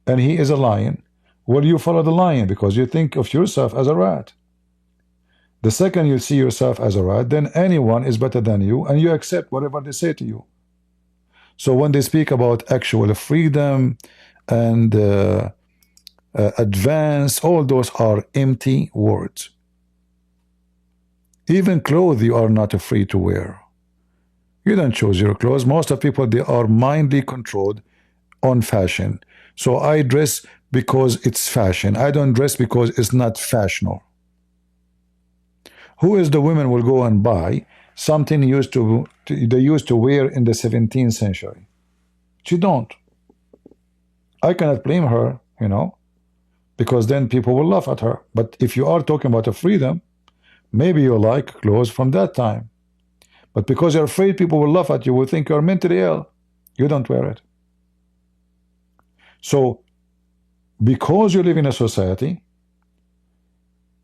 and he is a lion, well, you follow the lion because you think of yourself as a rat. The second you see yourself as a rat, then anyone is better than you and you accept whatever they say to you. So when they speak about actual freedom and advance, all those are empty words. Even clothes you are not free to wear. You don't choose your clothes. Most of people, they are mindly controlled on fashion. So I dress because it's fashion. I don't dress because it's not fashionable. Who is the woman will go and buy something they used to wear in the 17th century? She don't. I cannot blame her, you know, because then people will laugh at her. But if you are talking about a freedom, maybe you like clothes from that time. But because you're afraid people will laugh at you, will think you're mentally ill, you don't wear it. So, because you live in a society,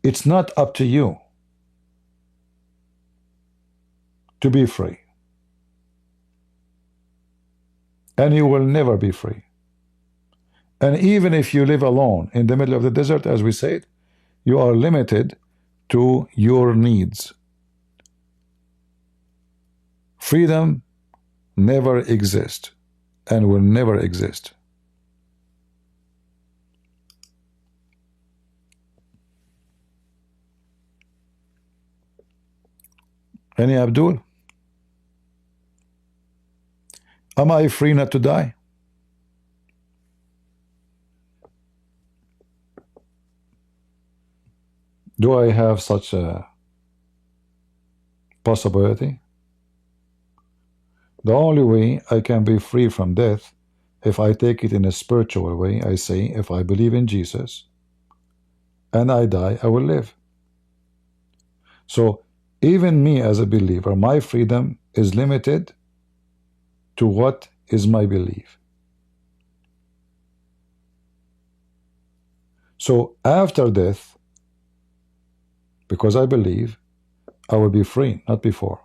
it's not up to you to be free. And you will never be free. And even if you live alone in the middle of the desert, as we said, you are limited to your needs. Freedom never exists and will never exist. Any Abdul? Am I free not to die? Do I have such a possibility? The only way I can be free from death If I take it in a spiritual way, I say, if I believe in Jesus and I die, I will live. So even me as a believer, my freedom is limited to what is my belief. So after death, because I believe, I will be free, not before.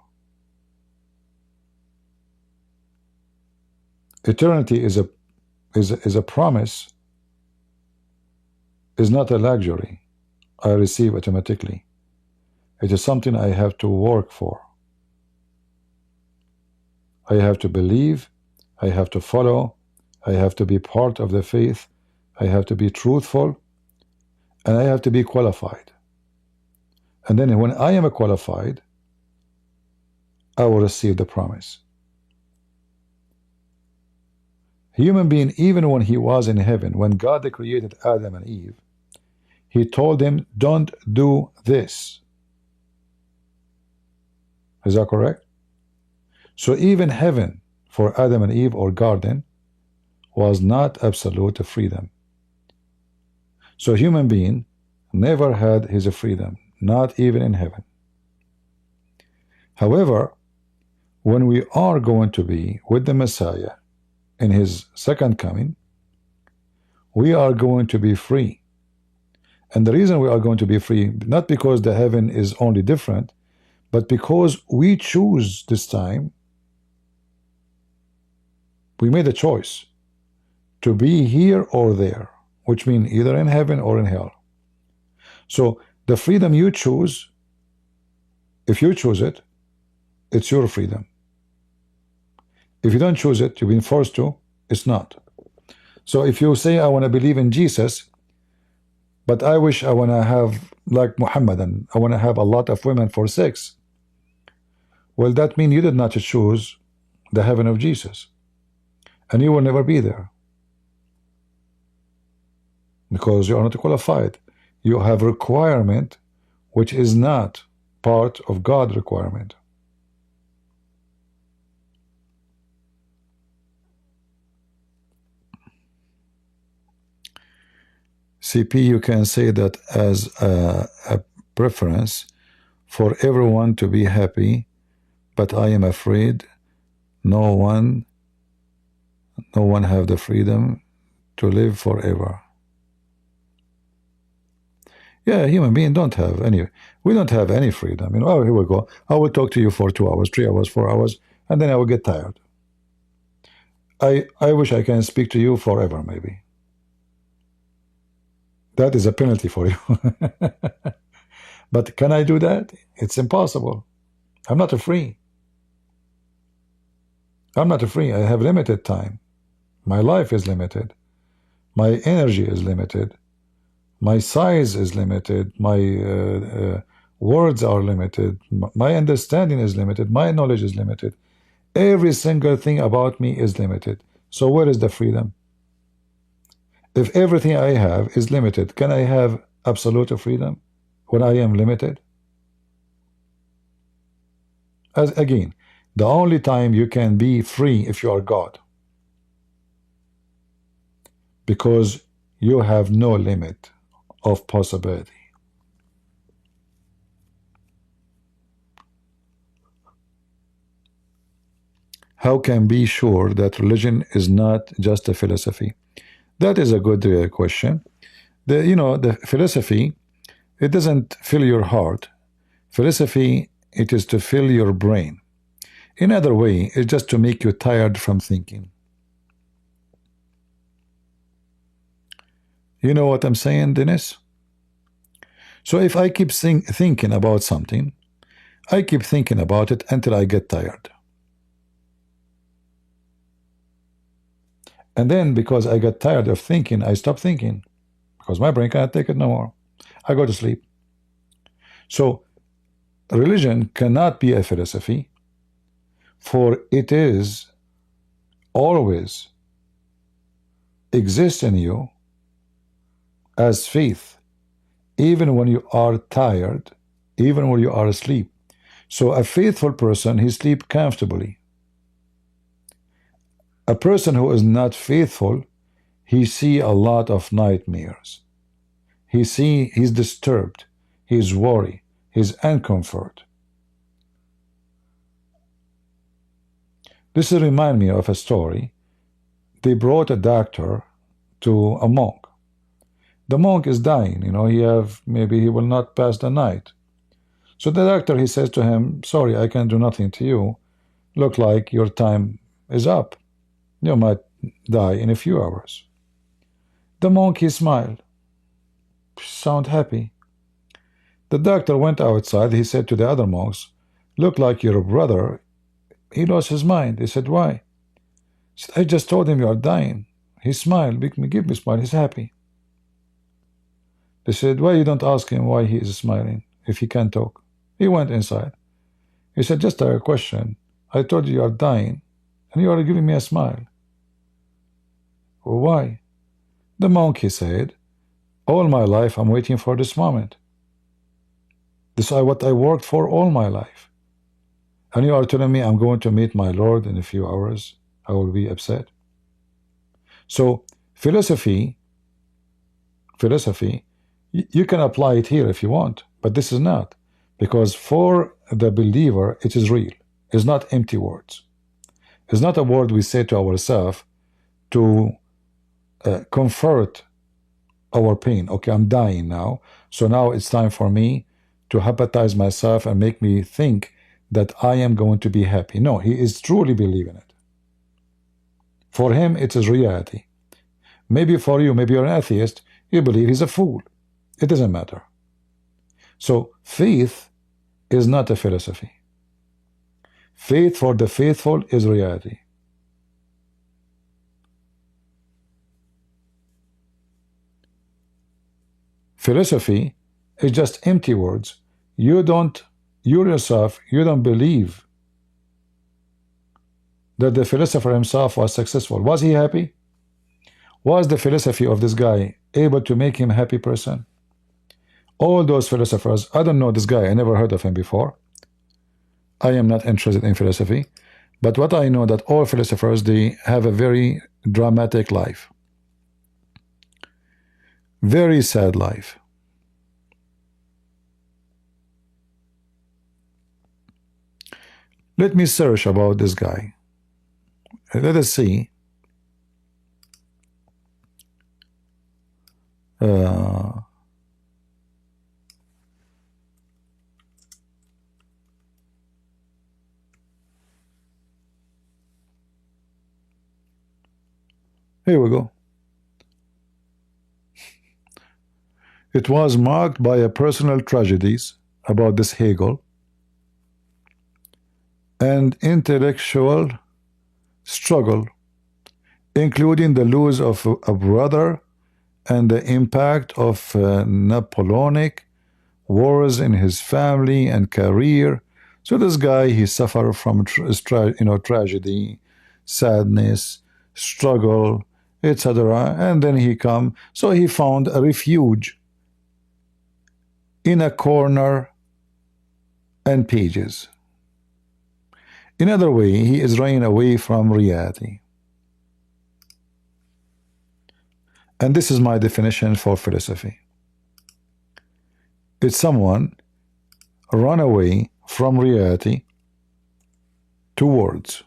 Eternity is a promise, is not a luxury I receive automatically. It is something I have to work for. I have to believe, I have to follow, I have to be part of the faith, I have to be truthful, and I have to be qualified. And then when I am qualified, I will receive the promise. Human being, even when he was in heaven, when God created Adam and Eve, he told them, don't do this. Is that correct? So even heaven for Adam and Eve, or garden, was not absolute freedom. So human being never had his freedom, not even in heaven. However, when we are going to be with the Messiah in his second coming, we are going to be free. And the reason we are going to be free, not because the heaven is only different, but because we choose this time, we made a choice to be here or there, which means either in heaven or in hell. So the freedom you choose, if you choose it, it's your freedom. If you don't choose it, you've been forced to, it's not. So if you say, I want to believe in Jesus, but I wish I want to have, like Muhammad, and I want to have a lot of women for sex, well, that means you did not choose the heaven of Jesus, and you will never be there because you are not qualified. You have requirement which is not part of God's requirement. CP, you can say that as a preference for everyone to be happy, but I am afraid no one have the freedom to live forever. Yeah, human being don't have any, we don't have any freedom. You know, oh, here we go. I will talk to you for 2 hours, 3 hours, 4 hours, and then I will get tired. I wish I can speak to you forever, maybe. That is a penalty for you. But can I do that? It's impossible. I'm not free. I'm not free. I have limited time. My life is limited. My energy is limited. My size is limited. My words are limited. My understanding is limited. My knowledge is limited. Every single thing about me is limited. So where is the freedom? If everything I have is limited, can I have absolute freedom when I am limited? As again, the only time you can be free if you are God, because you have no limit of possibility. How can be sure that religion is not just a philosophy? That is a good question. The philosophy, it doesn't fill your heart. Philosophy, it is to fill your brain. In other way, it's just to make you tired from thinking. You know what I'm saying, Dennis? So if I keep thinking about something, I keep thinking about it until I get tired. And then because I get tired of thinking, I stop thinking because my brain cannot take it no more. I go to sleep. So religion cannot be a philosophy, for it is always exists in you as faith, even when you are tired, even when you are asleep. So a faithful person, he sleeps comfortably. A person who is not faithful, he see a lot of nightmares. He's disturbed. He's worried. He's uncomfort. This reminds me of a story. They brought a doctor to a monk. The monk is dying, maybe he will not pass the night. So the doctor, he says to him, sorry, I can do nothing to you. Look like your time is up. You might die in a few hours. The monk, he smiled. Sound happy. The doctor went outside. He said to the other monks, look like your brother, he lost his mind. He said, why? He said, I just told him you are dying. He smiled. Give me a smile. He's happy. They said, why you don't ask him why he is smiling if he can't talk? He went inside. He said, just a question. I told you are dying, and you are giving me a smile. Well, why? The monk, he said, all my life I'm waiting for this moment. This is what I worked for all my life. And you are telling me I'm going to meet my Lord in a few hours. I will be upset. So philosophy, you can apply it here if you want, but this is not. Because for the believer, it is real. It's not empty words. It's not a word we say to ourselves to comfort our pain. Okay, I'm dying now, so now it's time for me to hypnotize myself and make me think that I am going to be happy. No, he is truly believing it. For him, it is reality. Maybe for you, maybe you're an atheist, you believe he's a fool. It doesn't matter. So faith is not a philosophy. Faith for the faithful is reality. Philosophy is just empty words. You yourself, you don't believe that the philosopher himself was successful. Was he happy? Was the philosophy of this guy able to make him a happy person? All those philosophers, I don't know this guy, I never heard of him before. I am not interested in philosophy, but what I know that all philosophers, they have a very dramatic life. Very sad life. Let me search about this guy. Let us see. Here we go. It was marked by a personal tragedies about this Hegel and intellectual struggle, including the loss of a brother and the impact of Napoleonic wars in his family and career. So this guy, he suffered from tragedy, sadness, struggle, etc. And then he so he found a refuge in a corner and pages. In other way, he is running away from reality. And this is my definition for philosophy. It's someone run away from reality towards.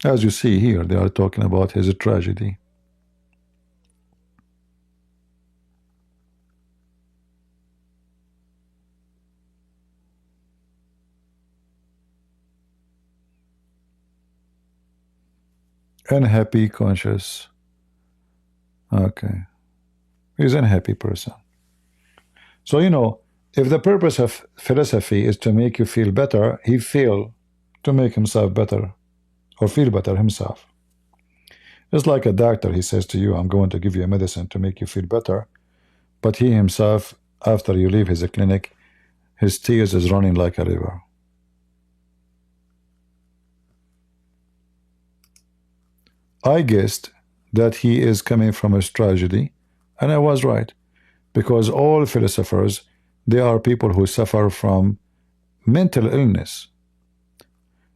As you see here, they are talking about his tragedy. Unhappy, conscious. Okay. He's an unhappy person. So, if the purpose of philosophy is to make you feel better, he failed to make himself better or feel better himself. It's like a doctor, he says to you, I'm going to give you a medicine to make you feel better, but he himself, after you leave his clinic, his tears is running like a river. I guessed that he is coming from a tragedy, and I was right, because all philosophers, they are people who suffer from mental illness,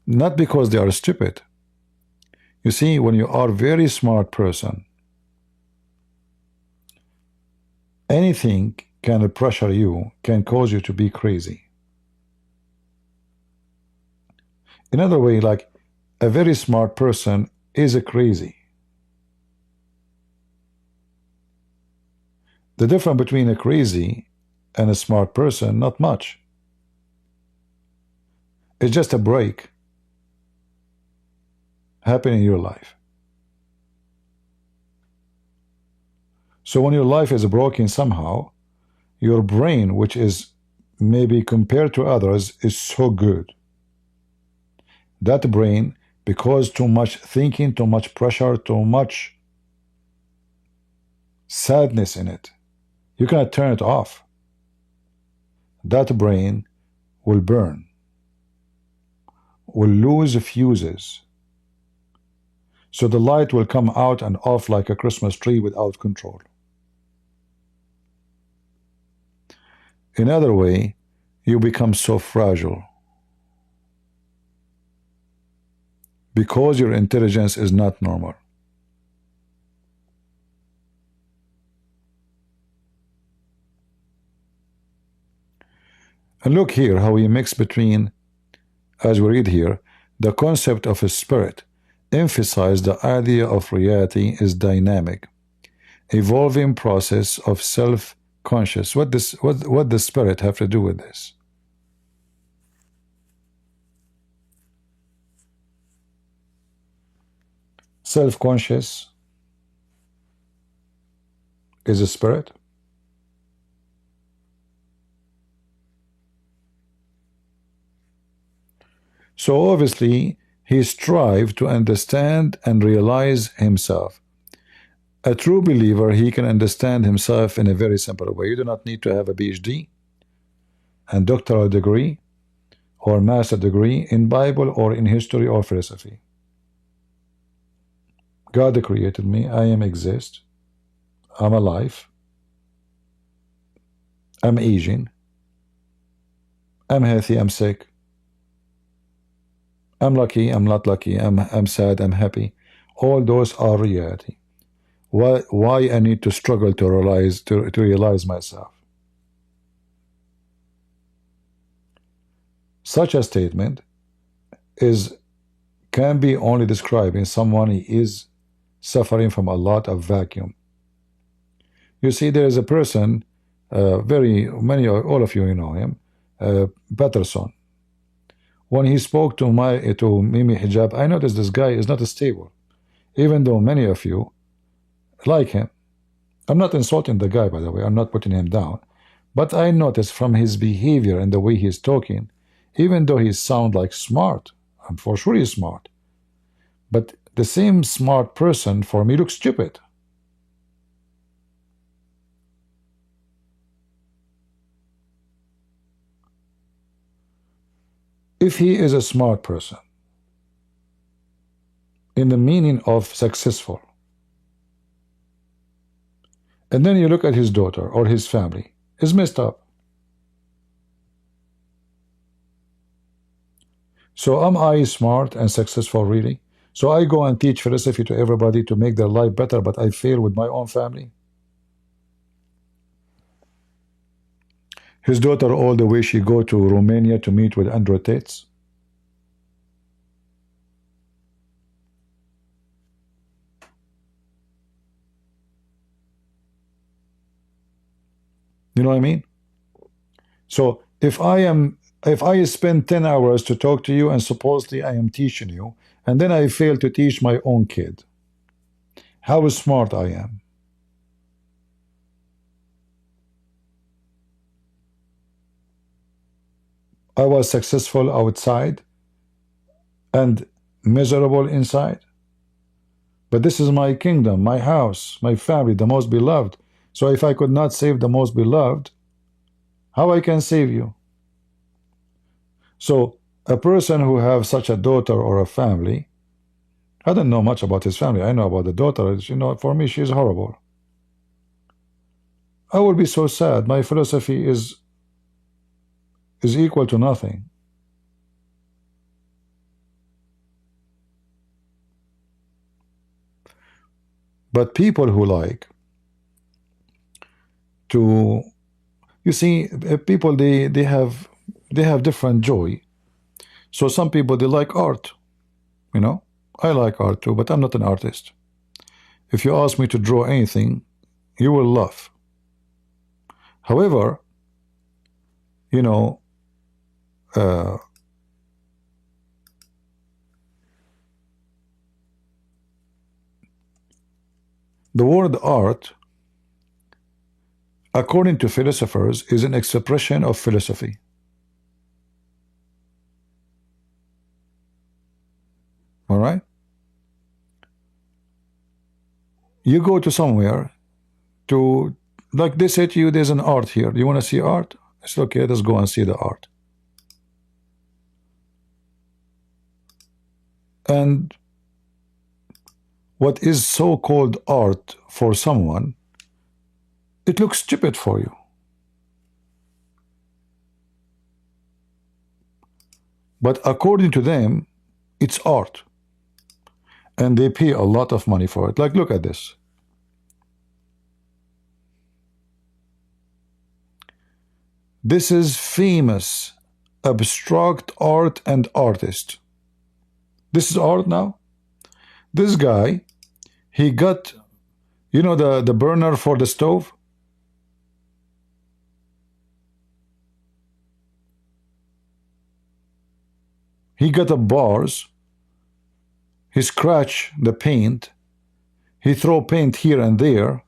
not because they are stupid. You see, when you are a very smart person, anything can pressure you, can cause you to be crazy. Another way, like a very smart person is a crazy. The difference between a crazy and a smart person, not much. It's just a break happening in your life. So when your life is broken somehow, your brain, which is maybe compared to others, is so good. That brain, because too much thinking, too much pressure, too much sadness in it, you cannot turn it off. That brain will burn, will lose fuses. So the light will come out and off like a Christmas tree without control. Another way, you become so fragile because your intelligence is not normal. And look here how we mix between, as we read here, the concept of a spirit, emphasize the idea of reality is dynamic, evolving process of self-conscious. What does spirit have to do with this? Self-conscious is a spirit. So obviously, he strived to understand and realize himself. A true believer, he can understand himself in a very simple way. You do not need to have a PhD and doctoral degree or master degree in Bible or in history or philosophy. God created me. I am exist. I'm alive. I'm aging. I'm healthy. I'm sick. I'm lucky, I'm not lucky, I'm sad, I'm happy. All those are reality. Why I need to struggle to realize myself? Such a statement can be only describing someone who is suffering from a lot of vacuum. You see, there is a person, all of you know him, Patterson. When he spoke to Mimi Hijab, I noticed this guy is not stable, even though many of you like him. I'm not insulting the guy, by the way. I'm not putting him down. But I noticed from his behavior and the way he's talking, even though he sounds like smart, and for sure he's smart, but the same smart person for me looks stupid. If he is a smart person, in the meaning of successful, and then you look at his daughter or his family, is messed up. So am I smart and successful really? So I go and teach philosophy to everybody to make their life better, but I fail with my own family? His daughter, all the way she go to Romania to meet with Andrew Tate. You know what I mean? So if I spend 10 hours to talk to you and supposedly I am teaching you, and then I fail to teach my own kid, how smart I am? I was successful outside and miserable inside. But this is my kingdom, my house, my family, the most beloved. So if I could not save the most beloved, how I can save you? So a person who have such a daughter or a family, I don't know much about his family. I know about the daughter. You know, for me, she's horrible. I will be so sad. My philosophy is equal to nothing. But people who like to, you see, people they have different joy. So some people they like art, you know. I like art too, but I'm not an artist. If you ask me to draw anything, you will laugh. However, you know, the word art, according to philosophers, is an expression of philosophy. All right? You go to somewhere to, like they say to you, there's an art here. Do you want to see art? It's okay, let's go and see the art. And what is so-called art for someone, it looks stupid for you. But according to them, it's art. And they pay a lot of money for it. Like, look at this. This is famous abstract art and artist. This is art now. This guy, he got, you know, the burner for the stove? He got the bars. He scratch the paint. He throw paint here and there.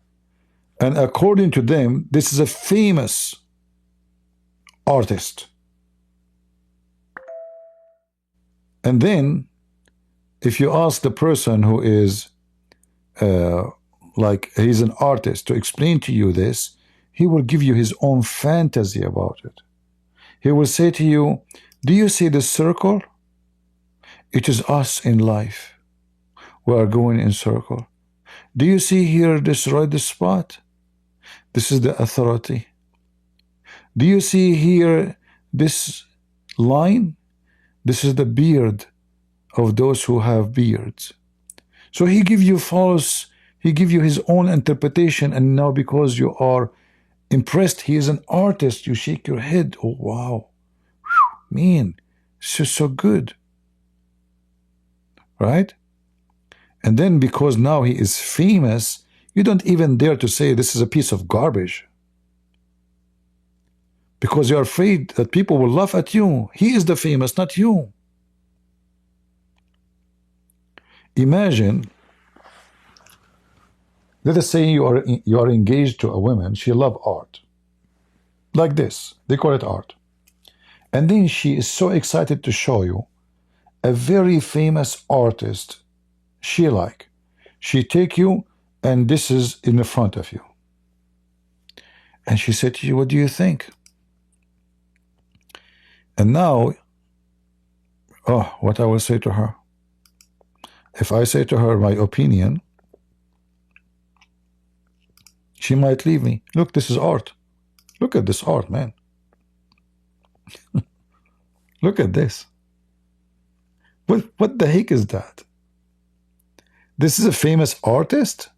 And according to them, this is a famous artist. And then, if you ask the person who is like he's an artist to explain to you this, he will give you his own fantasy about it. He will say to you, do you see this circle? It is us in life. We are going in circle. Do you see here this red spot? This is the authority. Do you see here this line? This is the beard of those who have beards. So he give you his own interpretation, and now because you are impressed, he is an artist, you shake your head. Oh, wow. Man, so good. Right? And then because now he is famous, you don't even dare to say this is a piece of garbage. Because you're afraid that people will laugh at you. He is the famous, not you. Imagine, let us say you are engaged to a woman, she loves art. Like this, they call it art. And then she is so excited to show you a very famous artist she like. She take you, and this is in the front of you. And she said to you, what do you think? And now, oh, what I will say to her. If I say to her my opinion, she might leave me. Look, this is art. Look at this art, man. Look at this. What the heck is that? This is a famous artist?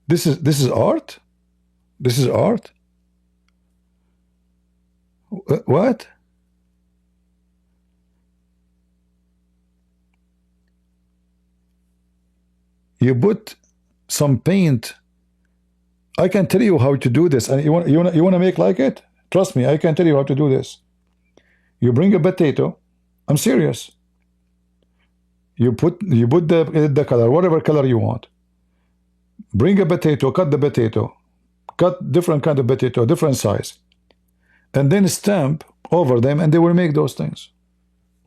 This is art? This is art? What? You put some paint. I can tell you how to do this, and you want to make like it? Trust me, I can tell you how to do this. You bring a potato. I'm serious. You put the color, whatever color you want. Bring a potato, cut the potato, cut different kind of potato, different size, and then stamp over them, and they will make those things.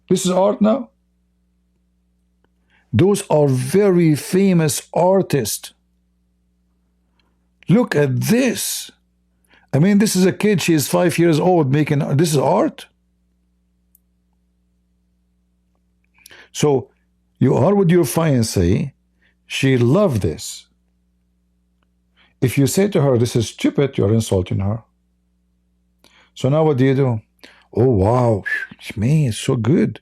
This is art now. Those are very famous artists. Look at this. I mean, this is a kid. She is 5 years old making, this is art. So you are with your fiancée. She loved this. If you say to her, this is stupid, you're insulting her. So now what do? Oh, wow, man, it's so good.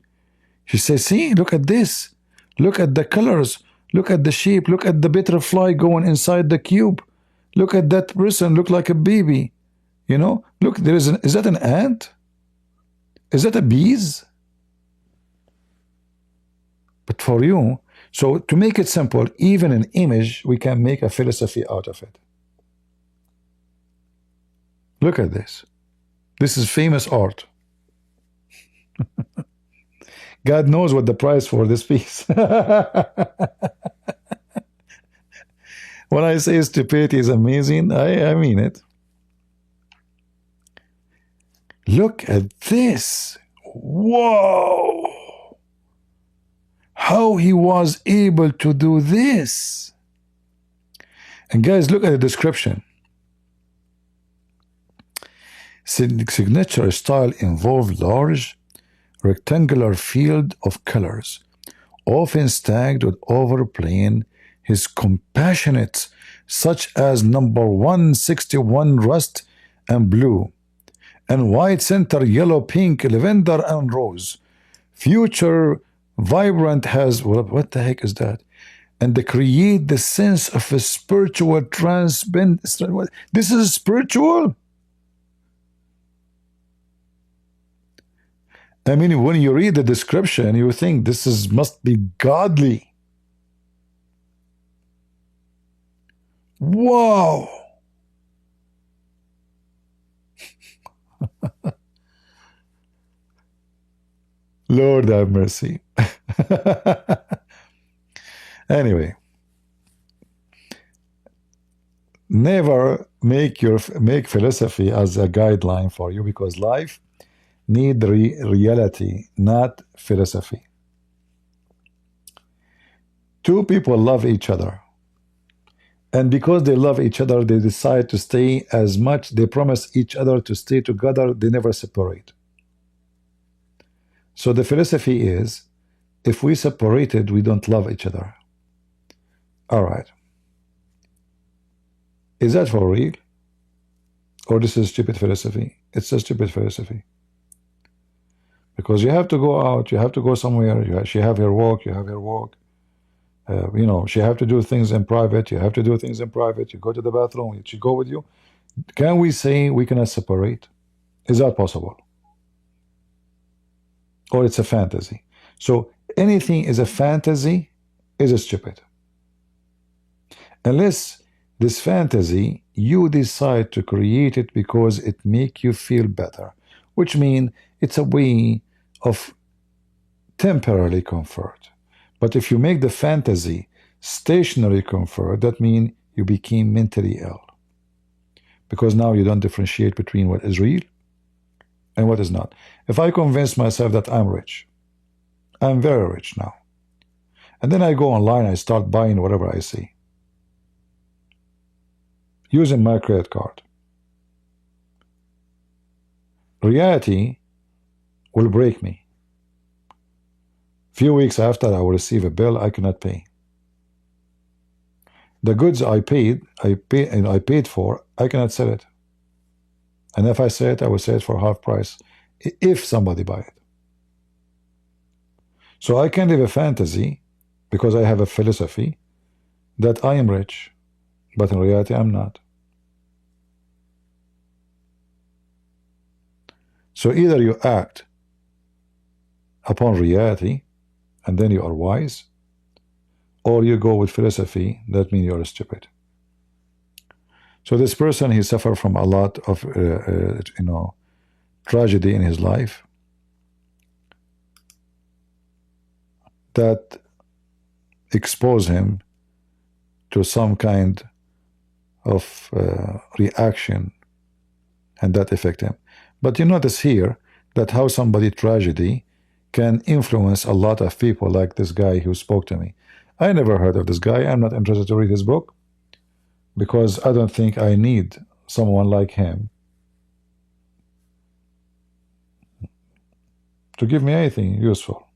She says, see, look at this. Look at the colors. Look at the shape. Look at the butterfly going inside the cube. Look at that person, look like a baby. You know, look, there is is that an ant? Is that a bees? But for you, so to make it simple, even an image, we can make a philosophy out of it. Look at this. This is famous art. God knows what the price for this piece. When I say stupidity is amazing, I mean it. Look at this. Whoa! How he was able to do this. And guys, look at the description. Signature style involved large rectangular field of colors, often stacked with overplaying his compassionate, such as number 161 rust and blue, and white center yellow, pink, lavender, and rose. Future vibrant has, what the heck is that? And they create the sense of a spiritual transcendence. This is spiritual? I mean, when you read the description, you think this must be godly. Wow! Lord have mercy. Anyway, never make philosophy as a guideline for you, because life need reality, not philosophy. Two people love each other, and because they love each other, they decide to stay as much. They promise each other to stay together. They never separate. So the philosophy is, if we separated, we don't love each other. All right. Is that for real? Or this is stupid philosophy? It's a stupid philosophy. Because you have to go out, you have to go somewhere, she have her work, you have her work. You know, she have to do things in private, you have to do things in private, you go to the bathroom, she go with you. Can we say we cannot separate? Is that possible? Or it's a fantasy? So anything is a fantasy is a stupid. Unless this fantasy, you decide to create it because it make you feel better, which means it's a way of temporary comfort. But if you make the fantasy stationary comfort, that means you became mentally ill. Because now you don't differentiate between what is real and what is not. If I convince myself that I'm rich, I'm very rich now, and then I go online, I start buying whatever I see, using my credit card, reality will break me. Few weeks after, I will receive a bill I cannot pay. The goods I paid for, I cannot sell it. And if I sell it, I will sell it for half price if somebody buy it. So I can live a fantasy because I have a philosophy that I am rich, but in reality I'm not. So either you act upon reality and then you are wise, or you go with philosophy, that means you are stupid. So this person, he suffered from a lot of tragedy in his life that exposed him to some kind of reaction, and that affected him. But you notice here that how somebody tragedy can influence a lot of people, like this guy who spoke to me. I never heard of this guy. I'm not interested to read his book because I don't think I need someone like him to give me anything useful.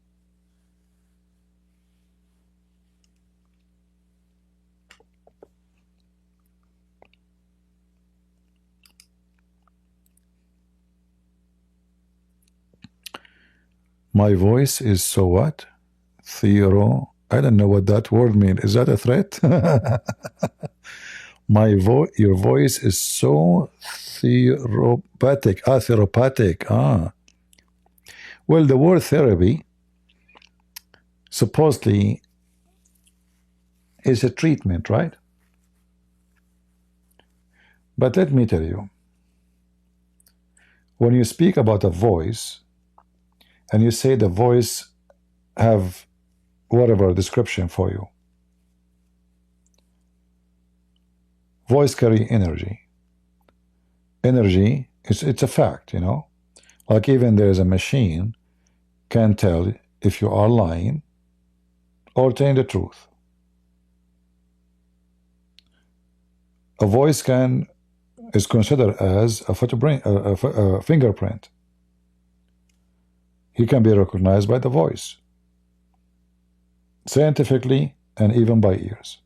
My voice is so what? Thero. I don't know what that word means. Is that a threat? Your voice is so therapeutic. Therapeutic. Well, the word therapy supposedly is a treatment, right? But let me tell you, when you speak about a voice, and you say the voice have whatever description for you, voice carry energy. Energy, it's a fact, you know. Like even there is a machine can tell if you are lying or telling the truth. A voice is considered as a fingerprint. He can be recognized by the voice, scientifically and even by ears.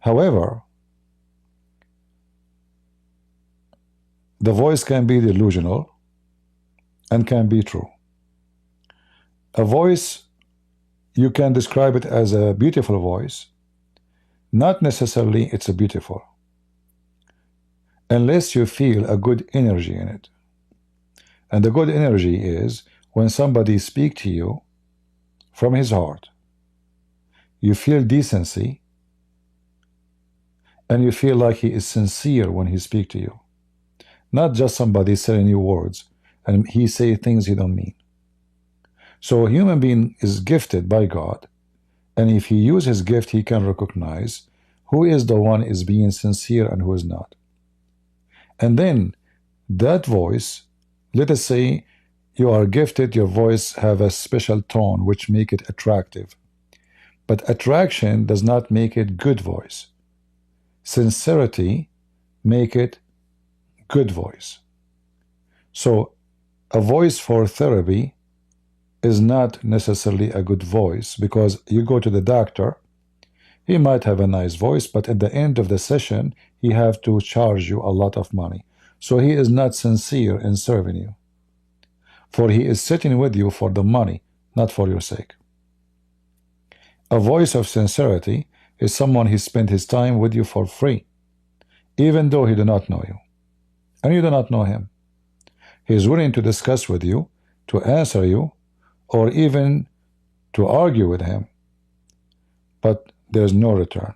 However, the voice can be delusional and can be true. A voice, you can describe it as a beautiful voice. Not necessarily it's a beautiful, unless you feel a good energy in it. And the good energy is when somebody speaks to you from his heart. You feel decency, and you feel like he is sincere when he speaks to you. Not just somebody saying you words, and he say things he don't mean. So a human being is gifted by God, and if he uses his gift, he can recognize who is the one is being sincere and who is not. And then that voice, let us say you are gifted, your voice have a special tone which make it attractive. But attraction does not make it good voice. Sincerity make it good voice. So a voice for therapy is not necessarily a good voice, because you go to the doctor, he might have a nice voice, but at the end of the session, he have to charge you a lot of money. So he is not sincere in serving you. For he is sitting with you for the money, not for your sake. A voice of sincerity is someone who spent his time with you for free, even though he do not know you, and you do not know him. He is willing to discuss with you, to answer you, or even to argue with him, but there's no return.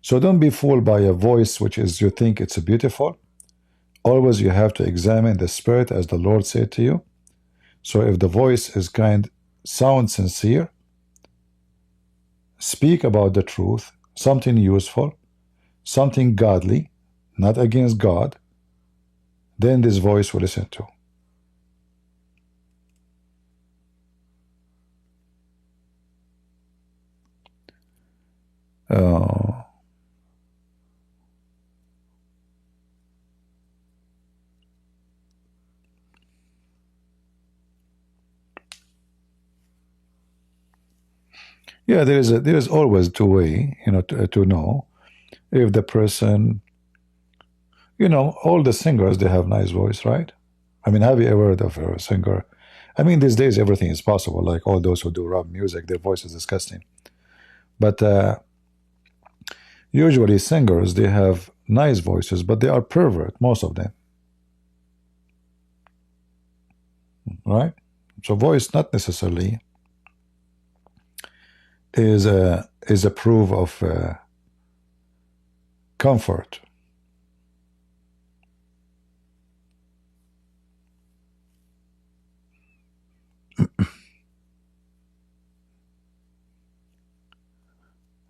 So don't be fooled by a voice which is you think it's beautiful. Always you have to examine the spirit as the Lord said to you. So if the voice is sound sincere, speak about the truth, something useful, something godly, not against God, then this voice will listen to. Yeah, there is always two way, to know if the person, all the singers, they have nice voice, right? I mean, have you ever heard of a singer? I mean, these days everything is possible. Like all those who do rap music, their voice is disgusting. But usually singers, they have nice voices, but they are pervert, most of them. Right? So voice not necessarily is a proof of comfort.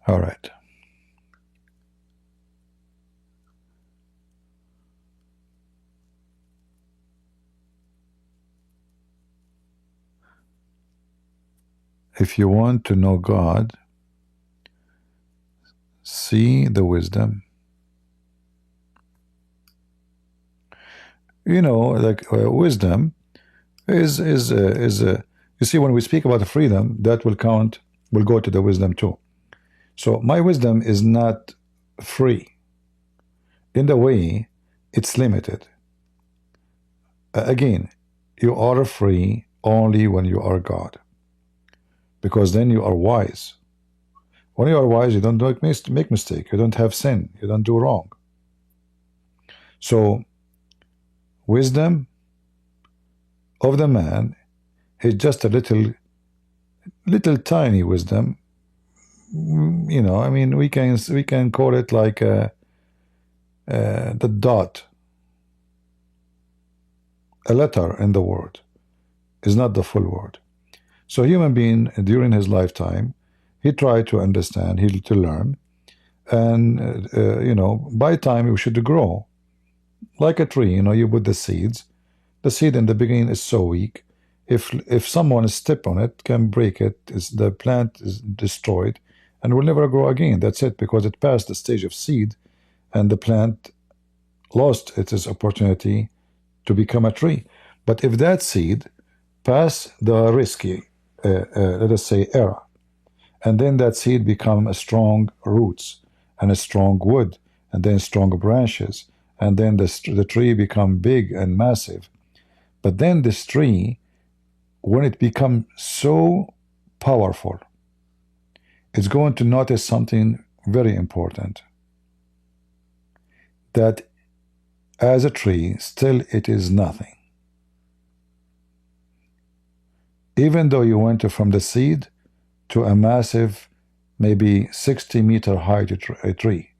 All right. If you want to know God, see the wisdom. You know, like wisdom is you see, when we speak about freedom, that will go to the wisdom too. So my wisdom is not free. In the way, it's limited. Again, you are free only when you are God, because then you are wise. When you are wise, you don't make mistake. You don't have sin. You don't do wrong. So wisdom of the man is just a little tiny wisdom. You know, I mean, we can call it like the dot. A letter in the word is not the full word. So human being during his lifetime, he tried to understand, to learn, and you know, by time we should grow like a tree. You know, you put the seeds. The seed in the beginning is so weak. If someone step on it, can break it, the plant is destroyed and will never grow again. That's it, because it passed the stage of seed, and the plant lost its opportunity to become a tree. But if that seed pass the risky, let us say, era, and then that seed become a strong roots and a strong wood, and then strong branches, and then the tree become big and massive. But then this tree, when it becomes so powerful, it's going to notice something very important, that as a tree, still it is nothing. Even though you went from the seed to a massive, maybe 60-meter high tree,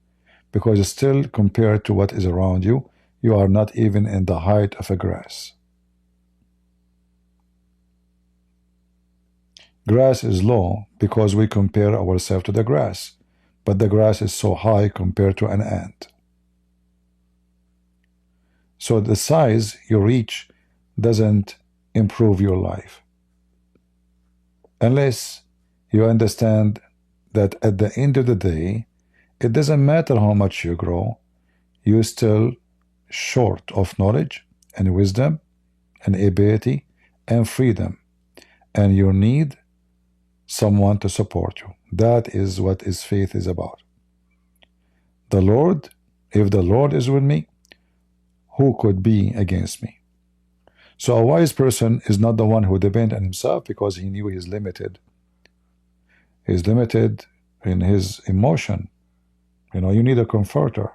because still, compared to what is around you, you are not even in the height of a grass. Grass is low because we compare ourselves to the grass, but the grass is so high compared to an ant. So the size you reach doesn't improve your life, unless you understand that at the end of the day, it doesn't matter how much you grow, you're still short of knowledge and wisdom and ability and freedom, and you need someone to support you. That is what faith is about. The Lord, if the Lord is with me, who could be against me? So a wise person is not the one who depends on himself, because he knew he's limited. He's limited in his emotion. You know, you need a comforter.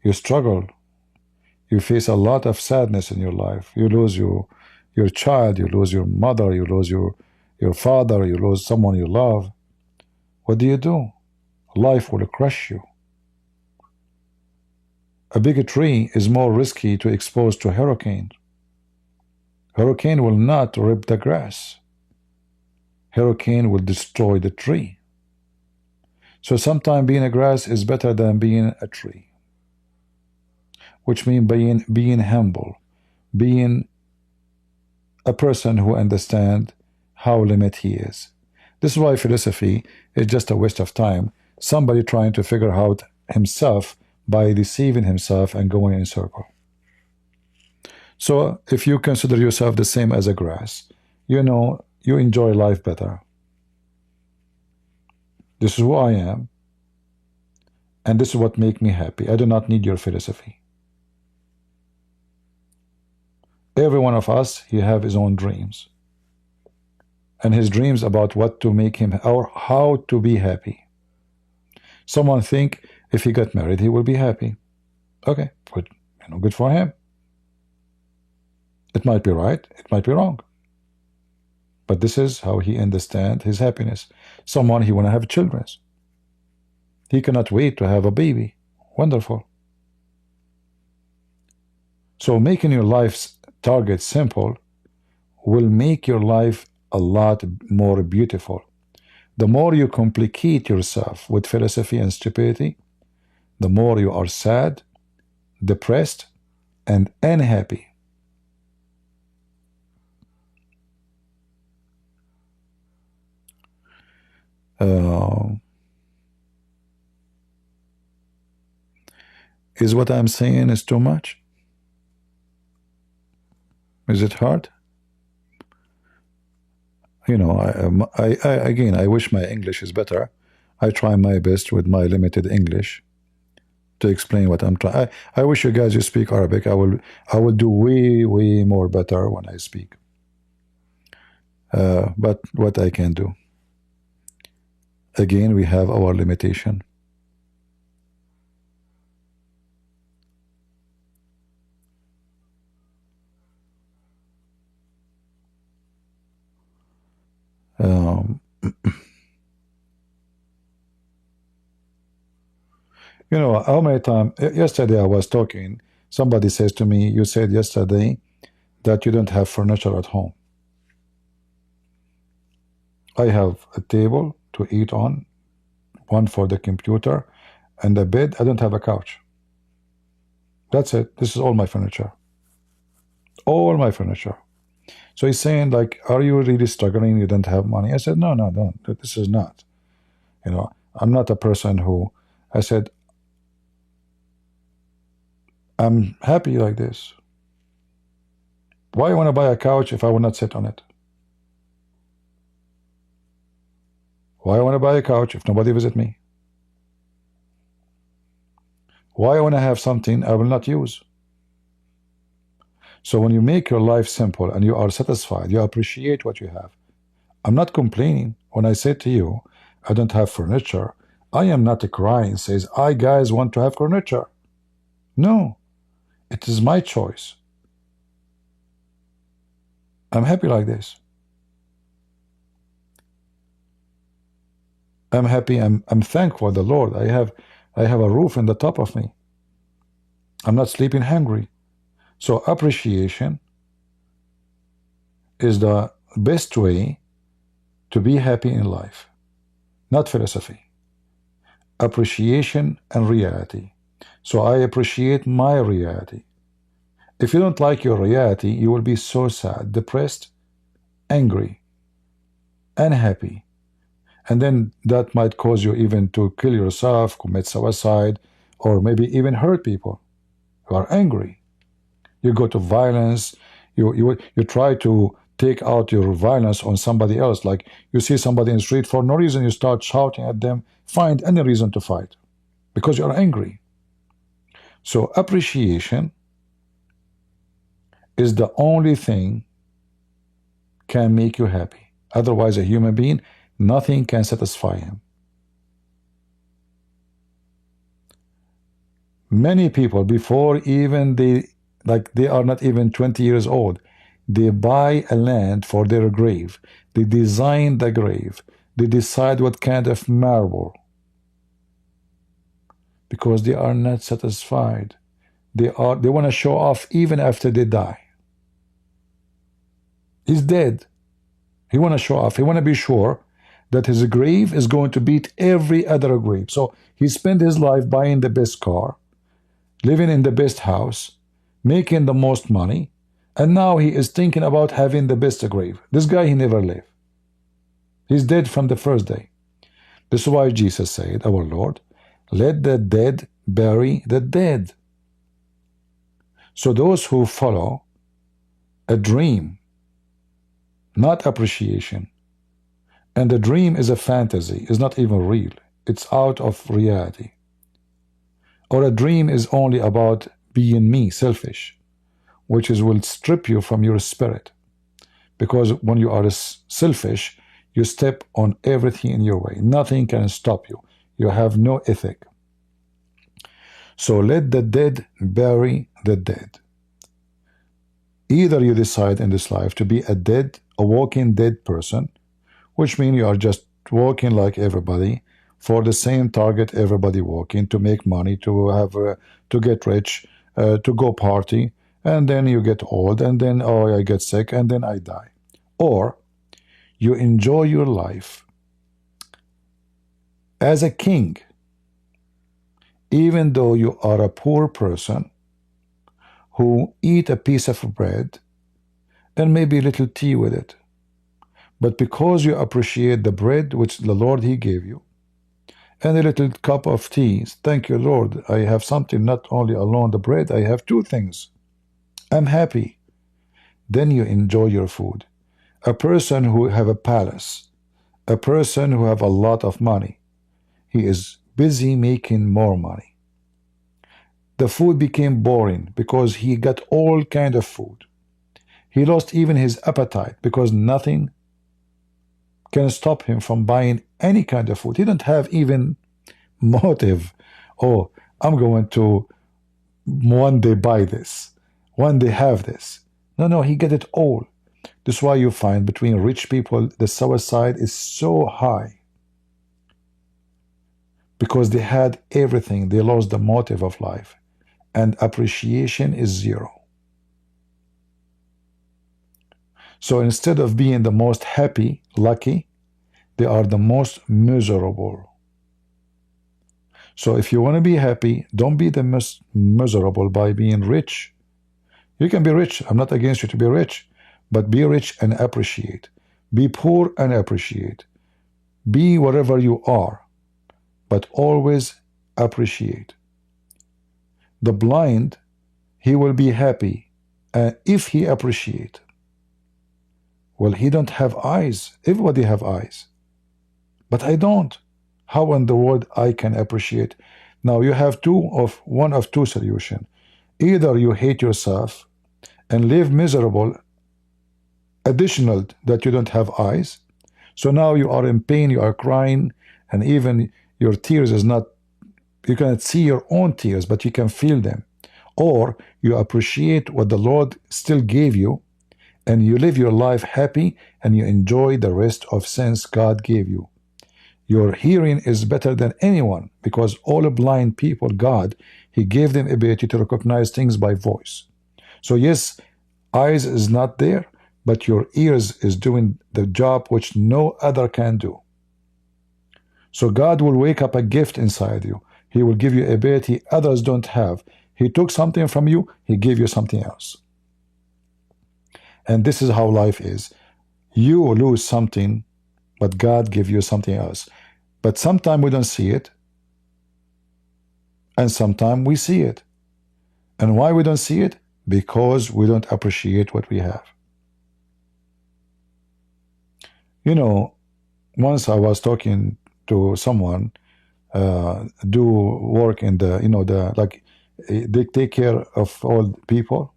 You struggle. You face a lot of sadness in your life. You lose your child, you lose your mother, you lose your father, you lose someone you love. What do? Life will crush you. A big tree is more risky to expose to hurricane. Hurricane will not rip the grass. Hurricane will destroy the tree. So sometimes being a grass is better than being a tree, which means being humble, being a person who understands how limited he is. This is why philosophy is just a waste of time. Somebody trying to figure out himself by deceiving himself and going in a circle. So if you consider yourself the same as a grass, you know, you enjoy life better. This is who I am, and this is what makes me happy. I do not need your philosophy. Every one of us, he have his own dreams, and his dreams about what to make him, or how to be happy. Someone think if he got married, he will be happy. Okay, good, you know, good for him. It might be right, it might be wrong, but this is how he understands his happiness. Someone, he want to have children. He cannot wait to have a baby. Wonderful. So making your life's target simple will make your life a lot more beautiful. The more you complicate yourself with philosophy and stupidity, the more you are sad, depressed, and unhappy. Is what I'm saying is too much? Is it hard? You know, again, I wish my English is better. I try my best with my limited English to explain what I'm trying. I wish you guys you speak Arabic. I will do way more better when I speak. But what I can do. Again, we have our limitation. You know, how many times, yesterday I was talking, somebody says to me, you said yesterday that you don't have furniture at home. I have a table to eat on, one for the computer, and a bed. I don't have a couch. That's it. This is all my furniture. All my furniture. So he's saying, like, are you really struggling? You don't have money? I said, no, don't. This is not. You know, I'm not a person who, I said, I'm happy like this. Why want to buy a couch if I will not sit on it? Why I want to buy a couch if nobody visit me? Why I want to have something I will not use? So when you make your life simple and you are satisfied, you appreciate what you have. I'm not complaining when I say to you, I don't have furniture. I am not crying, says, I guys want to have furniture. No, it is my choice. I'm happy like this. I'm happy. I'm thankful to the Lord. I have a roof in the top of me. I'm not sleeping hungry. So appreciation is the best way to be happy in life, not philosophy. Appreciation and reality. So I appreciate my reality. If you don't like your reality, you will be so sad, depressed, angry, unhappy. And then that might cause you even to kill yourself, commit suicide, or maybe even hurt people. You are angry. You go to violence. You try to take out your violence on somebody else. Like you see somebody in the street for no reason, you start shouting at them. Find any reason to fight because you are angry. So appreciation is the only thing can make you happy. Otherwise, a human being, nothing can satisfy him. Many people, before even they are not even 20 years old, they buy a land for their grave. They design the grave. They decide what kind of marble. Because they are not satisfied. They want to show off even after they die. He's dead. He want to show off. He want to be sure that his grave is going to beat every other grave. So he spent his life buying the best car, living in the best house, making the most money, and now he is thinking about having the best grave. This guy, he never lived. He's dead from the first day. This is why Jesus said, our Lord, let the dead bury the dead. So those who follow a dream, not appreciation, and the dream is a fantasy, is not even real. It's out of reality. Or a dream is only about being me, selfish, which will strip you from your spirit. Because when you are selfish, you step on everything in your way. Nothing can stop you. You have no ethic. So let the dead bury the dead. Either you decide in this life to be a walking dead person, which means you are just walking like everybody for the same target everybody walking, to make money, to have, to get rich, to go party, and then you get old, and then, oh, I get sick, and then I die. Or you enjoy your life as a king, even though you are a poor person who eat a piece of bread and maybe a little tea with it. But because you appreciate the bread which the Lord He gave you, and a little cup of tea, thank you, Lord, I have something, not only alone the bread, I have two things. I'm happy. then you enjoy your food. A person who have a palace, a person who have a lot of money, he is busy making more money. The food became boring because he got all kind of food. He lost even his appetite because nothing can stop him from buying any kind of food. He didn't have even motive. Oh, I'm going to one day buy this, one day have this. No, he get it all. This is why you find between rich people, the suicide is so high. Because they had everything, they lost the motive of life. And appreciation is zero. So instead of being the most happy, lucky, they are the most miserable. So if you want to be happy, don't be the most miserable by being rich. You can be rich. I'm not against you to be rich. But be rich and appreciate. Be poor and appreciate. Be whatever you are. But always appreciate. The blind, he will be happy if he appreciate. Well, he don't have eyes. Everybody have eyes. But I don't. How in the world I can appreciate? Now you have one of two solutions. Either you hate yourself and live miserable, additional that you don't have eyes. So now you are in pain, you are crying, and even your tears is not, you cannot see your own tears, but you can feel them. Or you appreciate what the Lord still gave you, and you live your life happy, and you enjoy the rest of sense God gave you. Your hearing is better than anyone, because all blind people, God, He gave them ability to recognize things by voice. So yes, eyes is not there, but your ears is doing the job which no other can do. So God will wake up a gift inside you. He will give you ability others don't have. He took something from you, He gave you something else. And this is how life is. You lose something, but God give you something else. But sometimes we don't see it, and sometimes we see it. And why we don't see it? Because we don't appreciate what we have. You know, once I was talking to someone, do work in the, like, they take care of all people,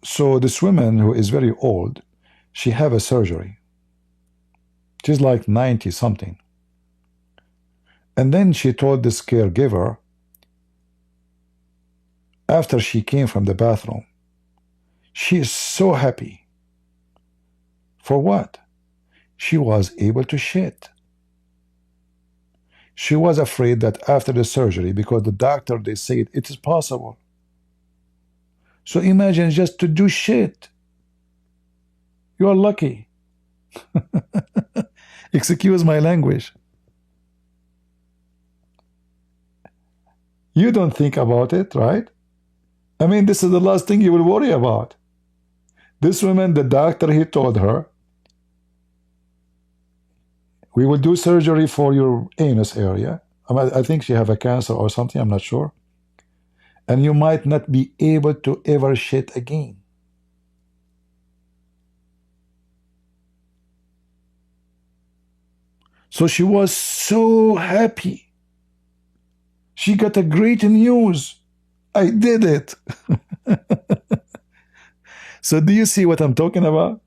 So this woman who is very old, she have a surgery. She's like 90 something. And then she told this caregiver, after she came from the bathroom, she is so happy. For what? She was able to shit. She was afraid that after the surgery, because the doctor, they said it is possible. So imagine just to do shit. You are lucky. Excuse my language. You don't think about it, right? I mean, this is the last thing you will worry about. This woman, the doctor, he told her, we will do surgery for your anus area. I think she have a cancer or something, I'm not sure. And you might not be able to ever shit again. So she was so happy. She got a great news. I did it. So do you see what I'm talking about?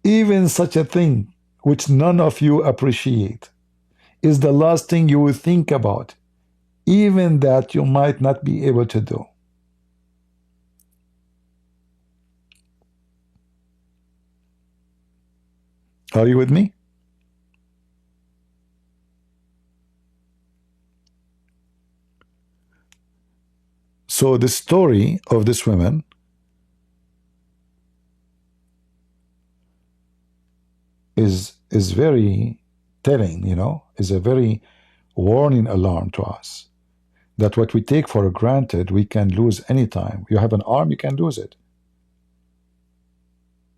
Even such a thing, which none of you appreciate, is the last thing you will think about. Even that you might not be able to do. Are you with me? So the story of this woman is very telling, is a very warning alarm to us. That what we take for granted, we can lose anytime. You have an arm, you can lose it.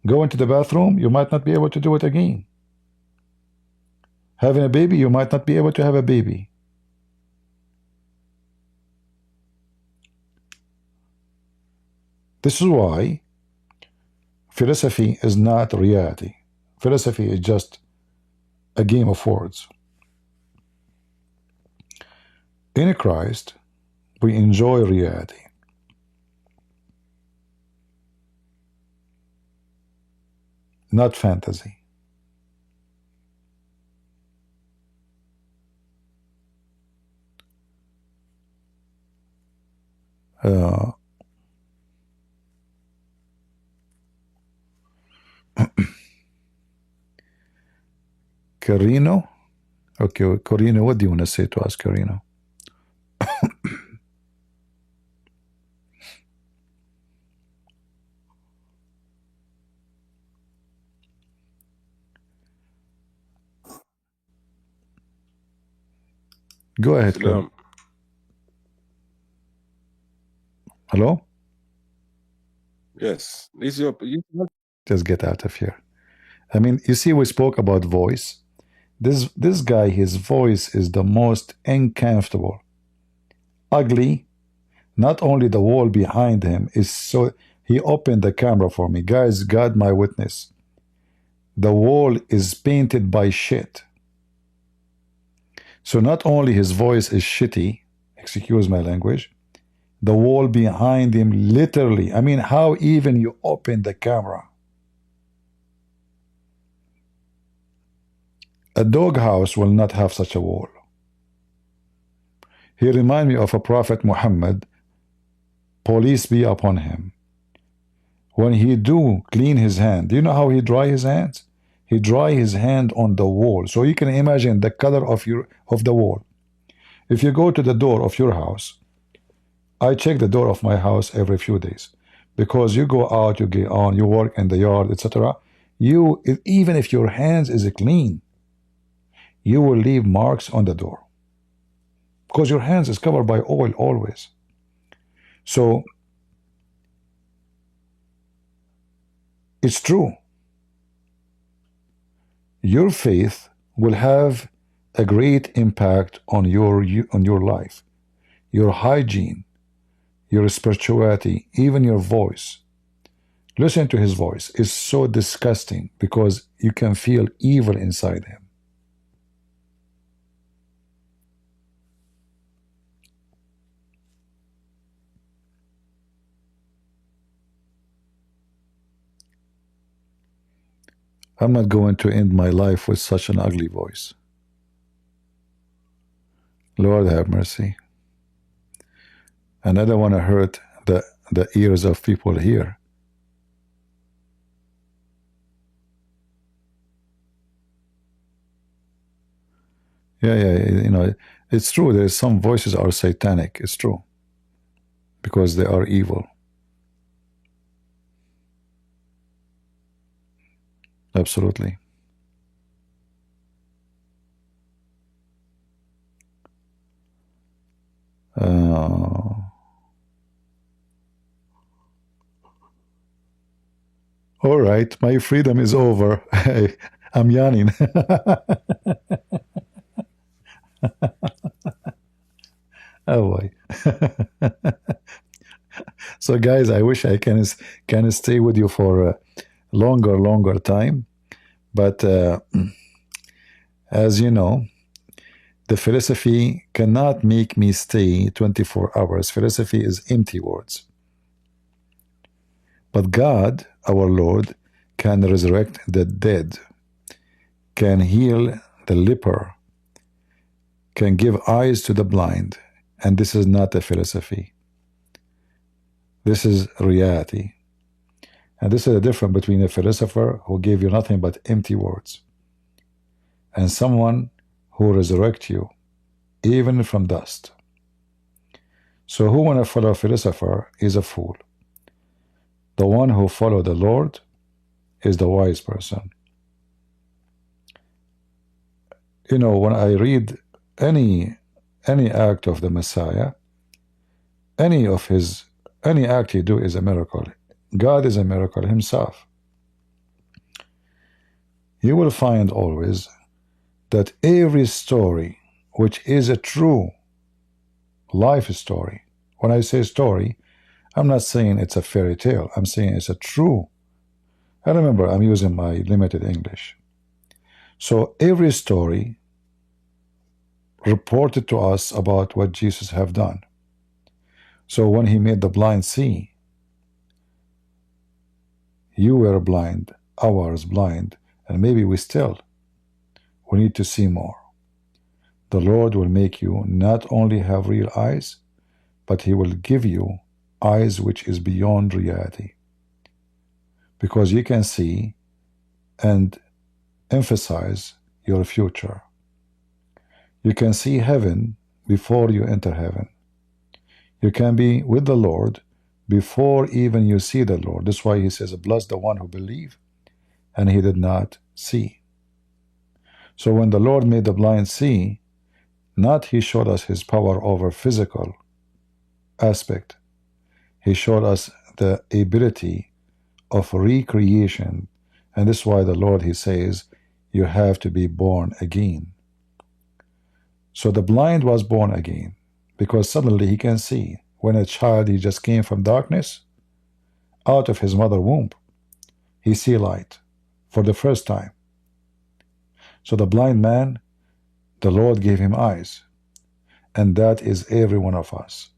Go into the bathroom, you might not be able to do it again. Having a baby, you might not be able to have a baby. This is why philosophy is not reality. Philosophy is just a game of words. In Christ, we enjoy reality. Not fantasy. Carino? Okay, Carino, what do you want to say to us, Carino? Go ahead, Carino. Hello? Yes. Just get out of here. I mean, you see, we spoke about voice. This guy, his voice is the most uncomfortable, ugly. Not only the wall behind him is so. He opened the camera for me, guys. God, my witness. The wall is painted by shit. So not only his voice is shitty, excuse my language, the wall behind him, literally. I mean, how even you open the camera? A doghouse will not have such a wall. He reminds me of a Prophet Muhammad, police be upon him. When he do clean his hand, do you know how he dry his hands? He dry his hand on the wall. So you can imagine the color of the wall. If you go to the door of your house, I check the door of my house every few days, because you go out, you get on, you work in the yard, etc. Even if your hands is clean, you will leave marks on the door, because your hands is covered by oil always. So it's true. Your faith will have a great impact on your life, your hygiene, your spirituality, even your voice. Listen to his voice. It's so disgusting because you can feel evil inside him. I'm not going to end my life with such an ugly voice. Lord have mercy. And I don't want to hurt the ears of people here. Yeah, it's true. There's some voices are satanic. It's true. Because they are evil. Absolutely. All right, my freedom is over. I'm yawning. Oh boy. So guys, I wish I can stay with you for a longer time, but as you know, the philosophy cannot make me stay 24 hours. Philosophy is empty words. But God, our Lord, can resurrect the dead, can heal the leper, can give eyes to the blind. And this is not a philosophy. This is reality. And this is the difference between a philosopher who gave you nothing but empty words and someone who resurrects you, even from dust. So who want to follow a philosopher is a fool. The one who follows the Lord is the wise person. You know, when I read any act of the Messiah, any act he do is a miracle. God is a miracle himself. You will find always that every story which is a true life story, when I say story, I'm not saying it's a fairy tale. I'm saying it's a true. And remember, I'm using my limited English. So every story reported to us about what Jesus have done. So when he made the blind see, you were blind, I was blind, and maybe we need to see more. The Lord will make you not only have real eyes, but he will give you eyes which is beyond reality. Because you can see and emphasize your future. You can see heaven before you enter heaven. You can be with the Lord before even you see the Lord. That's why he says, blessed the one who believed and he did not see. So when the Lord made the blind see, not he showed us his power over physical aspect. He showed us the ability of recreation. And this is why the Lord, he says, you have to be born again. So the blind was born again because suddenly he can see. When a child, he just came from darkness, out of his mother womb, he see light for the first time. So the blind man, the Lord gave him eyes. And that is every one of us.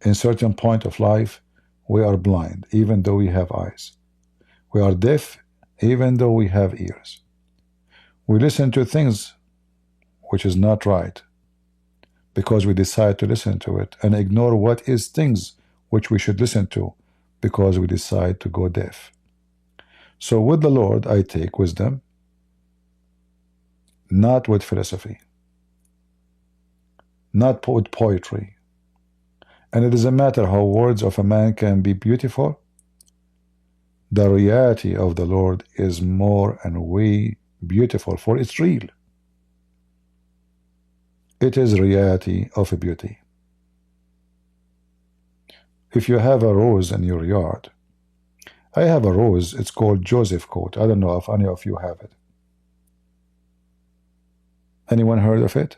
In certain point of life, we are blind, even though we have eyes. We are deaf, even though we have ears. We listen to things which is not right, because we decide to listen to it, and ignore what is things which we should listen to, because we decide to go deaf. So with the Lord, I take wisdom, not with philosophy, not with poetry. And it doesn't matter how words of a man can be beautiful, the reality of the Lord is more and way beautiful, for it's real. It is reality of a beauty. If you have a rose in your yard, I have a rose, it's called Joseph coat. I don't know if any of you have it. Anyone heard of it?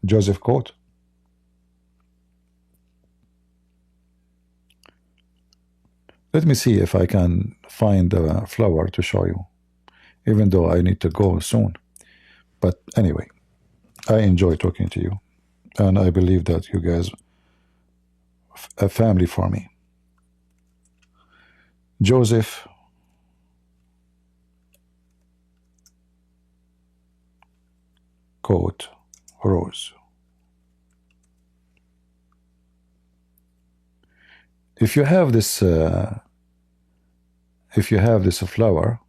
Joseph coat? Let me see if I can find a flower to show you, even though I need to go soon. But anyway, I enjoy talking to you, and I believe that you guys are a family for me. Joseph coat rose. If you have this flower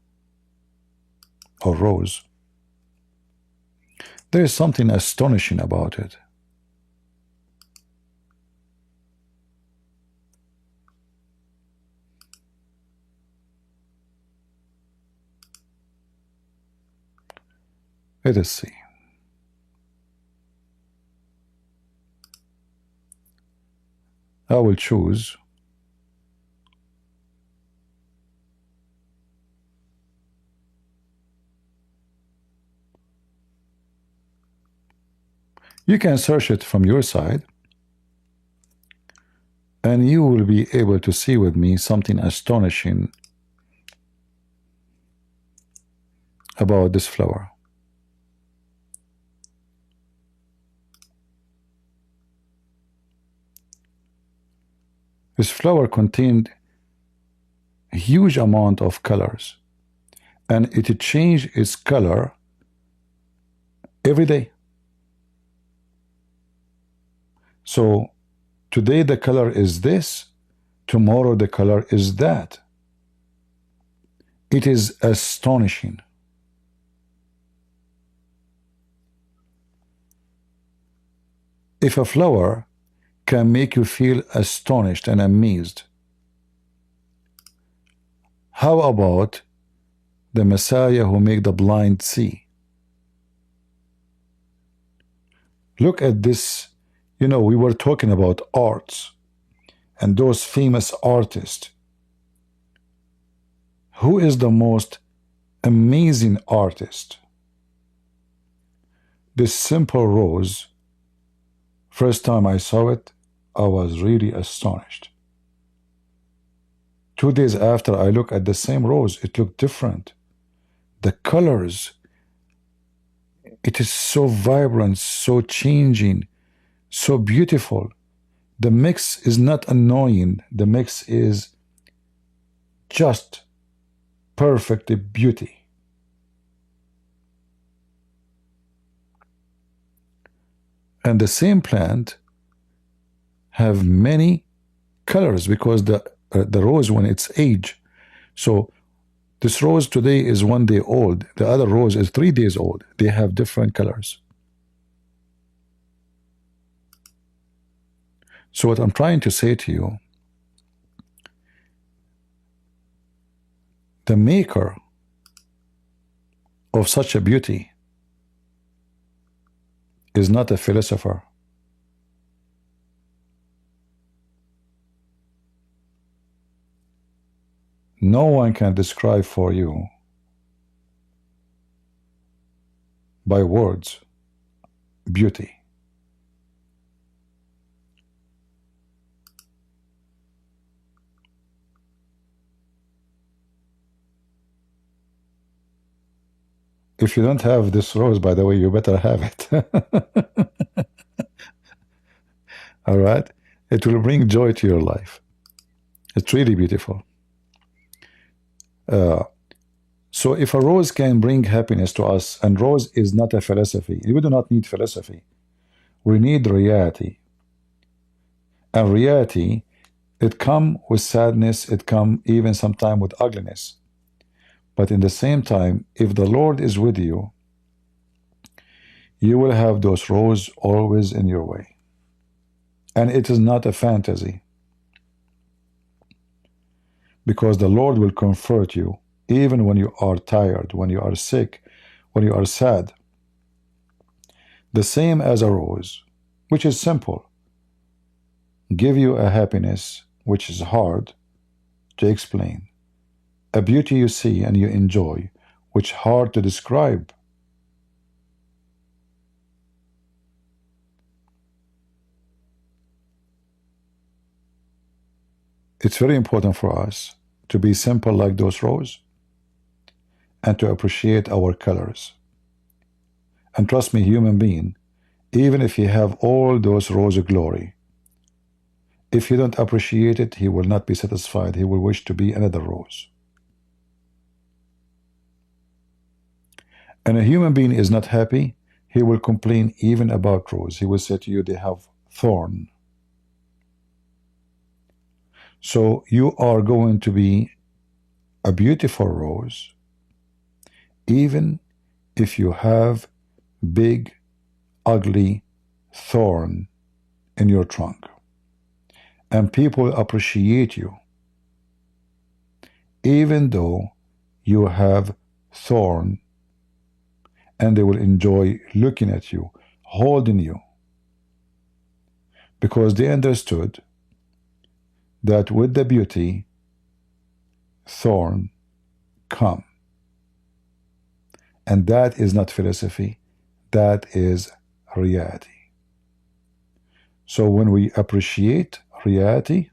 or rose, there is something astonishing about it. Let us see. I will choose you can search it from your side, and you will be able to see with me something astonishing about this flower. This flower contained a huge amount of colors, and it changed its color every day. So today the color is this, tomorrow the color is that. It is astonishing. If a flower can make you feel astonished and amazed, how about the Messiah who made the blind see? Look at this. You know, we were talking about arts and those famous artists. Who is the most amazing artist? This simple rose, first time I saw it, I was really astonished. 2 days after I look at the same rose, it looked different. The colors, it is so vibrant, so changing, so beautiful. The mix is not annoying. The mix is just perfect beauty. And the same plant have many colors because the rose when it's age. So this rose today is 1 day old. The other rose is 3 days old. They have different colors. So what I'm trying to say to you, the maker of such a beauty is not a philosopher. No one can describe for you by words beauty. If you don't have this rose, by the way, you better have it. All right? It will bring joy to your life. It's really beautiful. So if a rose can bring happiness to us, and rose is not a philosophy, we do not need philosophy. We need reality. And reality, it comes with sadness, it comes even sometimes with ugliness. But in the same time, if the Lord is with you, you will have those roses always in your way. And it is not a fantasy. Because the Lord will comfort you even when you are tired, when you are sick, when you are sad. The same as a rose, which is simple. Give you a happiness which is hard to explain. A beauty you see and you enjoy, which hard to describe. It's very important for us to be simple like those roses and to appreciate our colors. And trust me, human being, even if you have all those rose glory, if you don't appreciate it, he will not be satisfied. He will wish to be another rose. And a human being is not happy, he will complain even about rose. He will say to you, they have thorn. So you are going to be a beautiful rose, even if you have big, ugly thorn in your trunk. And people appreciate you, even though you have thorn, and they will enjoy looking at you, holding you, because they understood that with the beauty, thorn come. And that is not philosophy, that is reality. So when we appreciate reality,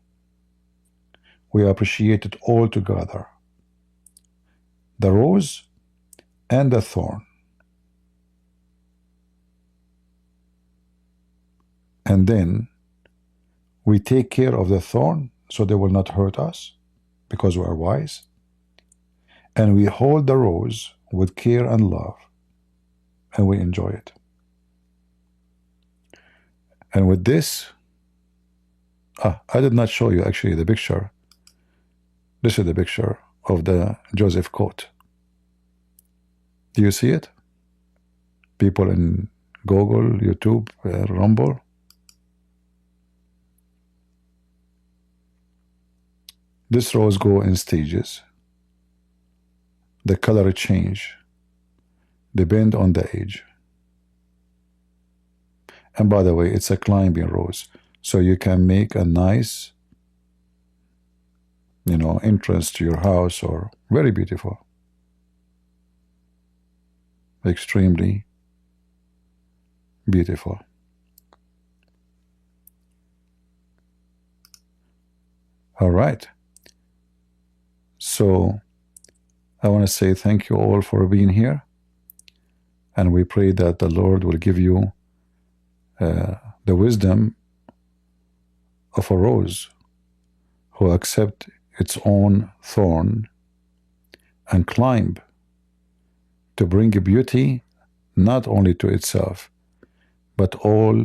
we appreciate it all together. The rose and the thorn. And then we take care of the thorn so they will not hurt us because we are wise. And we hold the rose with care and love, and we enjoy it. And with this, I did not show you actually the picture. This is the picture of the Joseph coat. Do you see it? People in Google, YouTube, Rumble. This rose go in stages. The color change, depend on the age. And by the way, it's a climbing rose, so you can make a nice, entrance to your house, or very beautiful. Extremely beautiful. All right. So I want to say thank you all for being here. And we pray that the Lord will give you the wisdom of a rose who accept its own thorn and climb to bring beauty not only to itself, but all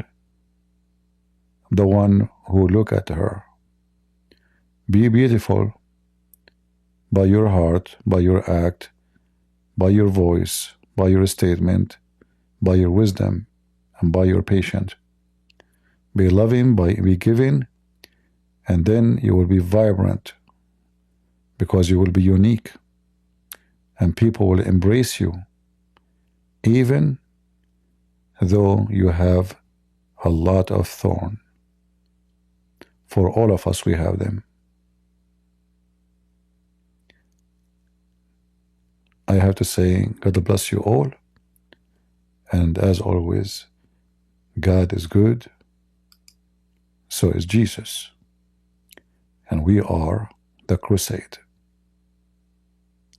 the one who look at her. Be beautiful by your heart, by your act, by your voice, by your statement, by your wisdom, and by your patience. Be loving, be giving, and then you will be vibrant because you will be unique, and people will embrace you, even though you have a lot of thorn. For all of us, we have them. I have to say, God bless you all. And as always, God is good. So is Jesus. And we are the crusade.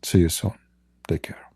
See you soon. Take care.